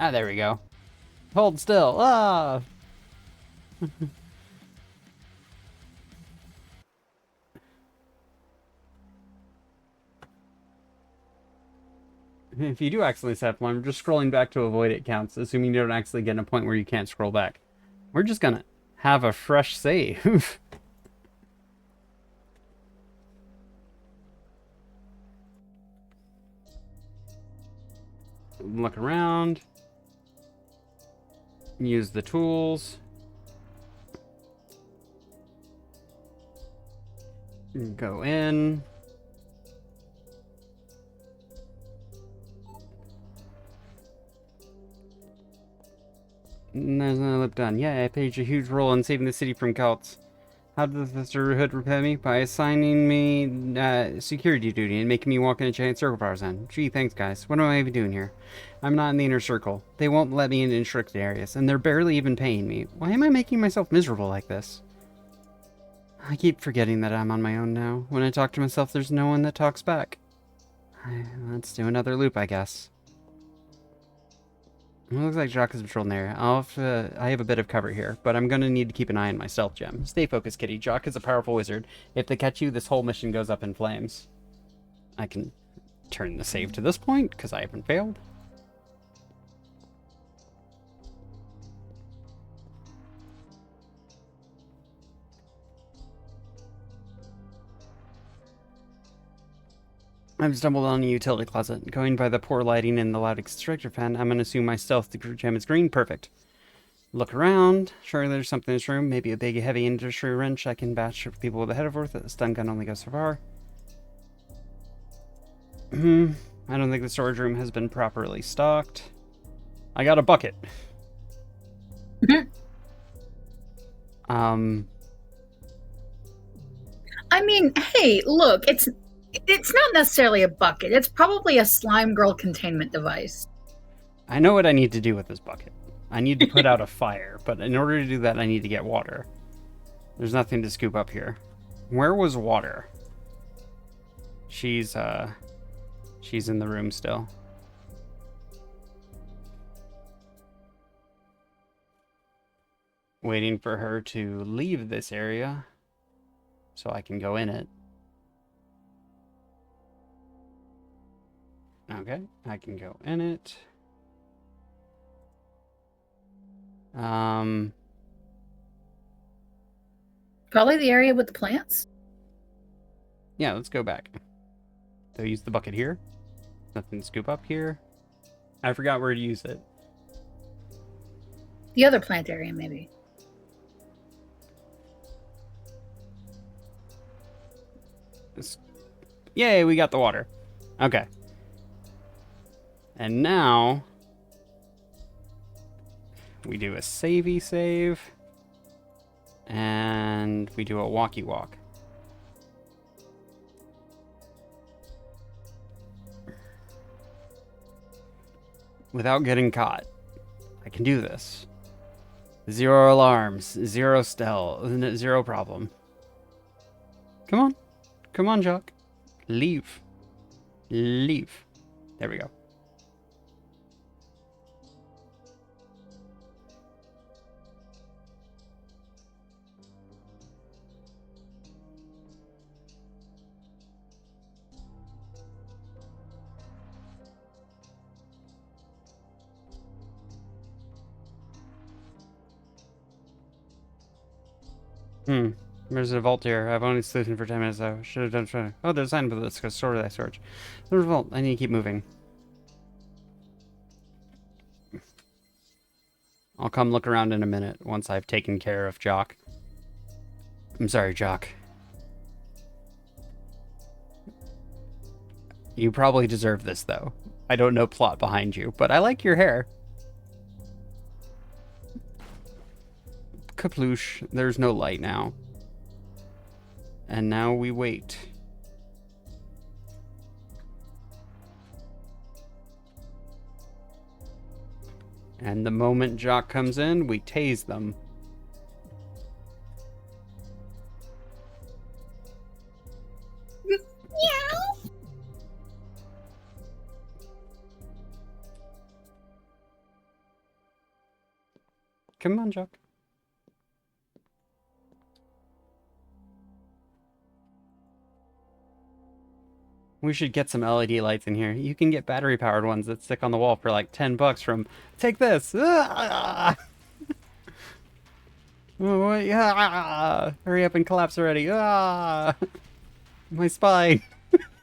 Ah, there we go. Hold still. Ah! If you do accidentally set one, just scrolling back to avoid it counts, assuming you don't actually get in a point where you can't scroll back. We're just gonna have a fresh save. Look around. Use the tools. Go in. And there's another lip done. Yeah, I played a huge role in saving the city from cults. How does the Sisterhood repay me? By assigning me security duty and making me walk in a giant circle power zone. Gee, thanks guys. What am I even doing here? I'm not in the inner circle. They won't let me in restricted areas, and they're barely even paying me. Why am I making myself miserable like this? I keep forgetting that I'm on my own now. When I talk to myself, there's no one that talks back. Let's do another loop, I guess. It looks like Jock is patrolling there. I have a bit of cover here, but I'm going to need to keep an eye on my stealth gem. Stay focused, Kitty. Jock is a powerful wizard. If they catch you, this whole mission goes up in flames. I can turn the save to this point, because I haven't failed. I've stumbled on a utility closet. Going by the poor lighting and the loud extractor fan, I'm gonna assume my stealth gem is green. Perfect. Look around. Surely there's something in this room. Maybe a big, heavy industry wrench I can bash people with a head of worth. The stun gun only goes so far. I don't think the storage room has been properly stocked. I got a bucket.
I mean, hey, look, it's not necessarily a bucket. It's probably a slime girl containment device.
I know what I need to do with this bucket. I need to put out a fire, but in order to do that, I need to get water. There's nothing to scoop up here. Where was water? She's in the room still. Waiting for her to leave this area so I can go in it. Okay, I can go in it.
Probably the area with the plants.
Yeah, let's go back. So use the bucket here. Nothing to scoop up here. I forgot where to use it.
The other plant area, maybe.
Yay, we got the water. Okay. And now we do a savey save. And we do a walkie walk. Without getting caught. I can do this. 0 alarms, 0 stealth, 0 problem. Come on. Come on, Jock. Leave. Leave. There we go. There's a vault here. I've only slept for 10 minutes though. Should have done so. Oh, there's a sign, but let's go store that storage. There's a vault. I need to keep moving. I'll come look around in a minute once I've taken care of Jock. I'm sorry, Jock. You probably deserve this though. I don't know plot behind you, but I like your hair. Kaploosh. There's no light now. And now we wait. And the moment Jock comes in, we tase them. Come on, Jock. We should get some LED lights in here. You can get battery-powered ones that stick on the wall for like $10 from... Take this! Ah! Oh, yeah! Hurry up and collapse already! Ah! My spine!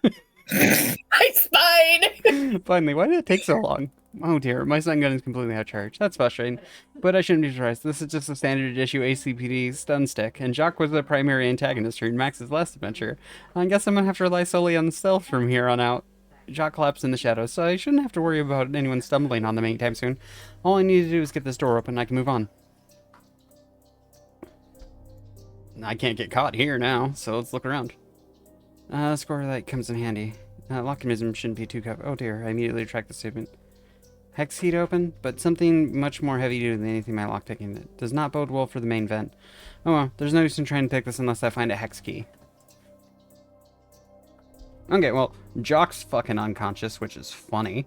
My spine!
Finally, why did it take so long? Oh dear, my stun gun is completely out of charge. That's frustrating. But I shouldn't be surprised. This is just a standard issue ACPD stun stick, and Jock was the primary antagonist during Max's last adventure. I guess I'm gonna have to rely solely on stealth from here on out. Jock collapsed in the shadows, so I shouldn't have to worry about anyone stumbling on them anytime soon. All I need to do is get this door open and I can move on. I can't get caught here now, so let's look around. Score light comes in handy. Lock mechanism shouldn't be too covered. Oh dear, I immediately retract the statement. Hex key to open, but something much more heavy duty than anything my lockpicking. It does not bode well for the main vent. Oh well, there's no use in trying to pick this unless I find a hex key. Okay, well, Jock's fucking unconscious, which is funny.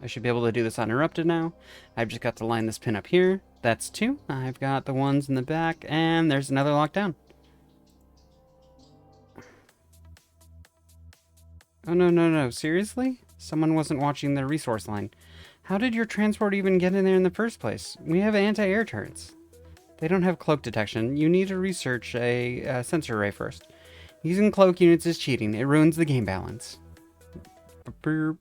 I should be able to do this uninterrupted now. I've just got to line this pin up here. That's 2. I've got the ones in the back, and there's another lockdown. Oh, no. Seriously? Someone wasn't watching the resource line. How did your transport even get in there in the first place? We have anti-air turrets. They don't have cloak detection. You need to research a sensor array first. Using cloak units is cheating. It ruins the game balance. Burp.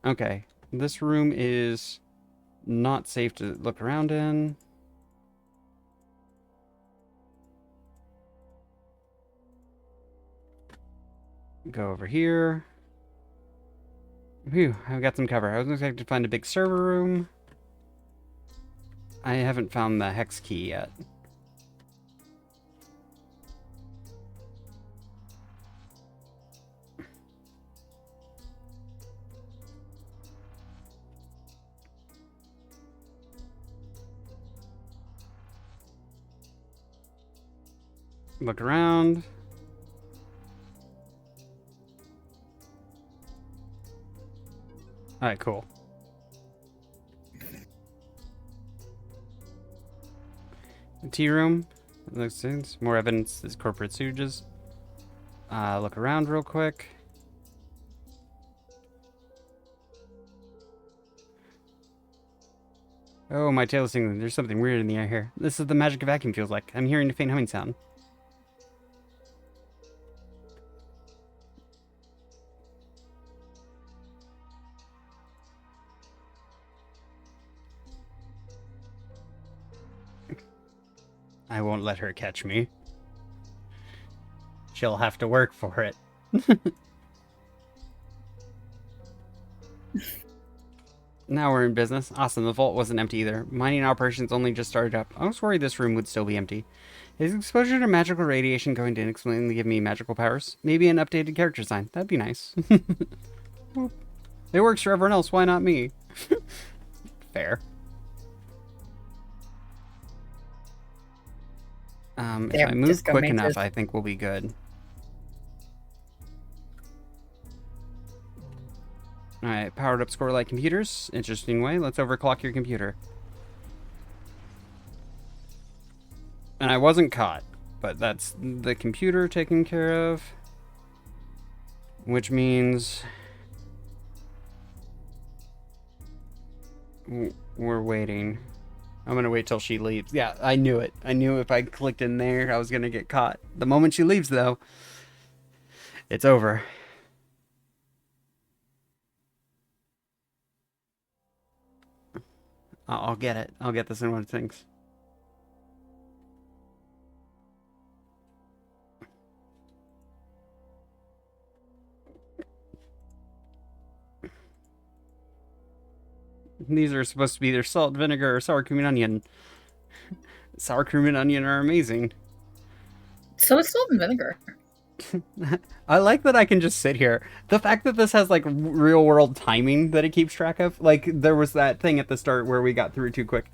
Okay, this room is not safe to look around in. Go over here. Phew, I've got some cover. I was expecting to find a big server room. I haven't found the hex key yet. Look around. Alright, cool. The tea room. Looks sense. More evidence is corporate suges. Look around real quick. Oh, my tail is tingling. There's something weird in the air here. This is the magic a vacuum feels like. I'm hearing a faint humming sound. I won't let her catch me. She'll have to work for it. Now we're in business. Awesome, the vault wasn't empty either. Mining operations only just started up. I was worried this room would still be empty. Is exposure to magical radiation going to inexplicably give me magical powers? Maybe an updated character design. That'd be nice. It works for everyone else, why not me? Fair. If I move quick enough, I think we'll be good. Alright, powered up score light computers. Interesting way. Let's overclock your computer. And I wasn't caught, but that's the computer taken care of. Which means we're waiting. I'm gonna wait till she leaves. Yeah, I knew it. I knew if I clicked in there, I was gonna get caught. The moment she leaves, though, it's over. I'll get it. I'll get this in one of things. These are supposed to be either salt, vinegar, or sour cream and onion. Sour cream and onion are amazing.
So is salt and vinegar.
I like that I can just sit here. The fact that this has like real world timing that it keeps track of. Like there was that thing at the start where we got through too quick.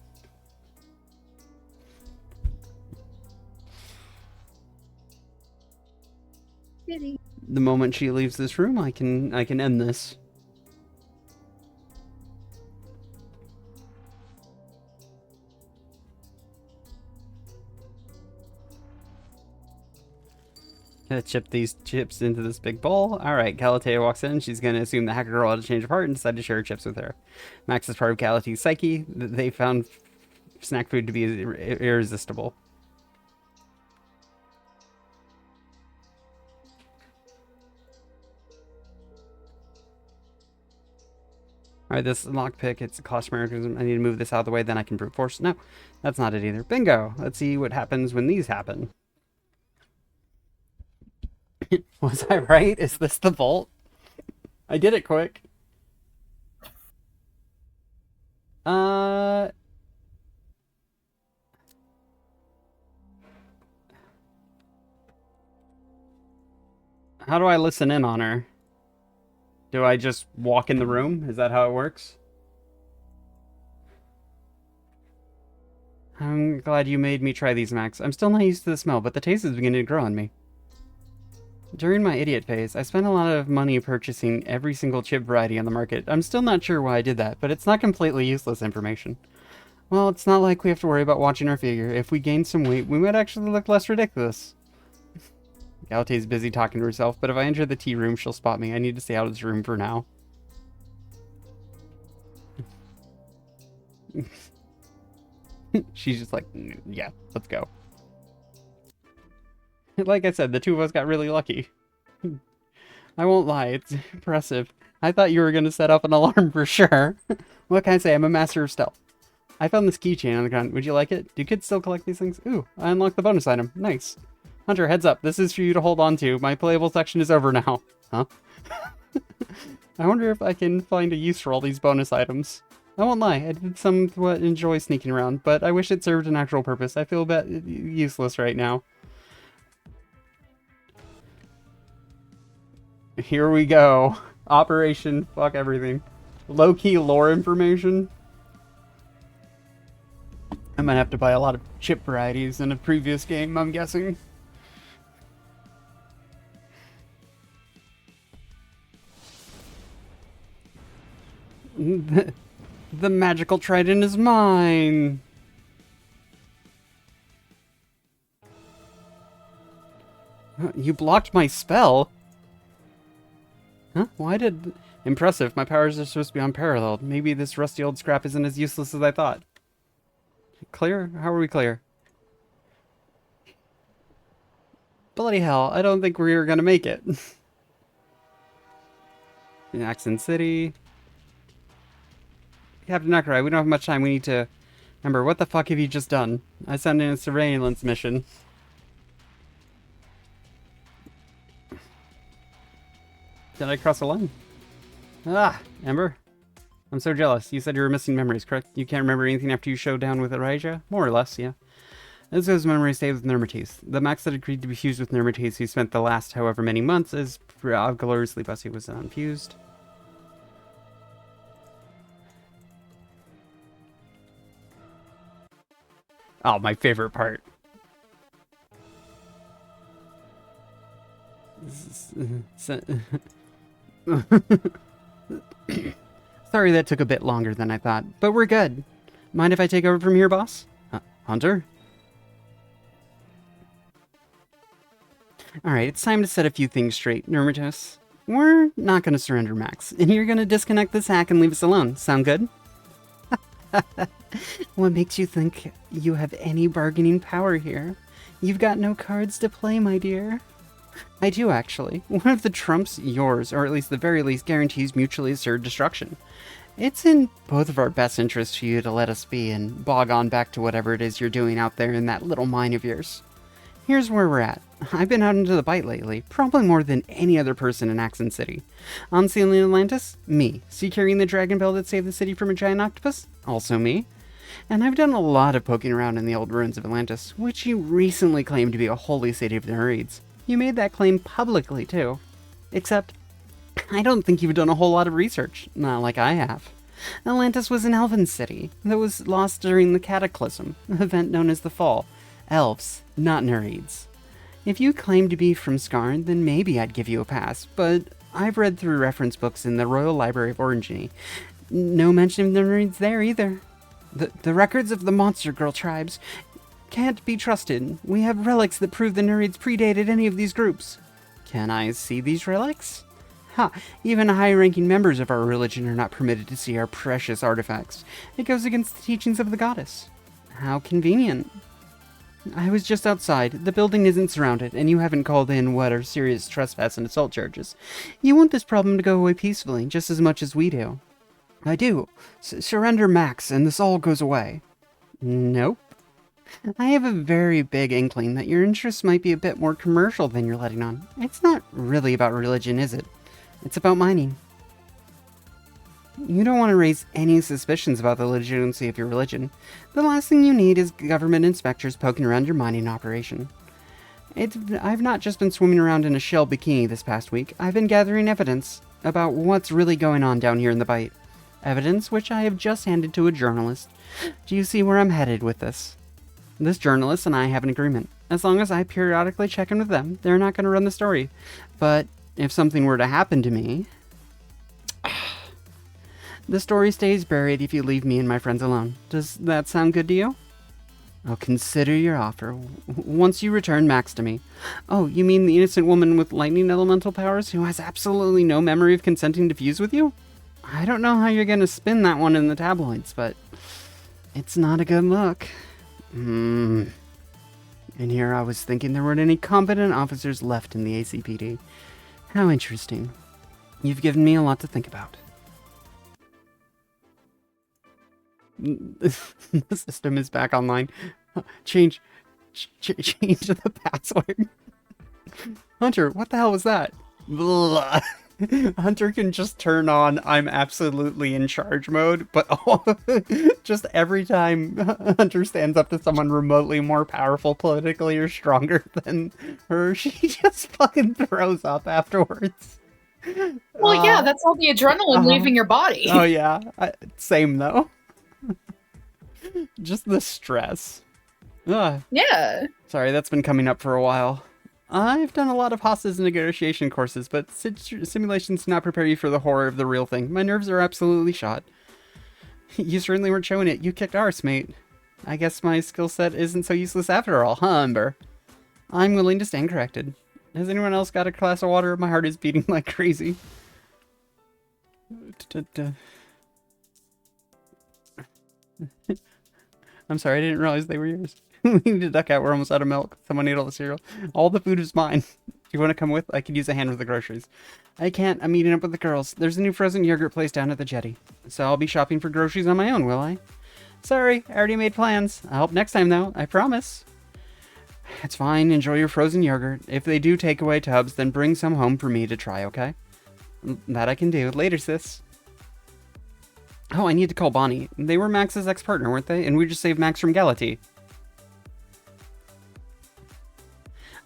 The moment she leaves this room, I can end this. Gonna chip these chips into this big bowl. Alright, Galatea walks in. She's gonna assume the hacker girl had a change of heart and decide to share her chips with her. Max is part of Galatea's psyche. They found snack food to be irresistible. Alright, this lockpick, it's a cost mechanism. I need to move this out of the way, then I can brute force. No, that's not it either. Bingo! Let's see what happens when these happen. Was I right? Is this the vault? I did it quick. How do I listen in on her? Do I just walk in the room? Is that how it works? I'm glad you made me try these, Max. I'm still not used to the smell, but the taste is beginning to grow on me. During my idiot phase, I spent a lot of money purchasing every single chip variety on the market. I'm still not sure why I did that, but it's not completely useless information. Well, it's not like we have to worry about watching our figure. If we gain some weight, we might actually look less ridiculous. Galatea's busy talking to herself, but if I enter the tea room, she'll spot me. I need to stay out of this room for now. She's just like, yeah, let's go. Like I said, the two of us got really lucky. I won't lie, it's impressive. I thought you were going to set up an alarm for sure. What can I say? I'm a master of stealth. I found this keychain on the ground. Would you like it? Do kids still collect these things? Ooh, I unlocked the bonus item. Nice. Hunter, heads up. This is for you to hold on to. My playable section is over now. Huh? I wonder if I can find a use for all these bonus items. I won't lie, I did somewhat enjoy sneaking around, but I wish it served an actual purpose. I feel a bit useless right now. Here we go. Operation fuck everything. Low-key lore information. I might have to buy a lot of chip varieties in a previous game, I'm guessing. The magical trident is mine. You blocked my spell? Huh? Why did... Impressive. My powers are supposed to be unparalleled. Maybe this rusty old scrap isn't as useless as I thought. Clear? How are we clear? Bloody hell, I don't think we're gonna make it. In Accent City. Captain Nakarai, we don't have much time. We need to... Remember, what the fuck have you just done? I sent in a surveillance mission. Did I cross a line? Ah, Ember. I'm so jealous. You said you were missing memories, correct? You can't remember anything after you showed down with Elijah? More or less, yeah. As those memories stay with Nermates. The Max that agreed to be fused with Nermates who spent the last however many months as gloriously bussy was unfused. Oh, my favorite part. Sorry that took a bit longer than I thought, but we're good. Mind if I take over from here, boss? Hunter? Alright, it's time to set a few things straight, Nermatos. We're not going to surrender Max, and you're going to disconnect this hack and leave us alone. Sound good? What makes you think you have any bargaining power here? You've got no cards to play, my dear. I do, actually. One of the trumps yours, or at least the very least guarantees mutually assured destruction. It's in both of our best interests for you to let us be and bog on back to whatever it is you're doing out there in that little mine of yours. Here's where we're at. I've been out into the bite lately, probably more than any other person in Accent City. On sealing Atlantis? Me. Securing the dragon bell that saved the city from a giant octopus? Also me. And I've done a lot of poking around in the old ruins of Atlantis, which you recently claimed to be a holy city of the Nereids. You made that claim publicly, too. Except, I don't think you've done a whole lot of research, not like I have. Atlantis was an elven city that was lost during the Cataclysm, an event known as the Fall. Elves, not Nereids. If you claim to be from Skarn, then maybe I'd give you a pass, but I've read through reference books in the Royal Library of Orangey. No mention of the Nereids there either. The records of the Monster Girl tribes can't be trusted. We have relics that prove the Nereids predated any of these groups. Can I see these relics? Ha! Even high-ranking members of our religion are not permitted to see our precious artifacts. It goes against the teachings of the goddess. How convenient. I was just outside. The building isn't surrounded, and you haven't called in what are serious trespass and assault charges. You want this problem to go away peacefully, just as much as we do. I do. Surrender Max, and this all goes away. Nope. I have a very big inkling that your interests might be a bit more commercial than you're letting on. It's not really about religion, is it? It's about mining. You don't want to raise any suspicions about the legitimacy of your religion. The last thing you need is government inspectors poking around your mining operation. I've not just been swimming around in a shell bikini this past week. I've been gathering evidence about what's really going on down here in the Bight. Evidence which I have just handed to a journalist. Do you see where I'm headed with this? This journalist and I have an agreement. As long as I periodically check in with them, they're not going to run the story. But if something were to happen to me... The story stays buried if you leave me and my friends alone. Does that sound good to you? I'll consider your offer once you return Max to me. Oh, you mean the innocent woman with lightning elemental powers who has absolutely no memory of consenting to fuse with you? I don't know how you're going to spin that one in the tabloids, but it's not a good look. And here I was thinking there weren't any competent officers left in the ACPD. How interesting. You've given me a lot to think about. The system is back online. Change the password. Hunter, what the hell was that? Blah. Hunter can just turn on I'm absolutely in charge mode, but just every time Hunter stands up to someone remotely more powerful politically or stronger than her, she just fucking throws up afterwards.
Well, yeah, that's all the adrenaline leaving your body.
Oh yeah, same though. Just the stress.
Yeah.
Sorry, that's been coming up for a while. I've done a lot of hostage negotiation courses, but simulations do not prepare you for the horror of the real thing. My nerves are absolutely shot. You certainly weren't showing it. You kicked arse, mate. I guess my skill set isn't so useless after all, huh, Ember? I'm willing to stand corrected. Has anyone else got a glass of water? My heart is beating like crazy. I'm sorry, I didn't realize they were yours. We need to duck out. We're almost out of milk. Someone ate all the cereal. All the food is mine. Do you want to come with? I could use a hand with the groceries. I can't. I'm meeting up with the girls. There's a new frozen yogurt place down at the jetty. So I'll be shopping for groceries on my own, will I? Sorry, I already made plans. I'll help next time, though. I promise. It's fine. Enjoy your frozen yogurt. If they do take away tubs, then bring some home for me to try, okay? That I can do. Later, sis. Oh, I need to call Bonnie. They were Max's ex-partner, weren't they? And we just saved Max from Galatea.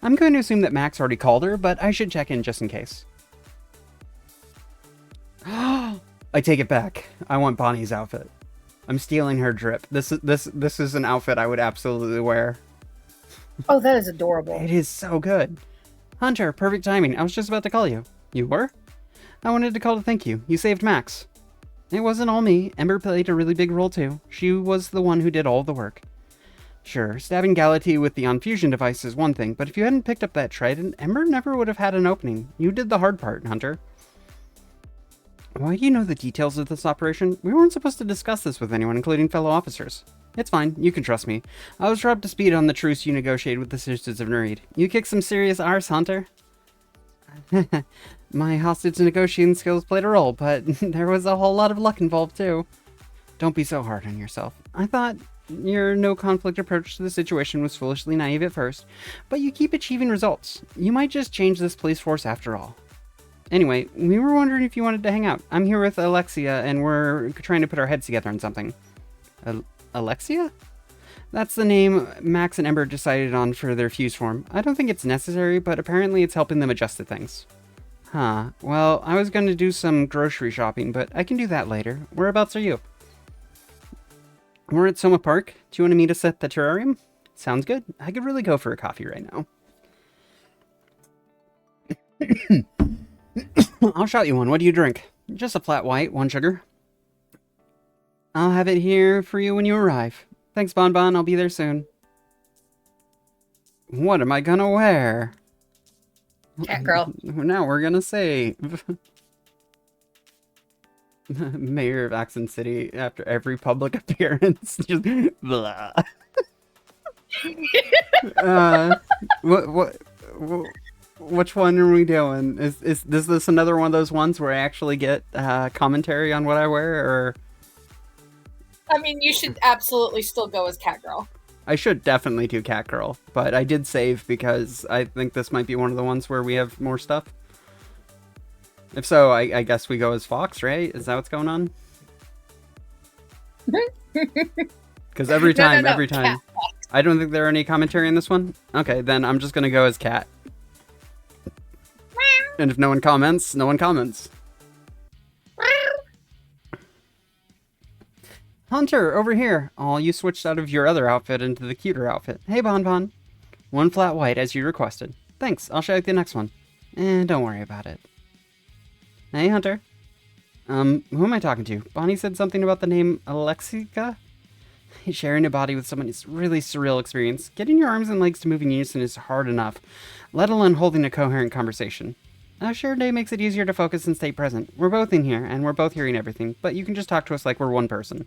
I'm going to assume that Max already called her, but I should check in just in case. I take it back. I want Bonnie's outfit. I'm stealing her drip. This is an outfit I would absolutely wear.
Oh, that is adorable.
It is so good. Hunter, perfect timing. I was just about to call you. You were? I wanted to call to thank you. You saved Max. It wasn't all me. Ember played a really big role too. She was the one who did all the work. Sure, stabbing Galatea with the on-fusion device is one thing, but if you hadn't picked up that trident, Ember never would have had an opening. You did the hard part, Hunter. Why do you know the details of this operation? We weren't supposed to discuss this with anyone, including fellow officers. It's fine, you can trust me. I was brought up to speed on the truce you negotiated with the Sisters of Nereid. You kicked some serious arse, Hunter. My hostage negotiating skills played a role, but there was a whole lot of luck involved too. Don't be so hard on yourself. I thought your no-conflict approach to the situation was foolishly naive at first, but you keep achieving results. You might just change this police force after all. Anyway, we were wondering if you wanted to hang out. I'm here with Alexia, and we're trying to put our heads together on something. Alexia? That's the name Max and Ember decided on for their fuse form. I don't think it's necessary, but apparently it's helping them adjust to things. Huh. Well, I was going to do some grocery shopping, but I can do that later. Whereabouts are you? We're at Soma Park. Do you want to meet us at the terrarium? Sounds good. I could really go for a coffee right now. I'll shout you one. What do you drink? Just a flat white, 1 sugar. I'll have it here for you when you arrive. Thanks, Bonbon. I'll be there soon. What am I gonna wear?
Cat girl.
Now we're gonna save. Mayor of Accent City after every public appearance. Just blah. Which one are we doing? Is this another one of those ones where I actually get commentary on what I wear, or?
I mean, you should absolutely still go as Cat Girl.
I should definitely do Cat Girl, but I did save because I think this might be one of the ones where we have more stuff. If so, I guess we go as Fox, right? Is that what's going on? Because every time,
Cat.
I don't think there are any commentary in this one. Okay, then I'm just gonna go as Cat. And if no one comments, no one comments. Hunter, over here. Oh, you switched out of your other outfit into the cuter outfit. Hey, Bonbon. 1 flat white, as you requested. Thanks, I'll show you the next one. Don't worry about it. Hey, Hunter. Who am I talking to? Bonnie said something about the name Alexica? Sharing a body with someone is really surreal experience. Getting your arms and legs to move in unison is hard enough, let alone holding a coherent conversation. A shared day makes it easier to focus and stay present. We're both in here, and we're both hearing everything, but you can just talk to us like we're one person.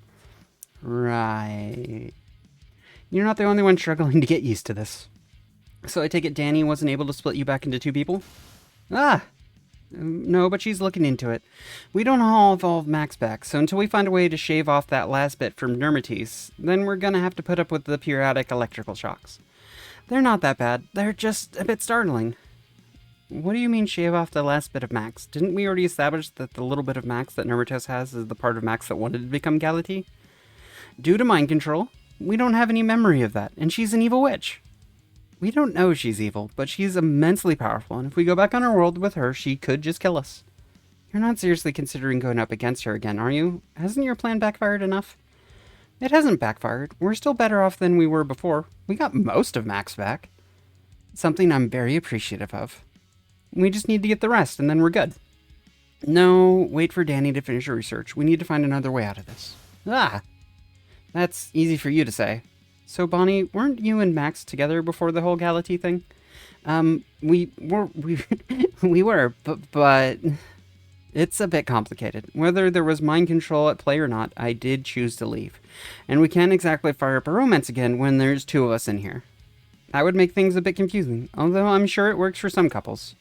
Right. You're not the only one struggling to get used to this. So I take it Danny wasn't able to split you back into 2 people? Ah! No, but she's looking into it. We don't all evolve Max back, so until we find a way to shave off that last bit from Nermatis, then we're gonna have to put up with the periodic electrical shocks. They're not that bad, they're just a bit startling. What do you mean shave off the last bit of Max? Didn't we already establish that the little bit of Max that Nermatis has is the part of Max that wanted to become Galatea? Due to mind control, we don't have any memory of that, and she's an evil witch. We don't know she's evil, but she's immensely powerful, and if we go back on our world with her, she could just kill us. You're not seriously considering going up against her again, are you? Hasn't your plan backfired enough? It hasn't backfired. We're still better off than we were before. We got most of Max back. Something I'm very appreciative of. We just need to get the rest, and then we're good. No, wait for Danny to finish her research. We need to find another way out of this. Ah! That's easy for you to say. So, Bonnie, weren't you and Max together before the whole Xadlly thing? We were, but it's a bit complicated. Whether there was mind control at play or not, I did choose to leave. And we can't exactly fire up a romance again when there's two of us in here. That would make things a bit confusing, although I'm sure it works for some couples.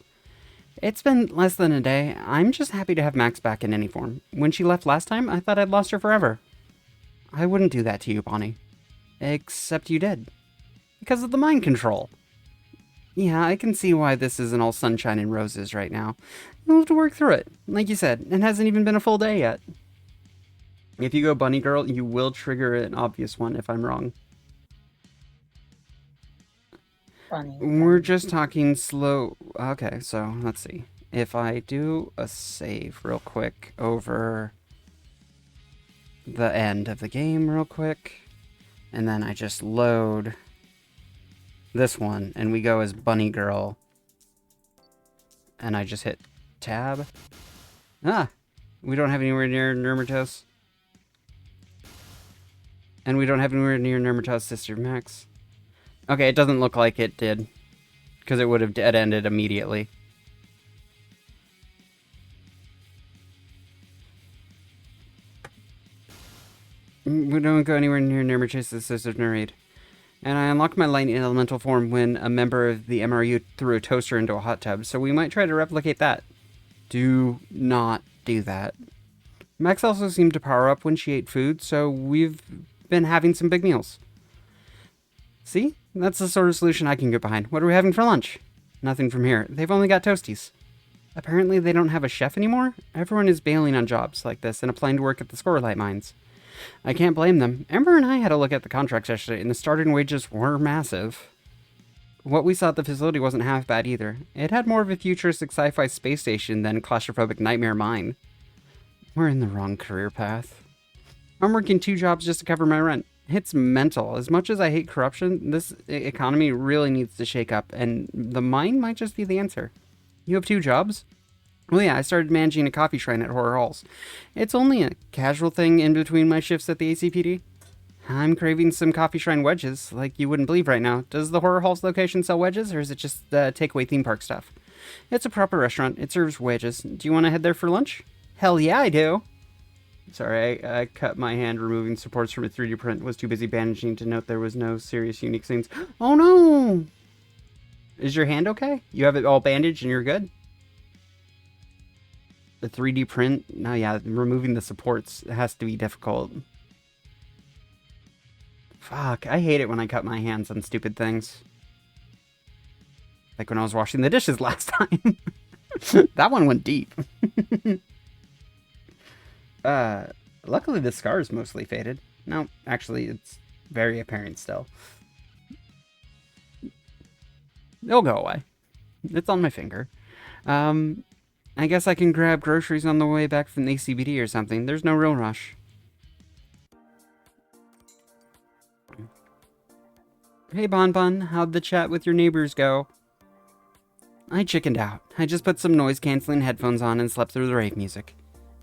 It's been less than a day. I'm just happy to have Max back in any form. When she left last time, I thought I'd lost her forever. I wouldn't do that to you, Bonnie. Except you did. Because of the mind control. Yeah, I can see why this isn't all sunshine and roses right now. You'll have to work through it. Like you said, it hasn't even been a full day yet. If you go bunny girl, you will trigger an obvious one if I'm wrong.
Funny.
We're just talking slow. Okay, so let's see. If I do a save real quick over the end of the game real quick, and then I just load this one, and we go as bunny girl, and I just hit tab. Ah, we don't have anywhere near Nurmatos. And we don't have anywhere near Nurmatos' sister Max. Okay, it doesn't look like it did, because it would have dead-ended immediately. We don't go anywhere near Nurmatos' sister Nuraid. And I unlocked my lightning elemental form when a member of the MRU threw a toaster into a hot tub, so we might try to replicate that. Do not do that. Max also seemed to power up when she ate food, so we've been having some big meals. See? That's the sort of solution I can get behind. What are we having for lunch? Nothing from here. They've only got toasties. Apparently they don't have a chef anymore? Everyone is bailing on jobs like this and applying to work at the Scorelight mines. I can't blame them. Ember and I had a look at the contracts yesterday, and the starting wages were massive. What we saw at the facility wasn't half bad either. It had more of a futuristic sci-fi space station than claustrophobic nightmare mine. We're in the wrong career path. I'm working 2 jobs just to cover my rent. It's mental. As much as I hate corruption, this economy really needs to shake up, and the mine might just be the answer. You have 2 jobs? Well, yeah, I started managing a coffee shrine at Horror Halls. It's only a casual thing in between my shifts at the ACPD. I'm craving some coffee shrine wedges, like you wouldn't believe right now. Does the Horror Halls location sell wedges, or is it just takeaway theme park stuff? It's a proper restaurant. It serves wedges. Do you want to head there for lunch? Hell yeah, I do! Sorry, I cut my hand removing supports from a 3D print. Was too busy bandaging to note there was no serious unique scenes. Oh no! Is your hand okay? You have it all bandaged and you're good? The 3D print? No, yeah, removing the supports has to be difficult. Fuck, I hate it when I cut my hands on stupid things. Like when I was washing the dishes last time. That one went deep. Luckily the scar is mostly faded. No, actually, it's very apparent still. It'll go away. It's on my finger. I guess I can grab groceries on the way back from the ACBD or something. There's no real rush. Hey, Bon, how'd the chat with your neighbors go? I chickened out. I just put some noise-canceling headphones on and slept through the rave music.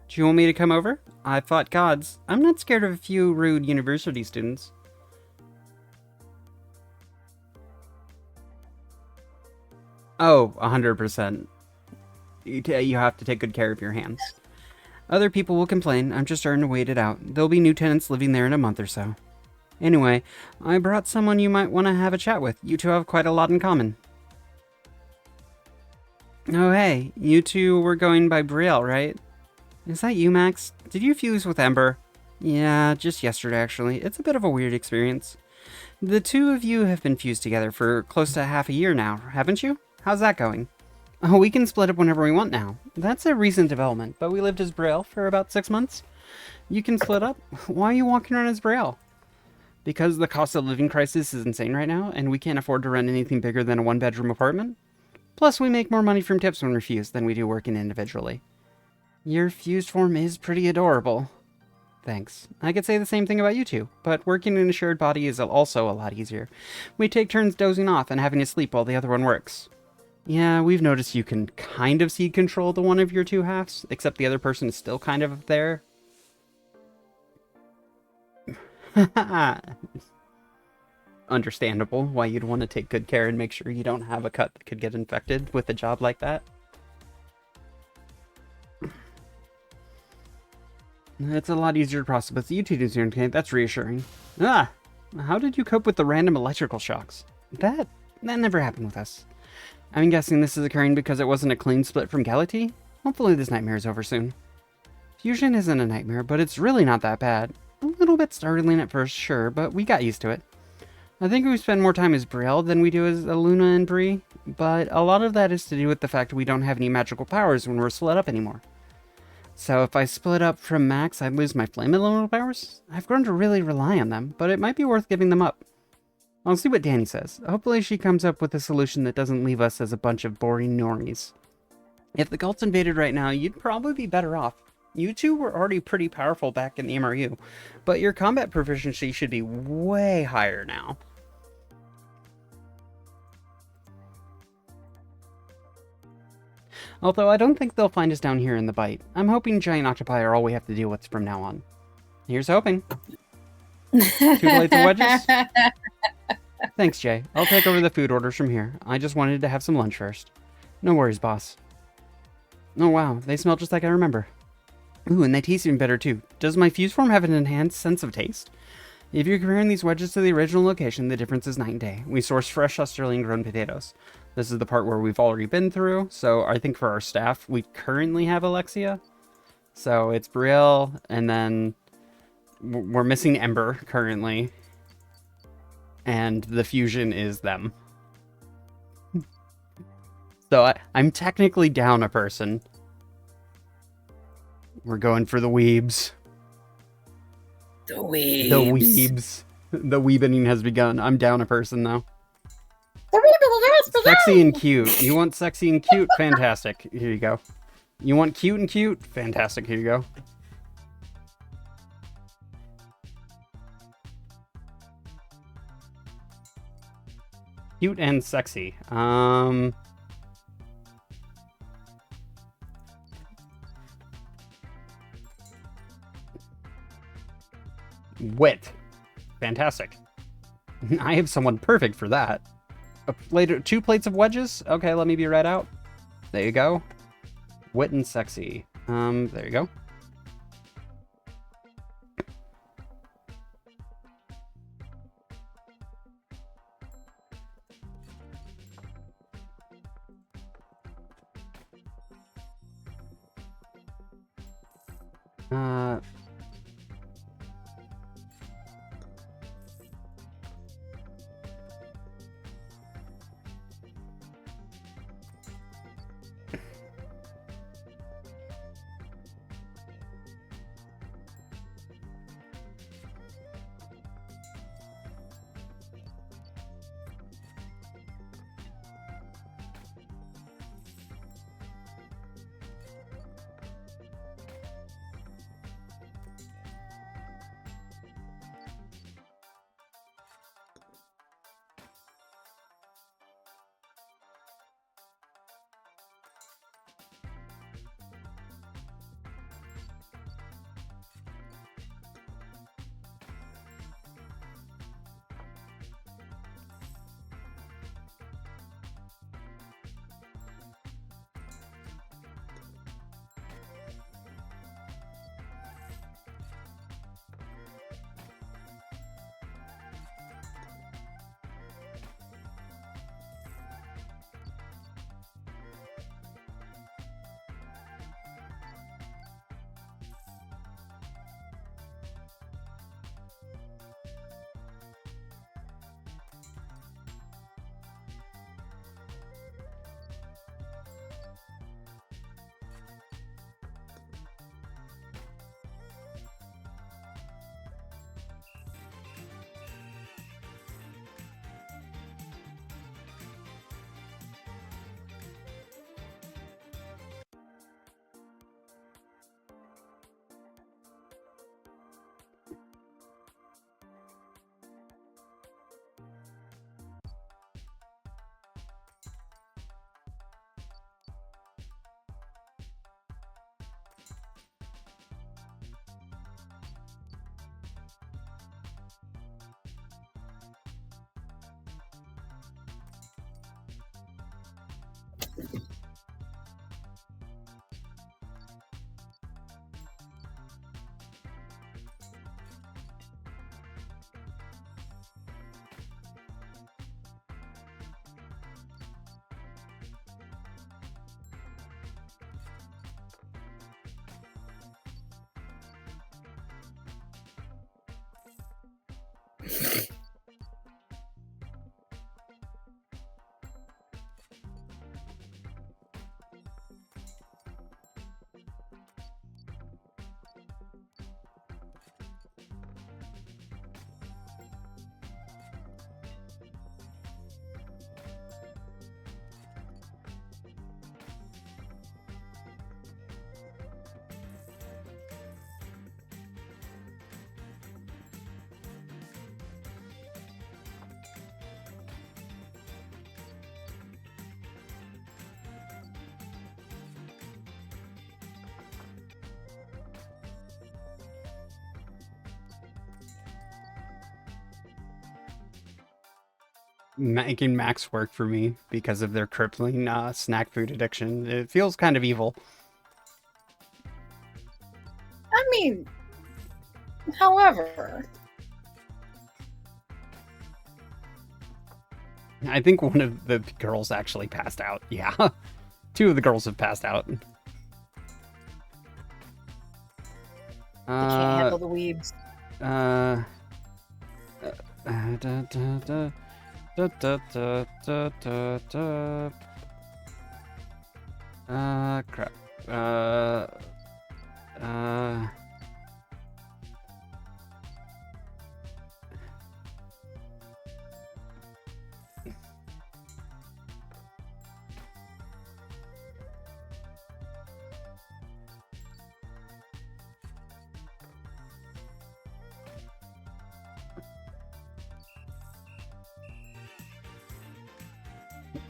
Do you want me to come over? I fought gods. I'm not scared of a few rude university students. Oh, 100%. You have to take good care of your hands. Other people will complain. I'm just starting to wait it out. There'll be new tenants living there in a month or so. Anyway, I brought someone you might want to have a chat with. You two have quite a lot in common. Oh hey, you two were going by Brielle, right? Is that you, Max? Did you fuse with Ember? Yeah, just yesterday actually. It's a bit of a weird experience. The two of you have been fused together for close to half a year now, haven't you? How's that going? Oh, we can split up whenever we want now. That's a recent development, but we lived as Brielle for about 6 months. You can split up? Why are you walking around as Brielle? Because the cost of living crisis is insane right now, and we can't afford to rent anything bigger than a 1-bedroom apartment. Plus, we make more money from tips when we're fused than we do working individually. Your fused form is pretty adorable. Thanks. I could say the same thing about you two, but working in a shared body is also a lot easier. We take turns dozing off and having to sleep while the other one works. Yeah, we've noticed you can kind of seed control the one of your two halves, except the other person is still kind of there. Understandable why you'd want to take good care and make sure you don't have a cut that could get infected with a job like that. It's a lot easier to process, but you two do soon, okay? That's reassuring. How did you cope with the random electrical shocks? That never happened with us. I'm guessing this is occurring because it wasn't a clean split from Xadlly? Hopefully this nightmare is over soon. Fusion isn't a nightmare, but it's really not that bad. A little bit startling at first, sure, but we got used to it. I think we spend more time as Brielle than we do as Luna and Bree, but a lot of that is to do with the fact we don't have any magical powers when we're split up anymore. So if I split up from Max, I'd lose my flame elemental powers? I've grown to really rely on them, but it might be worth giving them up. I'll see what Danny says. Hopefully she comes up with a solution that doesn't leave us as a bunch of boring normies. If the cult's invaded right now, you'd probably be better off. You two were already pretty powerful back in the MRU, but your combat proficiency should be way higher now. Although I don't think they'll find us down here in the bite. I'm hoping giant octopi are all we have to deal with from now on. Here's hoping. 2 plates of wedges? Thanks, Jay. I'll take over the food orders from here. I just wanted to have some lunch first. No worries, boss. Oh wow, they smell just like I remember. Ooh, and they taste even better too. Does my fuse form have an enhanced sense of taste? If you're comparing these wedges to the original location, the difference is night and day. We source fresh Australian grown potatoes. This is the part where we've already been through, so I think for our staff, we currently have Alexia. So it's Brielle, and then we're missing Ember currently. And the fusion is them. So I'm technically down a person. We're going for the weebs.
The weebs.
The weebs. The weebening has begun. I'm down a person though. Sexy and cute. You want sexy and cute? Fantastic. Here you go. You want cute and cute? Fantastic. Here you go. Cute and sexy. Wit. Fantastic. I have someone perfect for that. Two plates of wedges? Okay, let me be read out. There you go. Wit and sexy. There you go. Making Max work for me because of their crippling snack food addiction. It feels kind of evil.
I mean, however,
I think one of the girls actually passed out. Yeah. 2 of the girls have passed out.
they can't handle the weebs.
Da, da, da. Da, da, da, da, da, da. Crap. Uh.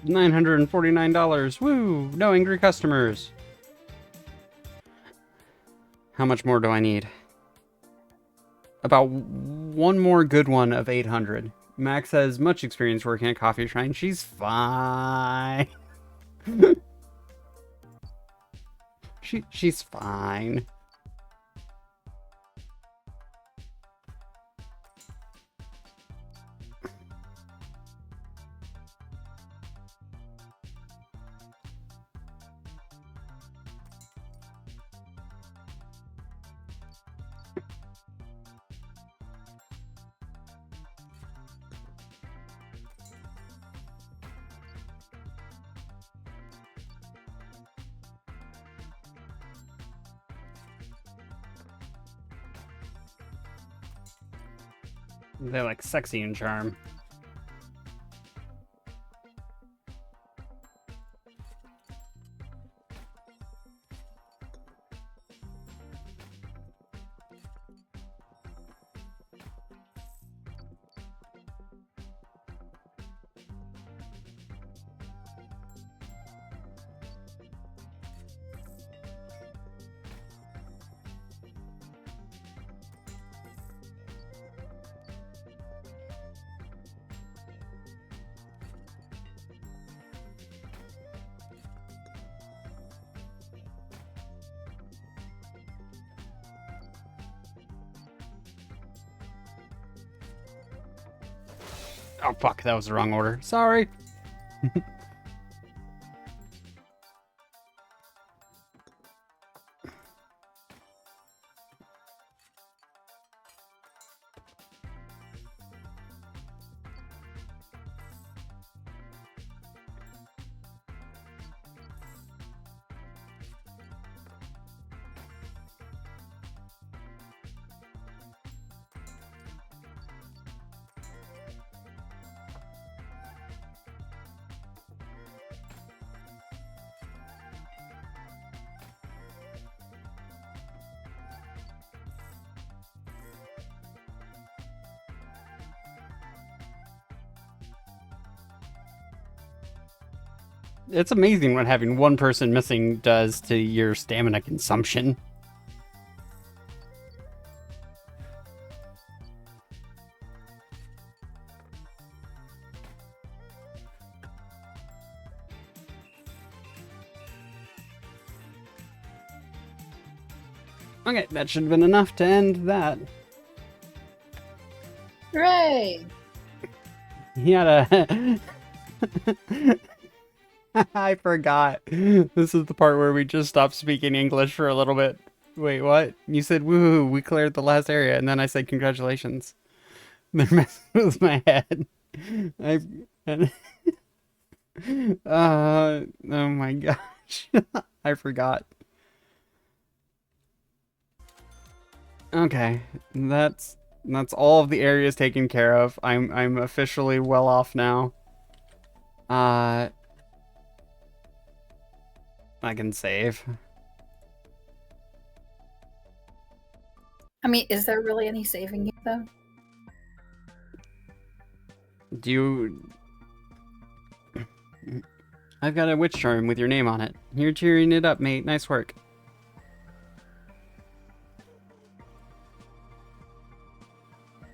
949. Woo! No angry customers. How much more do I need? About one more good one of 800. Max has much experience working at Coffee Shrine. She's fine. She's fine. They're like sexy and charm. Oh, fuck, that was the wrong order. Sorry. It's amazing what having one person missing does to your stamina consumption. Okay, that should have been enough to end that.
Hooray!
He had a... I forgot. This is the part where we just stopped speaking English for a little bit. Wait, what? You said, woohoo, we cleared the last area, and then I said congratulations. They're messing with my head. I. Oh my gosh. I forgot. Okay, that's all of the areas taken care of. I'm officially well off now. I can save.
I mean, is there really any saving you though?
Do you... I've got a witch charm with your name on it. You're cheering it up, mate. Nice work.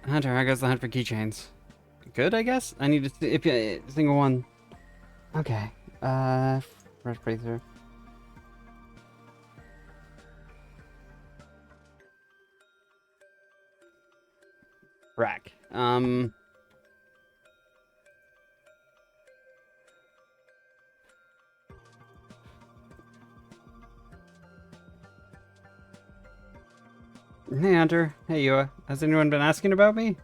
Hunter, how goes the hunt for keychains? Good, I guess? I need to if a single one. Okay. First playthrough. Rack. Hey, Hunter. Hey, Yua. Has anyone been asking about me?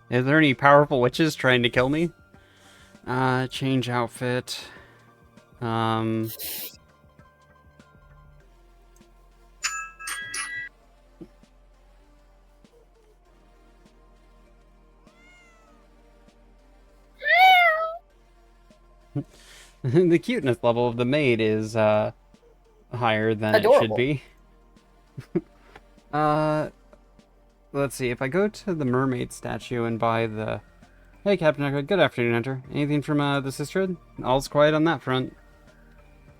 Is there any powerful witches trying to kill me? Change outfit. The cuteness level of the maid is, higher than
Adorable.
it should be. Let's see. If I go to the mermaid statue and buy the... Hey, Captain Echo. Good afternoon, Hunter. Anything from, the sisterhood? All's quiet on that front.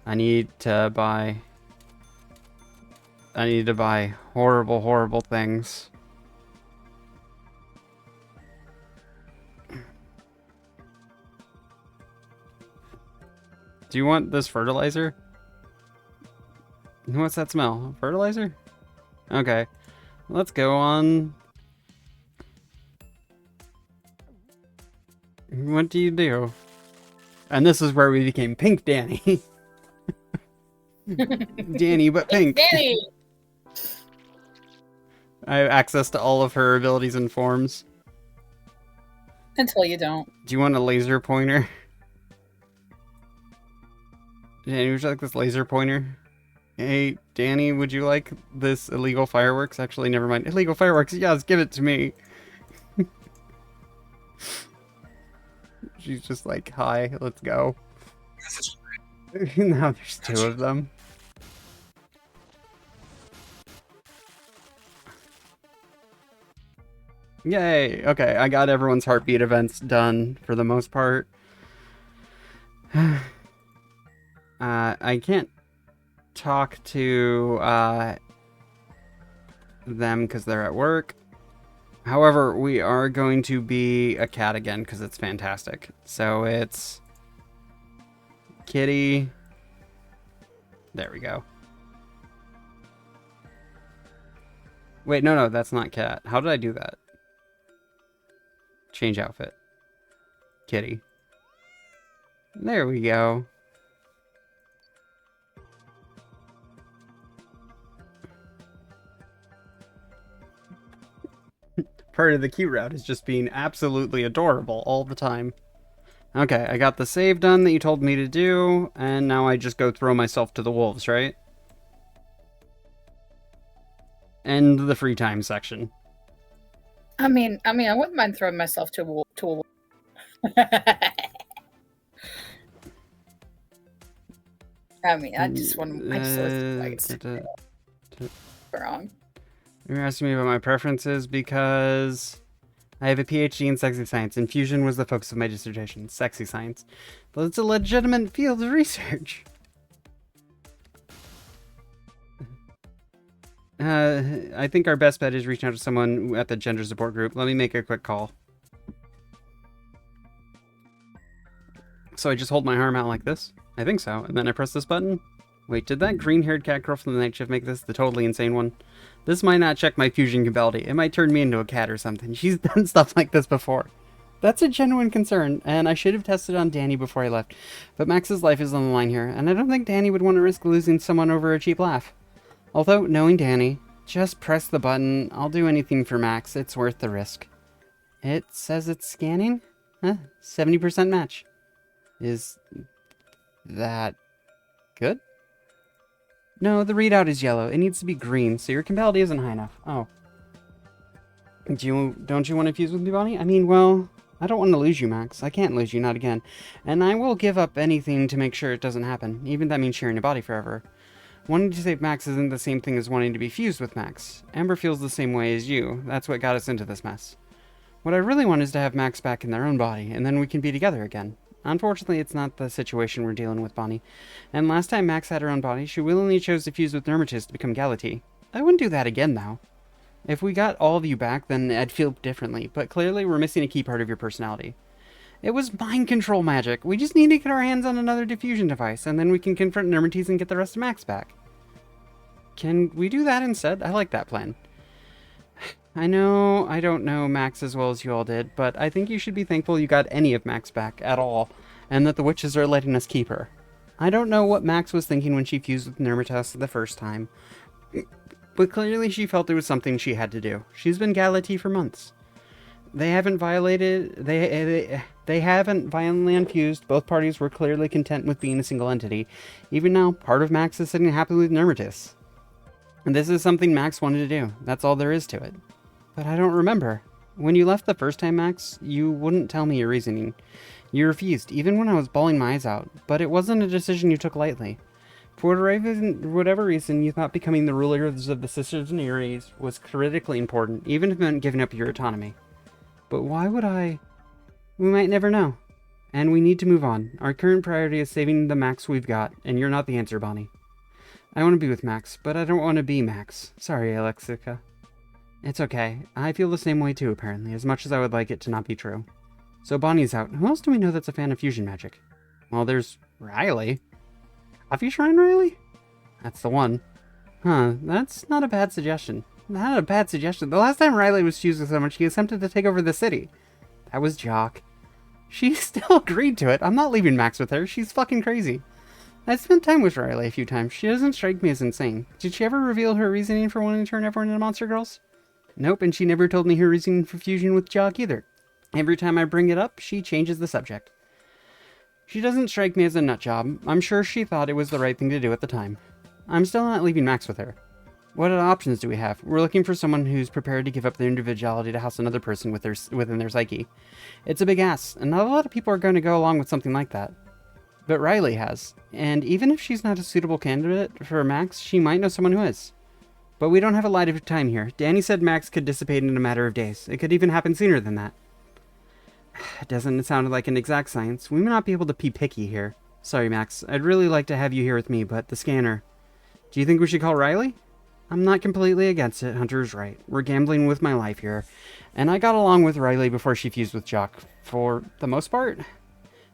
I need to buy horrible, horrible things. Do you want this fertilizer? What's that smell? Fertilizer? Okay. Let's go on. What do you do? And this is where we became Pink Danny. Danny, but pink.
Danny!
I have access to all of her abilities and forms.
Until you don't.
Do you want a laser pointer? Danny, would you like this laser pointer? Hey, Danny, would you like this illegal fireworks? Actually, never mind. Illegal fireworks, yes, give it to me. She's just like, hi, let's go. Now there's two of them. Yay! Okay, I got everyone's heartbeat events done for the most part. I can't talk to them because they're at work. However, we are going to be a cat again because it's fantastic. So it's Kitty. There we go. Wait, no, that's not cat. How did I do that? Change outfit. Kitty. There we go. Part of the cute route is just being absolutely adorable all the time. Okay, I got the save done that you told me to do, and now I just go throw myself to the wolves, right? End the free time section.
I mean, I wouldn't mind throwing myself to a wolf. I mean, I just want to. Wrong.
You're asking me about my preferences because I have a PhD in sexy science, and fusion was the focus of my dissertation. Sexy science. But it's a legitimate field of research. I think our best bet is reaching out to someone at the gender support group. Let me make a quick call. So I just hold my arm out like this? I think so. And then I press this button. Wait, did that green-haired cat girl from the night shift make this the totally insane one? This might not check my fusion capability. It might turn me into a cat or something. She's done stuff like this before. That's a genuine concern, and I should have tested on Danny before I left. But Max's life is on the line here, and I don't think Danny would want to risk losing someone over a cheap laugh. Although, knowing Danny, Just press the button. I'll do anything for Max. It's worth the risk. It says it's scanning? Huh, 70% match. Is that good? No, the readout is yellow. It needs to be green, so your compatibility isn't high enough. Oh. Don't you want to fuse with me, Bonnie? I mean, well, I don't want to lose you, Max. I can't lose you, not again. And I will give up anything to make sure it doesn't happen, even if that means sharing a body forever. Wanting to save Max isn't the same thing as wanting to be fused with Max. Amber feels the same way as you. That's what got us into this mess. What I really want is to have Max back in their own body, and then we can be together again. Unfortunately, it's not the situation we're dealing with, Bonnie. And last time Max had her own body, she willingly chose to fuse with Nermatis to become Xadlly. I wouldn't do that again, though. If we got all of you back, then I'd feel differently, but clearly we're missing a key part of your personality. It was mind control magic. We just need to get our hands on another diffusion device, and then we can confront Nermatis and get the rest of Max back. Can we do that instead? I like that plan. I know I don't know Max as well as you all did, but I think you should be thankful you got any of Max back at all, and that the witches are letting us keep her. I don't know what Max was thinking when she fused with Nermatis the first time, but clearly she felt it was something she had to do. She's been Xadlly for months. They haven't violated... They haven't violently unfused. Both parties were clearly content with being a single entity. Even now, part of Max is sitting happily with Nermatis. And this is something Max wanted to do. That's all there is to it. But I don't remember. When you left the first time, Max, you wouldn't tell me your reasoning. You refused, even when I was bawling my eyes out. But it wasn't a decision you took lightly. For whatever reason, you thought becoming the rulers of the Sisters of Ares was critically important, even if it meant giving up your autonomy. But why would I? We might never know. And we need to move on. Our current priority is saving the Max we've got, and you're not the answer, Bonnie. I want to be with Max, but I don't want to be Max. Sorry, Alexica. It's okay. I feel the same way too, apparently, as much as I would like it to not be true. So Bonnie's out. Who else do we know that's a fan of fusion magic? Well, there's Riley. Coffee Shrine Riley? That's the one. Huh, that's not a bad suggestion. Not a bad suggestion. The last time Riley was fused with someone, she attempted to take over the city. That was Jock. She still agreed to it. I'm not leaving Max with her. She's fucking crazy. I spent time with Riley a few times. She doesn't strike me as insane. Did she ever reveal her reasoning for wanting to turn everyone into Monster Girls? Nope, and she never told me her reasoning for fusion with Jock either. Every time I bring it up, she changes the subject. She doesn't strike me as a nutjob. I'm sure she thought it was the right thing to do at the time. I'm still not leaving Max with her. What other options do we have? We're looking for someone who's prepared to give up their individuality to house another person within their psyche. It's a big ask, and not a lot of people are going to go along with something like that. But Riley has, and even if she's not a suitable candidate for Max, she might know someone who is. But we don't have a lot of time here. Danny said Max could dissipate in a matter of days. It could even happen sooner than that. Doesn't sound like an exact science. We may not be able to be picky here. Sorry, Max. I'd really like to have you here with me, but the scanner... Do you think we should call Riley? I'm not completely against it. Hunter's right. We're gambling with my life here. And I got along with Riley before she fused with Jock. For the most part.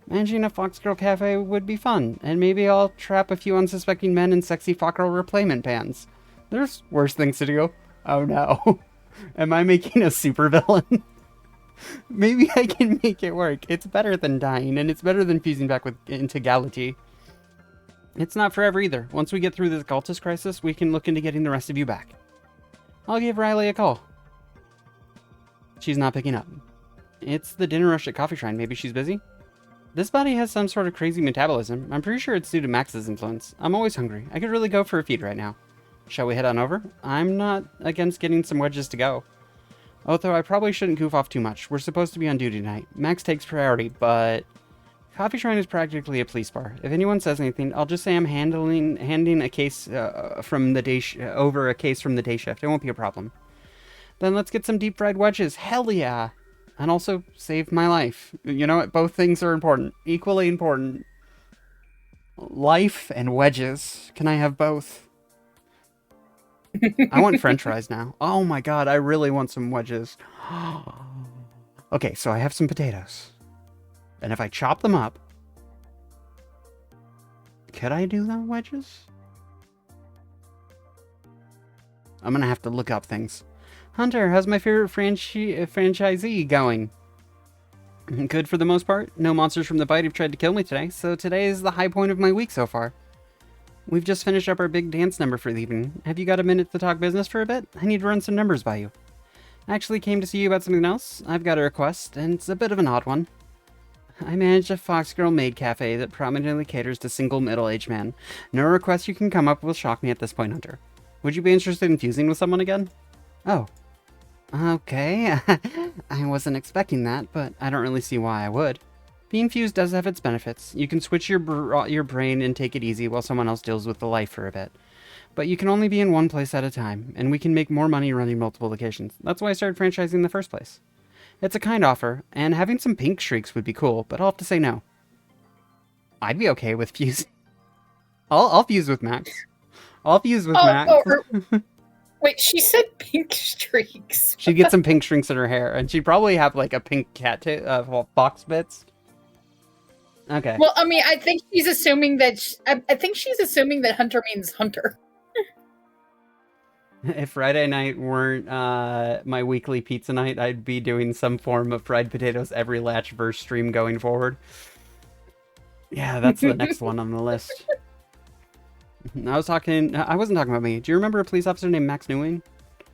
Managing a Foxgirl cafe would be fun. And maybe I'll trap a few unsuspecting men in sexy Foxgirl replacement pants. There's worse things to do. Oh no. Am I making a supervillain? Maybe I can make it work. It's better than dying, and it's better than fusing back into Xadlly. It's not forever either. Once we get through this cultist crisis, we can look into getting the rest of you back. I'll give Riley a call. She's not picking up. It's the dinner rush at Coffee Shrine. Maybe she's busy? This body has some sort of crazy metabolism. I'm pretty sure it's due to Max's influence. I'm always hungry. I could really go for a feed right now. Shall we head on over? I'm not against getting some wedges to go. Although I probably shouldn't goof off too much. We're supposed to be on duty tonight. Max takes priority, but... Coffee Shrine is practically a police bar. If anyone says anything, I'll just say I'm handing a case from the day over a case from the day shift. It won't be a problem. Then let's get some deep fried wedges. Hell yeah! And also save my life. You know what? Both things are important. Equally important. Life and wedges. Can I have both? I want french fries now. Oh my god, I really want some wedges. Okay, so I have some potatoes. And if I chop them up... Could I do the wedges? I'm gonna have to look up things. Hunter, how's my favorite franchisee going? Good for the most part. No monsters from the bite have tried to kill me today, so today is the high point of my week so far. We've just finished up our big dance number for the evening. Have you got a minute to talk business for a bit? I need to run some numbers by you. I actually came to see you about something else. I've got a request, and it's a bit of an odd one. I manage a Foxgirl maid cafe that prominently caters to single middle-aged men. No request you can come up will shock me at this point, Hunter. Would you be interested in fusing with someone again? Oh. Okay. I wasn't expecting that, but I don't really see why I would. Being fused does have its benefits. You can switch your brain and take it easy while someone else deals with the life for a bit. But you can only be in one place at a time, and we can make more money running multiple locations. That's why I started franchising in the first place. It's a kind offer, and having some pink streaks would be cool, but I'll have to say no. I'd be okay with fusing. I'll fuse with Max. I'll fuse with Max.
Wait, she said pink streaks.
She'd get some pink streaks in her hair, and she'd probably have like a pink cat box bits. Okay.
Well, I mean, I think she's assuming that Hunter means Hunter.
If Friday night weren't my weekly pizza night, I'd be doing some form of fried potatoes every latch verse stream going forward. Yeah, that's the next one on the list. I wasn't talking about me. Do you remember a police officer named Max Newing?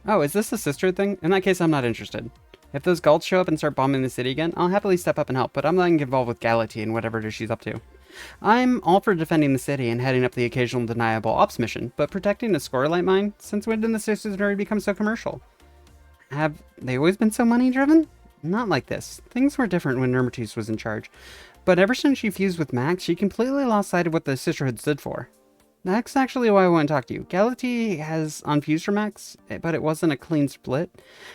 Oh, is this a sister thing? In that case, I'm not interested. If those Galds show up and start bombing the city again, I'll happily step up and help, but I'm not involved with Xadlly and whatever it is she's up to. I'm all for defending the city and heading up the occasional deniable ops mission, but protecting a scorelight mine? Since when did the Sisters already become so commercial? Have they always been so money-driven? Not like this. Things were different when Nermatis was in charge. But ever since she fused with Max, she completely lost sight of what the Sisterhood stood for. That's actually why I want to talk to you. Xadlly has unfused for Max, but it wasn't a clean split.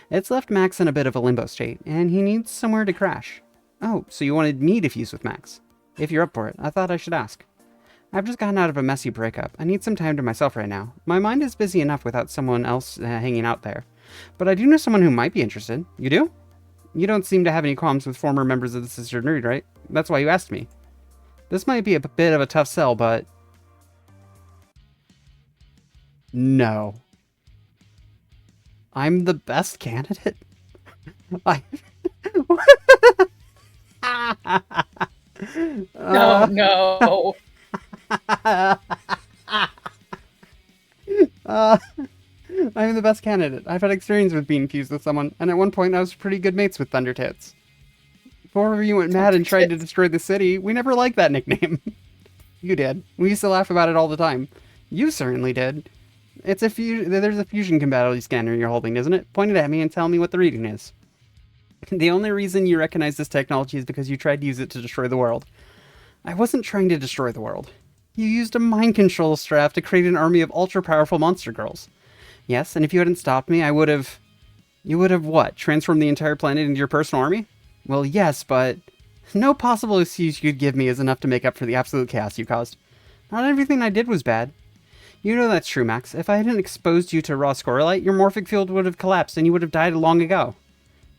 It's left Max in a bit of a limbo state, and he needs somewhere to crash. Oh, so you wanted me to fuse with Max? If you're up for it, I thought I should ask. I've just gotten out of a messy breakup. I need some time to myself right now. My mind is busy enough without someone else hanging out there. But I do know someone who might be interested. You do? You don't seem to have any qualms with former members of the Sister Nerd, right? That's why you asked me. This might be a bit of a tough sell, but... No. I'm the best candidate?
No.
I'm the best candidate. I've had experience with being fused with someone, and at one point I was pretty good mates with Thundertits. Before you went mad and tried to destroy the city, we never liked that nickname. You did. We used to laugh about it all the time. You certainly did. There's a fusion compatibility scanner you're holding, isn't it? Point it at me and tell me what the reading is. The only reason you recognize this technology is because you tried to use it to destroy the world. I wasn't trying to destroy the world. You used a mind control strap to create an army of ultra-powerful monster girls. Yes, and if you hadn't stopped me, I would have... You would have what? Transformed the entire planet into your personal army? Well, yes, but... No possible excuse you could give me is enough to make up for the absolute chaos you caused. Not everything I did was bad. You know that's true, Max. If I hadn't exposed you to raw scorelite, your morphic field would have collapsed and you would have died long ago.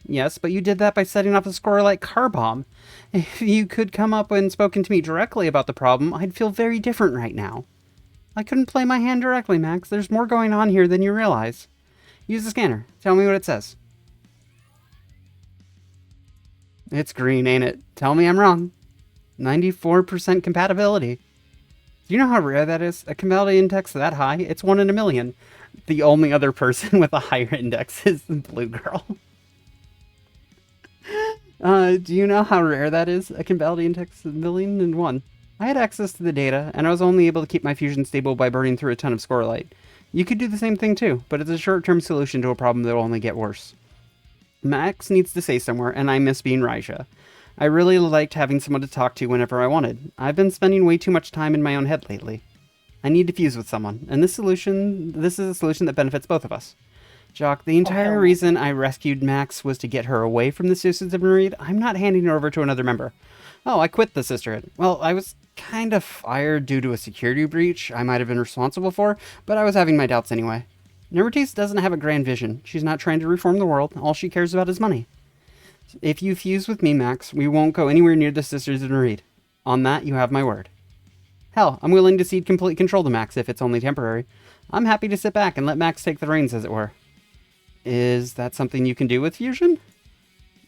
Yes, but you did that by setting off a scorelite car bomb. If you could come up and spoken to me directly about the problem, I'd feel very different right now. I couldn't play my hand directly, Max. There's more going on here than you realize. Use the scanner. Tell me what it says. It's green, ain't it? Tell me I'm wrong. 94% compatibility. Do you know how rare that is? A compatibility index that high? It's 1 in a million. The only other person with a higher index is the blue girl. Do you know how rare that is? A compatibility index of 1,000,001. I had access to the data, and I was only able to keep my fusion stable by burning through a ton of scorelite. You could do the same thing too, but it's a short-term solution to a problem that will only get worse. Max needs to stay somewhere, and I miss being Raija. I really liked having someone to talk to whenever I wanted. I've been spending way too much time in my own head lately. I need to fuse with someone, and this is a solution that benefits both of us. Jock, the entire reason I rescued Max was to get her away from the Sisters of Mareed. I'm not handing her over to another member. Oh, I quit the Sisterhood. Well, I was kind of fired due to a security breach I might have been responsible for, but I was having my doubts anyway. Nermatis doesn't have a grand vision. She's not trying to reform the world. All she cares about is money. If you fuse with me, Max, we won't go anywhere near the Sisters of Mareed. On that, you have my word. Hell, I'm willing to cede complete control to Max if it's only temporary. I'm happy to sit back and let Max take the reins, as it were. Is that something you can do with fusion?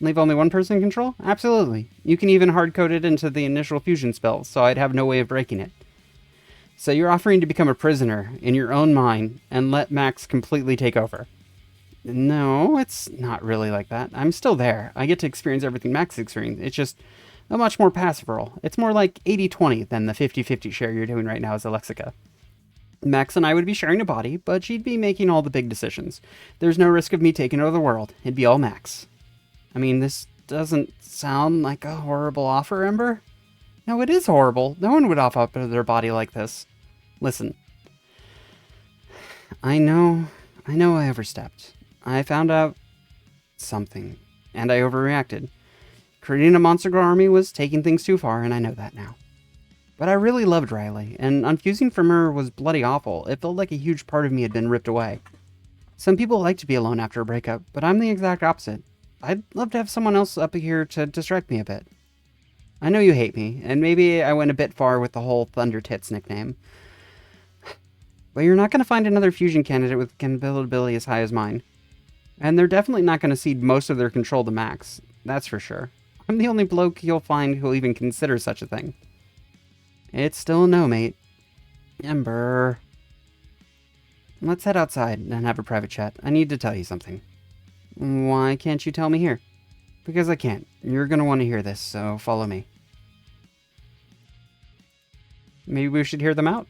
Leave only one person in control? Absolutely. You can even hard-code it into the initial fusion spell, so I'd have no way of breaking it. So you're offering to become a prisoner in your own mind and let Max completely take over. No, it's not really like that. I'm still there. I get to experience everything Max experienced. It's just a much more passive role. It's more like 80-20 than the 50-50 share you're doing right now as Alexica. Max and I would be sharing a body, but she'd be making all the big decisions. There's no risk of me taking over the world. It'd be all Max. I mean, this doesn't sound like a horrible offer, Ember? No, it is horrible. No one would offer up their body like this. Listen. I know I overstepped. I found out something, and I overreacted. Creating a monster girl army was taking things too far, and I know that now. But I really loved Riley, and unfusing from her was bloody awful. It felt like a huge part of me had been ripped away. Some people like to be alone after a breakup, but I'm the exact opposite. I'd love to have someone else up here to distract me a bit. I know you hate me, and maybe I went a bit far with the whole Thunder Tits nickname. But you're not going to find another fusion candidate with compatibility as high as mine. And they're definitely not going to cede most of their control to Max. That's for sure. I'm the only bloke you'll find who'll even consider such a thing. It's still a no, mate. Ember. Let's head outside and have a private chat. I need to tell you something. Why can't you tell me here? Because I can't. You're going to want to hear this, so follow me. Maybe we should hear them out?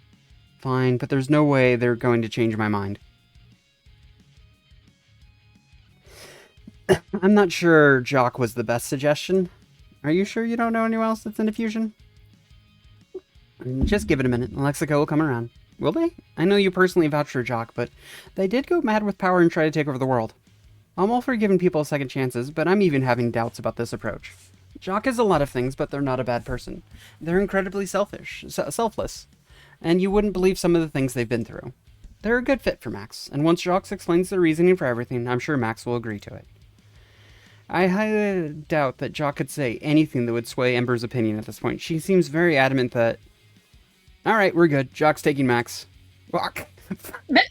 Fine, but there's no way they're going to change my mind. I'm not sure Jock was the best suggestion. Are you sure you don't know anyone else that's into fusion? Just give it a minute. Alexica will come around. Will they? I know you personally vouch for Jock, but they did go mad with power and try to take over the world. I'm all for giving people second chances, but I'm even having doubts about this approach. Jock is a lot of things, but they're not a bad person. They're incredibly selfless. And you wouldn't believe some of the things they've been through. They're a good fit for Max, and once Jock explains the reasoning for everything, I'm sure Max will agree to it. I highly doubt that Jock could say anything that would sway Ember's opinion at this point. She seems very adamant that... Alright, we're good. Jock's taking Max.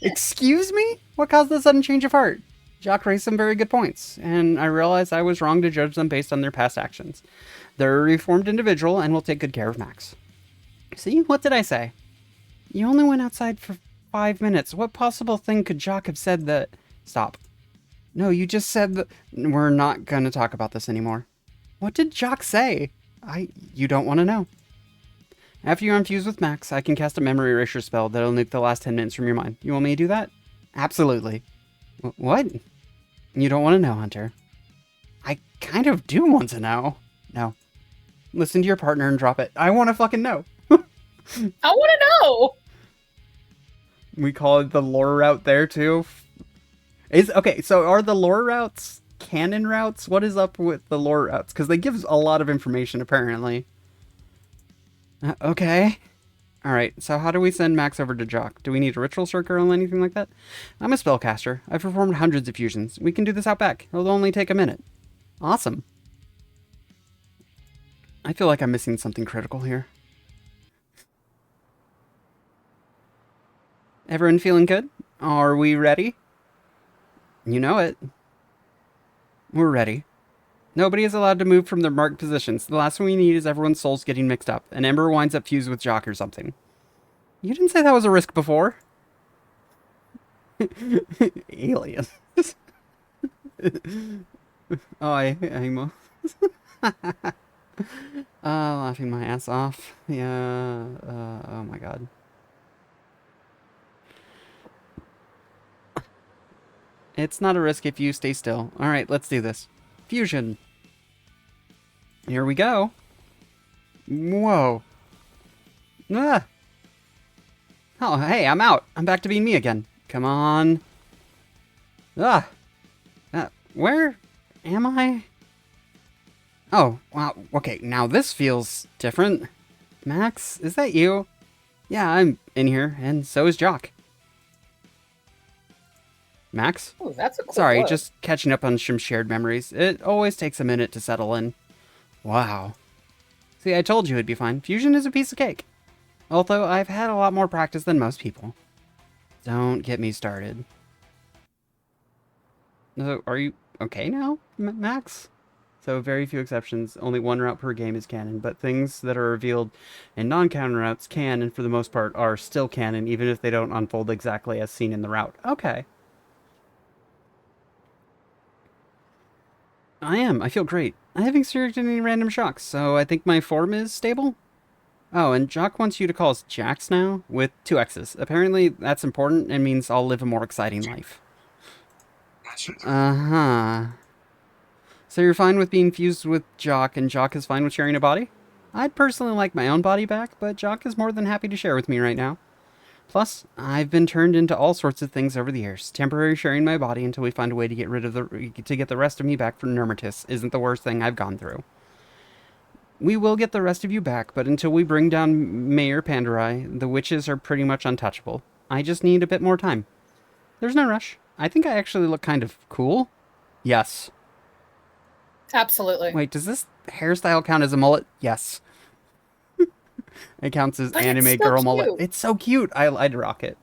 Excuse me? What caused the sudden change of heart? Jock raised some very good points, and I realized I was wrong to judge them based on their past actions. They're a reformed individual and will take good care of Max. See? What did I say? You only went outside for 5 minutes. What possible thing could Jock have said that... Stop. No, you just said that... We're not going to talk about this anymore. What did Jock say? You don't want to know. After you unfuse with Max, I can cast a memory erasure spell that'll nuke the last 10 minutes from your mind. You want me to do that? Absolutely. What? You don't want to know, Hunter. I kind of do want to know. No. Listen to your partner and drop it. I want to fucking know.
I want to know.
We call it the lore route there too. Okay, so are the lore routes canon routes? What is up with the lore routes? Because they give a lot of information apparently. Okay. Alright, so how do we send Max over to Jock? Do we need a ritual circle or anything like that? I'm a spellcaster. I've performed hundreds of fusions. We can do this out back. It'll only take a minute. Awesome. I feel like I'm missing something critical here. Everyone feeling good? Are we ready? You know it. We're ready. Nobody is allowed to move from their marked positions. The last thing we need is everyone's souls getting mixed up, and Ember winds up fused with Jock or something. You didn't say that was a risk before. Alien. Oh, I'm laughing my ass off. Yeah, oh my god. It's not a risk if you stay still. Alright, let's do this. Fusion. Here we go. Whoa. Ah. Oh, hey, I'm out. I'm back to being me again. Come on. Ah. Where am I? Oh, wow. Okay, now this feels different. Max, is that you? Yeah, I'm in here, and so is Jock. Max?
Oh, that's a cool
Sorry,
look.
just catching up on some shared memories. It always takes a minute to settle in. Wow. See, I told you it'd be fine. Fusion is a piece of cake. Although I've had a lot more practice than most people. Don't get me started. So, are you okay now, Max? So very few exceptions, only one route per game is canon, but things that are revealed in non-canon routes can, and for the most part, are still canon, even if they don't unfold exactly as seen in the route. Okay. I am. I feel great. I haven't experienced any random shocks, so I think my form is stable. Oh, and Jock wants you to call us Jax now, with 2 X's. Apparently, that's important and means I'll live a more exciting life. Uh-huh. So you're fine with being fused with Jock, and Jock is fine with sharing a body? I'd personally like my own body back, but Jock is more than happy to share with me right now. Plus, I've been turned into all sorts of things over the years. Temporary sharing my body until we find a way to get the rest of me back from Nermatis isn't the worst thing I've gone through. We will get the rest of you back, but until we bring down Mayor Pandarai, the witches are pretty much untouchable. I just need a bit more time. There's no rush. I think I actually look kind of cool. Yes.
Absolutely.
Wait, does this hairstyle count as a mullet? Yes. It counts as
But
anime
it's so
girl mullet.
cute.
It's so cute. I'd rock it.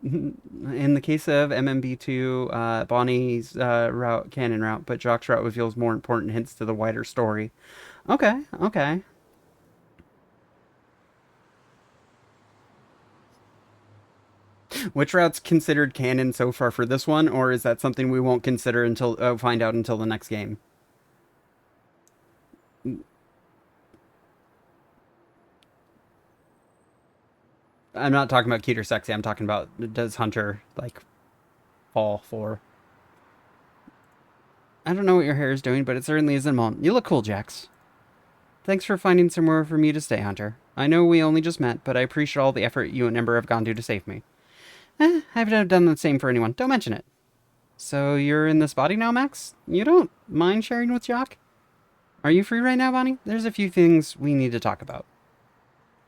In the case of MMB2, Bonnie's canon route, but Jock's route reveals more important hints to the wider story. Okay, okay. Which route's considered canon so far for this one, or is that something we won't consider until find out until the next game? I'm not talking about cute or sexy. I'm talking about, does Hunter like fall for? I don't know what your hair is doing, but it certainly isn't mom. You look cool, Jax. Thanks for finding somewhere for me to stay, Hunter. I know we only just met, but I appreciate all the effort you and Ember have gone to save me. I've never done the same for anyone. Don't mention it. So you're in this body now, Max? You don't mind sharing with Jock? Are you free right now, Bonnie? There's a few things we need to talk about.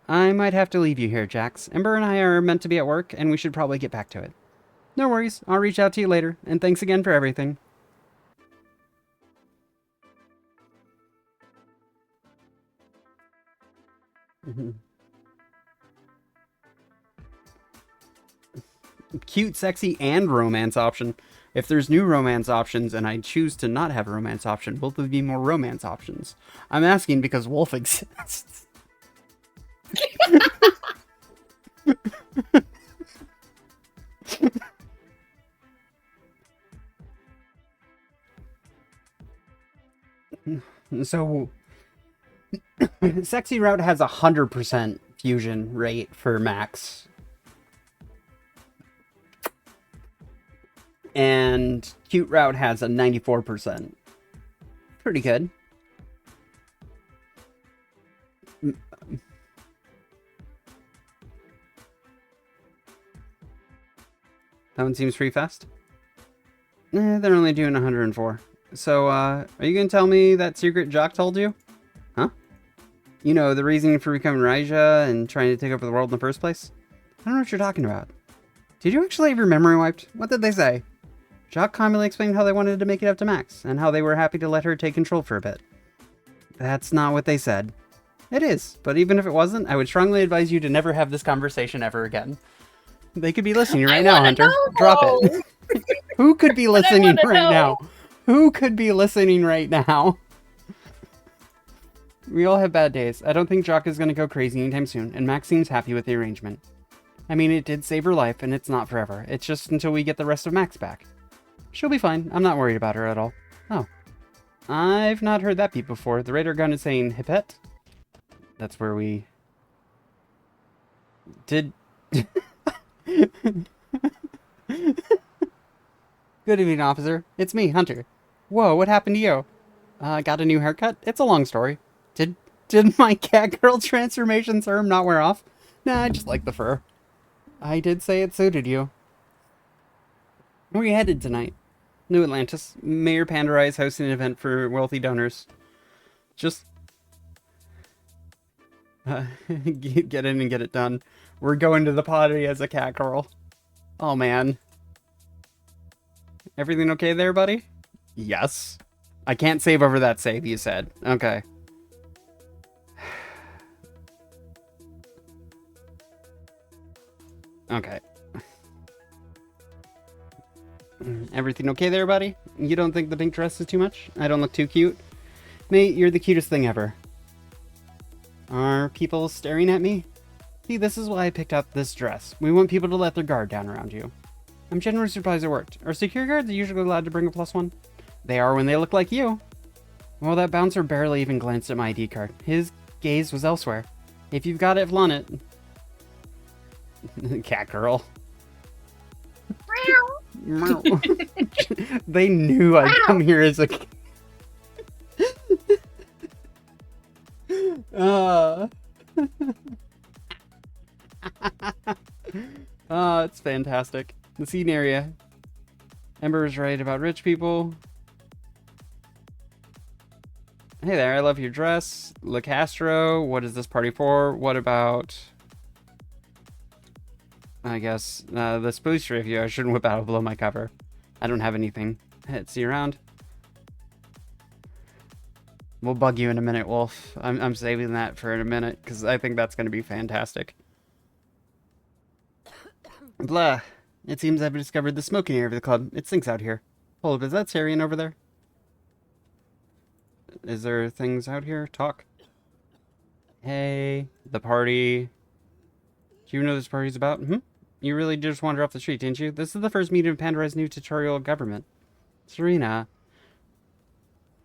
I might have to leave you here, Jax. Ember and I are meant to be at work, and we should probably get back to it. No worries. I'll reach out to you later, and thanks again for everything. Cute, sexy, and romance option. If there's new romance options and I choose to not have a romance option, will there be more romance options? I'm asking because Wolf exists. So, Sexy Route has 100% fusion rate for Max. And Cute Route has a 94%. Pretty good. That one seems pretty fast. They're only doing 104. So, are you gonna tell me that secret Jock told you? Huh? You know, the reason for becoming Raija and trying to take over the world in the first place? I don't know what you're talking about. Did you actually have your memory wiped? What did they say? Jock calmly explained how they wanted to make it up to Max, and how they were happy to let her take control for a bit. That's not what they said. It is, but even if it wasn't, I would strongly advise you to never have this conversation ever again. They could be listening right now, Hunter. Drop it. Who could be listening right now? Who could be listening right now? We all have bad days. I don't think Jock is going to go crazy anytime soon, and Max seems happy with the arrangement. I mean, it did save her life, and it's not forever. It's just until we get the rest of Max back. She'll be fine. I'm not worried about her at all. Oh. I've not heard that beat before. The radar gun is saying Hippet. That's where we... Did... Good evening, officer. It's me, Hunter. Whoa, what happened to you? Got a new haircut? It's a long story. Did my catgirl transformation serum not wear off? Nah, I just like the fur. I did say it suited you. Where are you headed tonight? New Atlantis. Mayor Pandarai is hosting an event for wealthy donors. Just... get in and get it done. We're going to the potty as a catgirl. Oh, man. Everything okay there, buddy? Yes. I can't save over that save, you said. Okay. Okay. Everything okay there, buddy? You don't think the pink dress is too much? I don't look too cute? Mate, you're the cutest thing ever. Are people staring at me? See, this is why I picked out this dress. We want people to let their guard down around you. I'm genuinely surprised it worked. Are security guards usually allowed to bring a +1? They are when they look like you. Well, that bouncer barely even glanced at my ID card. His gaze was elsewhere. If you've got it, flaunt it. Cat girl. They knew I'd come here as a... It's fantastic. The scene area. Ember was right about rich people. Hey there, I love your dress. La Castro, what is this party for? What about... I guess, this police review. I shouldn't whip out below my cover. I don't have anything. See you around. We'll bug you in a minute, Wolf. I'm saving that for in a minute, because I think that's going to be fantastic. Blah. It seems I've discovered the smoking area of the club. It stinks out here. Hold up, is that Sarian over there? Is there things out here? Talk. Hey, the party. Do you know this party's about? You really did just wander off the street, didn't you? This is the first meeting of Pandora's new tutorial government. Serena.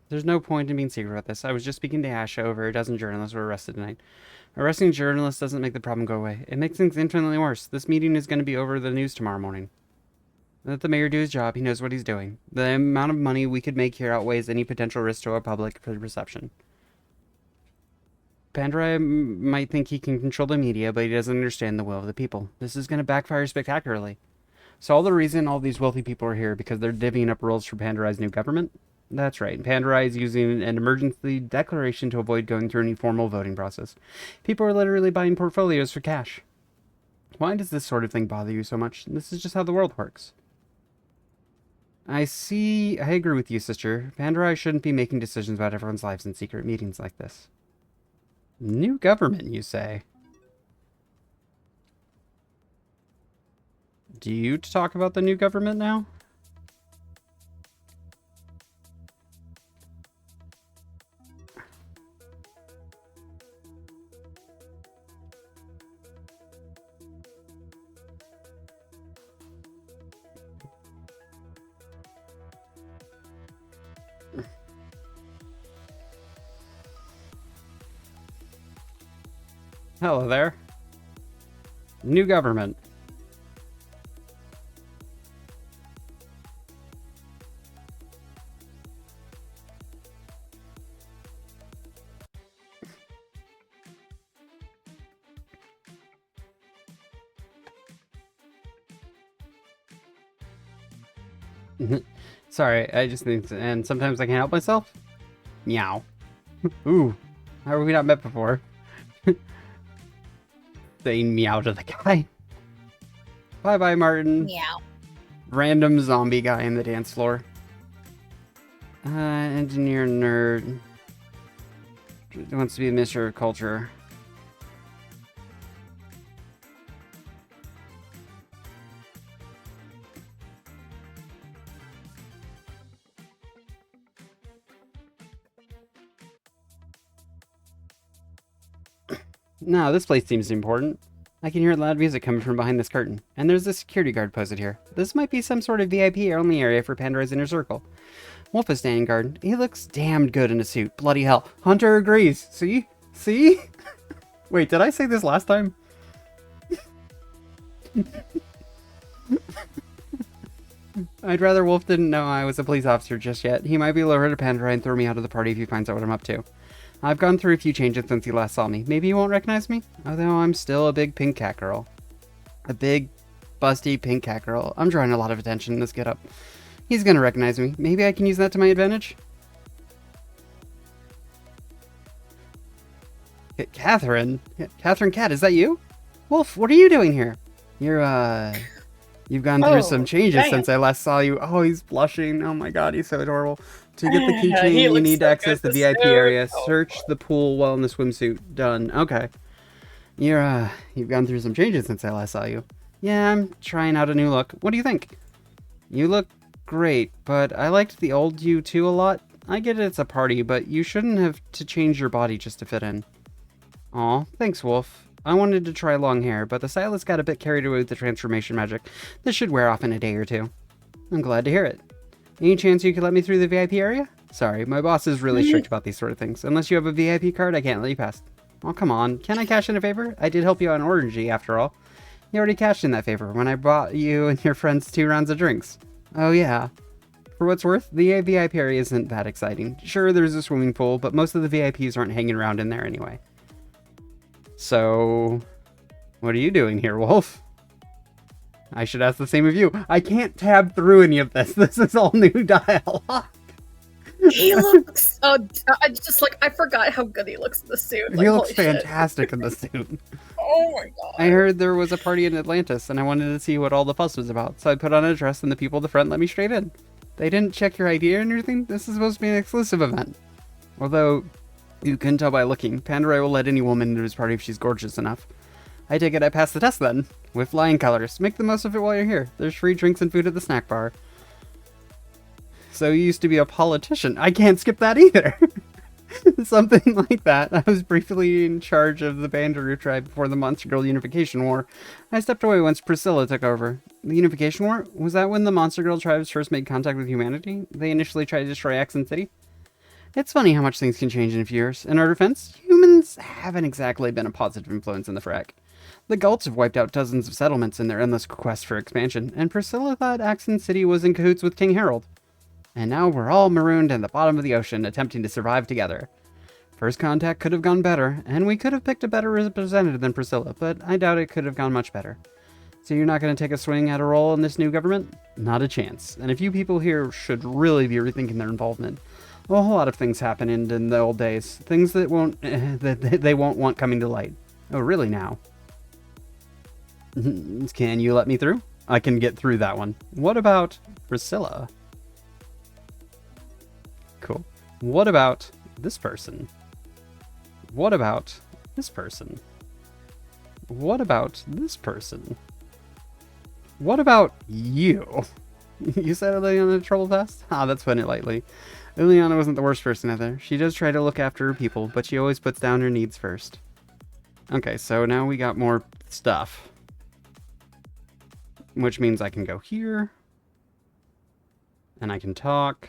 There's no point in being secret about this. I was just speaking to Asha. Over a dozen journalists were arrested tonight. Arresting journalists doesn't make the problem go away. It makes things infinitely worse. This meeting is going to be over the news tomorrow morning. Let the mayor do his job. He knows what he's doing. The amount of money we could make here outweighs any potential risk to our public perception. Pandora might think he can control the media, but he doesn't understand the will of the people. This is going to backfire spectacularly. So all the reason all these wealthy people are here because they're divvying up roles for Pandora's new government? That's right. Pandora is using an emergency declaration to avoid going through any formal voting process. People are literally buying portfolios for cash. Why does this sort of thing bother you so much? This is just how the world works. I agree with you, sister. Pandora shouldn't be making decisions about everyone's lives in secret meetings like this. New government, you say? Do you talk about the new government now? Hello there. New government. Sorry, I just need to, and sometimes I can't help myself. Meow. Ooh, how have we not met before? Saying meow to the guy. Bye-bye, Martin.
Meow.
Random zombie guy in the dance floor. Engineer nerd. Wants to be a minister of culture. No, this place seems important. I can hear loud music coming from behind this curtain. And there's a security guard posted here. This might be some sort of VIP-only area for Pandora's inner circle. Wolf is standing guard. He looks damned good in a suit. Bloody hell. Hunter agrees. See? See? Wait, did I say this last time? I'd rather Wolf didn't know I was a police officer just yet. He might be lower to Pandora and throw me out of the party if he finds out what I'm up to. I've gone through a few changes since he last saw me. Maybe he won't recognize me? Although I'm still a big pink cat girl. A big, busty pink cat girl. I'm drawing a lot of attention in this get-up. He's gonna recognize me. Maybe I can use that to my advantage? Catherine? Catherine Cat, is that you? Wolf, what are you doing here? You've gone through some changes since I last saw you. Oh, he's blushing. Oh my god, he's so adorable. To get the keychain, you need to access the VIP area. Search the pool while in the swimsuit. Done. Okay. You've gone through some changes since I last saw you. Yeah, I'm trying out a new look. What do you think? You look great, but I liked the old you too a lot. I get it's a party, but you shouldn't have to change your body just to fit in. Aw, thanks, Wolf. I wanted to try long hair, but the stylist got a bit carried away with the transformation magic. This should wear off in a day or two. I'm glad to hear it. Any chance you could let me through the VIP area? Sorry, my boss is really strict about these sort of things. Unless you have a VIP card, I can't let you pass. Oh, come on. Can I cash in a favor? I did help you out in Orangey, after all. You already cashed in that favor when I bought you and your friends 2 rounds of drinks. Oh, yeah. For what's worth, the VIP area isn't that exciting. Sure, there's a swimming pool, but most of the VIPs aren't hanging around in there anyway. So, what are you doing here, Wolf? I should ask the same of you. I can't tab through any of this. This is all new dialogue.
He looks I forgot how good he looks in the suit.
He looks fantastic in the suit.
Oh my god.
I heard there was a party in Atlantis, and I wanted to see what all the fuss was about, so I put on a dress, and the people at the front let me straight in. They didn't check your ID or anything? This is supposed to be an exclusive event. Although, you couldn't tell by looking, Pandarai will let any woman into his party if she's gorgeous enough. I take it I passed the test then. With flying colors. Make the most of it while you're here. There's free drinks and food at the snack bar. So you used to be a politician. I can't skip that either. Something like that. I was briefly in charge of the Bandaroo tribe before the Monster Girl Unification War. I stepped away once Priscilla took over. The Unification War? Was that when the Monster Girl tribes first made contact with humanity? They initially tried to destroy Accent City? It's funny how much things can change in a few years. In our defense, humans haven't exactly been a positive influence in the frack. The Gults have wiped out dozens of settlements in their endless quest for expansion, and Priscilla thought Accent City was in cahoots with King Harold. And now we're all marooned in the bottom of the ocean, attempting to survive together. First contact could have gone better, and we could have picked a better representative than Priscilla, but I doubt it could have gone much better. So you're not going to take a swing at a role in this new government? Not a chance. And a few people here should really be rethinking their involvement. A whole lot of things happened in the old days. Things that they won't want coming to light. Oh, really now? Can you let me through? I can get through that one. What about Priscilla? Cool. What about this person? What about this person? What about this person? What about you? You said Liliana had trouble past? Ah, that's putting it lightly. Liliana wasn't the worst person out there. She does try to look after her people, but she always puts down her needs first. Okay, so now we got more stuff. Which means I can go here. And I can talk.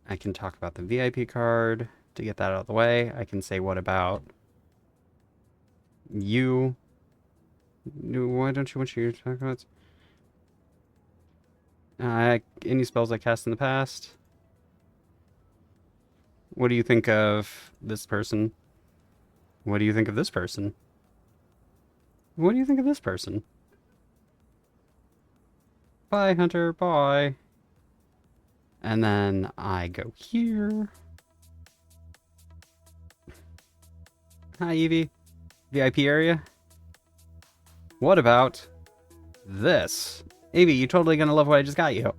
I can talk about the VIP card to get that out of the way. I can say, what about you? Why don't you want you to talk about? Any spells I cast in the past? What do you think of this person? What do you think of this person? What do you think of this person? Bye, Hunter. Bye. And then I go here. Hi, Evie. VIP area. What about this? Evie, you totally gonna love what I just got you.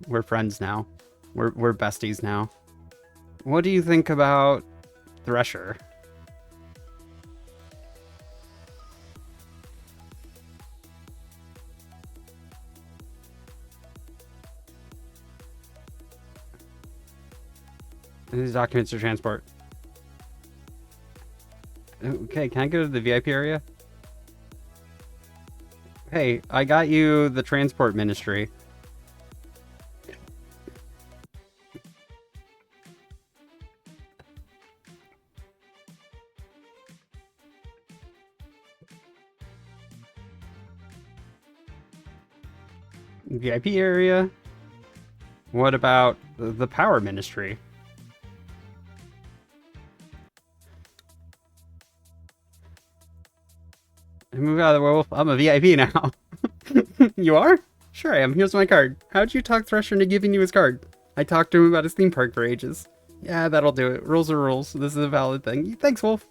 We're friends now. We're besties now. What do you think about Thresher? These documents to transport. Okay, can I go to the VIP area? Hey, I got you the transport ministry. VIP area? What about the power ministry? Move out of the werewolf. I'm a VIP now. You are? Sure I am. Here's my card. How'd you talk Thresher into giving you his card? I talked to him about his theme park for ages. Yeah, that'll do it. Rules are rules. This is a valid thing. Thanks, Wolf.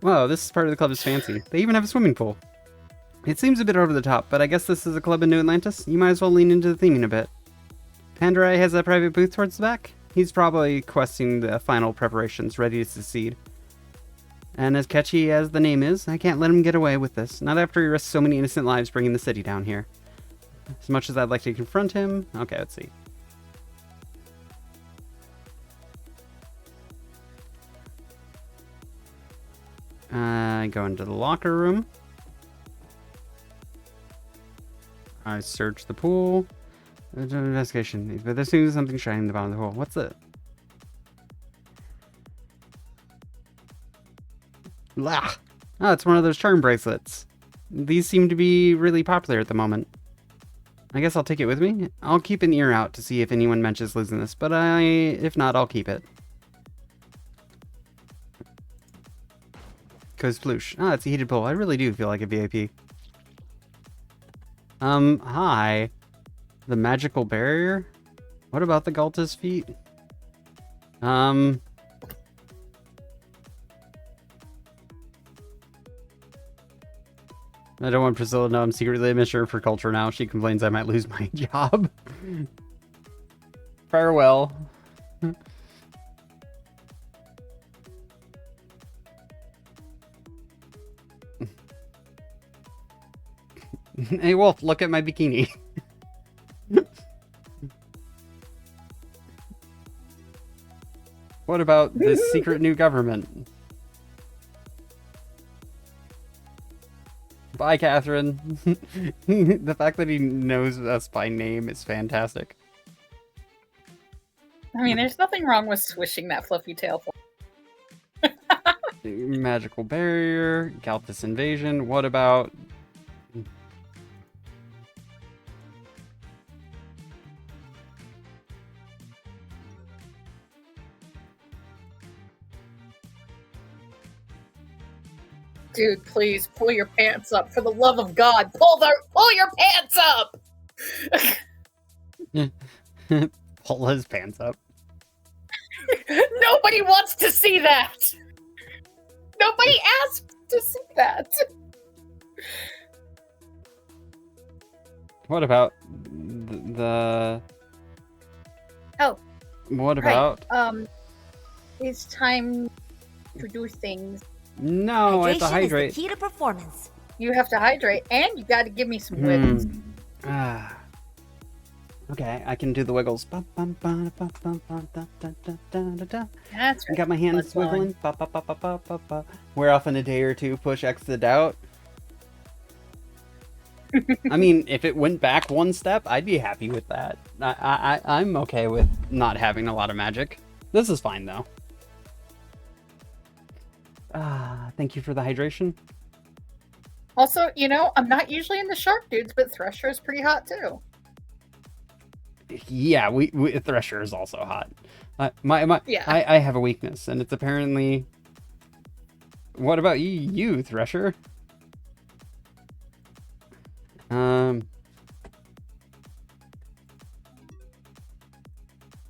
Wow, this part of the club is fancy. They even have a swimming pool. It seems a bit over the top, but I guess this is a club in New Atlantis. You might as well lean into the theming a bit. Pandarai has a private booth towards the back. He's probably questing the final preparations, ready to succeed. And as catchy as the name is, I can't let him get away with this. Not after he risked so many innocent lives bringing the city down here. As much as I'd like to confront him... Okay, let's see. I go into the locker room. I search the pool. Investigation. But as soon as something shining in the bottom of the pool. What's it? Blah. Oh, it's one of those charm bracelets. These seem to be really popular at the moment. I guess I'll take it with me. I'll keep an ear out to see if anyone mentions losing this, but if not, I'll keep it. Cause sploosh. Ah, it's a heated pool. I really do feel like a VIP. Hi. The magical barrier? What about the Galta's feet? I don't want Priscilla to know I'm secretly a Minister for Culture now. She complains I might lose my job. Farewell. Hey Wolf, look at my bikini. What about this secret new government? Bye, Catherine. The fact that he knows us by name is fantastic.
I mean, there's nothing wrong with swishing that fluffy tail.
Magical barrier, Galtus invasion. What about...
Dude, please pull your pants up. For the love of God, pull your pants up.
Pull his pants up.
Nobody wants to see that. Nobody asked to see that.
What about the...
Oh.
What about...
It's time to do things.
No, I have to
Hydration
hydrate.
is the key to performance.
You have to hydrate, and you got to give me some wiggles.
Okay, I can do the wiggles. That's
That's right.
Got my hands wiggling. Wear off in a day or two. Push X'd out. I mean, if it went back one step, I'd be happy with that. I'm okay with not having a lot of magic. This is fine though. Thank you for the hydration.
Also, you know, I'm not usually in the shark dudes, but Thresher is pretty hot too.
Yeah, we Thresher is also hot.
Yeah.
I have a weakness, and it's apparently... What about you, Thresher?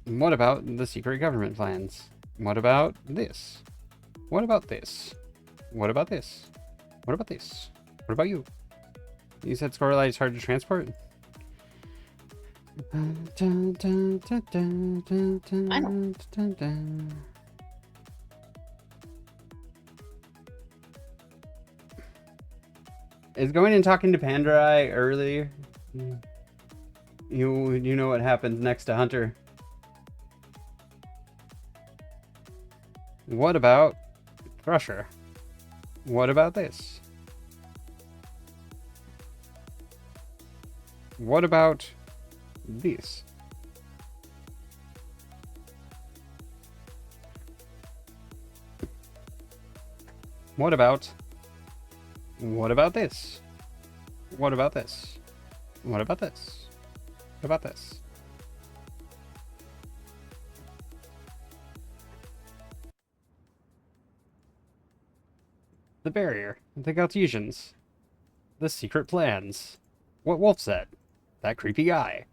What about the secret government plans? What about this? What about this? What about this? What about this? What about you? You said Scarlet is hard to transport?
I
Is going and talking to Pandarai earlier? You know what happens next to Hunter. What about Thresher? What about this? What about this? What about this? What about this? What about this? What about this? The barrier, the Galtesians, the secret plans, what Wolf said, that creepy guy,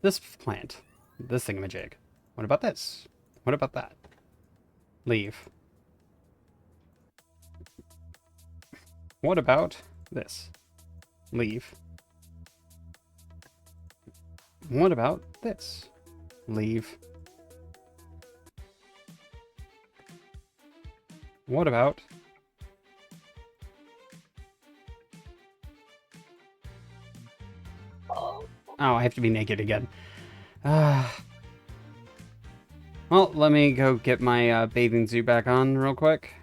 this plant, this thingamajig. What about this? What about that? Leave. What about this? Leave. What about this? Leave. What about Oh, I have to be naked again. Well, let me go get my bathing suit back on real quick.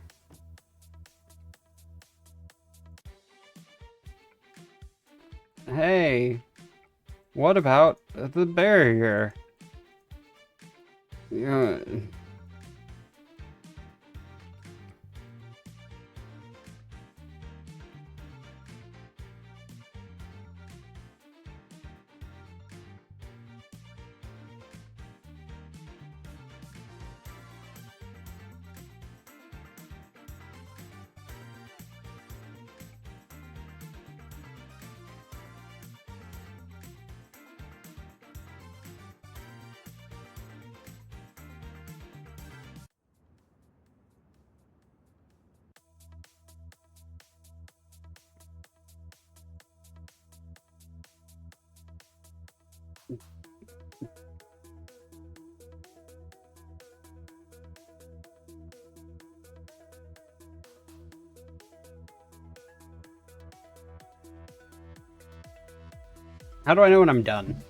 Hey, what about the barrier? Yeah. How do I know when I'm done?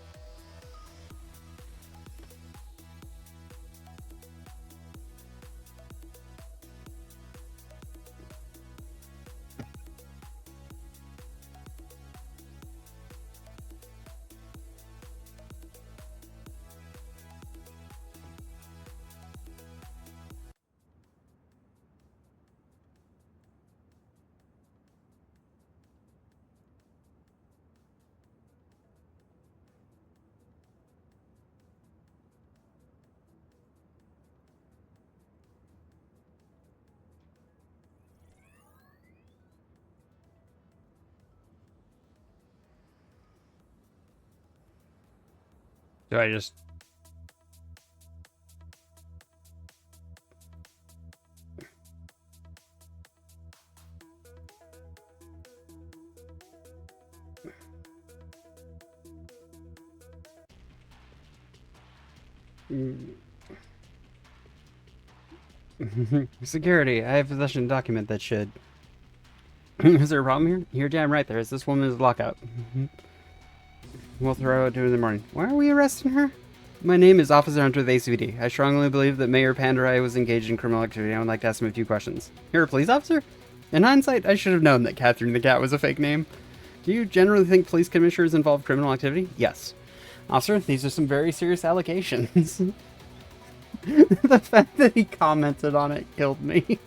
Do I just... Security, I have possession of a document that should... Is there a problem here? You're damn right there is. This woman is lockout. We'll throw it to her in the morning. Why are we arresting her? My name is Officer Hunter of the ACVD. I strongly believe that Mayor Pandarai was engaged in criminal activity. I would like to ask him a few questions. You're a police officer? In hindsight, I should have known that Catherine the Cat was a fake name. Do you generally think police commissioners involve criminal activity? Yes. Officer, these are some very serious allegations. The fact that he commented on it killed me.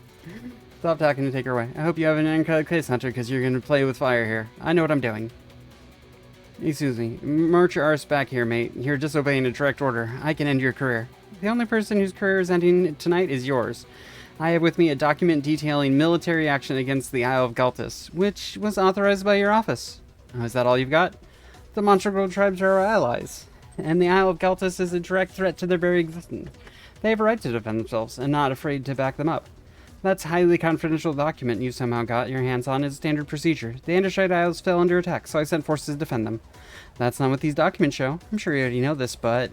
Stop talking and take her away. I hope you have an uncut case, Hunter, because you're going to play with fire here. I know what I'm doing. Excuse me. March your arse back here, mate. You're disobeying a direct order. I can end your career. The only person whose career is ending tonight is yours. I have with me a document detailing military action against the Isle of Galtus, which was authorized by your office. Oh, is that all you've got? The Monstro tribes are our allies, and the Isle of Galtus is a direct threat to their very existence. They have a right to defend themselves, and not afraid to back them up. That's a highly confidential document you somehow got your hands on is standard procedure. The Android Isles fell under attack, so I sent forces to defend them. That's not what these documents show. I'm sure you already know this, but...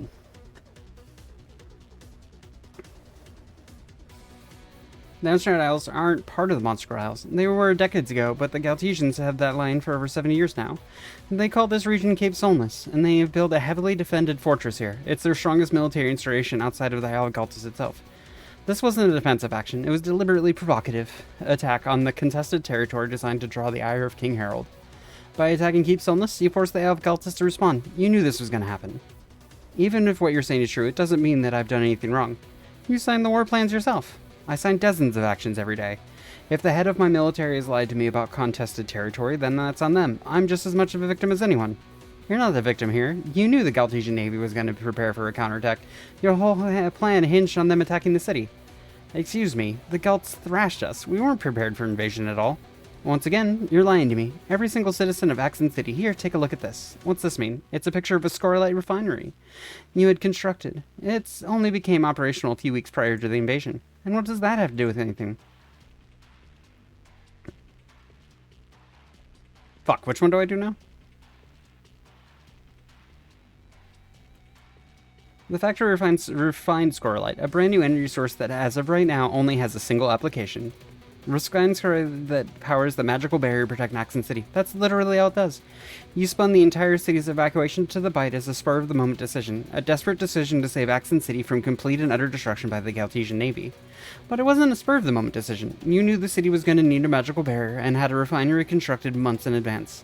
The Android Isles aren't part of the Monster Isles. They were decades ago, but the Galtesians have that line for over 70 years now. They call this region Cape Solness, and they have built a heavily defended fortress here. It's their strongest military installation outside of the Isle of Galtus itself. This wasn't a defensive action. It was deliberately provocative attack on the contested territory designed to draw the ire of King Harold. By attacking Cape Solness, you forced the Isle of Galtus to respond. You knew this was going to happen. Even if what you're saying is true, it doesn't mean that I've done anything wrong. You signed the war plans yourself. I sign dozens of actions every day. If the head of my military has lied to me about contested territory, then that's on them. I'm just as much of a victim as anyone. You're not the victim here. You knew the Galtesian Navy was going to prepare for a counterattack. Your whole plan hinged on them attacking the city. Excuse me, the Galts thrashed us. We weren't prepared for invasion at all. Once again, you're lying to me. Every single citizen of Accent City. Here, take a look at this. What's this mean? It's a picture of a scorelite refinery you had constructed. It's only became operational a few weeks prior to the invasion. And what does that have to do with anything? Fuck, which one do I do now? The factory refined scorelite, a brand new energy source that as of right now only has a single application. Risk that powers the magical barrier to protect Maxon City. That's literally all it does. You spun the entire city's evacuation to the bite as a spur-of-the-moment decision. A desperate decision to save Axon City from complete and utter destruction by the Galtesian Navy. But it wasn't a spur-of-the-moment decision. You knew the city was going to need a magical barrier and had a refinery constructed months in advance.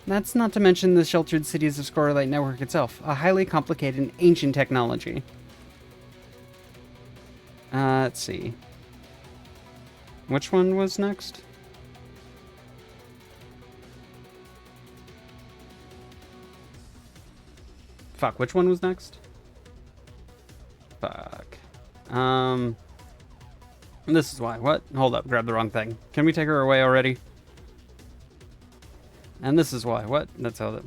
That's not to mention the sheltered cities of Scorelight Network itself, a highly complicated and ancient technology. Let's see. Which one was next? Fuck, which one was next? Fuck. This is why. What? Hold up, grab the wrong thing. Can we take her away already? And this is why. What? That's how that...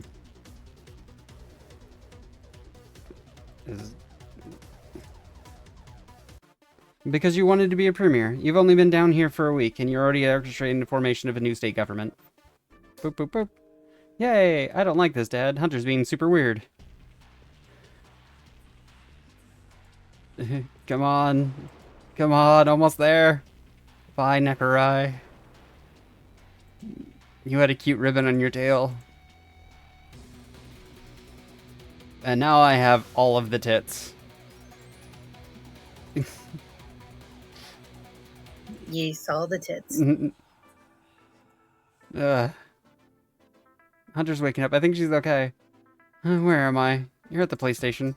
Because you wanted to be a premier. You've only been down here for a week, and you're already orchestrating the formation of a new state government. Boop, boop, boop. Yay! I don't like this, Dad. Hunter's being super weird. Come on. Come on, almost there. Bye, Nekarai. You had a cute ribbon on your tail. And now I have all of the tits.
You saw the tits.
Hunter's waking up. I think she's okay. Where am I? You're at the PlayStation.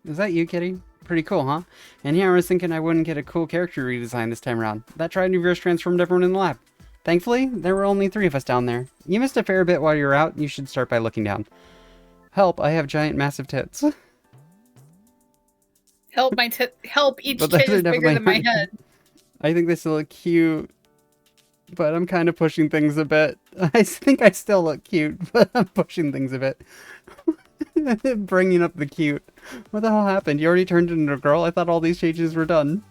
Is that you, Kitty? Pretty cool, huh? And yeah, I was thinking I wouldn't get a cool character redesign this time around. That tried and reverse transformed everyone in the lab. Thankfully, there were only 3 of us down there. You missed a fair bit while you were out. You should start by looking down. Help, I have giant massive tits.
Help each
But
tit
those are
is bigger
definitely-
than my head.
I think they still look cute, but I'm kind of pushing things a bit. I think I still look cute, but I'm pushing things a bit. Bringing up the cute. What the hell happened? You already turned into a girl? I thought all these changes were done.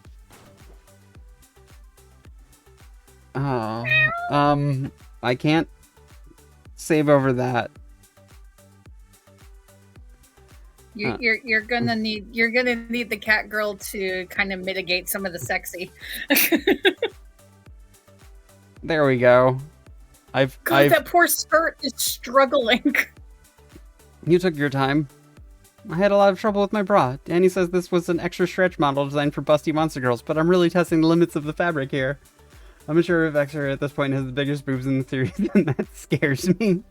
Oh, I can't save over that.
You're gonna need the cat girl to kind of mitigate some of the sexy.
There we go.
God, that poor skirt is struggling.
You took your time. I had a lot of trouble with my bra. Danny says this was an extra stretch model designed for busty monster girls, but I'm really testing the limits of the fabric here. I'm sure if Xer at this point has the biggest boobs in the series, then that scares me.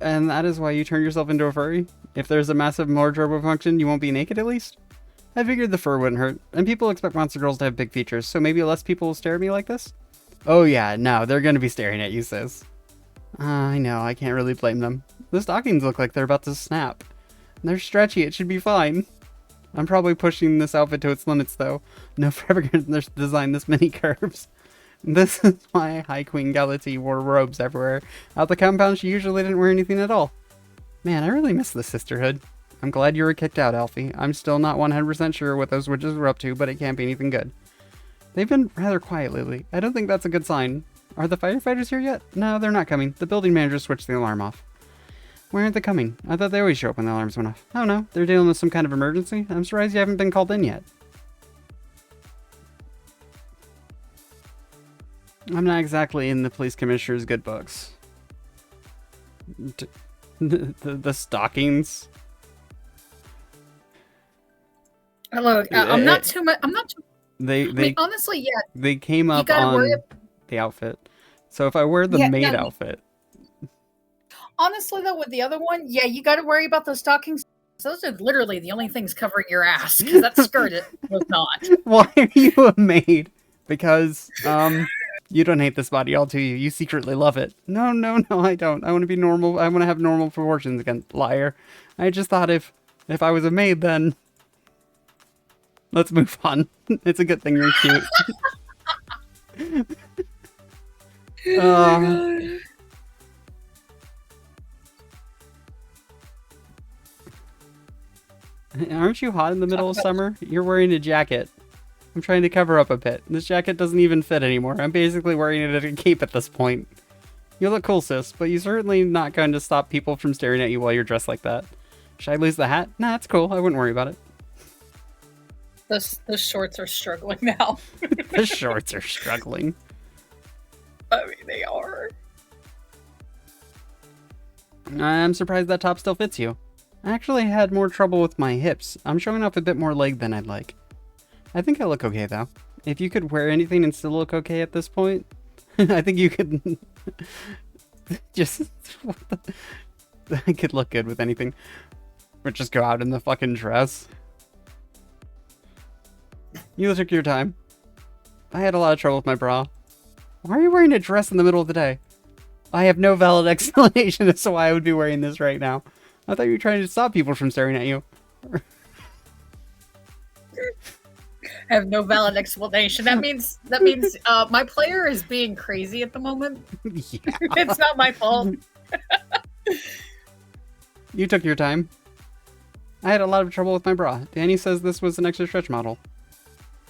And that is why you turn yourself into a furry? If there's a massive wardrobe function, you won't be naked at least? I figured the fur wouldn't hurt, and people expect monster girls to have big features, so maybe less people will stare at me like this? Oh yeah, no, they're gonna be staring at you, sis. I know, I can't really blame them. The stockings look like they're about to snap. They're stretchy, it should be fine. I'm probably pushing this outfit to its limits, though. No forever gonna design this many curves. This is why High Queen Galati wore robes everywhere. Out the compound, she usually didn't wear anything at all. Man, I really miss the sisterhood. I'm glad you were kicked out, Alfie. I'm still not 100% sure what those witches were up to, but it can't be anything good. They've been rather quiet lately. I don't think that's a good sign. Are the firefighters here yet? No, they're not coming. The building manager switched the alarm off. Why aren't they coming? I thought they always show up when the alarms went off. Oh no, they're dealing with some kind of emergency? I'm surprised you haven't been called in yet. I'm not exactly in the police commissioner's good books. The stockings.
Look, I'm not too much. I'm not too.
They
honestly, yeah.
They came up on the outfit. So if I wear the maid outfit.
Honestly, though, with the other one, yeah, you got to worry about those stockings. Those are literally the only things covering your ass, because that skirt was not.
Why are you a maid? Because you don't hate this body all, do you? You secretly love it. No, I don't. I want to be normal. I want to have normal proportions again. Liar. I just thought if I was a maid, then let's move on. It's a good thing you're cute. Aren't you hot in the middle of summer? You're wearing a jacket. I'm trying to cover up a bit. This jacket doesn't even fit anymore. I'm basically wearing it as a cape at this point. You look cool, sis, but you're certainly not going to stop people from staring at you while you're dressed like that. Should I lose the hat? Nah, it's cool. I wouldn't worry about it.
The shorts are struggling now.
The shorts are struggling.
I mean, they are.
I'm surprised that top still fits you. I actually had more trouble with my hips. I'm showing off a bit more leg than I'd like. I think I look okay, though. If you could wear anything and still look okay at this point, I think you could just... I could look good with anything. But just go out in the fucking dress. You took your time. I had a lot of trouble with my bra. Why are you wearing a dress in the middle of the day? I have no valid explanation as to why I would be wearing this right now. I thought you were trying to stop people from staring at you.
I have no valid explanation. That means my player is being crazy at the moment.
Yeah.
It's not my fault.
You took your time. I had a lot of trouble with my bra. Danny says this was an extra stretch model.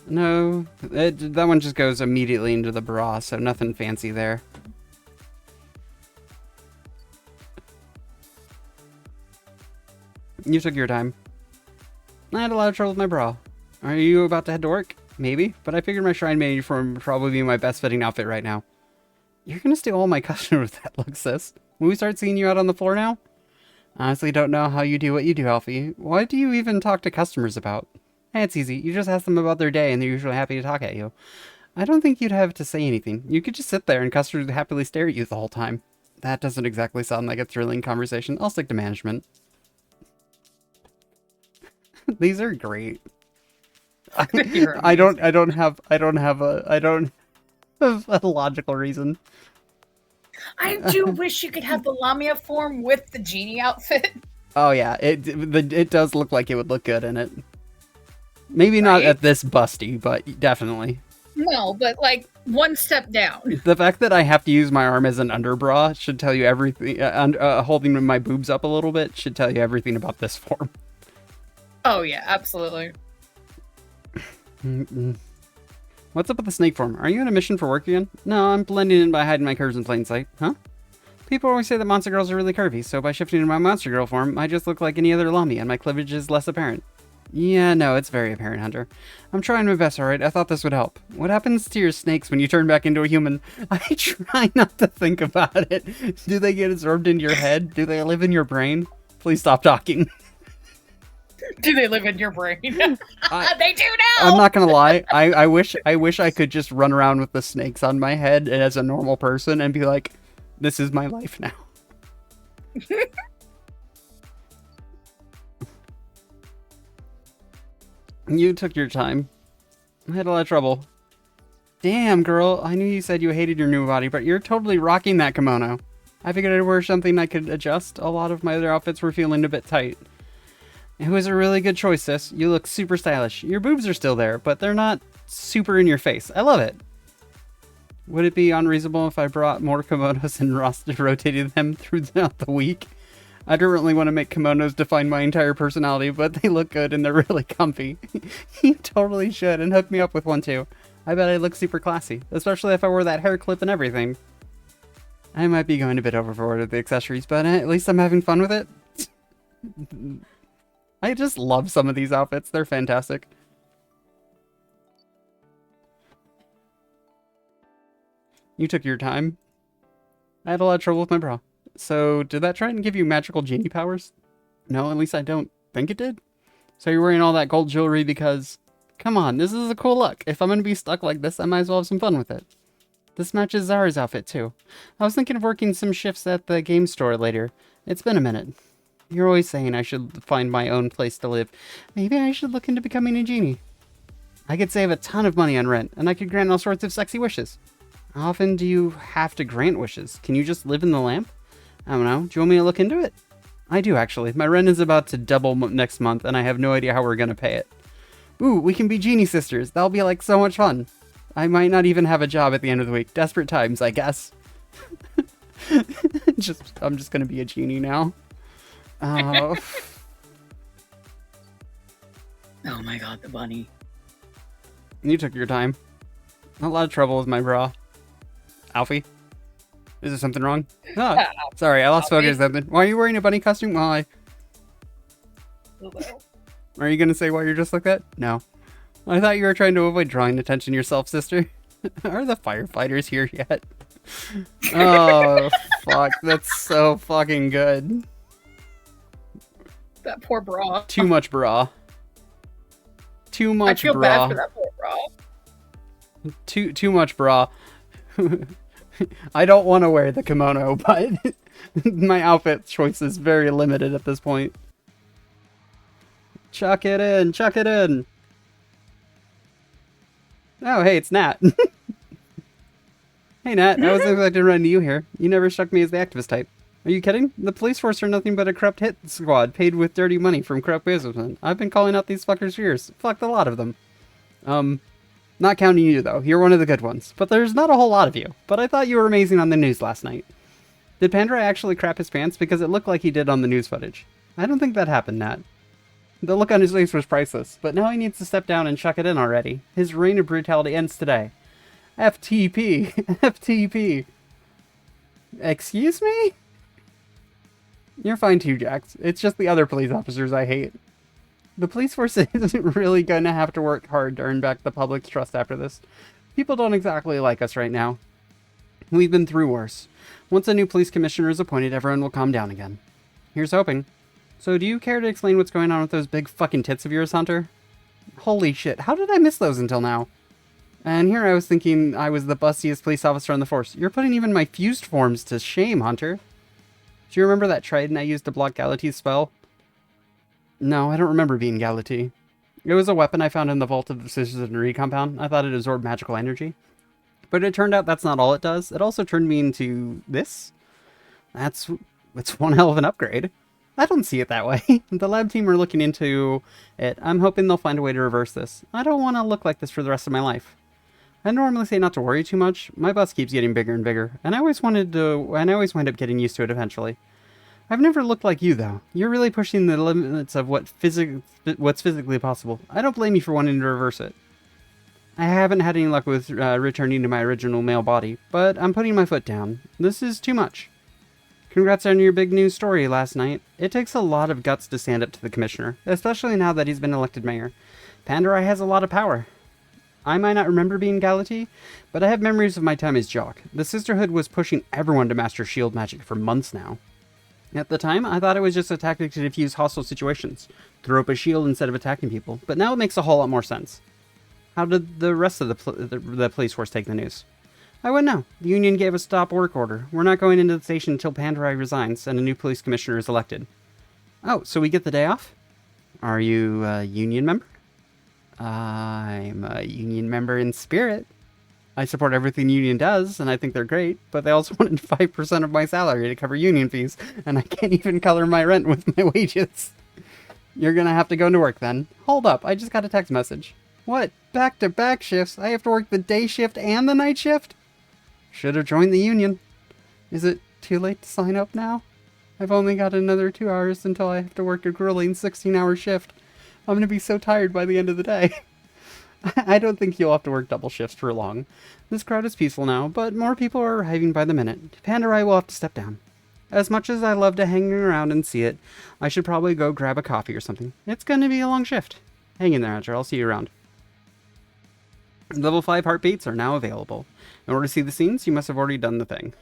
No, that one just goes immediately into the bra, so nothing fancy there. You took your time. I had a lot of trouble with my bra. Are you about to head to work? Maybe, but I figured my shrine maid uniform would probably be my best fitting outfit right now. You're gonna steal all my customers with that look, sis. Will we start seeing you out on the floor now? Honestly, don't know how you do what you do, Alfie. What do you even talk to customers about? Hey, it's easy. You just ask them about their day and they're usually happy to talk at you. I don't think you'd have to say anything. You could just sit there and customers would happily stare at you the whole time. That doesn't exactly sound like a thrilling conversation. I'll stick to management. These are great. I don't have a logical reason.
I do wish you could have the Lamia form with the genie outfit.
Oh yeah, it does look like it would look good in it. Maybe not at this busty, but definitely.
No, but like one step down.
The fact that I have to use my arm as an underbra should tell you everything. Holding my boobs up a little bit should tell you everything about this form.
Oh yeah, absolutely.
What's up with the snake form? Are you on a mission for work again? No, I'm blending in by hiding my curves in plain sight. Huh? People always say that monster girls are really curvy, so by shifting to my monster girl form, I just look like any other Lami and my cleavage is less apparent. Yeah, no, it's very apparent, Hunter. I'm trying my best, alright? I thought this would help. What happens to your snakes when you turn back into a human? I try not to think about it. Do they get absorbed into your head? Do they live in your brain? Please stop talking.
Do they live in your brain? They do now!
I'm not gonna lie. I wish I could just run around with the snakes on my head and as a normal person and be like, this is my life now. You took your time. I had a lot of trouble. Damn, girl. I knew you said you hated your new body, but you're totally rocking that kimono. I figured I'd wear something I could adjust. A lot of my other outfits were feeling a bit tight. It was a really good choice, sis. You look super stylish. Your boobs are still there, but they're not super in your face. I love it. Would it be unreasonable if I brought more kimonos and rotated them throughout the week? I don't really want to make kimonos define my entire personality, but they look good and they're really comfy. You totally should, and hook me up with one too. I bet I look super classy, especially if I wore that hair clip and everything. I might be going a bit overboard with the accessories, but at least I'm having fun with it. I just love some of these outfits. They're fantastic. You took your time. I had a lot of trouble with my bra. So, did that try and give you magical genie powers? No, at least I don't think it did. So you're wearing all that gold jewelry because... Come on, this is a cool look. If I'm going to be stuck like this, I might as well have some fun with it. This matches Zara's outfit, too. I was thinking of working some shifts at the game store later. It's been a minute. You're always saying I should find my own place to live. Maybe I should look into becoming a genie. I could save a ton of money on rent, and I could grant all sorts of sexy wishes. How often do you have to grant wishes? Can you just live in the lamp? I don't know. Do you want me to look into it? I do, actually. My rent is about to double next month, and I have no idea how we're going to pay it. Ooh, we can be genie sisters. That'll be like so much fun. I might not even have a job at the end of the week. Desperate times, I guess. I'm just going to be a genie now. Oh.
Oh my god, the bunny.
You took your time. A lot of trouble with my bra. Alfie? Is there something wrong? Oh, sorry, I lost focus or something. Why are you wearing a bunny costume? Well, Are you going to say why you're just like that? No. I thought you were trying to avoid drawing attention yourself, sister. Are the firefighters here yet? Oh, fuck. That's so fucking good.
That poor bra.
Too much bra. Too much
I feel
bra.
bad for that poor bra.
Too much bra. I don't want to wear the kimono, but my outfit choice is very limited at this point. Chuck it in, chuck it in. Oh, hey, it's Nat. Hey, Nat, I wasn't expecting to run into you here. You never struck me as the activist type. Are you kidding? The police force are nothing but a corrupt hit squad paid with dirty money from corrupt businessmen. I've been calling out these fuckers for years. Fucked a lot of them. Not counting you, though. You're one of the good ones. But there's not a whole lot of you. But I thought you were amazing on the news last night. Did Pandora actually crap his pants? Because it looked like he did on the news footage. I don't think that happened, Nat. The look on his face was priceless, but now he needs to step down and chuck it in already. His reign of brutality ends today. FTP. FTP. Excuse me? You're fine too, Jax. It's just the other police officers I hate. The police force isn't really going to have to work hard to earn back the public's trust after this. People don't exactly like us right now. We've been through worse. Once a new police commissioner is appointed, everyone will calm down again. Here's hoping. So do you care to explain what's going on with those big fucking tits of yours, Hunter? Holy shit, how did I miss those until now? And here I was thinking I was the bustiest police officer on the force. You're putting even my fused forms to shame, Hunter. Do you remember that trident I used to block Galatee's spell? No, I don't remember being Galatee. It was a weapon I found in the vault of the Citizenry compound. I thought it absorbed magical energy. But it turned out that's not all it does. It also turned me into this? It's one hell of an upgrade. I don't see it that way. The lab team are looking into it. I'm hoping they'll find a way to reverse this. I don't want to look like this for the rest of my life. I normally say not to worry too much. My bust keeps getting bigger and bigger, and I always wind up getting used to it eventually. I've never looked like you, though. You're really pushing the limits of what's physically possible. I don't blame you for wanting to reverse it. I haven't had any luck with returning to my original male body, but I'm putting my foot down. This is too much. Congrats on your big news story last night. It takes a lot of guts to stand up to the commissioner, especially now that he's been elected mayor. Pandora has a lot of power. I might not remember being Galatee, but I have memories of my time as Jock. The Sisterhood was pushing everyone to master shield magic for months now. At the time, I thought it was just a tactic to defuse hostile situations, throw up a shield instead of attacking people, but now it makes a whole lot more sense. How did the rest of the police force take the news? I wouldn't know. The Union gave a stop work order. We're not going into the station until Pandora resigns and a new police commissioner is elected. Oh, so we get the day off? Are you a Union member? I'm a Union member in spirit. I support everything the Union does, and I think they're great, but they also wanted 5% of my salary to cover Union fees, and I can't even color my rent with my wages. You're gonna have to go into work then. Hold up, I just got a text message. What? Back-to-back shifts? I have to work the day shift and the night shift? Should have joined the Union. Is it too late to sign up now? I've only got another 2 hours until I have to work a grueling 16-hour shift. I'm gonna be so tired by the end of the day. I don't think you'll have to work double shifts for long. This crowd is peaceful now, but more people are arriving by the minute. Pandora will have to step down. As much as I love to hang around and see it, I should probably go grab a coffee or something. It's gonna be a long shift. Hang in there, Hunter. I'll see you around. Level 5 heartbeats are now available. In order to see the scenes, you must have already done the thing.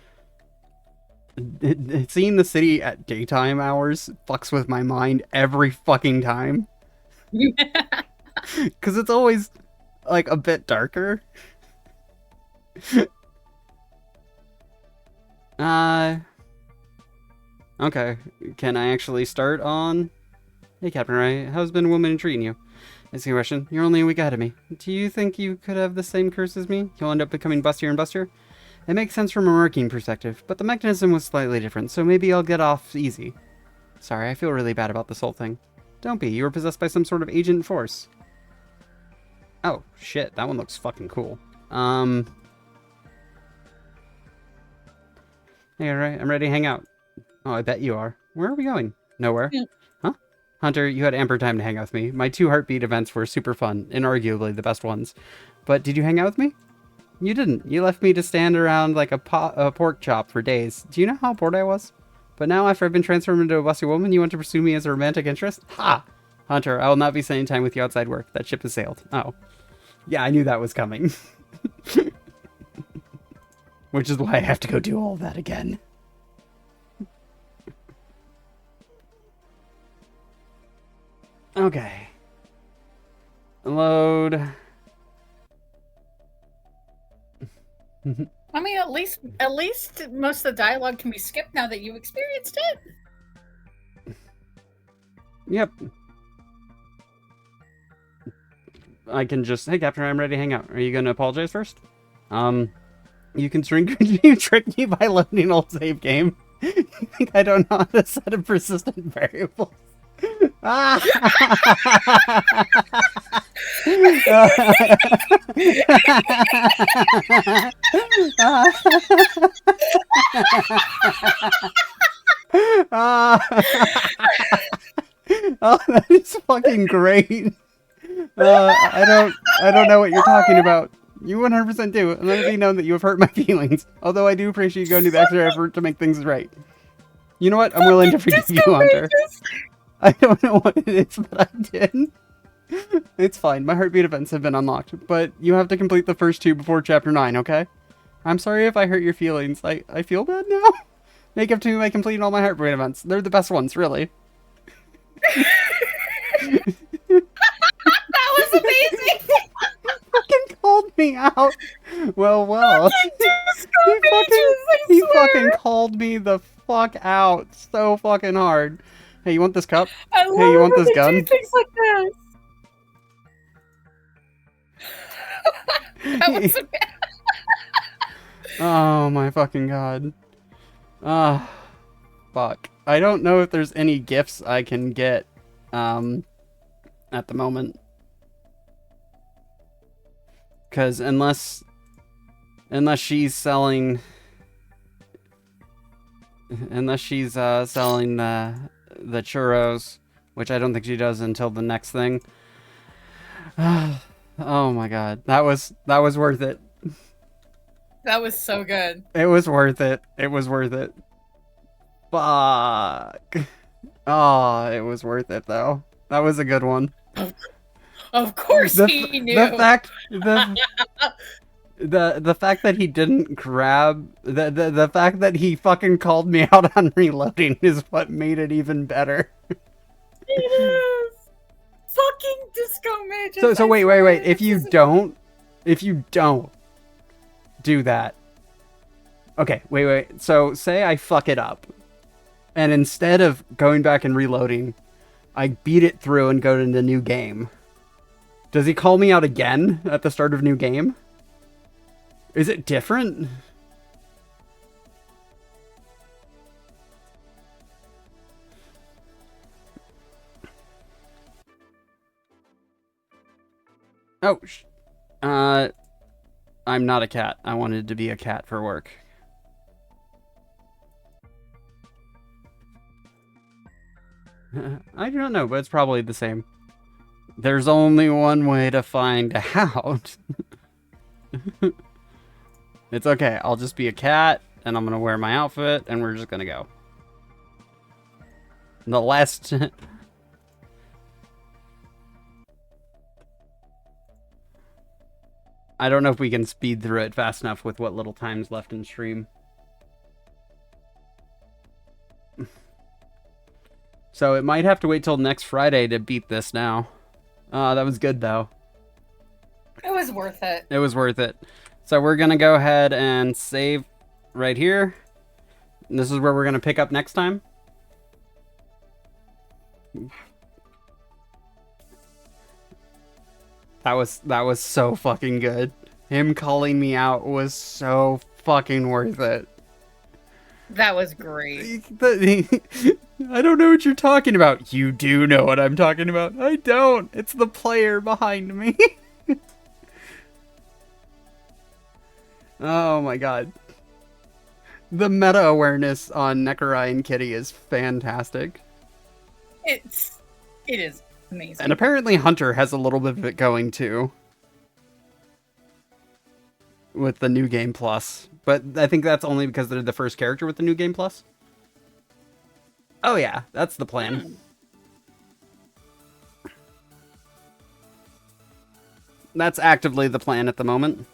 Seeing the city at daytime hours fucks with my mind every fucking time. Because it's always, like, a bit darker. Okay. Can I actually start on... Hey, Captain Ray. How's been woman treating you? That's a question. You're only a week ahead of me. Do you think you could have the same curse as me? You'll end up becoming bustier and bustier? It makes sense from a working perspective, but the mechanism was slightly different, so maybe I'll get off easy. Sorry, I feel really bad about this whole thing. Don't be. You were possessed by some sort of agent force. Oh, shit. That one looks fucking cool. Hey, alright. I'm ready to hang out. Oh, I bet you are. Where are we going? Nowhere.
Yeah.
Huh? Hunter, you had ample time to hang out with me. My 2 heartbeat events were super fun, inarguably the best ones. But did you hang out with me? You didn't. You left me to stand around like a pork chop for days. Do you know how bored I was? But now, after I've been transformed into a busty woman, you want to pursue me as a romantic interest? Ha! Hunter, I will not be spending time with you outside work. That ship has sailed. Oh. Yeah, I knew that was coming. Which is why I have to go do all that again. Okay. Load.
I mean, at least most of the dialogue can be skipped now that you've experienced it.
Yep. I can just, hey Captain, I'm ready to hang out. Are you gonna apologize first? You can you trick me by loading old save game. You think I don't know how to set a persistent variables? Ah! Oh, that is fucking great. I don't know what you're talking about. You 100% do. And let it be known that you have hurt my feelings. Although I do appreciate you going to the extra effort to make things right. You know what? I'm willing to forgive you, Hunter. I don't know what it is that I did. It's fine. My heartbeat events have been unlocked. But you have to complete the first 2 before Chapter 9, okay? I'm sorry if I hurt your feelings. I feel bad now. Make up to me by completing all my heartbeat events. They're the best ones, really.
That was amazing.
Fucking called me out. Well. He fucking called me the fuck out so fucking hard. Hey, you want this cup?
Hey,
you want this gun?
Things like that. That was amazing.
Oh my fucking god. Ah, fuck. I don't know if there's any gifts I can get, at the moment. Because unless she's selling... Unless she's, selling, the churros, which I don't think she does until the next thing. Oh my god. That was worth it.
That was so good.
It was worth it. It was worth it. Fuck. Oh, it was worth it though. That was a good one.
Of course he knew.
The fact that he didn't grab the fact that he fucking called me out on reloading is what made it even better.
It is. Fucking disco midgets.
So wait. If you don't do that. Okay, wait. So say I fuck it up. And instead of going back and reloading, I beat it through and go to the new game. Does he call me out again at the start of new game? Is it different? Oh, I'm not a cat. I wanted to be a cat for work. I don't know, but it's probably the same. There's only one way to find out. It's okay. I'll just be a cat, and I'm gonna wear my outfit, and we're just gonna go. The last... I don't know if we can speed through it fast enough with what little time's left in stream. So it might have to wait till next Friday to beat this now. That was good, though.
It was worth it.
It was worth it. So we're going to go ahead and save right here. And this is where we're going to pick up next time. That was so fucking good. Him calling me out was so fucking worth it.
That was great.
I don't know what you're talking about. You do know what I'm talking about. I don't. It's the player behind me. Oh my god. The meta awareness on Nekorai and Kitty is fantastic.
It is amazing.
And apparently Hunter has a little bit of it going too. With the New Game Plus. But I think that's only because they're the first character with the New Game Plus. Oh yeah, that's the plan. That's actively the plan at the moment.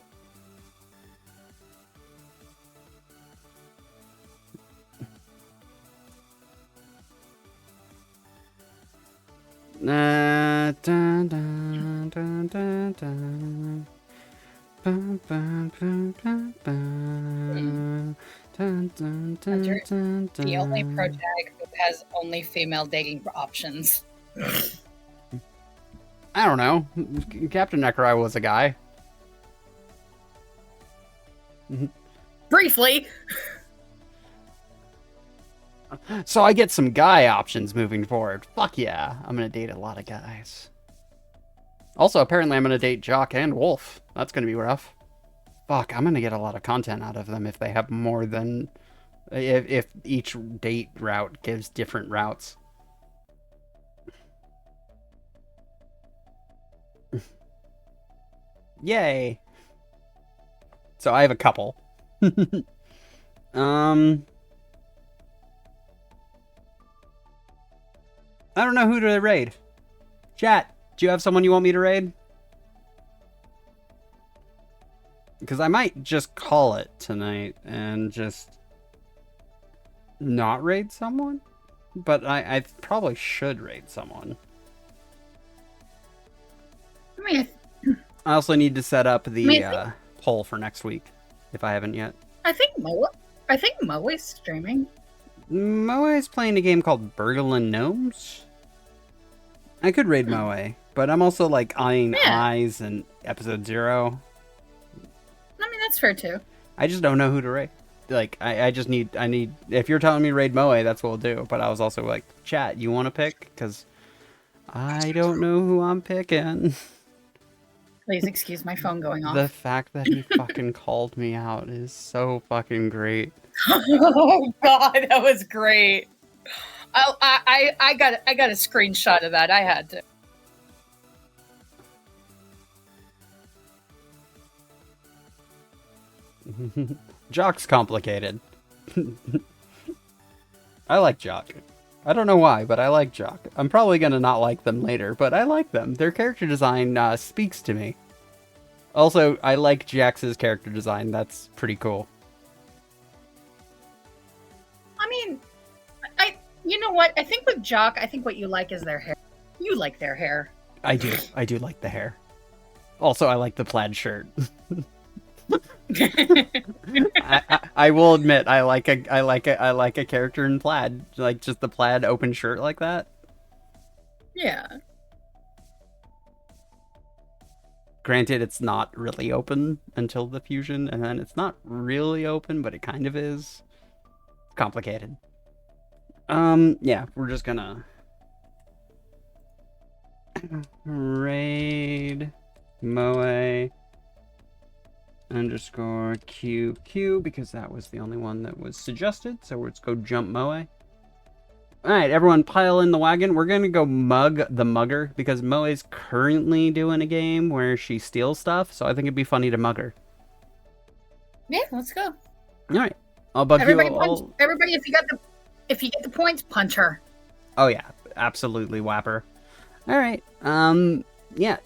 Dun, dun, dun, dun, dun. Bum, bum, bum, bum, bum. Dun, dun, dun, dun,
The only
dun.
pro tag who has only female dating options.
I don't know. Captain Necrai was a guy.
Briefly.
So I get some guy options moving forward. Fuck yeah. I'm gonna date a lot of guys. Also, apparently I'm gonna date Jock and Wolf. That's gonna be rough. Fuck, I'm gonna get a lot of content out of them if they have more than... If each date route gives different routes. Yay! So I have a couple. I don't know who to raid. Chat, do you have someone you want me to raid? Because I might just call it tonight and just not raid someone. But I probably should raid someone.
I mean,
I also need to set up the
I
poll for next week, if I haven't yet.
I think Moe's streaming.
Moe is playing a game called Berglin Gnomes. I could raid Moe, but I'm also like eyeing Eyes and Episode 0.
I mean, that's fair too.
I just don't know who to raid. Like, I need, if you're telling me raid Moe, that's what we'll do. But I was also like, chat, you want to pick? Because I don't know who I'm picking.
Please excuse my phone going off.
The fact that he fucking called me out is so fucking great.
Oh god, that was great. I got a screenshot of that. I had to.
Jock's complicated. I like Jock. I don't know why, but I like Jock. I'm probably gonna not like them later, but I like them. Their character design speaks to me. Also, I like Jax's character design. That's pretty cool.
I mean, you know what? I think with Jock, I think what you like is their hair. You like their hair.
I do. I do like the hair. Also, I like the plaid shirt. I will admit, I like a character in plaid, like just the plaid open shirt like that.
Yeah.
Granted, it's not really open until the fusion, and then it's not really open, but it kind of is. Complicated. Yeah, we're just gonna raid Moe underscore QQ because that was the only one that was suggested. So let's go jump Moe. Alright, everyone pile in the wagon. We're gonna go mug the mugger because Moe's currently doing a game where she steals stuff, so I think it'd be funny to mug her.
Yeah, let's go.
Alright. I'll bug
Everybody,
you
punch,
all.
everybody, if you get the points, punch her.
Oh yeah, absolutely whapper. Alright. Yeah,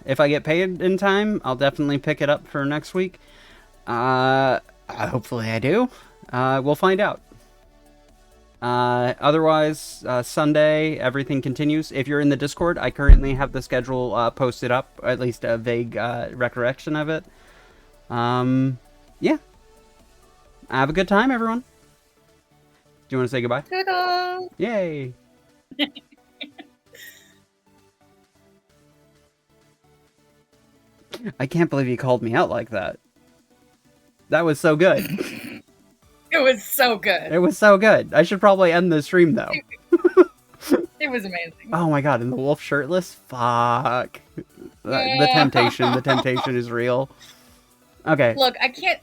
if I get paid in time, I'll definitely pick it up for next week. Hopefully I do. We'll find out. Otherwise, Sunday, everything continues. If you're in the Discord, I currently have the schedule posted up, or at least a vague recollection of it. Yeah. Have a good time, everyone. Do you want to say goodbye?
Toodles.
Yay! I can't believe you called me out like that. That was so good.
It was so good.
It was so good. I should probably end the stream, though.
It was amazing.
Oh my god, and the wolf shirtless? Fuck. The temptation is real. Okay.
Look, I can't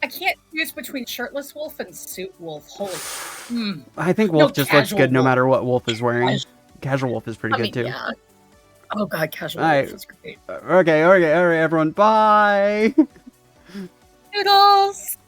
choose between shirtless wolf and suit wolf. Holy.
I think wolf just looks
casual
good no
wolf.
matter what wolf is wearing. Casual wolf is pretty good, too.
Yeah. Oh god, casual
Alright.
wolf is great.
Okay, everyone. Bye!
Toodles.